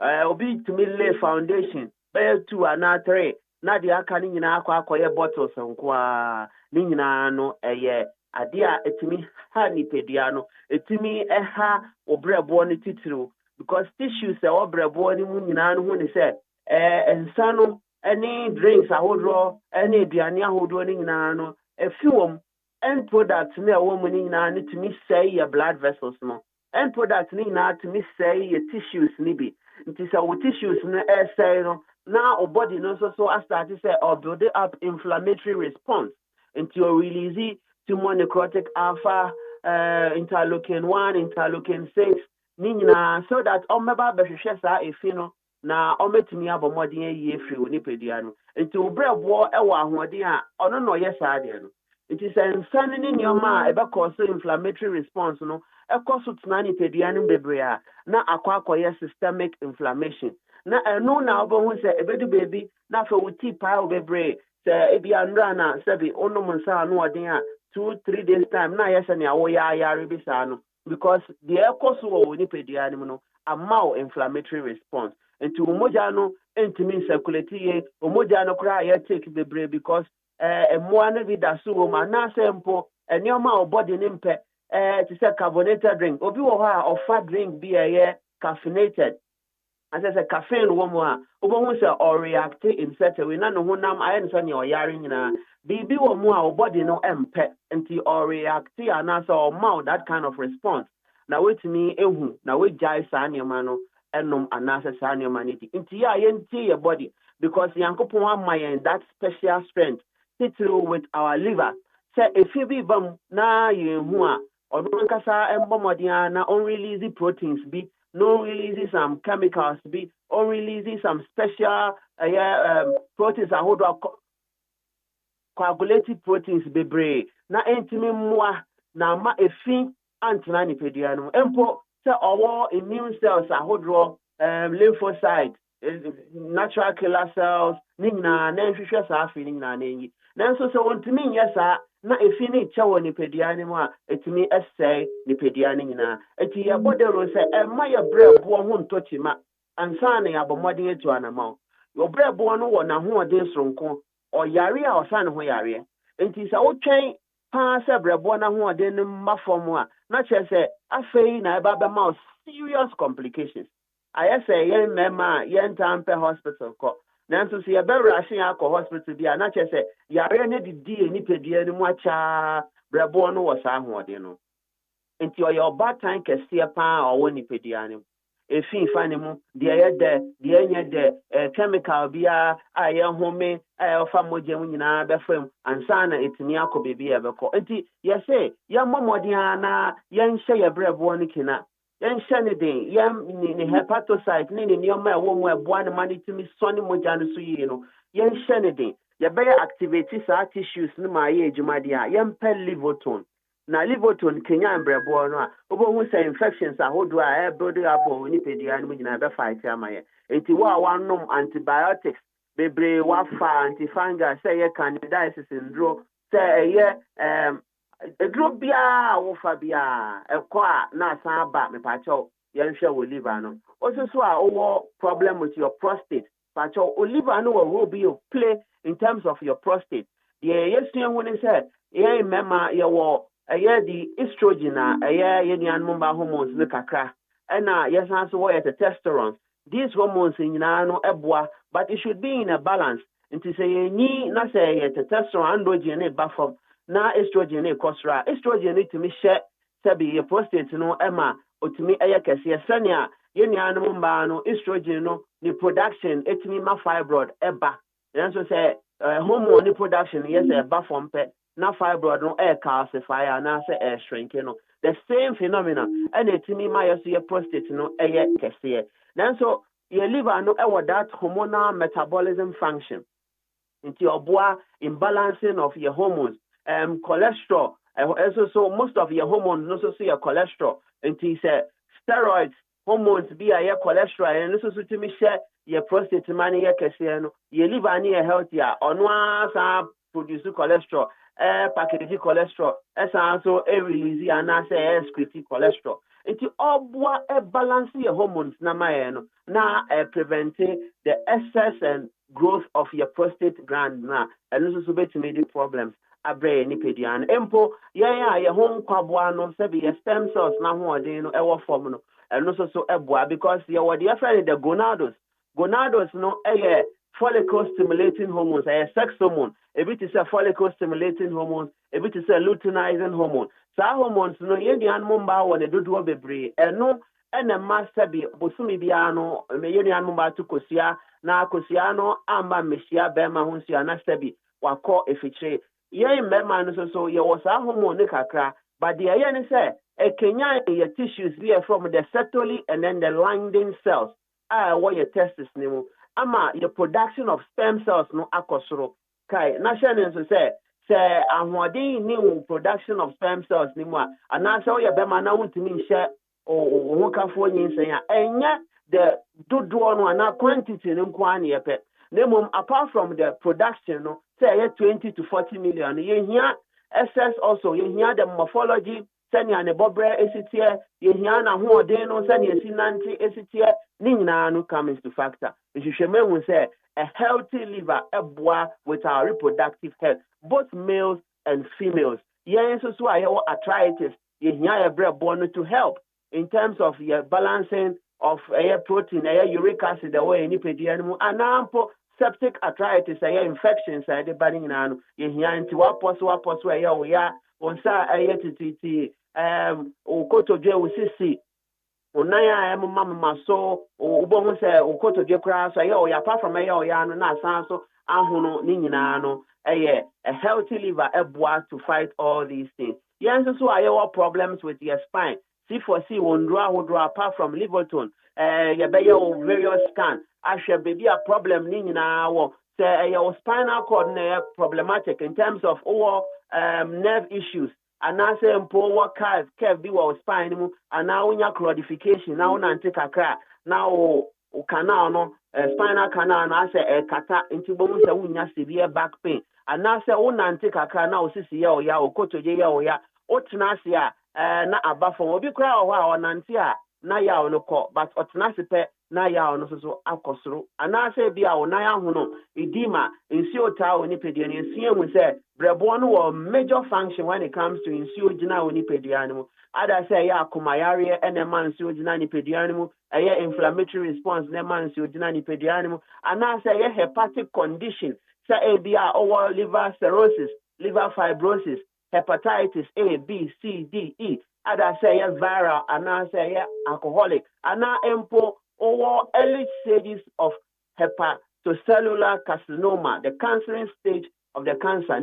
Obi to me lay foundation, bear 2 and 3, Nadia canning in aqua bottles and qua Nina no a year. Adia etimi ha ni pediano, etimi ha obrebo ni titru. Because tissues are all brabo ni mu nyina no ni say ensa no any drinks ahodro any aduane ahodro ni nyina no efiwom end products na wo mu ni nyina ni timi say your blood vessels no end products ni nyina timi say your tissues ni bi nti say wo tissues no say no na o body no so start to say or build up inflammatory response into your release tumor necrotic alpha interleukin 1 interleukin 6 Nina, so that Omeba Beshesa Efino, na Ometimi Abomodin ye free Nipediano. Into bread war ewa Huadia, or no, yes, Adiano. It is an insanity in your ma eba cause inflammatory response, no, a cause of Nani Pedianum Bebrea, na aquacoya systemic inflammation. Na no now, but who say a baby, na for uti pile bebre, say Ebianrana, Sebi, Onomonsa, no idea, 2-3 days time, na yes, and Yaoya Yaribisano. Because the air course will nipedianimo a mal inflammatory response. And to Umojano, and to me circulate, Umojano cry, take the brain because a moana vida suum, a nasempo, and your mouth body nimpe, to say carbonated drink, or fat drink be a year caffeinated. As I say, caffeine woman, or react in such a way, none of whom I am or yaring Bibi or more body no pet until or react and answer or mouth that kind of response. Now wait me ehu, now wait jai sanya mano enum anasa sanya maniti. Into ya yenti your body because yankopon my that special strength sit through with our liver. Say if you be bum na you hua or kasa embomodia na on release proteins be no release some chemicals be or release some special proteins I hold coagulated proteins bebre na entimi mmoa na ma efi antina ni pediano empo se owo immune cells ahodro lymphocyte natural killer cells nina na nhwehwe sa afi nina na enyi nanso se wontimi nyesa na efi ni chewo ni pediano mu a etimi essay ni pediano nyina eti ya bodero se emma ya brebo ho ntochima ansa na ya bomode etu anama yo brebo no wo na ho ode sonko or yari or san ho yari enti sa wo twen pa se brebo na ho ode ne mafom a na che se afei na eba be ma serious complications I say yen mema yen tampe hospital ko nanso so yɛbɛwura ahye akɔ hospital bi a na kyerɛ sɛ yare ne didi nipadua no mu akyaa brɛboɔ no wɔ saa ahoɔden no nti ɔyɛ ɔbaatan kɛseɛ paa a ɔwɔ nipadua no efin fa ne mu deɛ yɛ dɛ deɛ nyɛ dɛ chemical biara a yɛhome a yɛfa mogya mu nyinaa bɛfam ansa na ɛtumi akɔ baabi a yɛbɛkɔ nti yɛsɛ yɛmmɔ mmɔden a na yɛnhyɛ yɛ brɛboɔ no kina yɛnhyɛ ne den ne hepatocyte ne nneɛma a ɛwɔ mu ɛboa ne ma no tumi sɔne mogya no so yie no yɛnhyɛ ne den yɛbɛyɛ activate saa tissues no ma ayɛ adwuma deɛ a yɛmpɛ livotone na livotone kenya mbrɛboɔ no a wobɛhu sɛ infections ahodoɔ a ɛbuild up wɔ nipadua no mu nyinaa ɛbɛfa ama yɛ nti wo a wanom antibiotics bebree wafa antifungal sɛ ɛyɛ candidiasis nduro sɛ ɛyɛ eduro biara a wofa biara ɛkɔ a na asan aba mepakyɛw yɛnhwɛ wɔ liver no ɔsoso a wowɔ problem with your prostate pakyɛw o liver no wɔ role bi play in terms of your prostate deɛ yɛsua hu ne sɛ yɛn mmarima yɛwɔ ɛyɛ the estrogen a ɛyɛ yɛn nuanom ba hormones ne kakra ɛna yɛsan so wɔyɛ testosterone these hormones nyinaa no ɛboa but it should be in a balance nti sɛ yɛnyi na sɛ yɛ testosterone androgen ne ba fam na estrogen ne kɔ soro a estrogen ne tumi hyɛ sɛbi yɛ prostate no ɛma otumi ɛyɛ kɛseɛ sɛnea yɛn nuanom mbaa no estrogen no ne production etumi ma fibroid ɛba nanso sɛ hormone ne production yɛ sɛ ɛba fam pɛ na fibroid no calcify anaasɛ shrink no the same phenomenon and etimi ma yɛ so yɛ prostate no ɛyɛ kɛseɛ nanso yɛ liver no ɛwɔ that hormonal metabolism function nti ɔboa imbalancing of your hormones cholesterol so most of your hormones no so yɛ cholesterol nti sɛ steroids hormones bi a yɛ cholesterol and so tumi hyɛ yɛ prostate ma ne yɛ kɛseɛ no yɛ liver ne yɛ healthy a ɔno asa produce cholesterol package cholesterol also release and excrete cholesterol. It's all balance your hormones na prevent the excess and growth of your prostate gland na and also to make the problems abre ni pedian empo your home kwabwa no se be stem cells na ho odin no ewo form no and also so eboa because your what the friend the gonados no follicle stimulating hormones, sex hormone, a bit is a follicle stimulating hormones, a bit is a luteinizing hormone. So hormones no yeni anmumba when they do bebre, and no and a master be bosumi biano, yeni anmumba to kosia, na kosiano, amba mesia, bema hunsia, nastebi, wako efiche. Ye mema no so ye was a hormone kakra, but the ayene say, a Kenya your tissues here from the sertoli and then the lining cells. What your testis name. Ama your production of stem cells no akosoro kai na hye so say ahoɔden new production of stem cells ni mu a anase o ye bema na wuntimi nhye o hokafo nyinsen a enye the dodoɔ no ana quantity no nko an yɛpɛ na mum apart from the production no say 20 to 40 million ye hia excess also ye hia the morphology sɛnea ne bɔbrɛ esitie yehia na hoɔden no sɛnea sinanti esitie ni nyinaa no comes to factor nhwehwɛmu sɛ a healthy liver ɛboa with our reproductive health both males and females yɛn nso so a yɛwɔ arthritis yehia yɛbrɛ bɔ no to help in terms of your balancing of protein uric acid ɛwɔ nipadua no mu anampo septic arthritis infections de ba ne nyinaa no yehia nti wapɔ so wo ya onsa tititi ukotodwe usisi unaya mama so ubongu se ukotodwe kra so apart from ya no na san so ahono ni nyina no a healthy liver eboa to fight all these things yes so ayewo problems with your spine C4C wondro apart from livotone ya be your various scan ahwe baby a problem ni nyina wo say your spinal cord na problematic in terms of nerve issues and now say empower curve be our spine and now when your claudification now na kakra now o canal no spinal canal na say kata into bomu say unya severe back pain and now say unante kakra na osisi ya oya okotoje ya oya otenase a na aba from obi kra o ha onante a na ya onoko but otenase pe na ya ono so akosoro anase bia wo na ya ho no edima nsuo taa oni pedua ne nsuo mu se brebo no wo major function when it comes to nsuo gina oni pedua ne mu ada say ya akomayare ene man nsuo gina ni pedua ne mu eye inflammatory response ne man nsuo gina ni pedua ne mu anase ye hepatic condition say bia or liver cirrhosis liver fibrosis hepatitis A B C D E ada say viral ana say alcoholic ana empo or early stages of hepatocellular carcinoma, the cancerous stage of the cancer,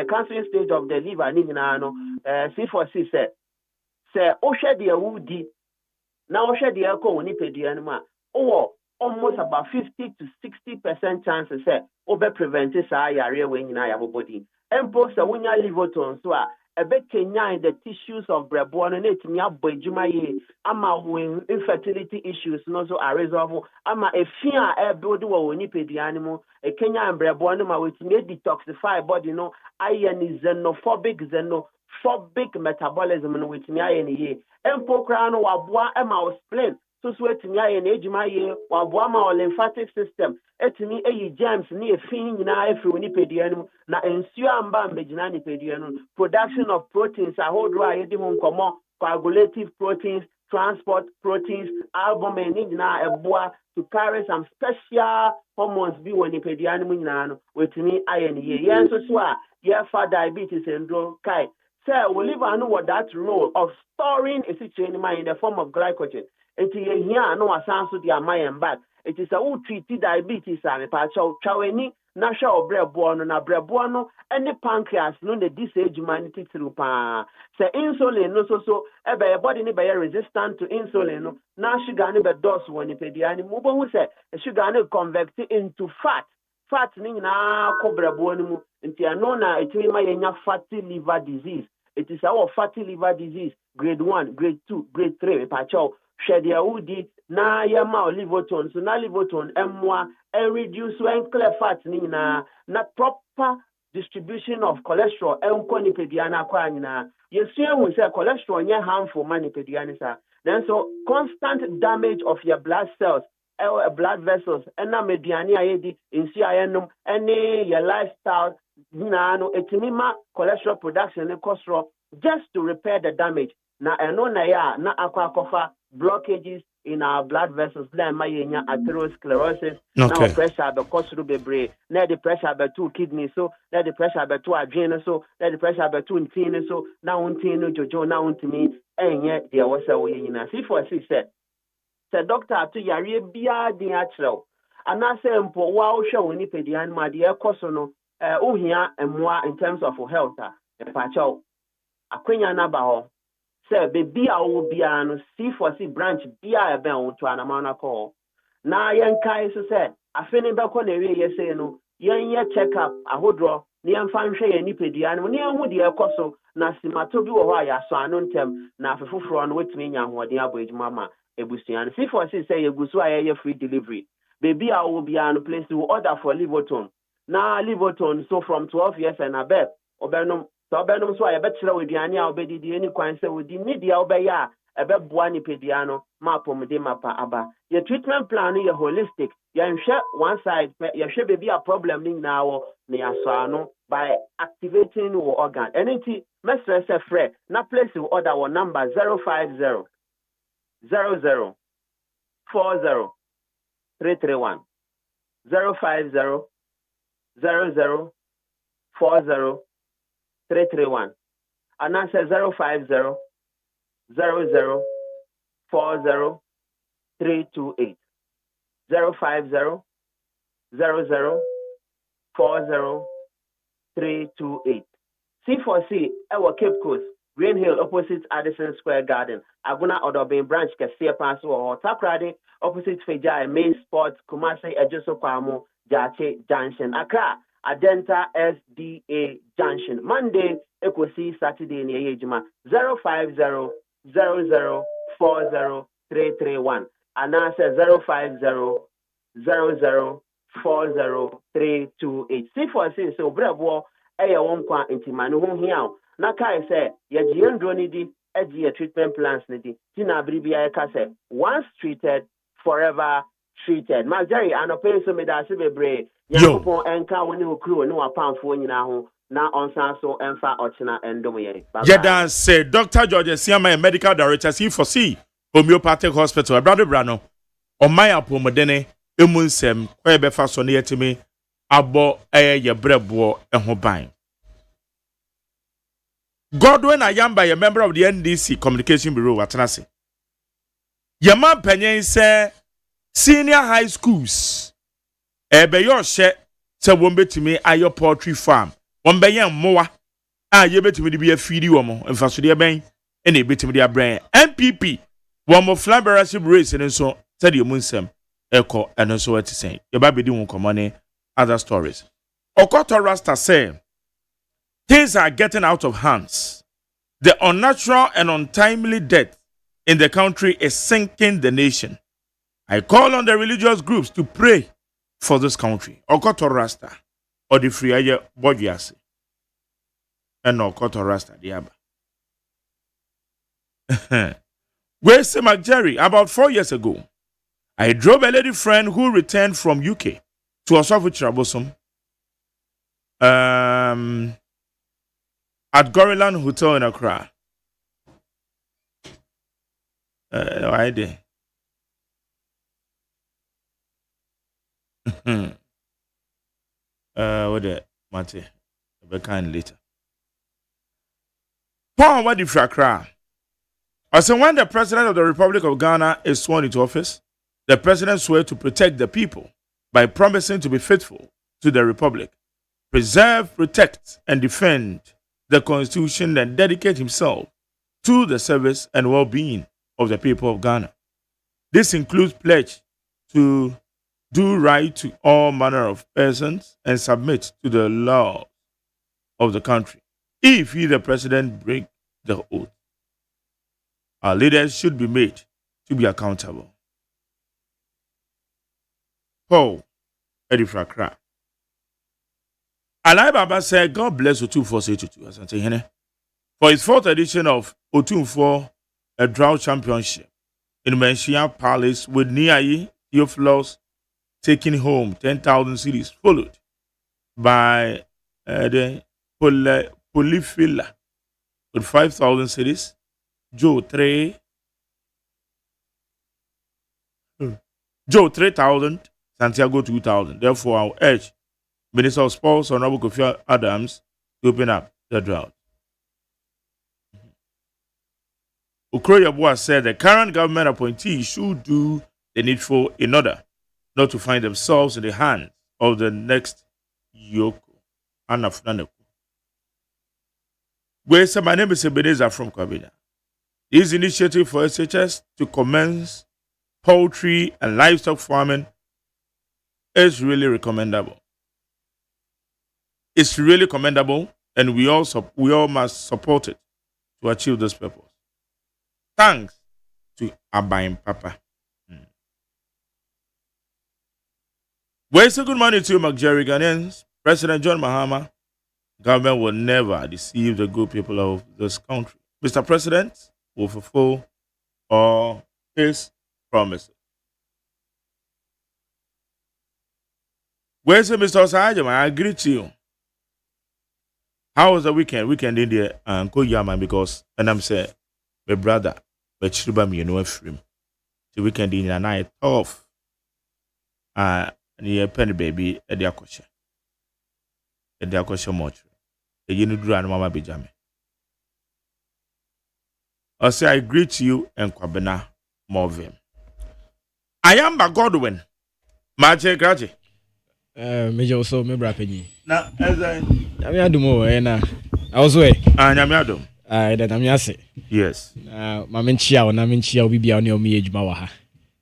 cancerous stage of the liver, C4C say Osha de Woody, now Osha de Echo, Nipedianima, or almost about 50 to 60% chances say, over preventive area when in our body. Empo Sawunya Livoton, so a bit Kenya in the tissues of Brabon and it nya bojumaye ama when infertility issues no so are resolved ama a fear a build wo ni animal a Kenya and Brabon ma which may detoxify body no iron is xenophobic metabolism no which nya ye empo kra no waboa ama explain so etimi aye na ejuma ye waboa ma lymphatic system etimi eyi germs ni efin nyina efri woni pedua no na ensuo amba mbegina ni pedua no production of proteins ahodo aye di ho nkomo coagulative proteins transport proteins albumin ni nyina eboa to carry some special hormones bi woni pedua no nyina no wetimi aye ni ye yen so a ye fa diabetes syndrome kai say we live and what that role of storing a situation in the form of glycogen. It is here no asanso di amayen back. It is a who treat diabetes and pa chaweni na sha obrebo no na brebo no any pancreas no the this age humanity through pa. Say insulin no so ebe your body ni be resistant to insulin no na sugar ni be dose woni pedia ni mo bo say sugar ni convert into fat ni na kobrebo ni mu nti ano na etimi ma yenya fatty liver disease. It is our fatty liver disease grade 1 grade 2 grade 3 pa chaw shedia udi na yama livoton so na livoton emwa and reduce when clear fat ni na proper distribution of cholesterol enko ni pediana kwa nyina yesu we say cholesterol nya harmful man pediana sa then so constant damage of your blood cells blood vessels and na mediani ayedi insi ayenum any your lifestyle no etimima cholesterol production and cholesterol just to repair the damage na eno na ya na akwa blockages in our blood vessels na mayenya atherosclerosis now pressure be cholesterol bebre na the pressure be two kidney so na the pressure be two adrenal so na the pressure be two intine so na untine jojo na untimi enye de wasa wo yina C4C say doctor to yare bia din achrew anase mpo wa wo hwe woni pedian ma de ekoso no ohia emwa in terms of health pacho akwenya na ba ho say be a wo bia no C4C branch bia ebe won to anama na call na yenkai so say afeni be ko na wi yese no yenye check up ahodro ne yemfa nhwe ye ni pedian no ne hu de ekoso na simato bi wo ho ya so anu ntem na afefoforo no wetimi nya hoden aboejuma ma ebusian C4C say yegusu aye free delivery baby I will be an place to order for Livoton. Now Livoton so from 12 years and above. Obenum so I bet you with the ania obedi the any coin say with the media obeya ebe buani pediano mapom de mapa aba. Your treatment plan is holistic. You share one side you share baby a problem now near so by activating your organ. Anything mestre say free na place to order our number 050 00 40 331 050 00 40 331 and answer 050 00 40 328 050 00 40 328 C4C our Cape Coast Green Hill opposite Addison Square Garden Aguna Odobin branch Kesia Paso or Takrade opposite Feja Main Sports Kumasi Ejoso Kwamo Jache Junction Accra Adenta SDA Junction Monday Ekosi Saturday in Yejima 050 00 40 331 and answer 050 00 40 328 C4C so bravo eya wonkwa intimanu ho hia na kai say ye giendro ni di e treatment plans ni di tina bribia e ka say once treated forever treated. Jerry, and a person made us be brave. Yankopon enka woni okru ni wapamfo nyina ho na onsan so emfa ochina endom ye. Yedan say Dr. George Siama, medical director, C4C homeopathic hospital. Brother Brano, on my apomodene, emunsem, kwebe faso ne yetimi, abo ye brebo ehoban. Godwin Ayamba, a member of the NDC Communication Bureau, Watanase. Yaman Penyen say senior high schools. Ebe yo she se wombe timi ayo poultry farm. Wombe yen moa. Ye betimi be a feedi womo. Enfaso de ben. Ene betimi de brain. MPP. Womo flabberaship race and so said you munsem. Eko and so what to say. Your baby do common other stories. Okoto Rasta say things are getting out of hands. The unnatural and untimely death in the country is sinking the nation. I call on the religious groups to pray for this country. Okoto Rasta or the free air Bodjasi. And Okoto Rasta Diaba. Where's Jerry? About 4 years ago, I drove a lady friend who returned from UK to Osofu Chirabosom at Goriland Hotel in Accra. I did. What the Mate? Be kind later. Paul, what if Accra? I said, when the President of the Republic of Ghana is sworn into office, the President swears to protect the people by promising to be faithful to the Republic, preserve, protect, and defend the Constitution, and dedicate himself to the service and well-being of the people of Ghana. This includes pledge to do right to all manner of persons and submit to the laws of the country. If he, the President, break the oath, our leaders should be made to be accountable. Paul Edifrakra. Alai Baba said, God bless Otumfuo for his 4th edition of Otumfuo a drought championship in Menchia Palace with Niayi Theophilus taking home 10,000 cities, followed by the Polifila with 5,000 cities, Joe 3,000, Santiago 2,000. Therefore, I will urge Minister of Sports, Honorable Kofi Adams, to open up the drought. Ukroyabua said the current government appointees should do the needful in order not to find themselves in the hands of the next Yoko. Where my name is Ebenezer from Kwabena. This initiative for SHS to commence poultry and livestock farming is really recommendable. It's really commendable, and we all must support it to achieve this purpose. Thanks to Abaim Papa. Well, so good morning to you, McJerry Ghanaians. President John Mahama, government will never deceive the good people of this country. Mr. President will fulfill all his promises. Where's Mr. Osajam? I agree to you. How was the weekend? Weekend in there and go Yaman because, and I'm saying, my brother, but Chiruba me no frame. The weekend in a night off. Near penny baby at the Akosha. At the Akosha Moch. The Unidru and Mama Bijame. I say I greet you and Kwabena Morvim. I am by Godwin. Maje Graji. Major also me brapeni. Na as I do more na. I was way. Nyamiado. That I'm yase. Yes. Mamenchia na menchia obi bia oni omi ejuma wa ha.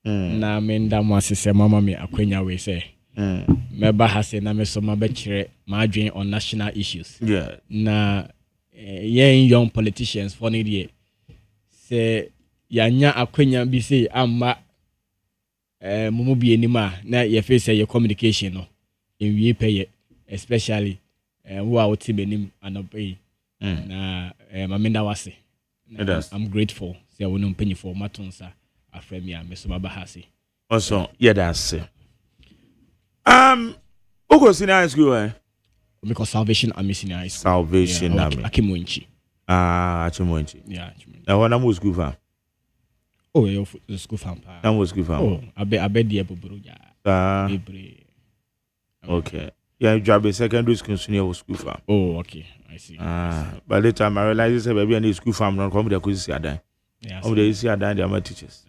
Na menda mo asese mama me akwenya we say. Meba ha say na me so ma be kire ma adwen on national issues. Yeah. Na young politicians for need ye. Say yanya akwenya bi say amma mumu bi enima na ye face your communication no. In we pay especially who are team enim anobey. Na mamenda wase. I'm grateful. Say I won't penny for matonsa afremia mesoma bahasi. Also, yeah, that's it. Who goes in high school, eh? Because Salvation Army Senior High School. Salvation Army. Akimunchi. Akimunchi. Yeah. Now, when I'm school farm. Oh, you're the school farm. I'm school farm. Oh, I bet the Ebro. Okay. Yeah, you drive a secondary school senior school farm. Oh, okay. I see. By the time I realized that baby and school farm don't come to see a dime. They see a dime, they are my teachers.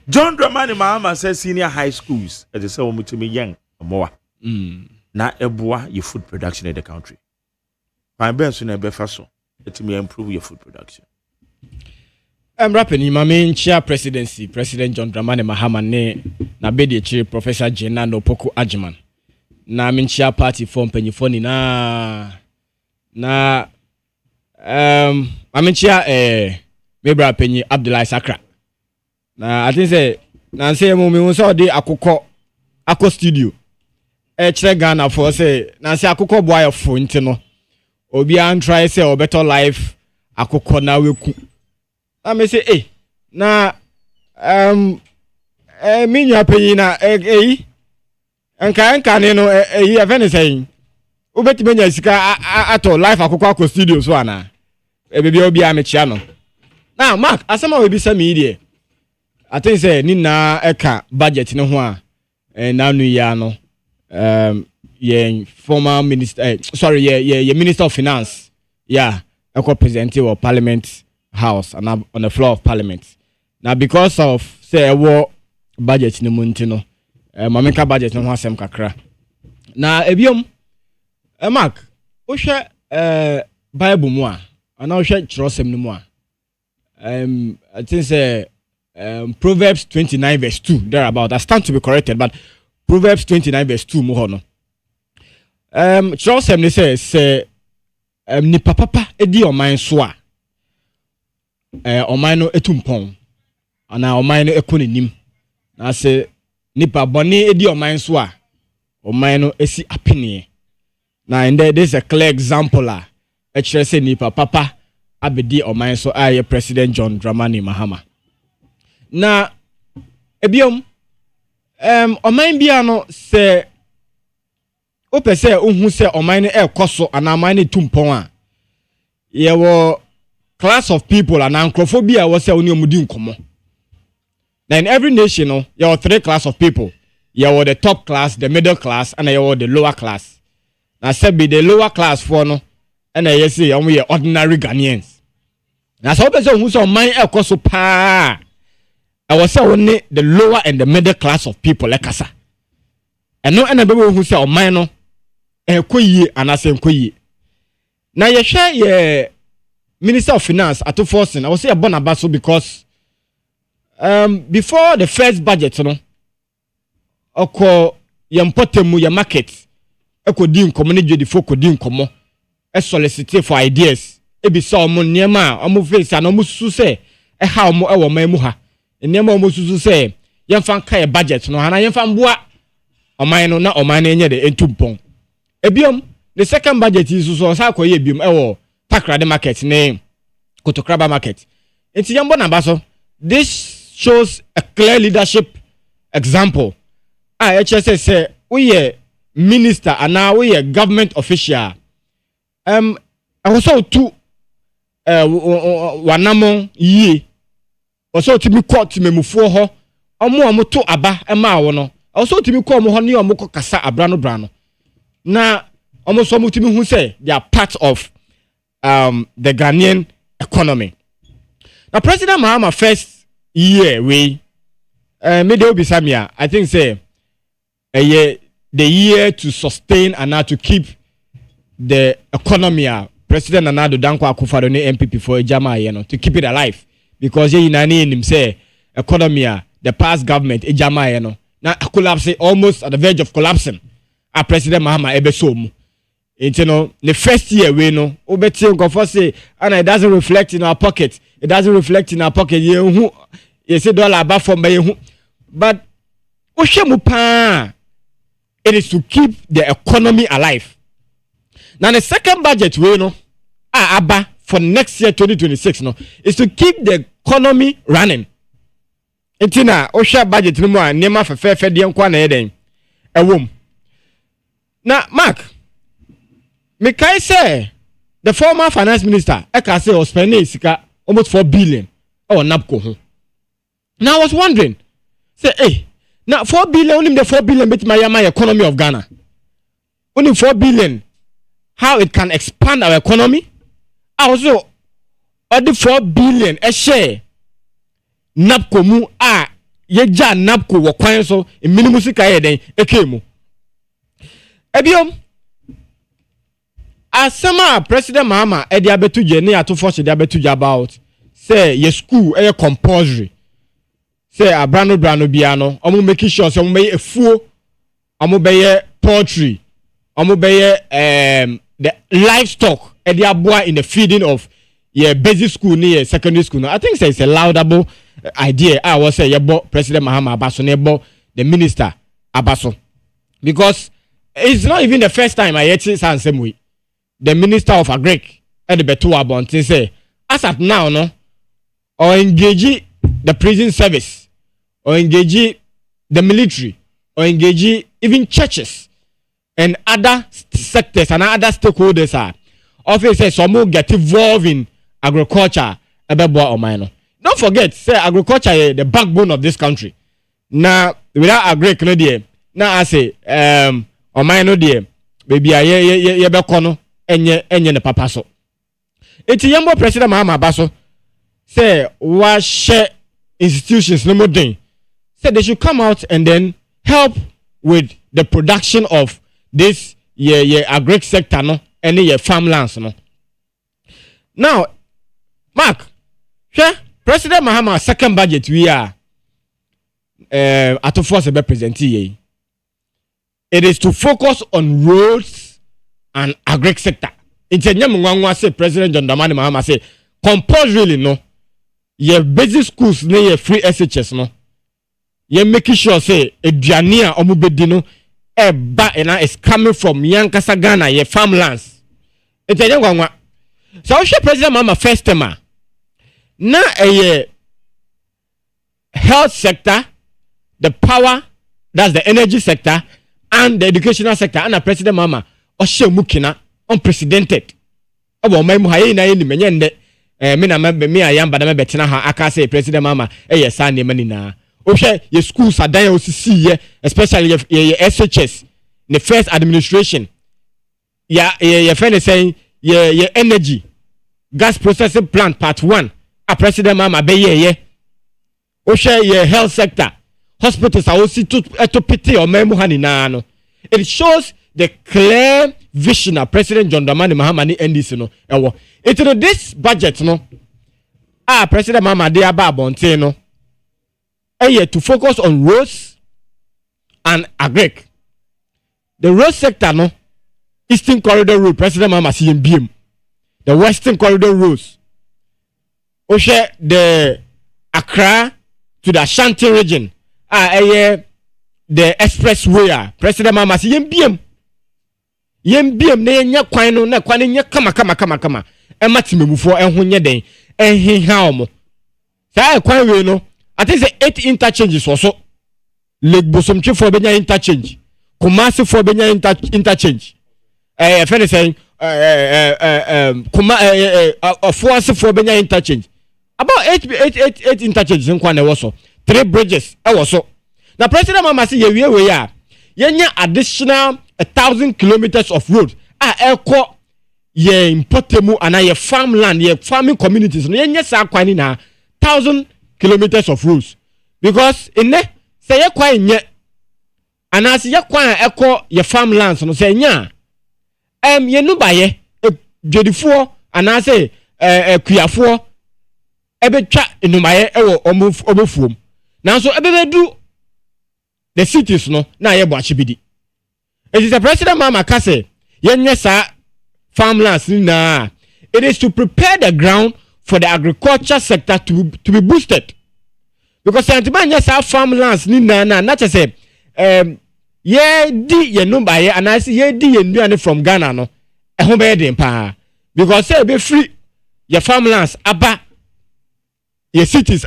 John Dramani Mahama says senior high schools as a so much young more. Na eboa your food production in the country. Fine Benson and Befaso. Let me improve your food production. I'm rapping my main chair presidency, President John Dramani Mahama ne na bedi chair Professor Jenano Poko Ajiman. Na main chair party form penifoni na main chair Mebra Penny Abdullah Sakra. Na I think say na say mo me so de akoko studio. Chere Ghana for say na say akoko boy of nti no. Obi an try say o better life akoko na weku. I me say na minya penyi na anka ne no e even say obeti menya sika ato life akoko studio so ana baby obi amechia no. Now Mark asema we be say me there. I think say ni na eka budget no ho a na nu ya no former minister minister of finance present or parliament house and on the floor of parliament. Now because of say war budget no munti no mameka budget no ho asem kakra. Na ebiom Mark o hwe bible mu a ana o hwe kirosem no mu a I think say Proverbs 29 verse 2 thereabout. I stand to be corrected, but Proverbs 29 verse 2 mo hono. Charles Emne says ni papa edi oman so a oman no etumpon ana oman no ekonenim na say nipa boni edi oman so a oman no esi apene na and there is a clear example la e kire say nipa papa abedi oman so a President John Dramani Mahama na ebiom oman bia no se opese ohun se oman no ekoso ana oman no tumpon a ye wo class of people and anchrophobia was say oni omudi nkomo. Now in every nation no you have three class of people. You have the top class, the middle class, and you have the lower class. Now say be the lower class for no and you say we are ordinary Ghanaians. Now so person who so oman ekoso pa I was say only the lower and the middle class of people like asa. And no any people who say oman no ekoyi anase ekoyi. Now you share your Minister of Finance at Forcing. I was say about Abaso because before the first budget no oko yempotemu ya market ekodi nkomo ne dwedi fo kodi nkomo e solicite for ideas e bi sa omo niema omo face ana omo susu se e ha omo e wo mamu ha niema omo susu se yemfa nka e budget no hana yemfa mboa oman no na oman na enye de entumpon ebiom the second budget is so sa akoye ebiom e wo Takrade market name Kotokraba market. It's yambo nabaso. This shows a clear leadership example. HSS say we a minister and now we a government official. I also two wanamo ye. Also to be caught to me mufuo ho. Omo to aba ema wono. Also to be call mo ho ne omo kasa brano. Na omo so mo to me hu say they are part of the Ghanaian economy. Now, President Mahama first year we Medio Bisamia, I think say the year to sustain and now to keep the economy. President Anado Danko Akufo-Addo ne MPP for Jama to keep it alive because he nani him say economy the past government Jama now collapse almost at the verge of collapsing. President Mahama ebesom. You know, the first year we know, obeti go say, and it doesn't reflect in our pocket. It doesn't reflect in our pocket. You say dollar back from by but it is to keep the economy alive. Now the second budget we know, for next year 2026 no, is to keep the economy running. Etina ohwa budget no mu a nema fefefe de nkwa na eden ewom na Mark me kai say the former finance minister eka say was spending sika almost 4 billion or napko ho. Now I was wondering say now 4 billion only the 4 billion bit my economy of Ghana. Only 4 billion how it can expand our economy. Also the 4 billion a share napko mu a yeja napko wo kwan so minimum sika ye den ekemu ebiom asema president Mahama e dia betu je ne ato force dia betu je about say your school e compulsory say abrano bia no omo make sure say omo be efuo omo be poultry omo be the livestock e dia boa in the feeding of your basic school near secondary school. I think it's a laudable idea. I was say yebo President Mahama Abaso nebo the minister Abaso, because it's not even the first time I hear it same way. The minister of Agric at the Betu Abonte say as at now no or engage the prison service or engage the military or engage even churches and other sectors and other stakeholders are officers some get involved in agriculture ebebo omano. Don't forget say agriculture is the backbone of this country. Now without agric no there now I say omano there baby ye be kono enye ne papa so. Eti yambo President Mahama Abaso say wa share institutions no more thing say they should come out and then help with the production of this agric sector no any your farmlands no. Now Mark, President Mahama second budget we are at a force be present here. It is to focus on roads and agric sector. It's a nyamwa say President John Dramani Mahama say compulsorily no. Your basic schools ne free SHS no. You making sure say eduania omubedi no eba ena is coming from Yankasa Ghana your farmlands. It's a nyamwa. So President Mahama first time na health sector, the power, that's the energy sector, and the educational sector, and the President Mahama oshe mukina unprecedented. Abo mai mu hayi na yeni menyende me na me ayamba na me betina ha aka say President Mahama sa ne mani na. Ohwe ye schools adan osisi ye, especially ye SHS, the first administration. Ye friend saying ye energy gas processing plant part 1. A President Mahama be ye ohwe ye health sector hospitals are also to pity or memu hanina no. It shows the clear vision of President John Dramani Mahama ni NDC no ewo into this budget no President Mahama dey aba abonte no to focus on roads and agric. The road sector no, Eastern Corridor Road President Mahama see BM, the Western Corridor roads Oshe the Accra to the Ashanti region. The expressway. President Mahama si yembiem ne nya kwan no na kwan nya kama. Ematimemufo ehwo nye den. Ehiha omo. Sa kwan we no, I think say 8 interchanges also. Lake Bosomtwe for benya interchange. Kumasi for benya interchange. Friend saying Fuasi for benya interchange. About 8 interchanges in Kwane also. 3 bridges also. Now President Mahama say we ya. Yenya additional 1,000 kilometers of road. Eko ye impotemu ana ye farmland, ye farming communities. Yenya sa kwani na 1,000 kilometers of roads. Because in ne say ye kwa nye anasi ye kwa eko ye farmlands no say nya ye no baye dwedifuo anase kuafuo ebetwa enumaye ewo omofuom nanso ebebedu the cities no na ye bo achibidi. It is the President Mahama kase yenye sa farmlands na it is to prepare the ground for the agriculture sector to be boosted, because sentiment sa farmlands ni na just say ye di ye no baye anase ye di ye nduane from Ghana no ehun be den pa, because say be free your farmlands aba your cities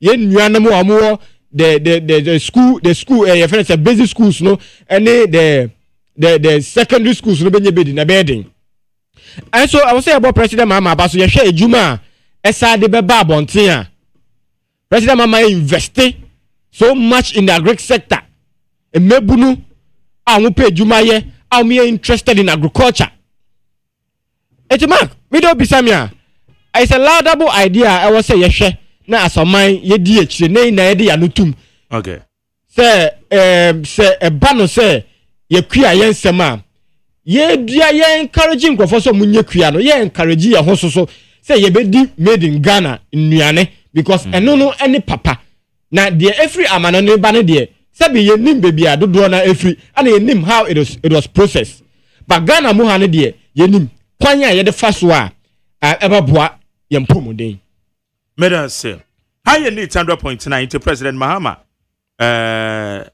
ye nuanom a mo the school your friends basic schools no and the secondary schools no benye bedi na bedin. And so I was say about President Mama Abaso ye hwe ejuma esa de beba abonten a President Mama invested so much in the agric sector. Emebunu a mo pay ejuma ye a mo interested in agriculture. Mark, we don't be samia. It's a laudable idea. I was say yes, na asoman ye di echire na ye di anutum. Okay. Say e ba no say ye kua ye nsema. Ye dia ye encouraging grofo so munye kua no. Ye encourage ye ho so say ye be di made in Ghana nnuane because eno no any papa. Na de every amano ne ba ne de sabi ye nim baby adodo na every and ye nim how it was processed. But Ghana mu ha ne de ye nim kwanya ye de faso a eba boa ye mpomuden. Madam say high need 100.9 to President Mahama. The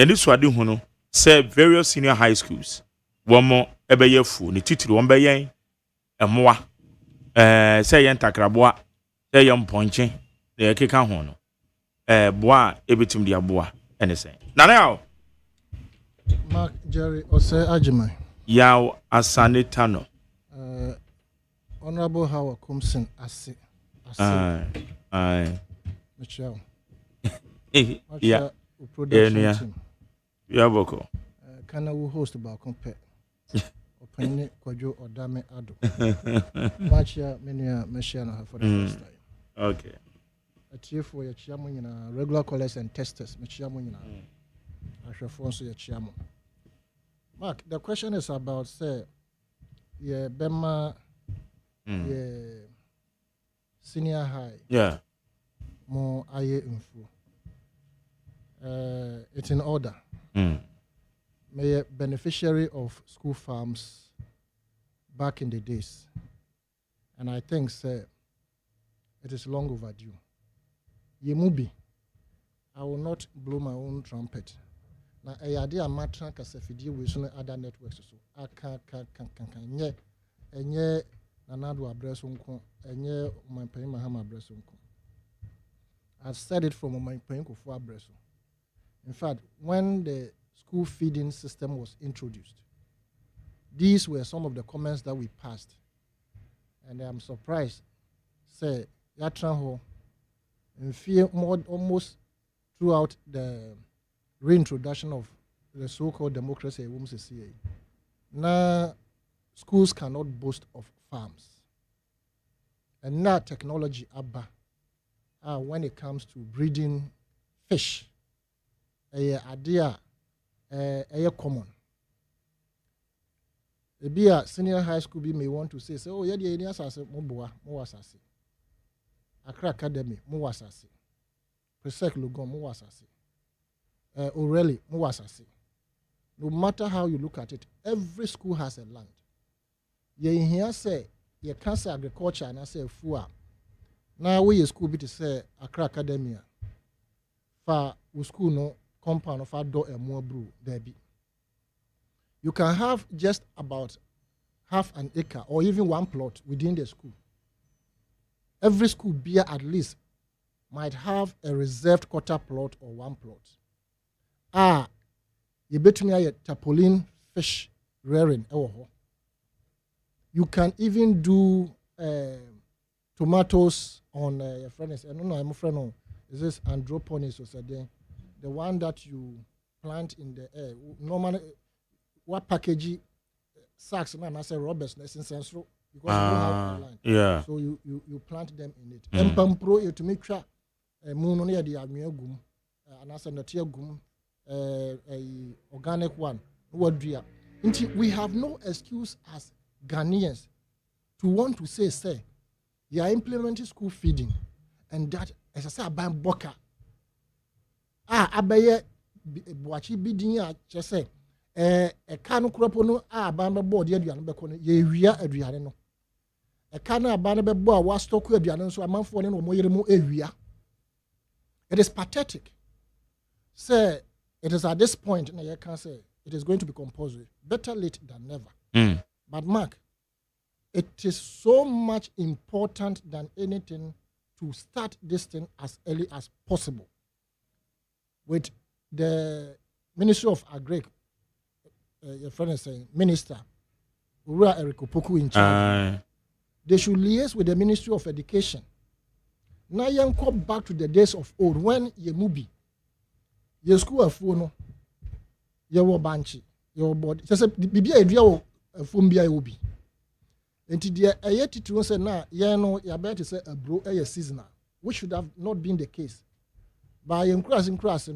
news wadi hu no say various senior high schools one more ebeye fu ni titiri one beye emoa say yen takraboa say yen ponche the keka ho no boa ebetim dia boa ene say na now Mark Jerry Ose Ajimai yaw asaneta no Honorable Howard Kumsin Ase Michelle. Yeah. Yeah, Boko. Can I host about compare? OPANIN KWADWO ODAME ADDO. Much many Messiah for the first time. Okay. A tier for your chairman in regular callers and testers, Michiamun. I shall phone so your chairman. Mark, the question is about say, yeah, Bema, yeah, senior high. Yeah. More aye info. It's in order. May a beneficiary of school farms back in the days. And I think it is long overdue. Yemubi, I will not blow my own trumpet. Now I idea matran kasafidi with some other networks so. I can nye nanado address unko enye my pay Mahama address unko. I said it from my paying for address. In fact, when the school feeding system was introduced, these were some of the comments that we passed. And I'm surprised, say, Yatranho, in fear almost throughout the reintroduction of the so-called democracy, now schools cannot boast of farms. And now technology, Abba, when it comes to breeding fish, a idea common. A senior high school may want to say, oh, yeah, the ideas are more wasasi. Accra Academy, more wasasi. Presec Lugon, more wasasi. O'Reilly, more wasasi. No matter how you look at it, every school has a land. You here say, you can't say agriculture and I say fua. Now we school be to say Accra Academy. For school no compound of outdoor and more brew there be. You can have just about half an acre or even one plot within the school. Every school beer at least might have a reserved quarter plot or one plot. You bet me a tarpaulin fish rearing. You can even do tomatoes on your friends. I don't know, I'm a friend. Is this androponics or something? The one that you plant in the air. Normally, what package sacks man I say robbers because you don't have land. Yeah. So you plant them in it. And pampro to make sure moon near the amiagum and as a tier gum organic one. What do you? We have no excuse as Ghanaians to want to say you are implementing school feeding and that as I say about boka. Abaye boachi bidin a chese ka no kropo no aban be board aduane be kono ye wia aduane no ka na aban be bo a wa stock aduane so amanfo ne no mo yere mo ewia. It is pathetic. Say it is at this point na you can say it is going to be compulsory. Better late than never. But Mark, it is so much important than anything to start this thing as early as possible with the Ministry of Agric, your friend is saying, Minister Ura Eriko Poku in charge. They should liaise with the Ministry of Education. Now you come back to the days of old when you mubi, your school of no, your banchi, your body. Just be a deal of Fumbia ubi. And the ayeti to say now, you better to say a bro a seasonal, which should have not been the case. By increasing class,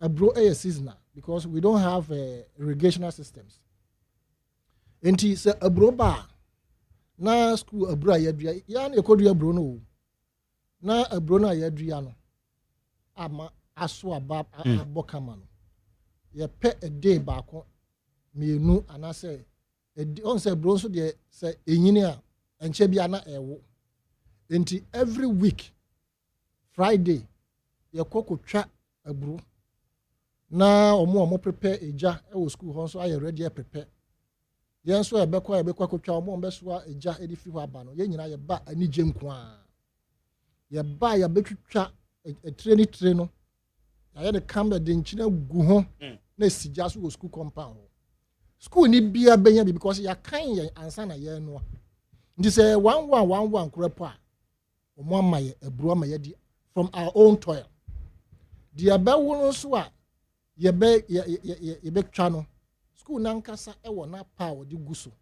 a bro a seasonal because we don't have irrigational systems. And he said a bro bar. Na school a bro yadria, yan a codia brono. Na a brona yadriano. Ama aswa bab a bokamano. Ye pet a day back me no and I say on say bronso de say engineer and chebiana ewo. Enti every week Friday ye koko tra a bro. Na omo prepare eja e school hon so aye ready prepare. Yen so ebekwa ko twa omo besoa eja edifi ho aba no yen nyina ye ba ani gye nkoa. Ye ba ya betwitwa tre no. Ya de camber de nchina gu ho na sija so school compound. School ni bia benya bi because ya kan ye ansa na ye no. Ndi say 1111 kropo a omo amaye ebru amaye di from our own toil. Di abawo no so a ye be twa no. School nankasa ewo na power di guso.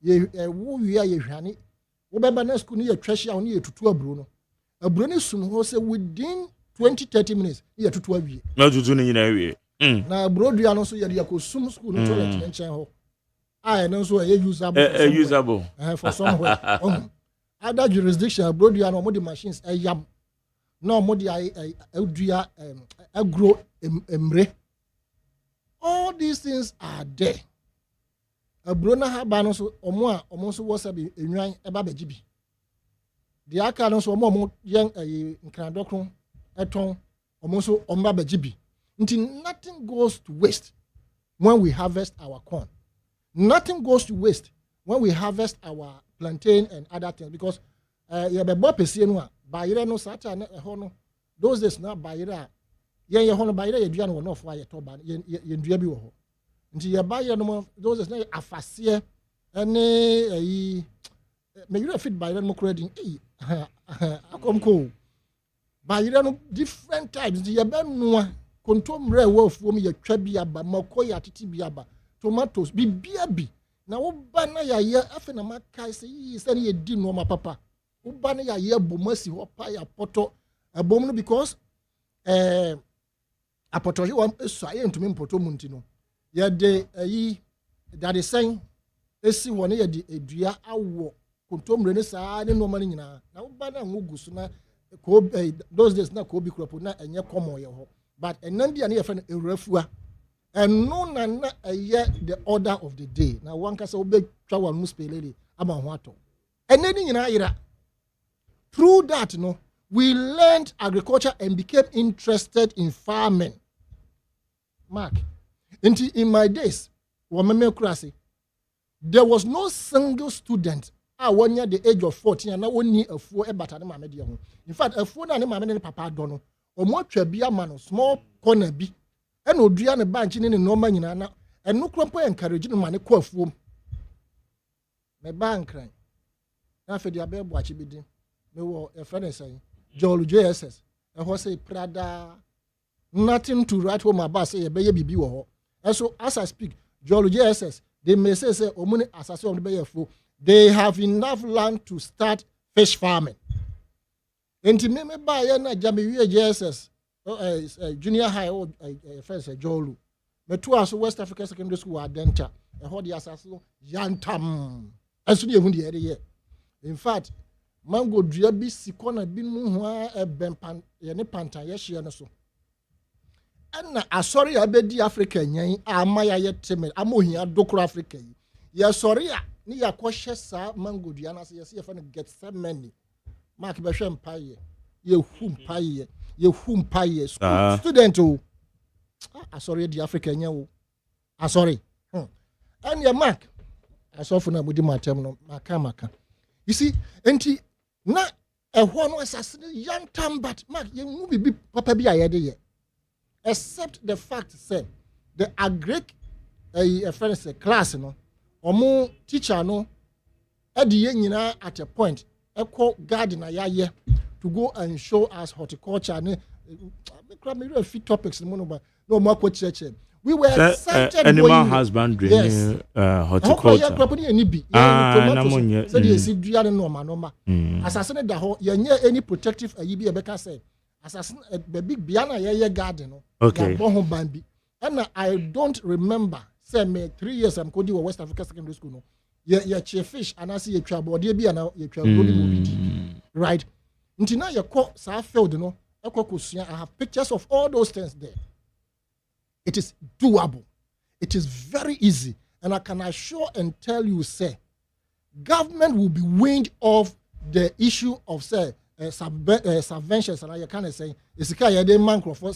Ye wo wia ye hwane. Wo beba na school ni ye twahia wo ni ye tutu aburo no. Aburo ni sunu ho say within 20-30 minutes ye tutu awie. Na tutu ni nyina awie. Na aburo dua no so ye de akosum school no toilet nchen ho. Ah no so ye usable. Usable. For somewhere. Other jurisdiction aburo dua no mo di machines yam. No mo di dua agro emre. All these things are there. A brona habano so omo so was be enwan eba begibi. The aka no so omo yen nkradokron eton omo so omba begibi. Until nothing goes to waste when we harvest our corn. Nothing goes to waste when we harvest our plantain and other things because ye be bo pese no a bayire no sacha na ho no those days na bayire ye hono bayire ye dua no no fo aye to ba ye dua bi wo ho nti ye bayire no those na afase ene ayi me you fit bayire no credit akomko bayire no different types ye be noa kontomre wo fuo me ye twa bi aba makoy atiti bi aba tomatoes bi bia bi na wo ba na ya ye afi na makai se yi se ye di no ma papa wo ba na ya ye bomasi ho pa ya poto abom no because apotoje wa so aye ntumi mpoto munti no ye de ayi that is saying esi woni ye de edua awo kontomre ne saa ne no ma nyina na wo ba na ngugusu na ko those days na ko bi kropo na enye komo ye ho but enandi ane ye fa ewrafua eno na eye the order of the day na wanka se obe twa wa mu spelele ama ho ato enani nyina ira through that no we learned agriculture and became interested in farming. Mark, in my days, there was no single student one year the age of 14 and only a four better than in fact, a four and papa dono, or more trebia man, small corner be, and Odriana bunch in normal and no crumple encouraging money call for my bank crying. After the above watch be me, a friend saying. Jolu JSS and who say Prada nothing to write home about say baby wo. And so as I speak, Jolu JSS they may say omuni assassin on the bay they have enough land to start fish farming. Enti me buy na Jami JSS junior high or first Jolu. Me two as West Africa Secondary School Adenta and how the assassin yantam. And so the area. In fact, mango dua bi sikona bi mu ho ebempan ye ne pantan ye hye no so ana asori abedi Africa nyan amaya ye teme amohia dokoro Africa yi ye sori a ni yakɔhye saa mango dua na se ye se fa no get so many mark be hwe mpaye ye hu mpaye student o asori di Africa nyan o asori and ye mark asofo na mudi matem no maka you see enti na a one was young time, but Mark, you movie be papa be a except the fact said the agric a friend say class no or more teacher no at the end at a point a call garden a to go and show us horticulture and few topics no more church. We were excited animal husbandry, horticulture. Assassin the whole any protective a say assassin the big biana garden. Okay. And I don't remember say me 3 years I'm coding West Africa Secondary School no. Your fish and I see a trouble dear be and right. Until now your call field no I have pictures of all those things there. It is doable. It is very easy. And I can assure and tell you, say, government will be weaned off the issue of, say, subventions. And I kind of say, it's a kind of man for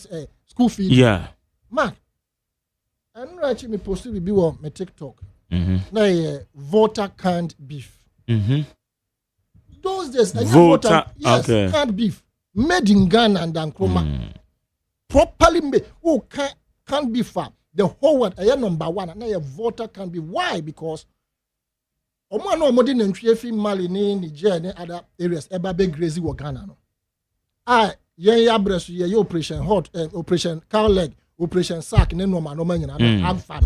school fee. Yeah. Man, I'm not actually posted to be on my TikTok. Now, voter canned beef. Those days, voter, yes, canned beef. Made in Ghana and Nkrumah. Properly made. Oh, can't be far. The whole world, number one, and a voter can be. Why? Because no modern entry Mali, Niger, and other areas, Ebabe Grazy or Ghana. Breast, operation hot, operation cow leg, operation sack, and no man, no man, I'm fan.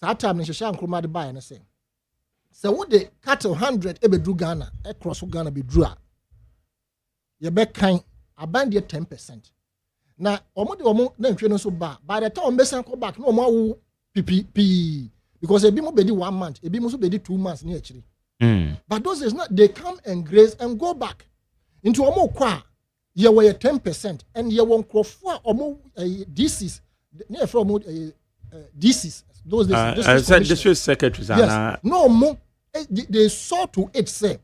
That time, Nisha Nkrumah the buy and say, so what the cattle 100 ebe drew Ghana, across Ghana be drew. You bet kind, abandon 10%. Now, omo na so ba. By the time Messan come back, no more PPP because a bimo bedi 1 month, a bimo so bedi 2 months near actually. But those is not they come and graze and go back into omo kwa. You were 10% and you won't crop for omo disease near from disease. Those I said district secretaries. Yes. No more. They saw to it say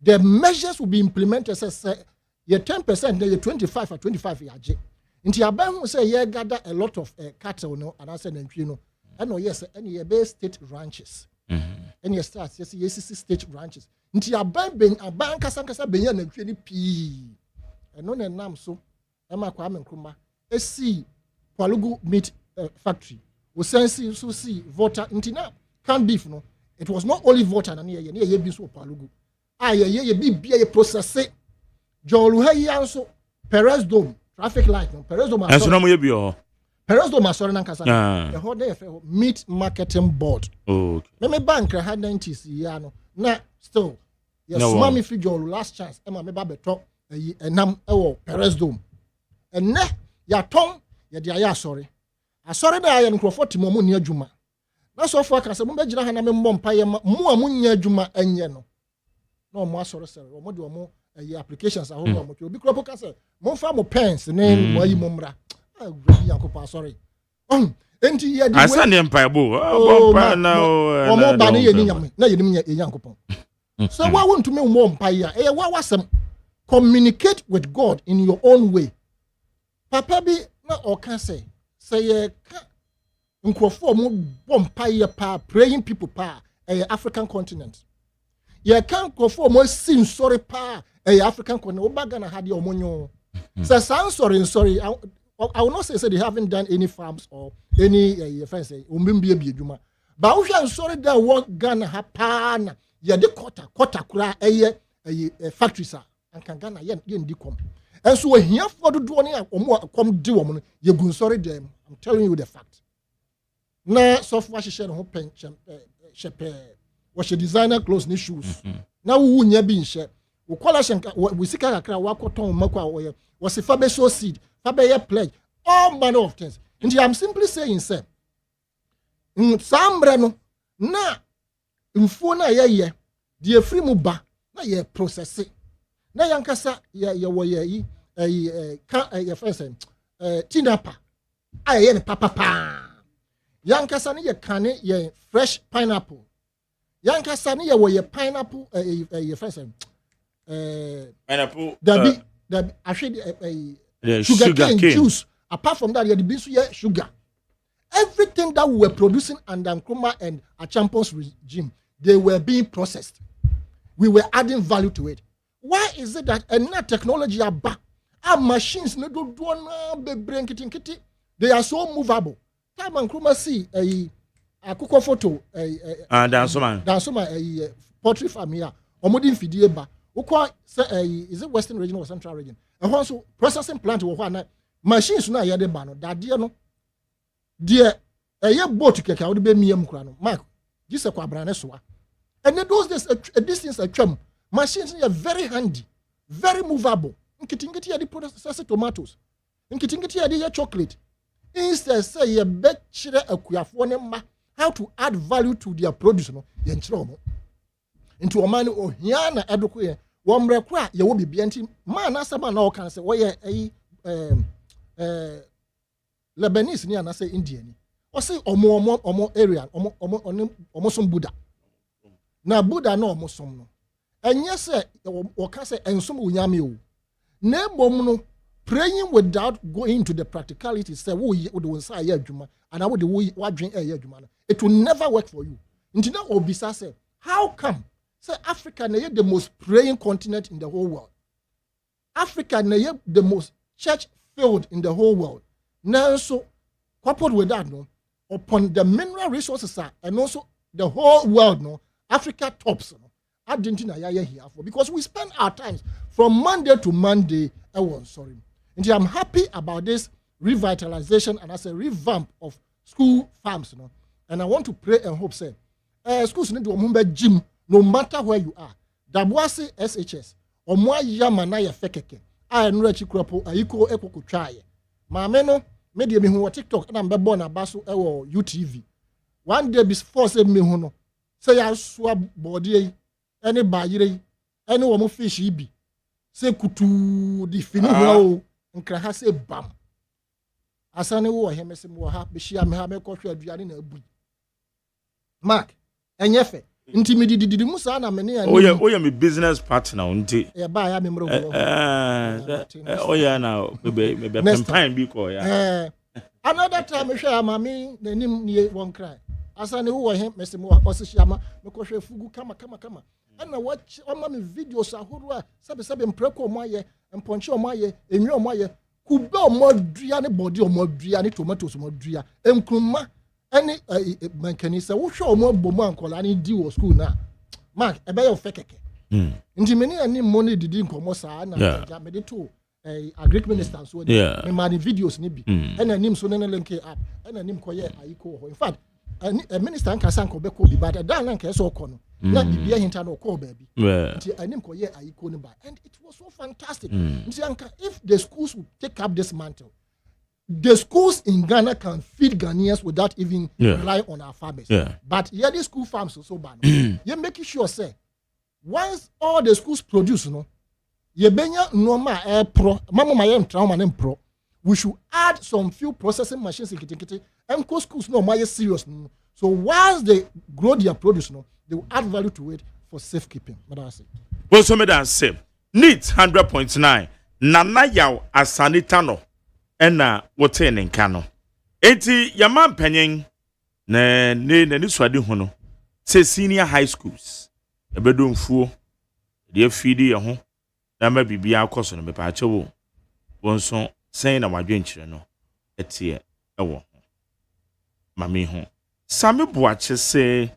the measures will be implemented. Say you 10%, then you 25 or 25 yaje. Inti aban say you gather a lot of cattle no and I said no and no yes and you be state ranches and you start yes state ranches inti aban kasa benya na ntwe ni pii eno na nam so e ma kwa Nkrumah esi Kwalugu meat factory we sense so see voter inti na can beef no it was not only voter na ye bi so Kwalugu ye bi process Jolu hayi anso Perez Dome traffic light no Perez Dome and so no mo bi o Perez Dome sorry na kasa the whole day meat marketing board me bank had 90s ya no na still yes mama fi Jolu last chance e ma me ba beto enam e wo Perez Dome and ne ya ton ya dia ya sorry na ya nkrofo timo mu ni adwuma na so fo aka se mo be gina ha na me mbom pa ye mu amunya adwuma enye no na mo asori sere mo de mo applications are home obi crop ka say mo fa mo pens ne mo yi mo mra agree yankopa sorry enti ye di I send them paibo bompa na o mo ba ne ye ni nyam na ye nim yankopon so why want to me mo mpa ya wa wasem communicate with God in your own way papa bi na o ka say ye ka nkrofo mo bompa ya pa praying people pa African continent ye kan nkrofo mo sin sorry pa African continent Obagana had your monyo. So sorry. I will not say they haven't done any farms or any offense. But we are sorry that what Ghana happen. Yeah, the quarter kura factories and can Ghana yen decom. And so here for the drawing or come do woman, you go sorry them. I'm telling you the fact. Now software she share home pen was a designer clothes ni shoes. Now who nya be in share. We call us we see kakra wakoton makwa was a fabe so seed fabe pledge all manner of things and I'm simply saying sir sambre no na mfo na ye the free mu ba na ye process na yankasa ye wo ye first tinapa aye ne papa yankasa ne ye kane ye fresh pineapple yankasa ne ye wo ye pineapple first pineapple that actually sugar cane juice. Apart from that, you had sugar. Everything that we were producing under Nkrumah and a Champions regime, they were being processed. We were adding value to it. why is it that not technology aba machines no do na be brain kitty they are so movable time and chroma see akukọ photo dance man poultry farm here omodin fidie ba ukwa is it western region or central region and also processing plant wo ho na machines na ye de ba no dade no de boat keke wo de be miem kura no mark gise kwa brane soa and those days a distance atwam machines are very handy very movable nkitingiti ya di process tomatoes nkitingiti ya di chocolate instead say ye be chire akuyafo ne ma how to add value to their produce no ye nchire omo into omani ohia na edoko ye wo mreko a ye wo bibia nti ma na asama na o kan say wo ye Lebanese ni anase Indian ni o say omo area omo som Buddha na Buddha na omo som no enye say wo ka say ensom unyame o na bom no praying without going into the practicality say wo de won say adwuma and wo de wo adwen adwuma no it will never work for you nti na obisa say how come say Africa na the most praying continent in the whole world Africa na the most church filled in the whole world now so coupled with that no upon the mineral resources and also the whole world no Africa tops no Argentina here for because we spend our times from Monday to Monday sorry and I'm happy about this revitalization and as a revamp of school farms no and I want to pray and hope say schools need to gym no matter where you are Dabuasi SHS omwa yama na ye fekeke a enra chikropo ayiko ekoko twaye maame no me de me hu TikTok na mbebo na baso UTV one day before say me hu no say ya so body yi ene bayire yi ene wo mo fish yi bi say kutu di fini ho nkra ha say bam asane wo hemese mo ha be hia me ha me kohwe aduane na abu mark enyefe nti me dididi mu sa na me ne oya me business partner unti e ba ya me mro oya na me be pempan bi ko ya another time me hwe amami na nim nie won cry asane wo he mese mo osihia me kohwe fugu kama ana watch ama me videos ahoro a sebe mpreko mo aye mponche mo aye enwi mo aye kube mo dua ne body mo dua ne tomatoes mo dua enkruma any mankani say wo hwe omo bomu ankola ni di wo school na mark ebe yo fekeke nti meni ani money didi nkomo saa na ja me de to agric minister so me mani videos ni bi ena nim so ne link up ena nim koye ayiko ho in fact a minister anka sanko be ko bi but dan anka so ko no na bibia hinta no ko ba bi nti anim koye ayiko ni ba and it was so fantastic nti anka if the schools would take up this mantle the schools in Ghana can feed Ghanaians without even rely on our farmers. But here the school farms are so bad. You make sure say once all the schools produce, you benya normal pro, mama my trauma pro. We should add some few processing machines in kitty and schools no my serious. So once they grow their produce, they will add value to it for safekeeping. What I say. Well, so me that say need 100.9 nana yaw asanitano. Ena wote ne nka no enti yama mpanyin na ni swade ho no se senior high schools ebedo mfuo de afidi ye ho na ma bibia akoso no me pa achewo wonso sen na wadwenkyere no etie ewo mami ho same boache say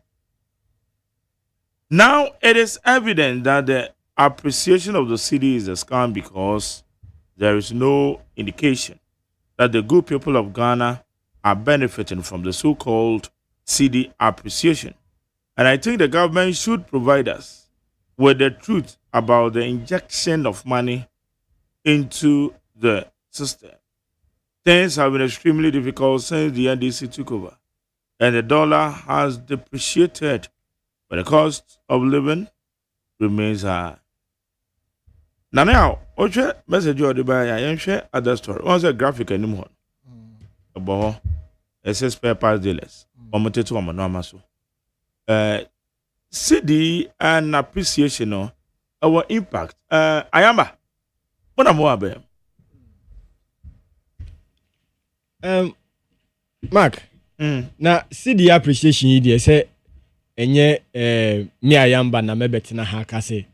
now it is evident that the appreciation of the city is a scam because there is no indication that the good people of Ghana are benefiting from the so-called CD appreciation. And I think the government should provide us with the truth about the injection of money into the system. Things have been extremely difficult since the NDC took over, and the dollar has depreciated, but the cost of living remains high. Now, oche message or the buy yenhwe other story. Once a graphic anymore. Abo SS spare parts dealers. Omoteto omono so. CD and appreciation our impact. Ayamba. What am I Mark. Na CD appreciation yi dey say enye me Ayamba na mebeti na ha ka say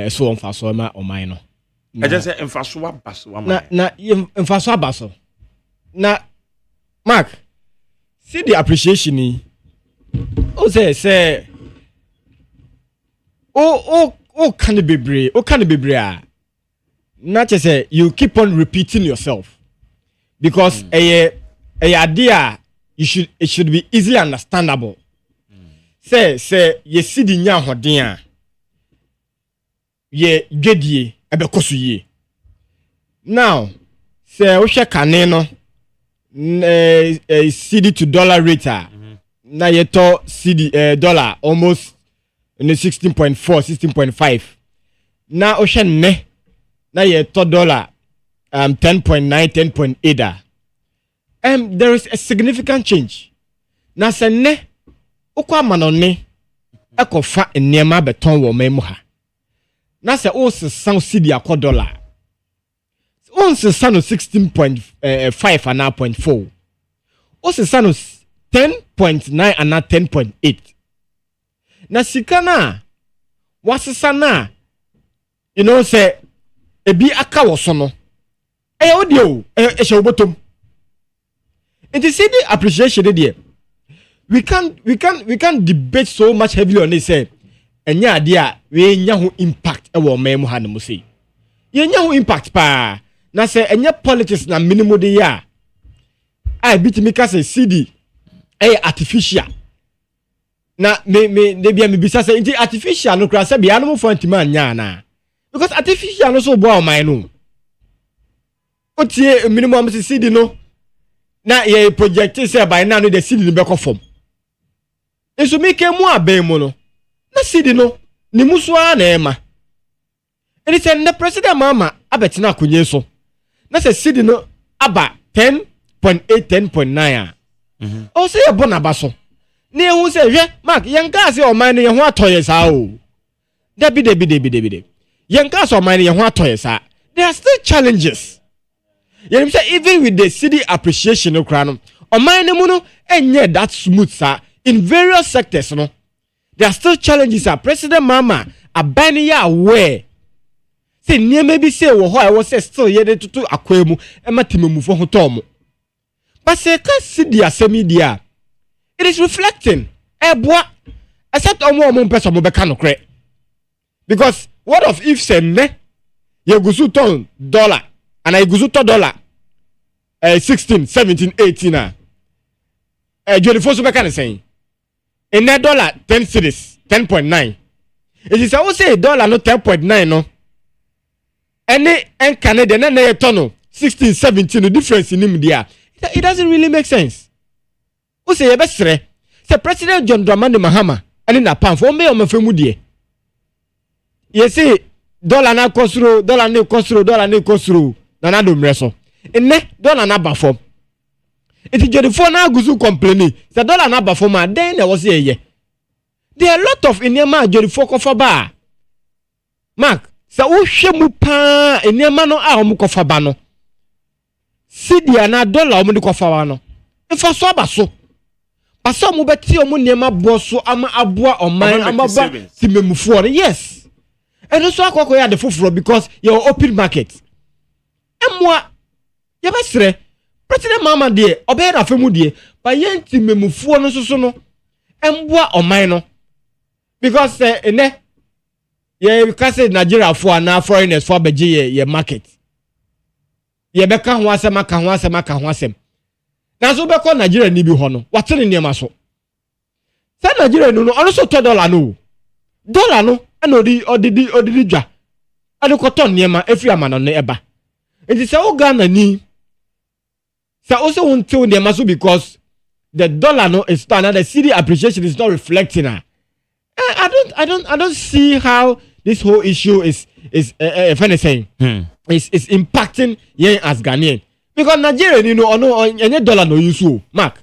so on faso ma oman no I just say emfaso abaso na emfaso abaso na Mark see the appreciation ni o say o can be brave ah not just say you keep on repeating yourself because a idea it should be easily understandable. Say ye see the nya hoden a ye dwedie ebekoso ye now say wo hwe kane no CD to dollar rate na ye to CD dollar almost in 16.4 16.5 na wo hwe ne na ye to dollar 10.9 10.8 there is a significant change na se ne ukwa manone ekofa enema beton wo memu ha na se o se san cedi akọ dollar o se san 16.5 and 0.4 o se san 10.9 and 10.8 na sika na wasesa na you know say ebi aka wo so no odi o hye obotom and you see the appreciation there. We can't debate so much heavily on this. Enya idea we nya ho impact e wo memu ha no say. Ye nya ho impact pa. Na say enya politics na minimum de ya. I bit me ka say CD artificial. Na me de bia me bisa say artificial no kra say bia no mo fo antima nya na. Because artificial no so bo o man no. Otie minimum say CD no. Na ye project say by now no the CD no be ko form. Eso make mu aben mu no na CD no ni muso a na ema eni se the president mama abetina akonye so na se CD no aba 10.8 10.9 o se ye bona ba so na ehu se hwe mark yenka se o man ne ye ho atoye sa o debi yenka se o man ne ye ho atoye sa there are still challenges you say even with the CD appreciation no kra no o man ne mu no enye that smooth sa. In various sectors, no, there are still challenges. President Mama, abani ya aware. Say near maybe say wo I was still ye de to akwemu e matime mu fo hotom. But say can see the media. It is reflecting. Boy, except omo person mo beka no kre. Because what of if say ne ye gusu ton dollar and I gusu to dollar 16, 17, 18 na. Jodi fo so beka ne saying in that dollar 10 cedis 10.9 it is also say dollar no 10.9 no any and Canadian and a ton 16 17 the difference in him there it doesn't really make sense who say you best say President John Dramani Mahama and in a pound for me on my family you see dollar na kosro dollar na kosro na na do mreso in ne dollar na ba form. It is the phone now guzu complaining. The dollar na ba for ma then there was here. There are a lot of inema jori foko for ba. Mark, sa wo hwe mu pa inema no a omu kofa ba no. Sidia na dollar omu kofa ba no. Ifa so aba so. Paso mu beti omu nema bo so ama aboa oman ama ba timemufu on. Yes. And also akoko ya the fufuro because your open market. Emwa ya basre President Mama de obey afemu de ba yenti memufuo no soso no emboa oman no because ene ye ka say Nigeria for na foreigners for beje ye market ye beka ho asem aka ho asem na so beko Nigeria ni bi ho no watene niam so say Nigeria no ono so $2 no e no odidi dwa ade ko ton niam afri amano no eba enti say o Ghana ni so also until the masu because the dollar no is down and the CD appreciation is not reflecting. I don't see how this whole issue is if anything is impacting yen as Ghanaian because Nigeria you know no any dollar no use Mark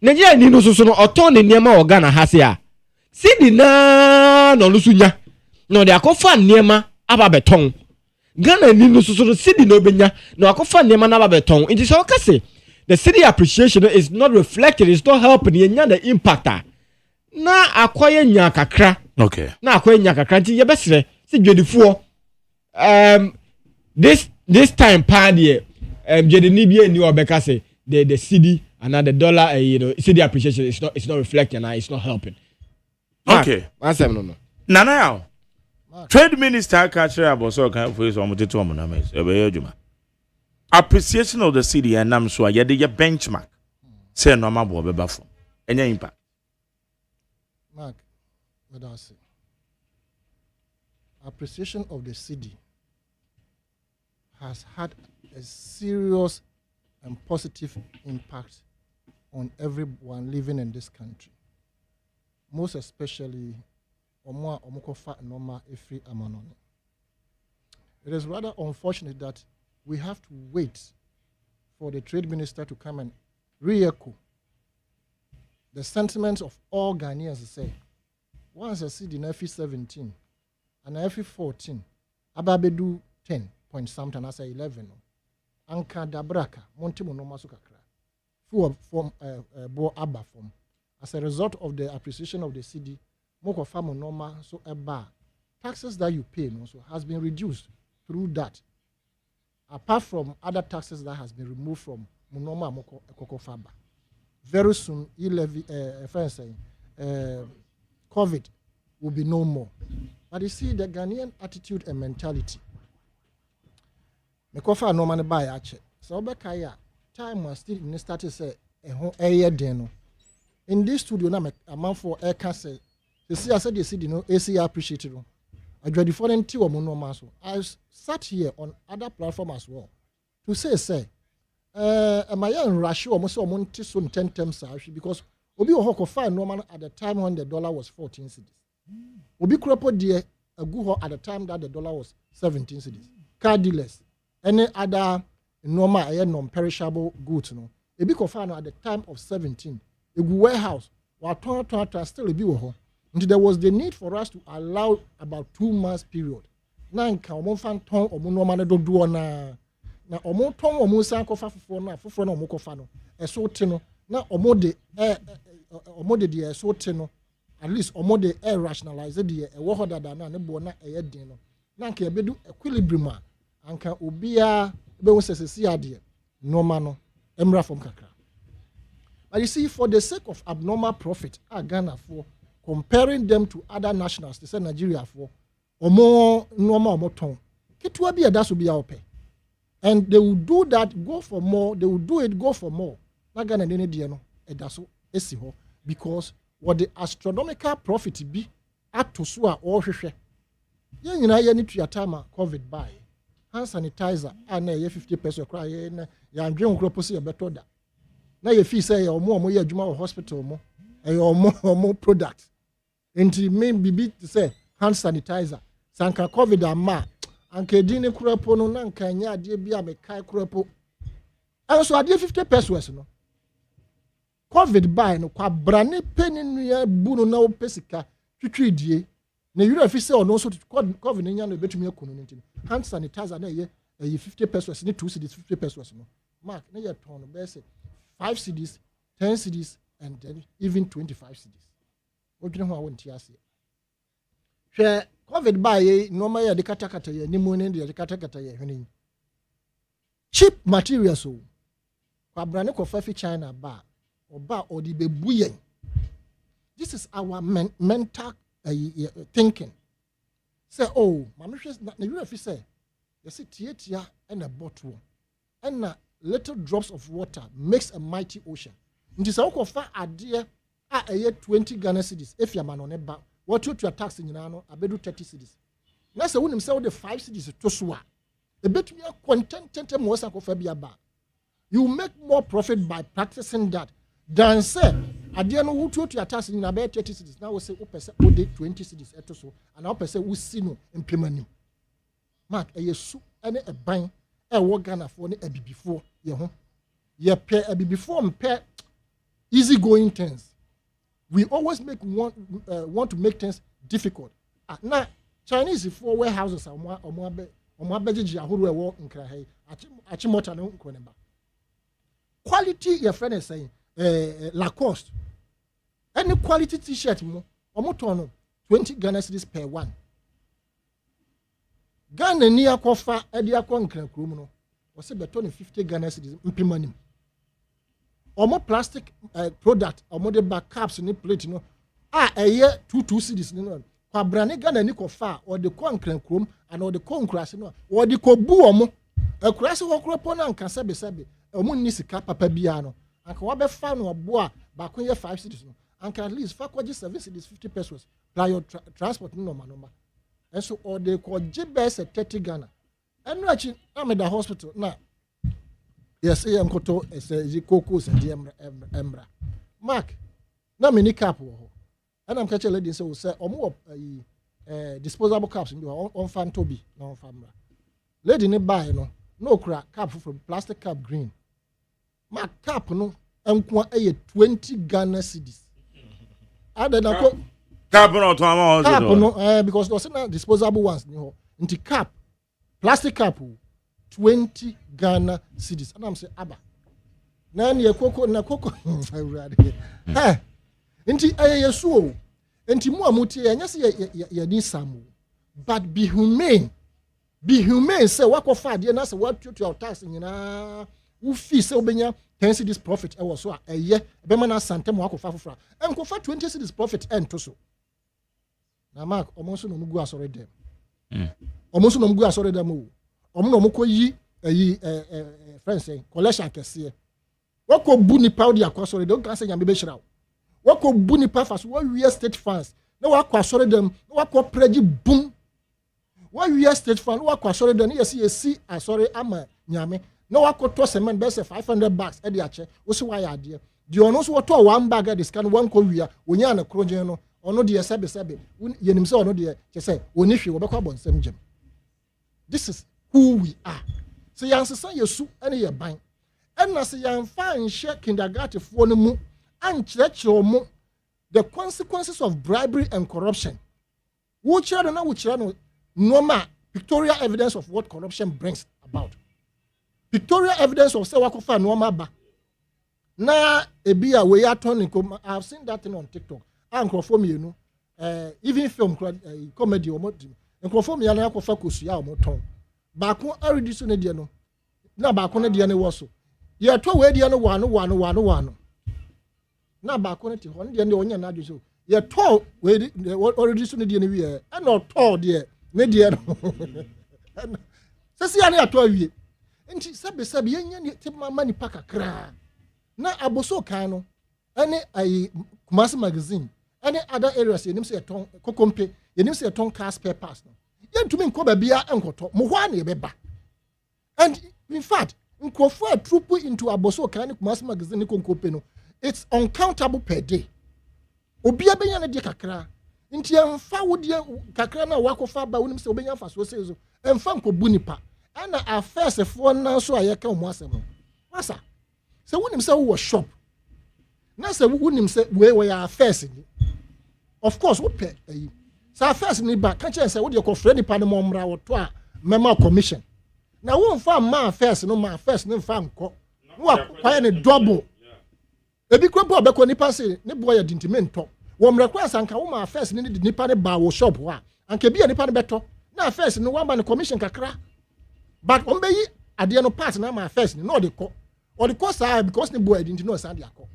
Nigeria you know so no oton the niema o Ghana has here CD na no lusunya no they akofa niema aba beton Ghana ni no so city no benya no akofa niema na ba beton it is all say the city appreciation is not reflected, it's not helping the impact na akoye nya kakra okay na akoye nya kakra nti ye besere si dwedifoɔ this time pan here dwedini bi eni obeka say the cedi and the dollar cedi appreciation it's not reflecting and it's not helping. Okay. Answer no. Nana Trade Minister catcher aboso kan for so omote to omona me ebe adwuma. Appreciation of the cedi and nam so ayede ye benchmark. Say no ma bo beba from. Enya impact. Mark, what I say? Appreciation of the cedi has had a serious and positive impact on everyone living in this country. Most especially, it is rather unfortunate that we have to wait for the trade minister to come and re-echo the sentiments of all Ghanaians to say, once I see the FE 17 and FE 14, Ababedu 10 point something, I say 11. Anka Dabraka, Montie Monoma Sukakra, full form, Bo Abba form. As a result of the appreciation of the cedi, Moko Famo Noma, so a bar. Taxes that you pay also has been reduced through that. Apart from other taxes that has been removed from Monoma Moko Ekoko Faba. Very soon, COVID will be no more. But you see, the Ghanaian attitude and mentality. Mekofa no man buy ache. So Bekaya, time was still in the status say a year deno. In this studio, na a month for air castle. The see, I said, you see, no, AC appreciated. I dread the foreign tea or monomaso. I sat here on other platforms as well to say, my young Russia almost Montie soon 10 times because Obi Ohoko fine normal at the time when the dollar was 14 cedis. Obi Kropo dear a good at the time that the dollar was 17 cedis. Car dealers, any other normal non-perishable goods, no. Obi Kofano at the time of 17. A warehouse, while still a bit. There was the need for us to allow about 2 months period. Now, Omo fan ton Omo no man do na Omo ton Omo san kofa fufo na Omo kofa no. Eso te no na Omo de de eso te no. At least Omo de rationalize de e wo hoda na ne bo na eye den no. Na nka ebedu equilibrium a anka obia be wo sesesi ade no ma no emra from kakra. But you see, for the sake of abnormal profit, Ghana for comparing them to other nationals, they say Nigeria for or more normal or ton. Kitwa be a das will be our pay. And they will do that, go for more, they will do it, go for more. Not Ghana any diano, a daso, esiho, because what the astronomical profit be at to swa or share. You know, you need to your time COVID buy. Hand sanitizer, and 50 pesos cry, ya dream croposi a better that. Now you feel say or more you juma hospital more or more products. And it may be to say hand sanitizer. Sanka COVID and ma and kedine kurapo no nanka nya de bia me kai kurapo. And so I did 50 pesos no. COVID buy no kwa brane penny nua bu no na wo pesika twitwi die. Na you know say no so COVID nya no betumi akunu ntin. Hand sanitizer na ye 50 pesos ni 2 cedis 50 pesos no. Mark na ye ton no be say 5 cedis, 10 cedis, and then even 25 cedis. What do you know how I want to say? Share COVID buy no my the katakata ye ni money the katakata ye. Cheap materials so. Kwa brand ko fafi China bar or the bebuyen. This is our mental thinking. Say oh, mama na you if say you see tia and a bottle and little drops of water makes a mighty ocean. Nti sa ukofa ade a 20 Ghana cedis if your man on a ba what you tax in no abedu 30 cedis. Na say wonim say the 5 cedis to so a ebetumi content mo sa kofa bia ba. You make more profit by practicing that than say ade no wo to tax in about 30 cedis. Now we say opese ode 20 cedis eto so and now opese wo si no implemani. Mark yesu ene e ban e wo Ghana for ne abibifo ye ho ye pe abibifo mpe easy going things. We always want to make things difficult. Now Chinese for warehouses omo abeji ahoro e wo nkra hai achimota no nkoneba. Quality your friend is saying Lacoste any quality t-shirt mo omo ton no 20 Ghana cedis per one. Ghana ni akɔfa ɛde akɔ nkran kurom no wɔsɛ bɛtɔ ne 50 Ghana cedis mpimanim ɔmo plastic product ɔmo de back caps ne plate no a ɛyɛ 22 cedis no kwabrane Ghana ni kɔfa ɔde kɔ nkran kurom ana ɔde kɔ nkurase no ɔde kɔ bu ɔmo akurase hɔ koropɔ na nka sɛbe ɔmo ni sika papa bia no anka wabɛfa no ɔbo a baako yɛ 5 cedis no anka at least fa kɔgye 7 cedis 50 pesos pla your transport no normal and so or they call GBS at 30 Ghana. And actually, I'm at the hospital now. Yes, I am Koto as a cocos and Embra. Mark, now many cap. And I'm catching ladies who say, or more disposable caps in your own fan Toby, no family. Lady ne buy no crack cap from plastic cap green. Mark cap no, and 20 Ghana cedis. I don't know. Cap no, because those are disposable ones. Into cap, plastic cap, 20 Ghana cedis. And I'm saying, Abba. Nani a cocoa na cocoa. Eh, into a so, into more muti, and yes, ye need some. But be humane. Be humane, say, what of fad, and that's what you are taxing, you know. Who fee so benya 10 cedis profit, I was so a year, Bemana Santem Wako Fafra, and go for 20 cedis profit and to so. Na Mark almost no mugu asore dem. Almost no mugu asore dem o. Omo no moko yi friends say collection kese. Wako bu nipa odi akosore dem kan say nyame be hira. Wako bu nipa fast wo real state fans. Na wako asore dem, na wako preji boom. Wo real state fan wako asore dem yesi asore ama nyame. Na wako to cement be say $500 e dey ache. Wo se wa ya ade. Di ono so to one bag e scan one ko wia. Onya na krojen no. Ono de sebe yenim se ono de che se oni hwe wo bekọ bonsam gem. This is who we are. So yan sesa yesu ene ye ban. Enna se yan fa nhye kindergarten fo no mu ankyerɛkyerɛ mo the consequences of bribery and corruption. Wo kyerɛ no normal pictorial evidence of what corruption brings about. Pictorial evidence of say wakofa normal ba. Na ebia we aton ko I've seen that thing on TikTok. Ankrofo mienu even film comedy o modi nkrofo mienu akofa kosua o moton baako reduce ne de no na baako ne de ne wo so ye to we de no wano na baako ne ti ho ne de ne onya na adwo so ye to we reduce ne de ne wi e na to de ne de no sesi ya ne ato awie nti sebe ye nya ne ti mama ni pakakra na aboso kan no ene ai Kumasi magazine any other areas yenim say ton kokompe yenim say ton car spare parts no yentumi nko ba bia enkoto mo hwa na yebeba and in fact nkofo a troop into aboso kan Kumasi magazine ni konkope no it's uncountable per day obi abenya na de kakra nti emfa wo de kakra na wakofa ba wonim say obenya fa so sezo emfa nkobu nipa ana affairs fo na so ayeka omo asem no masa say wonim say wo shop na say wonim say we are affairs ni. Of course, what pay? So first ni ba can't say what you call friend nipa no mmra wo to a mema commission. Na won fa man first no man first no fa nko. Wo kwaya ne double. Ebi kro bo be ko nipa say ne boy adintimento. Wo mmra kwa sanka wo man first ni nipa ne ba wo shop ho a. Anka bi nipa ne beto. Na first no one man commission kakra. But on be yi ade no part na man first ni no de ko. Or the cost are because ne boy adinti no san de akọ.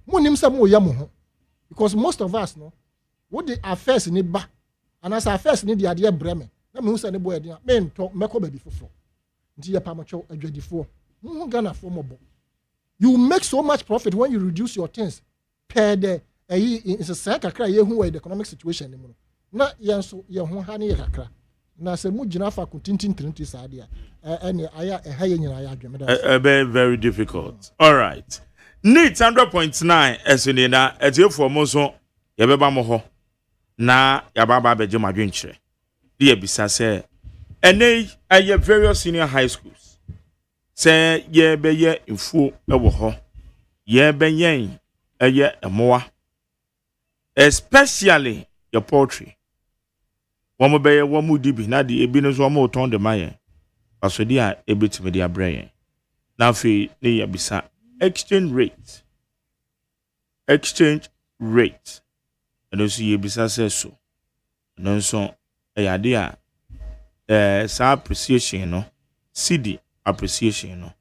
Mo nim say mo ya mo ho. Because most of us no what the affairs ni ba and as affairs ni the ade breme na me hu say ne boy adin me nto meko ba bi fofo nti ye pa mo chew adwadifo mu Ghana for mobo you make so much profit when you reduce your things per the is a say kakra ye hu the economic situation ni mu na ye nso ye ho ha ne ye kakra na se mu gina fa kuntintin 30 sa ade ene aya ha ye nyina ya adweme da very difficult. All right. Need 100.9 esunina etiefo mo so ye beba mo ho na ya baba beje madwenkyere ye bisa se ene aye various senior high schools se ye beye mfuo ewo ho ye beyen eye emoa especially your poultry womo beye womo dibi na de ebi no so womo ton de maye asodi a ebetime de abreye na fi ne ye bisa exchange rate and also ye bisa say so no so eyade a sa appreciation no CD appreciation no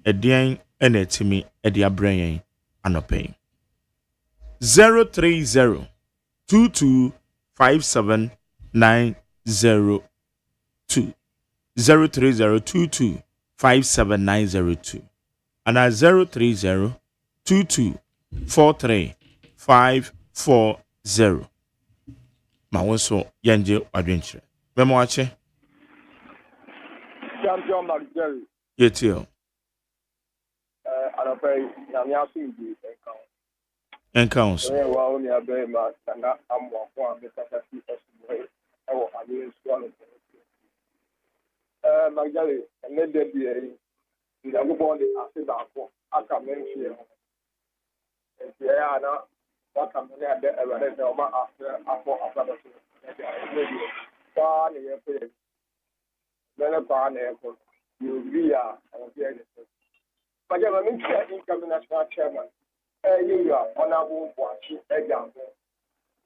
edian ene etimi edi abran yen anope 030 2257902 030225792 and 03022435540 ma wonso yanje adwenchire memo ache champion Margel yetio anapay nyamia singi encount wa oni abe ma na amwa kwa betata si esbo ewo ali swalo Margel ene de bi nda go bond asida ko aka menfi e ya na waka mene ade ewere de oma afọ afọ so kwa ne ye pe mene kwa ne ko you be a obie but ya me ntia income national chairman you are honorable Boachi Ejango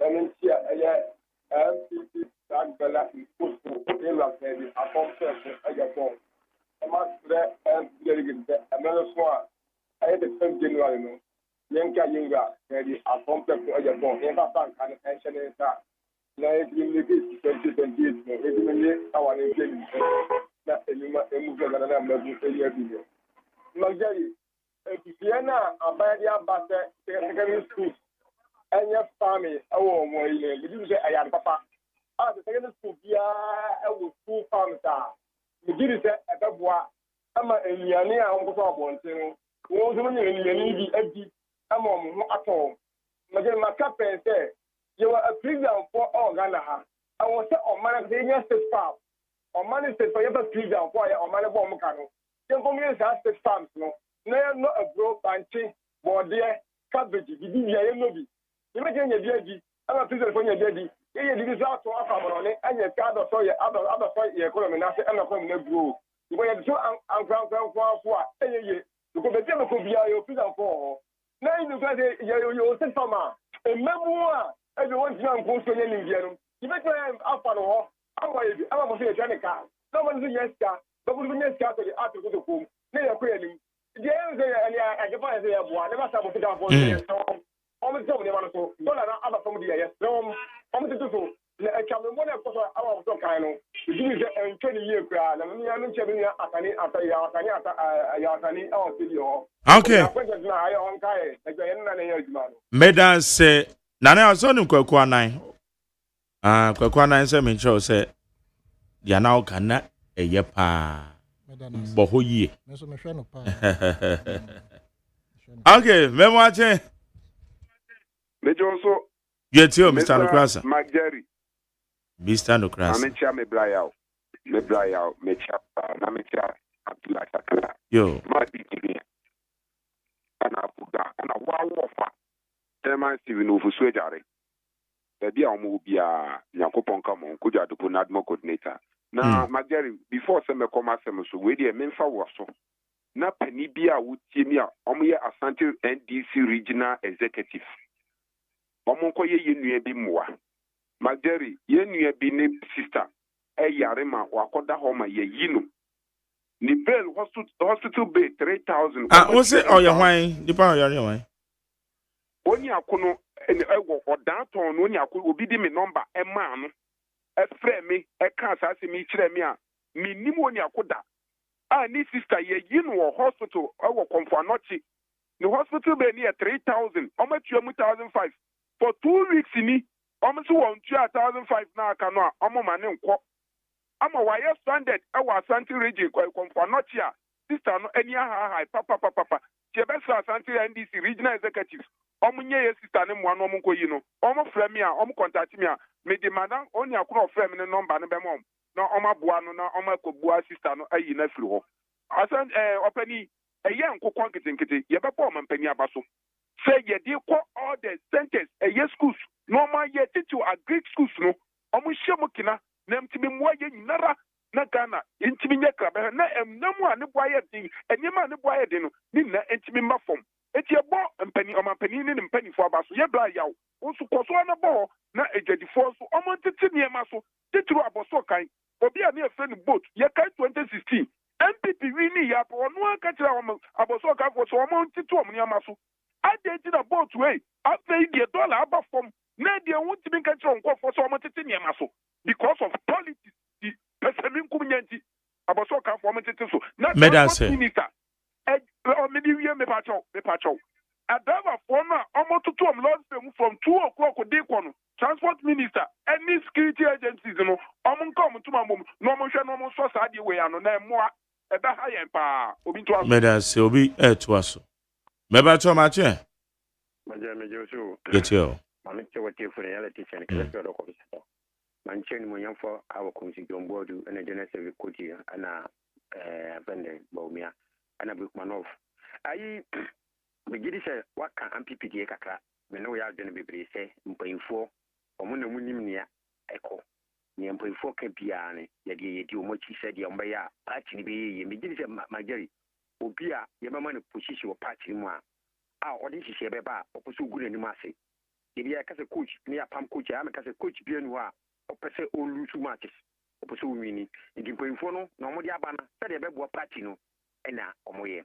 me ntia MPP that bella is supposed to be like the afọ person Ejango ma tre delegate amelo so a the 10th January no yenka yinga ready a complex ojabo yenka bank and pension sa na edimle 2028 no edimle awale game na enuma emuve na mlabu eyabiyo magari ebiana abadi abase secondary school enya family awo mo ile bidu se ayan papa the secondary school bia awo school farm ta bidu se ebeboa ama enyane a onko so abonten wo so no enyane bi abi ama mo ato magari makapen se you are a president for Ghana ha I was say on man the state farm on man state for you president for on man bo mo kanu den ko mi state farms no na no a bro banchi bode cabbage bibi ya no bi you make nya bi agi ama president for nya bi agi ye di so ato afa mo ne anya ka do so ye ado so ye economy na se na ko me grow you go ye so an kran for a ye ko be dem ko bia yo president for na you go say you state farmer e memoa everyone is not going to any Indian. You bet I'm up on all. I'm going to say a Janica. No one's in yes, but we'll be yes, to the art of the home. They are quitting. The end, I give I say, I never have to put down for the song. Almost so they want to go other from the yes. No, I'm going to do. I can one of our kind of 20 years. I'm not telling you after Yatani or video. Okay. Medan say Nana also kwakwa nan. Kwakwa nan se me ncho se dia na o kana eye pa. Bo ho yie. Meso me hwe no pa. Okay, me wache. Me jonso. Yetio Mr. Nokrasa. Magjerry. Mr. Nokrasa. Amecha me blayao. Me blayao, me chapa, na me cha atula sakala. Yo. Ma bitini. Ana buga, ana wa fa. Tema Steven Ufusu jare. Baby amu bia Yakopon kamo kuja dupu nadmo coordinator. Na Mageri before se me koma se so we dey memfa waso. Na pani bia wutie mi a omoye Asante NDC regional executive. Omo ko ye nua bi moa. Mageri ye nua bi ne sister yare ma wakoda ho ma ye yino. Ni bail hospital bail 3,000. Won say o ye hwan, di pa yare hwan. Oni akono ewo odanton no oni akono obi di me number e ma no e frɛ me e ka asase me kyerɛ me a me nim oni akoda a ni sister ye yi no hospital ewo Komfanochi ni hospital be ni 3,000 o ma tua mu 1,500 for 2 weeks ni o ma so won tua 1,500 na aka no a o ma ne nkɔ ama wa ye stranded ewo Asante region Komfanochi a sister no eni aha papa che be so Asante NDC regional executive omunye ye sister ne mo anu omunko yi no omo frɛ me a omo contact me a me de madam oni akoro frɛ me ne number ne be mom na omo boa no na omo akobua sister no ayi na firi ho asan opani eye nkokɔ nketenkete ye be pa omampani aba so say ye de ko all the centers eye schools normal ye titu a Greek schools no omo hye mo kina na mtimi mo ye nyinara na Ghana ntimi nye krabe na emnamu a ne boaye din enyema ne boaye din no ni na ntimi mafom eti ebo mpani omampani ni mpani fo abaso ye bla yawo nso koso na bo na ejadifo so omantete niema so titru aboso kan obi a ne friend boat ye kai 2016 MPP wini ya po no aka kira o aboso ka for so o ntitu o mniama so ade ti na boat way after the dollar aba from na de wonti bin ka kira nko for so o titi niama so because of politics the person nyanti aboso ka for o titi so na minister o me di wie me pa chow adava for na o tutu o lord from 2 o'clock dey kono transport minister any security agencies no omo nka tuma mom no mo hwe no mo so sa de we ano na emoa eba ha yen pa obi to aso medase obi to aso meba to ma che meje so getio mame che wote fu reality chen kele do ko bisa man chen mo yan fo awo ko si jombo du ene genesis koti ana bende bawmia ana bi manof ayi begidi se waka ampp die kakra me no ya adwene bebre se mpanyfo omo na munim nia eko ni mpanyfo ka bia ne yedi omo chi se die omba ya party ni be ye begidi se mageri obi a ye mama ne position wo party mu a odi hihye be ba oposo gu n'anim ase ebi ya kase coach ni ya pam coach ya me kase coach bi anu a opese olusu matches oposo wini ndi mpanyfo no na omo di aba na se de be bo party no ena omo ye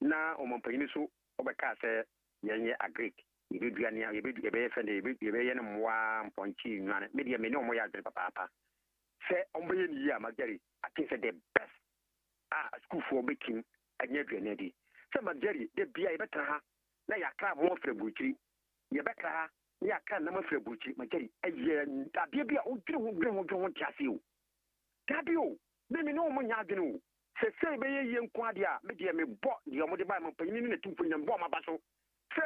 na omo mpanyini so obeka se yenye agric yebeduane ya yebe fende yebe ye no mwa mponchi nwane media me no omo ya dre papa se ombo ye ni ya magari I think say the best school for making anya grenade se magari de bia yebeta ha na yakra mo frebuchiri yebeka ha yakra na mo frebuchiri magari aye abia bia odwire ho tiase o tabio me no omo nya adwene o se be ye nko ade a me de me bo de omo de ba me panyin na tumfo nyam bo ma ba so se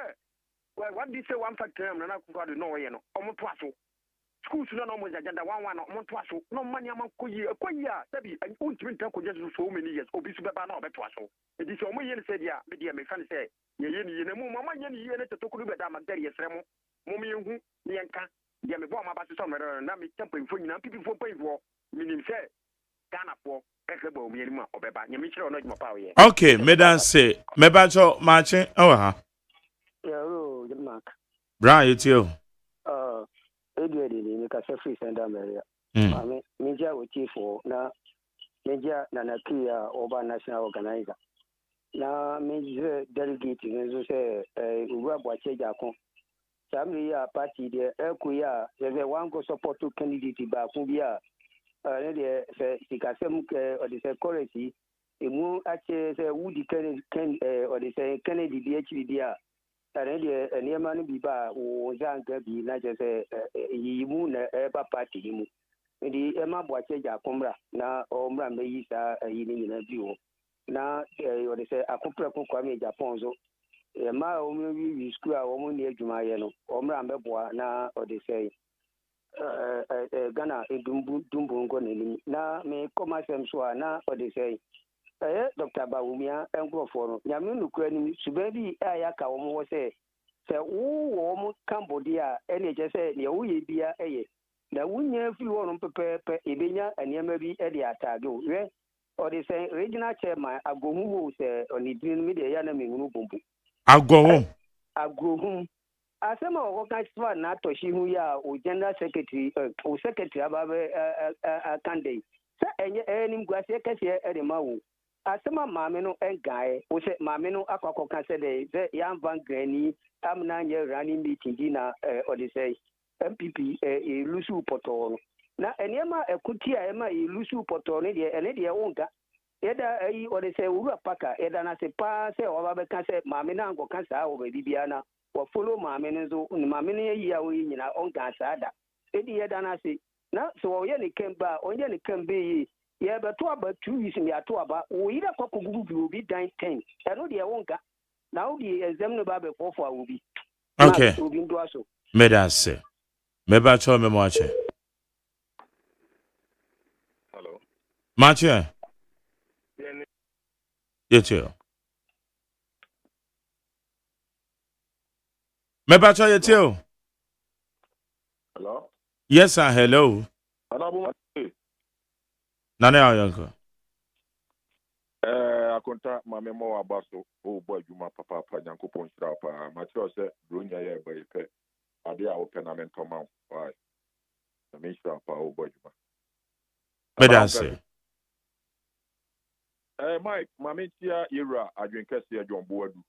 what do you say one factor na na ko ade no ye no omo to aso schools no no mo agenda 11 omo to aso no mani am ko yi a sabi untimi ntan ko jesu so many years obi su be ba na obe to aso e di so omo ye ne se dia me de me fan se ye ni na mu mama ye ni ye ne tetokuru be da magari ye sremo mo me hu ni yanka de me bo ma ba so so me na me tempo info nyina pipi fo panfo minim se Ghana for okay, medan say mebacho marching ha. Yeah, good mark. Brian, it's you. Edward ni ka free send area. Mame, meja uchi for na meja na nakia oba national organizer. Na meja delegate nzo se uwa bwache jako. Samri ya party de ekuya the one go support to candidate ba kubia ne se sikasem ke o de se currency emu ache se wudi ken o de se Kennedy DHD dia ne de eniema no bi ba wo zanka bi na je se yimu na ba party mu ndi ema boache ja komra na omra meyi sa yi ni na bi wo na o de se akopra ko kwa me Japan zo ema o mi wi school a wo mu ni adwuma ye no omra mbeboa na o de se Ghana dumbungo ni na me koma sem so na o de say Dr. Bawumia engrofo no nyame nukura ni subebi ya ka wo mo se wo mo Cambodia ene je se ne wo ye bia na wunya fi wo no pepepe ebenya aniama bi de atage we o de say regional chairman agohu se onidin mi de ya na menhunu bombu agohu asema wakati na toshi hu ya o general secretary o secretary ababe kande sa enye enim gwase kase edemawo asema maame no engae o se maame no akwakoka se de yan van grani amna nye running meeting di na o de say MPP lusu potoro na enema ekuti a ema lusu potoro ne de ene de wonga eda o de say uru paka eda na se pa se obabe ka se maame na ngo ka sa o bibia na follow maame nzo maame ne yi a wo nyina on ka saada edi ye dana se na so ye ne kemba onye ne kembe yi ye beto aba 2 weeks mi ato aba wo yi da kwakogugu bi obi dan 10 eno de wonka na wo di exam no ba be kofo a obi okay obi ndo aso medase meba cho me mo ache hello mache yetio Mebacho yetio. Hello? Yes sir, hello. Hello. Nane ayonko. Akonta mame mo abaso o boy juma papa nyankopon sira pa ma tro se bronya ye boy pe ade a open amen toma why na me sira pa o boy juma Medase. Mike, Mamitia era Adrinkesi John Boadu.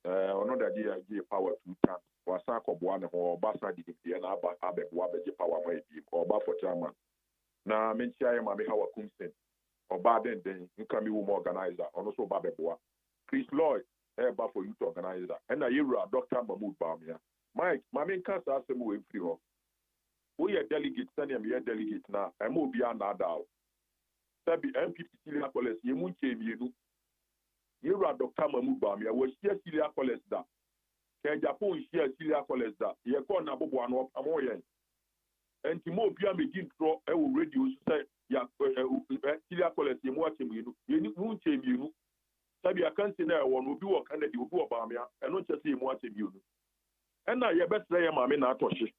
Another day I gave power 2 times. Wasako Buana or Bassa did the Abe Wabe power by or Bafo Chairman. Now, Mentia Mami Hawa Kumsen or Baden, then you can be organizer, and also Babeboa. Chris Lloyd, for youth organizer, and a year Dr. Mahmoud Bamia. Mike, Mami Casa Asemu in free. We are delegates, sending me a delegate now, and move beyond that out. Sabi MPP Syria College, Yemunche Mienu. Year Dr. Mahmoud Bamia was here Syria College da. Japan here Syria College da. Yekon Abubuano Amoyen. And Timo Pia begin to radio say, Ya Syria College, Yemuche Mienu, Yemunche Mienu. Sabi I can't say that one will be a candidate will go Bamia, and not just Yemuche Mienu. And now your best say, Mamma Toshi.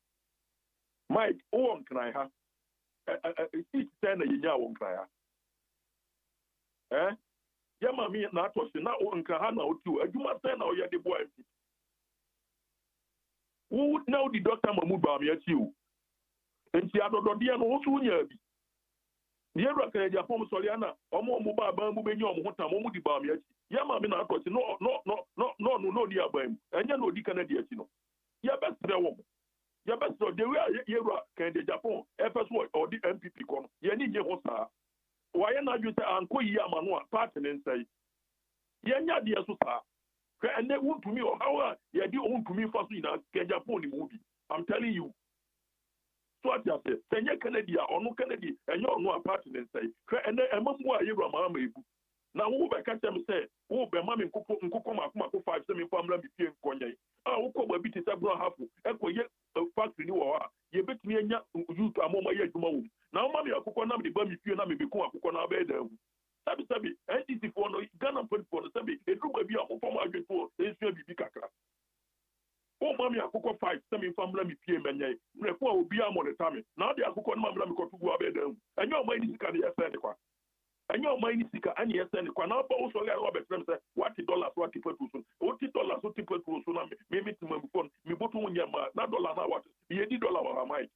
Mike, oh, can I have? It's 10 a year, won't I? Yama me na to se na o nka ha na o tu adwuma sen na o ye de boy who now the doctor Mahmoud Bamia tiu enti adodo de no so nya bi the European Japan Soliana omo mo ba ban mu benyi omo hotam omo di Bamia yama me na to se no di abam enya no di Canada ati no ya besre wo ya besre de we European Japan FS or the MPP kono ye ni je ho saa why not you say Uncle Yamanoa, partner and say, Yanya dear Susa, and they won't to me or how you own to me first in a Japan movie. I'm telling you. So I just said, Senya Kennedy or no Kennedy, and you're no partner and say, and then a month more you are now who I can't say, oh, be mammy Kukoma 5 semi family between Konye. I'll come a bit is a brown half, echo yet factory or you bet me and you to a moment yet tomorrow. Now, Mammy, I could not be bummy if you know me become a cook on our bed. Sabi, NTC for no Ghana put for the Sabi, a group of young from our before, they should be Bicacra. Oh, Mammy, I cook 5 semi family PM and ye, therefore will be on the time. Now they are cook on Mamma to go a bed, and your mind is candy as any. And your mind is sick, and yes, and now also let Robert say, what $, what $, what $, maybe to my phone, me put on your not dollar now what, $80 or my.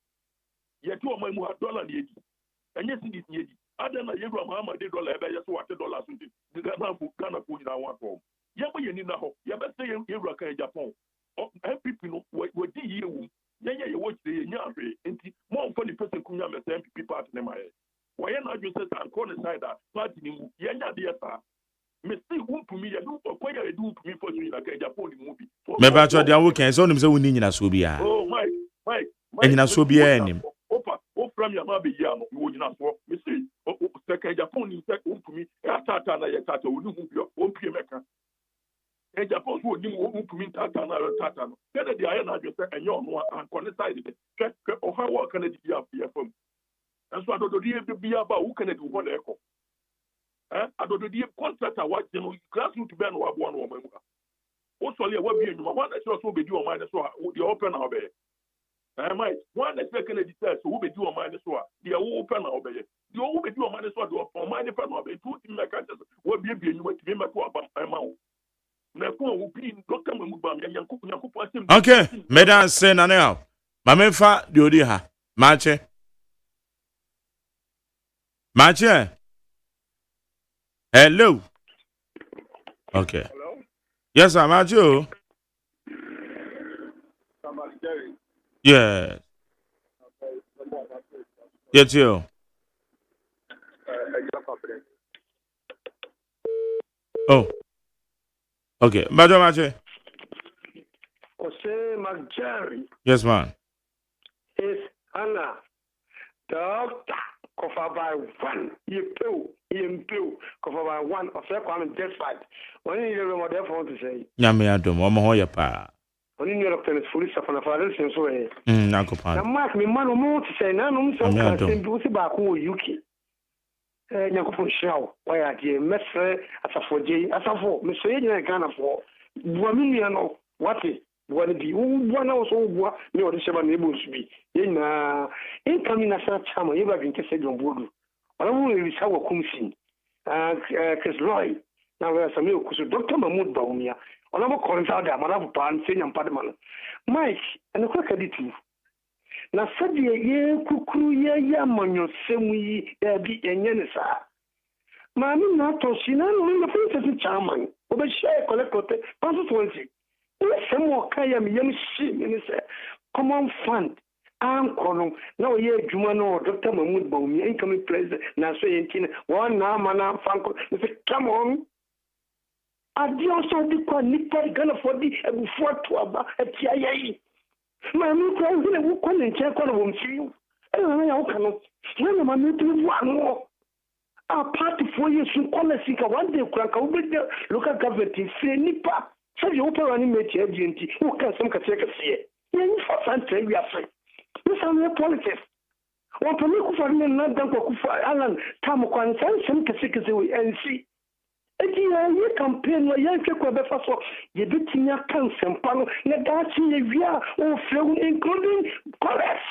Yet you are my $1 needy. And yes, it is needy. Other than Abraham, $1 just what $, the Ghana food in our home. Yama, you need now. You better say Iraq and Japan. And people what do you? Yeah, you watch the Yari, and more funny person could have a MPP party in my head. Why not you say I'm calling side that party in Yanya dear sir? Mr. Who to me, I do what I do to me for you like a Japan movie. Maybe I tried the weekend, so I'm so winning in a Subia. Oh, Mike. And in a Subia, and from your mother, you would not walk. Mr. Second Japan is that to me, Tata, Tata, would you own Pimeca? And Japan would you to me, Tata, Tata. Kennedy, I am just and you're more unconected. Or how can it be up here from? And so I don't know be about who can it do one echo. I don't know the contract I watch them classroom to Ben or one woman. Also, what be in one that's also be due on mine as well. The open our bay. I might one that's Kennedy says, who be due on mine as well. The open our bay. The old be due on mine as well. For mine, if I'm not be 2 in my country, what be you went to be my amount. Okay, Medan say na now. Mamefa di odi ha. Mache. Hello. Okay. Hello? Yes, I'm at you. Yes. Yes, you. Oh. Okay. Madam Mache. Jose McJerry. Yes, man. Is Anna. Doctor. Cover by 1. You pill. Cover by 1 of their common death fight. When you know what they're going to say. Yami Adam, Omohoya Pa. When you know the police of a father, since way. Nakopan. Mark me, man, more to say, none of them do about who you keep. Yakupon Shell, why are you, Messer, as a 4J, as a 4, Miss Adrian Ghana for 1 million of what is. What be 1 hour so what no the 7 neighbors be in incoming as a chama you have been tested on board. I only reach our commission Chris Roy now there's a milk so Dr. Mahmoud Baumia on our calling out that Madame Pan saying and Padman Mike and the quick additive na sɛdeɛ yɛkukuru yɛyɛ amanyɔsɛm yi daabi ɛnyɛ ne saa maame na atɔ so na no na princess chairman obɛhyia collector constituency sɛm ɔka yɛ meyam hye me ne sɛ common fund ankɔ no na ɔyɛ adwuma no Dr. Mahmoud Bawumia incoming president na so yɛnti no wɔn na ama na amfa nkɔ ne sɛ come on adeɛ ɔsɔ de kɔ nipa Ghanafoɔ de abufuo to aba atia yɛyi maame kura wo ne wo kɔ ne nkyɛn kɔ na wɔn firi ɛna na woka no na maame tu wo ano a party for you so policy ka one day kura ka wo be local government free nipa so you open running mate agent who can some ka se ka se yɛn fa santre wi afa this is politics wɔn pɛ me ku fa ne na dan ku fa alan tam kwan san sem ka se ka se we NC eti yɛ campaign no yɛn hwɛ kɔ bɛfa so yɛ betinya kan sempa no na daakye yɛ wi a o frɛ including chorus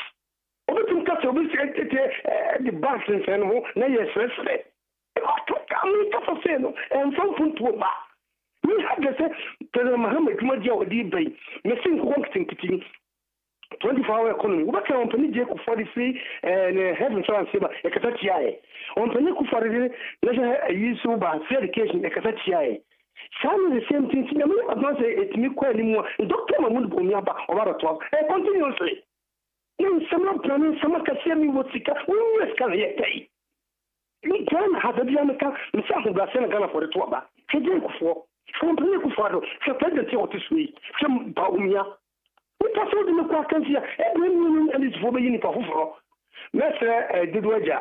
obetum ka se obi se the banks and no na yɛ srɛsrɛ to come to for sale and from to ba we had to say President Muhammad Jumaji odi bay me think working kitchen 24-hour economy we can company je ku 43 and health insurance ba e kata tiae on pany ku for the national use ba education e kata tiae some the same thing me not say it me kwa ni mu Dr. Mahmoud Bawumia ba over to continuously in some planning some ka see me wotika we can yet Ghana has a Bianca, and South Brazil Ghana for the Twaba. Today, for from Penicuado, for President this week, from Bawumia. We pass all the Macquacan here, every woman and its for the Unifor. Messer did wager,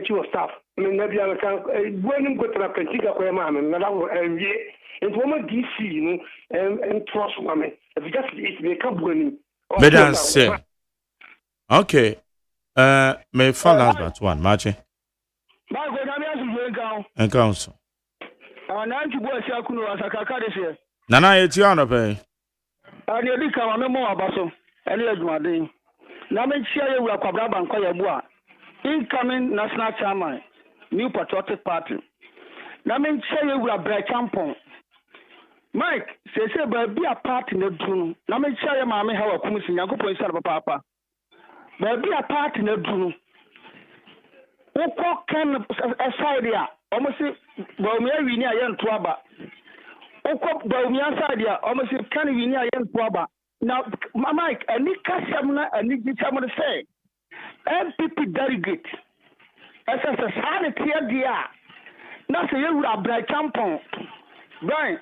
your staff, Nabianca, when you go to a Cantica for a man, and now and ye, and woman DC, you know, and trust woman. If just it may come winning. Mesdames, sir. Okay. May fall last but one, Marche. And council. Nana, it's your honor, pay. I nearly come a more abaso, and here's my day. Now, make sure you will come and call your boy. Incoming national chairman, New Patriotic Party. Now, make sure you will break tampon. Mike, say, but be a part in the room. Now, make sure your mammy have a commission, you go for a papa. But be a part in the room. Wokɔ kan aside a almost Bawumia wini a yɛn toaba wokɔ Bawumia side a almost kan wini a yɛn toaba now Mike ani kasɛm na ani gyisɛm no sɛ MPP delegate ɛsɛ sɛ saa ne teɛ deɛ a na sɛ yɛwura abrɛkyampɔn Brian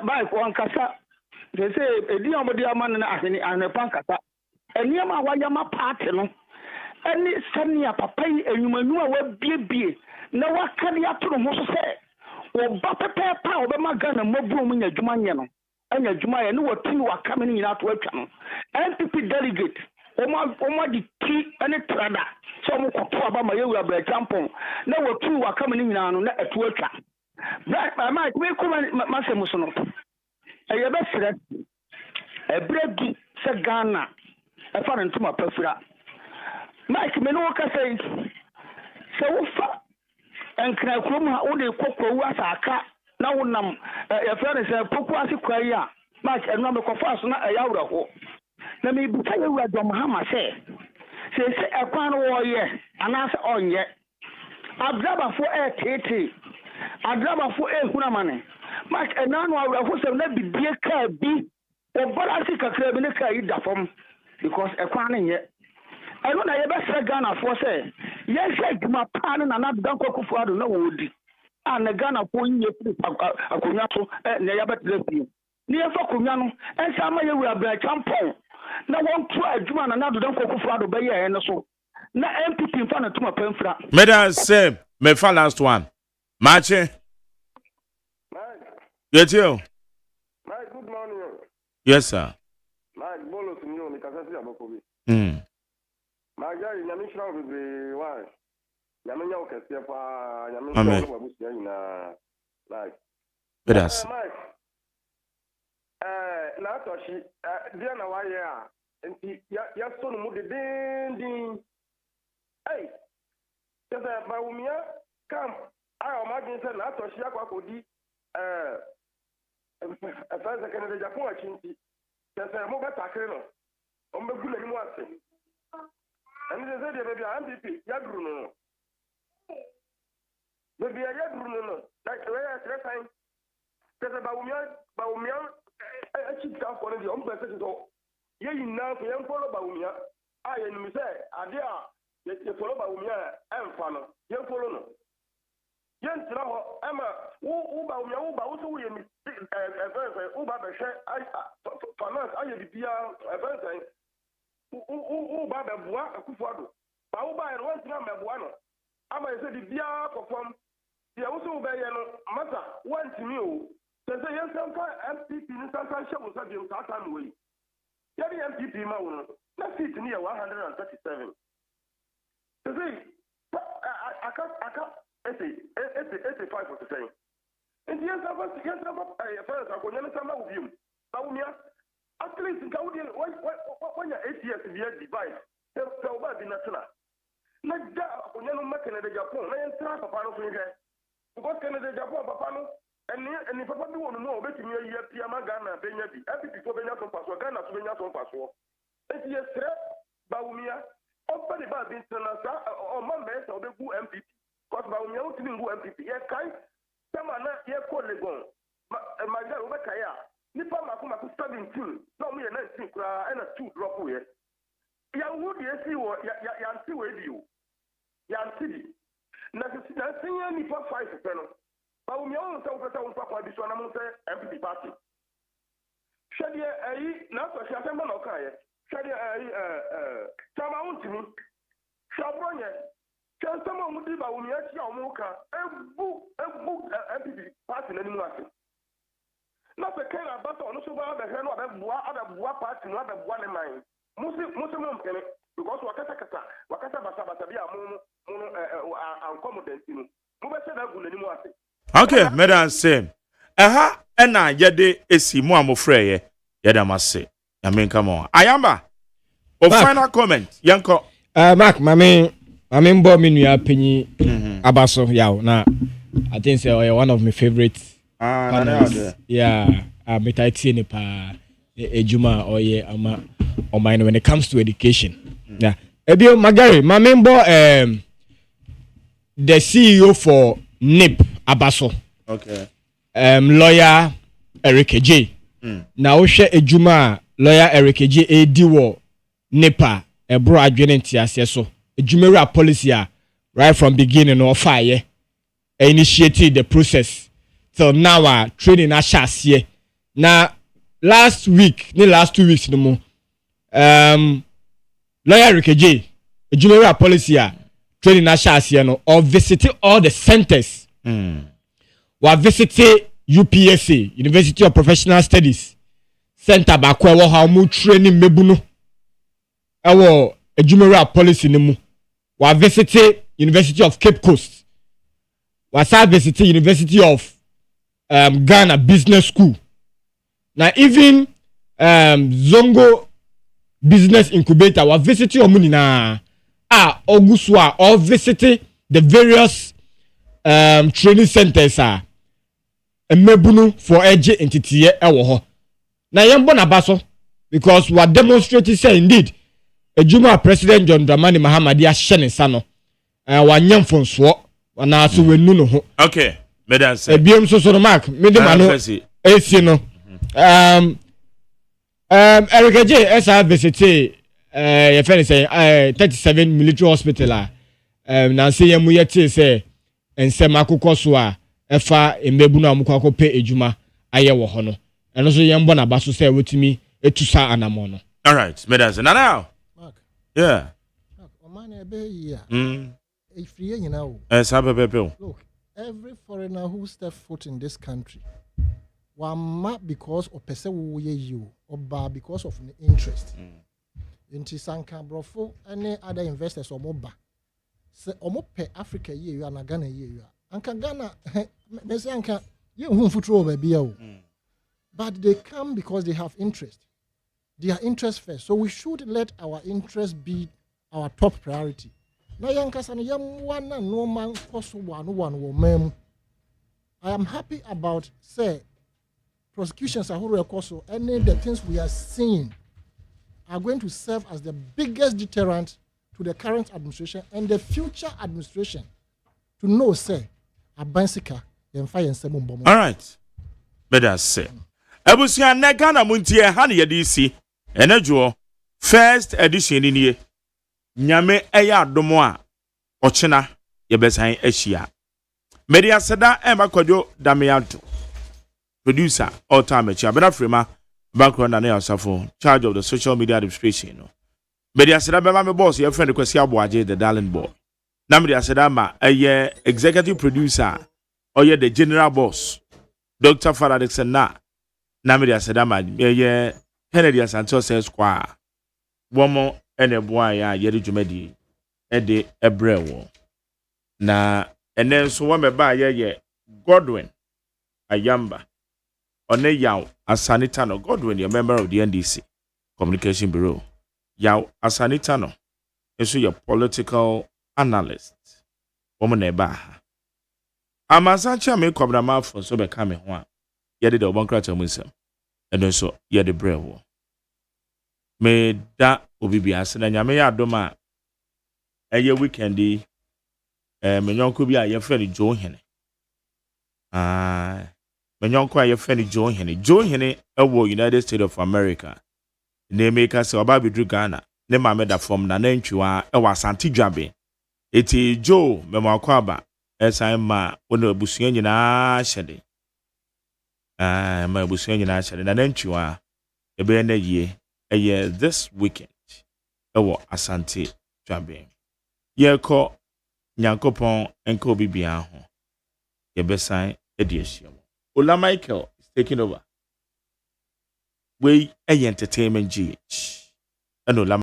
Mike wɔnkasa sɛ ɛdi a wɔde ama no no ahwenepa nkasa ɛnneɛma a wɔayɛma party no any sania papa yi enyumanu a wabiebie na wakade ato no ho so sɛ oba pepepa obema Ghana mabu mu nya dwuma nye no anya dwuma ye ne watumi wakame ne nyina to atwa no MPP delegate omo di ti ene trada so omo koto aba ma yewura bra champon na watumi wakame ne nyina no na eto atwa right my we kuma masem so no eye be sere ebregu se Ghana e fa ntoma pafura Mike me no ka say so wofa enkra krom ha wo de kokoro asaka na wonam e fa ne say poku ase kwai a Mike eno me kofa so na ayawra ho na me buta yewura dom ha ma say ekwan no wo ye ana se onye adrabafo tete adrabafo hunamane Mike eno no awra ho se na bibie ka bi obara se kakra bi ne ka yi da fam because ekwan ne ye I don't know about Ghana for say, yes, my partner and not Danko Kufuado, no woody. And the Ghana for you, a Kunyato, Nayabat Lesbian. Near for Kunyano, and some of you will be a champon. Now, one try Juan and another Danko Kufuado by year and so. Now, MPP in front of my penfra. Madam, say, my last one. Marche. Get you. Good morning. Yes, sir. My bolos in you, because I see My guy, Yamisha will be why. Yamina can see if Yamisha will be in like. But us. Now, she, Diana, why, and your son would be ding. Hey, just a Bawumia, come. I imagine that after she could be a first second of the Japan, just a mobile tackle. On the good anymore. And they said, baby, MPP, Yagruno. Baby, Yagruno, like where I said, time. There's a Baumia, I keep down for the unprecedented. Ye now for young follow Baumia. I and me say, Adia, you follow Baumia and Fano. Young follow no. Young Traho, Emma, who Baumia, who also we Uba Beshe, I finance, I have the Bia, who Baba Bois, a Kufado. Bauba and one time a Buano. Ama said the Bia perform. The also by Mata, one to you. There's a young MPP in Santa Shabu Sabium Satan way. Yadi MPP Mauna, let's see to near 137. To say, I can't, 85 for the same. And yes, I was against a first, I could never come out with you. Baumia, at least in Gaudian, when you're 8 years, the device, tell about the national. Not that when you're not making a Japan, I am trying to follow here. Because Canada, Japan, Papano, and if I want to know, bet me a year, Piama Ghana, Benyabi, every people Benya from Pasua, Ghana, Svenia from Pasua. And yes, Baumia, open the bad international or members of the Boo MPP. Because Baumia, who didn't go MPP, yes, kind, some are not yet called Legon. My girl, Obekaya, Nipa Makuma 17, not me a 19, and a 2 drop away. Young Wood, yes, you are, Yan see with you. Yan City. Nothing any for 5 panel. But we all talk about Papa, this one, I'm say MPP party. Shadia, not a Shaman or Kaya. Shadia, Tama to me. Shabronia. Can someone would live out Miachi or Moka, a book, MPP party in any market. Not the kind of battle, no so bad, the hell of a party, not a one in mind. Muslim because Wakata Basabia, okay, madam same. Aha, ena yede esi mu amofre yede amase. I mean, come on. Ayamba. O final comment. Yanko. Mark, mami mbo mi nua penyi abaso yaw na I think say one of my favorites. Yeah, me tight ni pa ejuma oye ama o mine when it comes to education. Yeah. Ebio Magari, mami mbo the CEO for NIP Abaso. Okay. Lawyer Eric J. Na ohwe ejuma lawyer Eric J ediwo NIPA ebro adwene ntiase so. Ejumeri policy right from beginning of fire initiated the process till now training ashase. Na last 2 weeks no mo lawyer Eric J ejumeri policy training ashase no or visiting all the centers. We visited UPSA, University of Professional Studies Center bakwa wo ha mu training mebuno ewo ejumeri policy ni mu. We visited University of Cape Coast. We visited University of Ghana Business School. Now even Zongo Business Incubator we visited omunina Oguswa or visited the various training centers emebunu for edge entity ewo ho. Na yembo na baso because we demonstrated say indeed ejuma President John Dramani Mahama dia hye sano wanyam fonso na so wenu no ho. Okay, madam say ebiem so so mark me de mano esi no Eric J esa visit ye fene say 37 military hospital na say yemu yete say ensem akukọ so efa emebunu amukọ akọpe ejuma aye wo ho no eno so yembo na baso say wetumi etusa anamo no. All right, madam say now Mark. Yeah. Mark, omane ebe here. If you know. Look, every foreigner who steps foot in this country, one because of person who you or because of an interest. Into Sanka Brofo, any other investors or moba. Say omope Africa ye and Ghana ye. Anka Ghana Messi Anka you whom foot over BO. But they come because they have interest. Their interest first. So we should let our interest be our top priority. Na yankasana yamwana no man koso one wo. I am happy about say prosecutions are koso any the things we are seeing are going to serve as the biggest deterrent to the current administration and the future administration to know, say, a bicycle and fire and seven bomb. All right. Better say. Ebusia Negana Montie Hani DC. Enejo. First edition in here. Nyame Eya Domoa. Ochina. Yebesain Eshia. Media Seda Emma Kwadwo Odame Addo. Producer, all time at Chabana Frima, background and Safo, charge of the social media administration. Media Seda Bama boss, your friend Kwasia Boaje, the darling boy. Namdia Sedama, a year executive producer, or ye the general boss, Dr. Faradex and Na. Namdia Sedama, a year Kennedy Santos Square. One more and a boy, Yeri Jumedi, Eddie Ebrewo. Na, and then so one by ye Godwin, Ayamba. One Yao Asanitano Godwin, a member of the NDC Communication Bureau. Yao Asanitano is your political analyst. Woman Ebaha. Amasancha me cobra mouth for so becoming one. Yet the one crater musem. And also yet the brew. May that be asin and Yamea Doma a year weekendy. Menyon could be a your friend Joe Henny. Menyon kwa your friend Joe Henny. Joe Henny, United States of America. They make us a baby drew Ghana. Ne ma meda from na nantwa e wa Santi Dwabe. Eti Joe memakwaba esa ma wono abusua nyina hyede. Ma abusua nyina hyede na nantwa e be na yie eye this weekend e wo Asante Dwabe. Ye ko Nyankopon enko bibia ho. Ye besan ediasia. Ola Michael is taking over. We entertainment GH. And Ola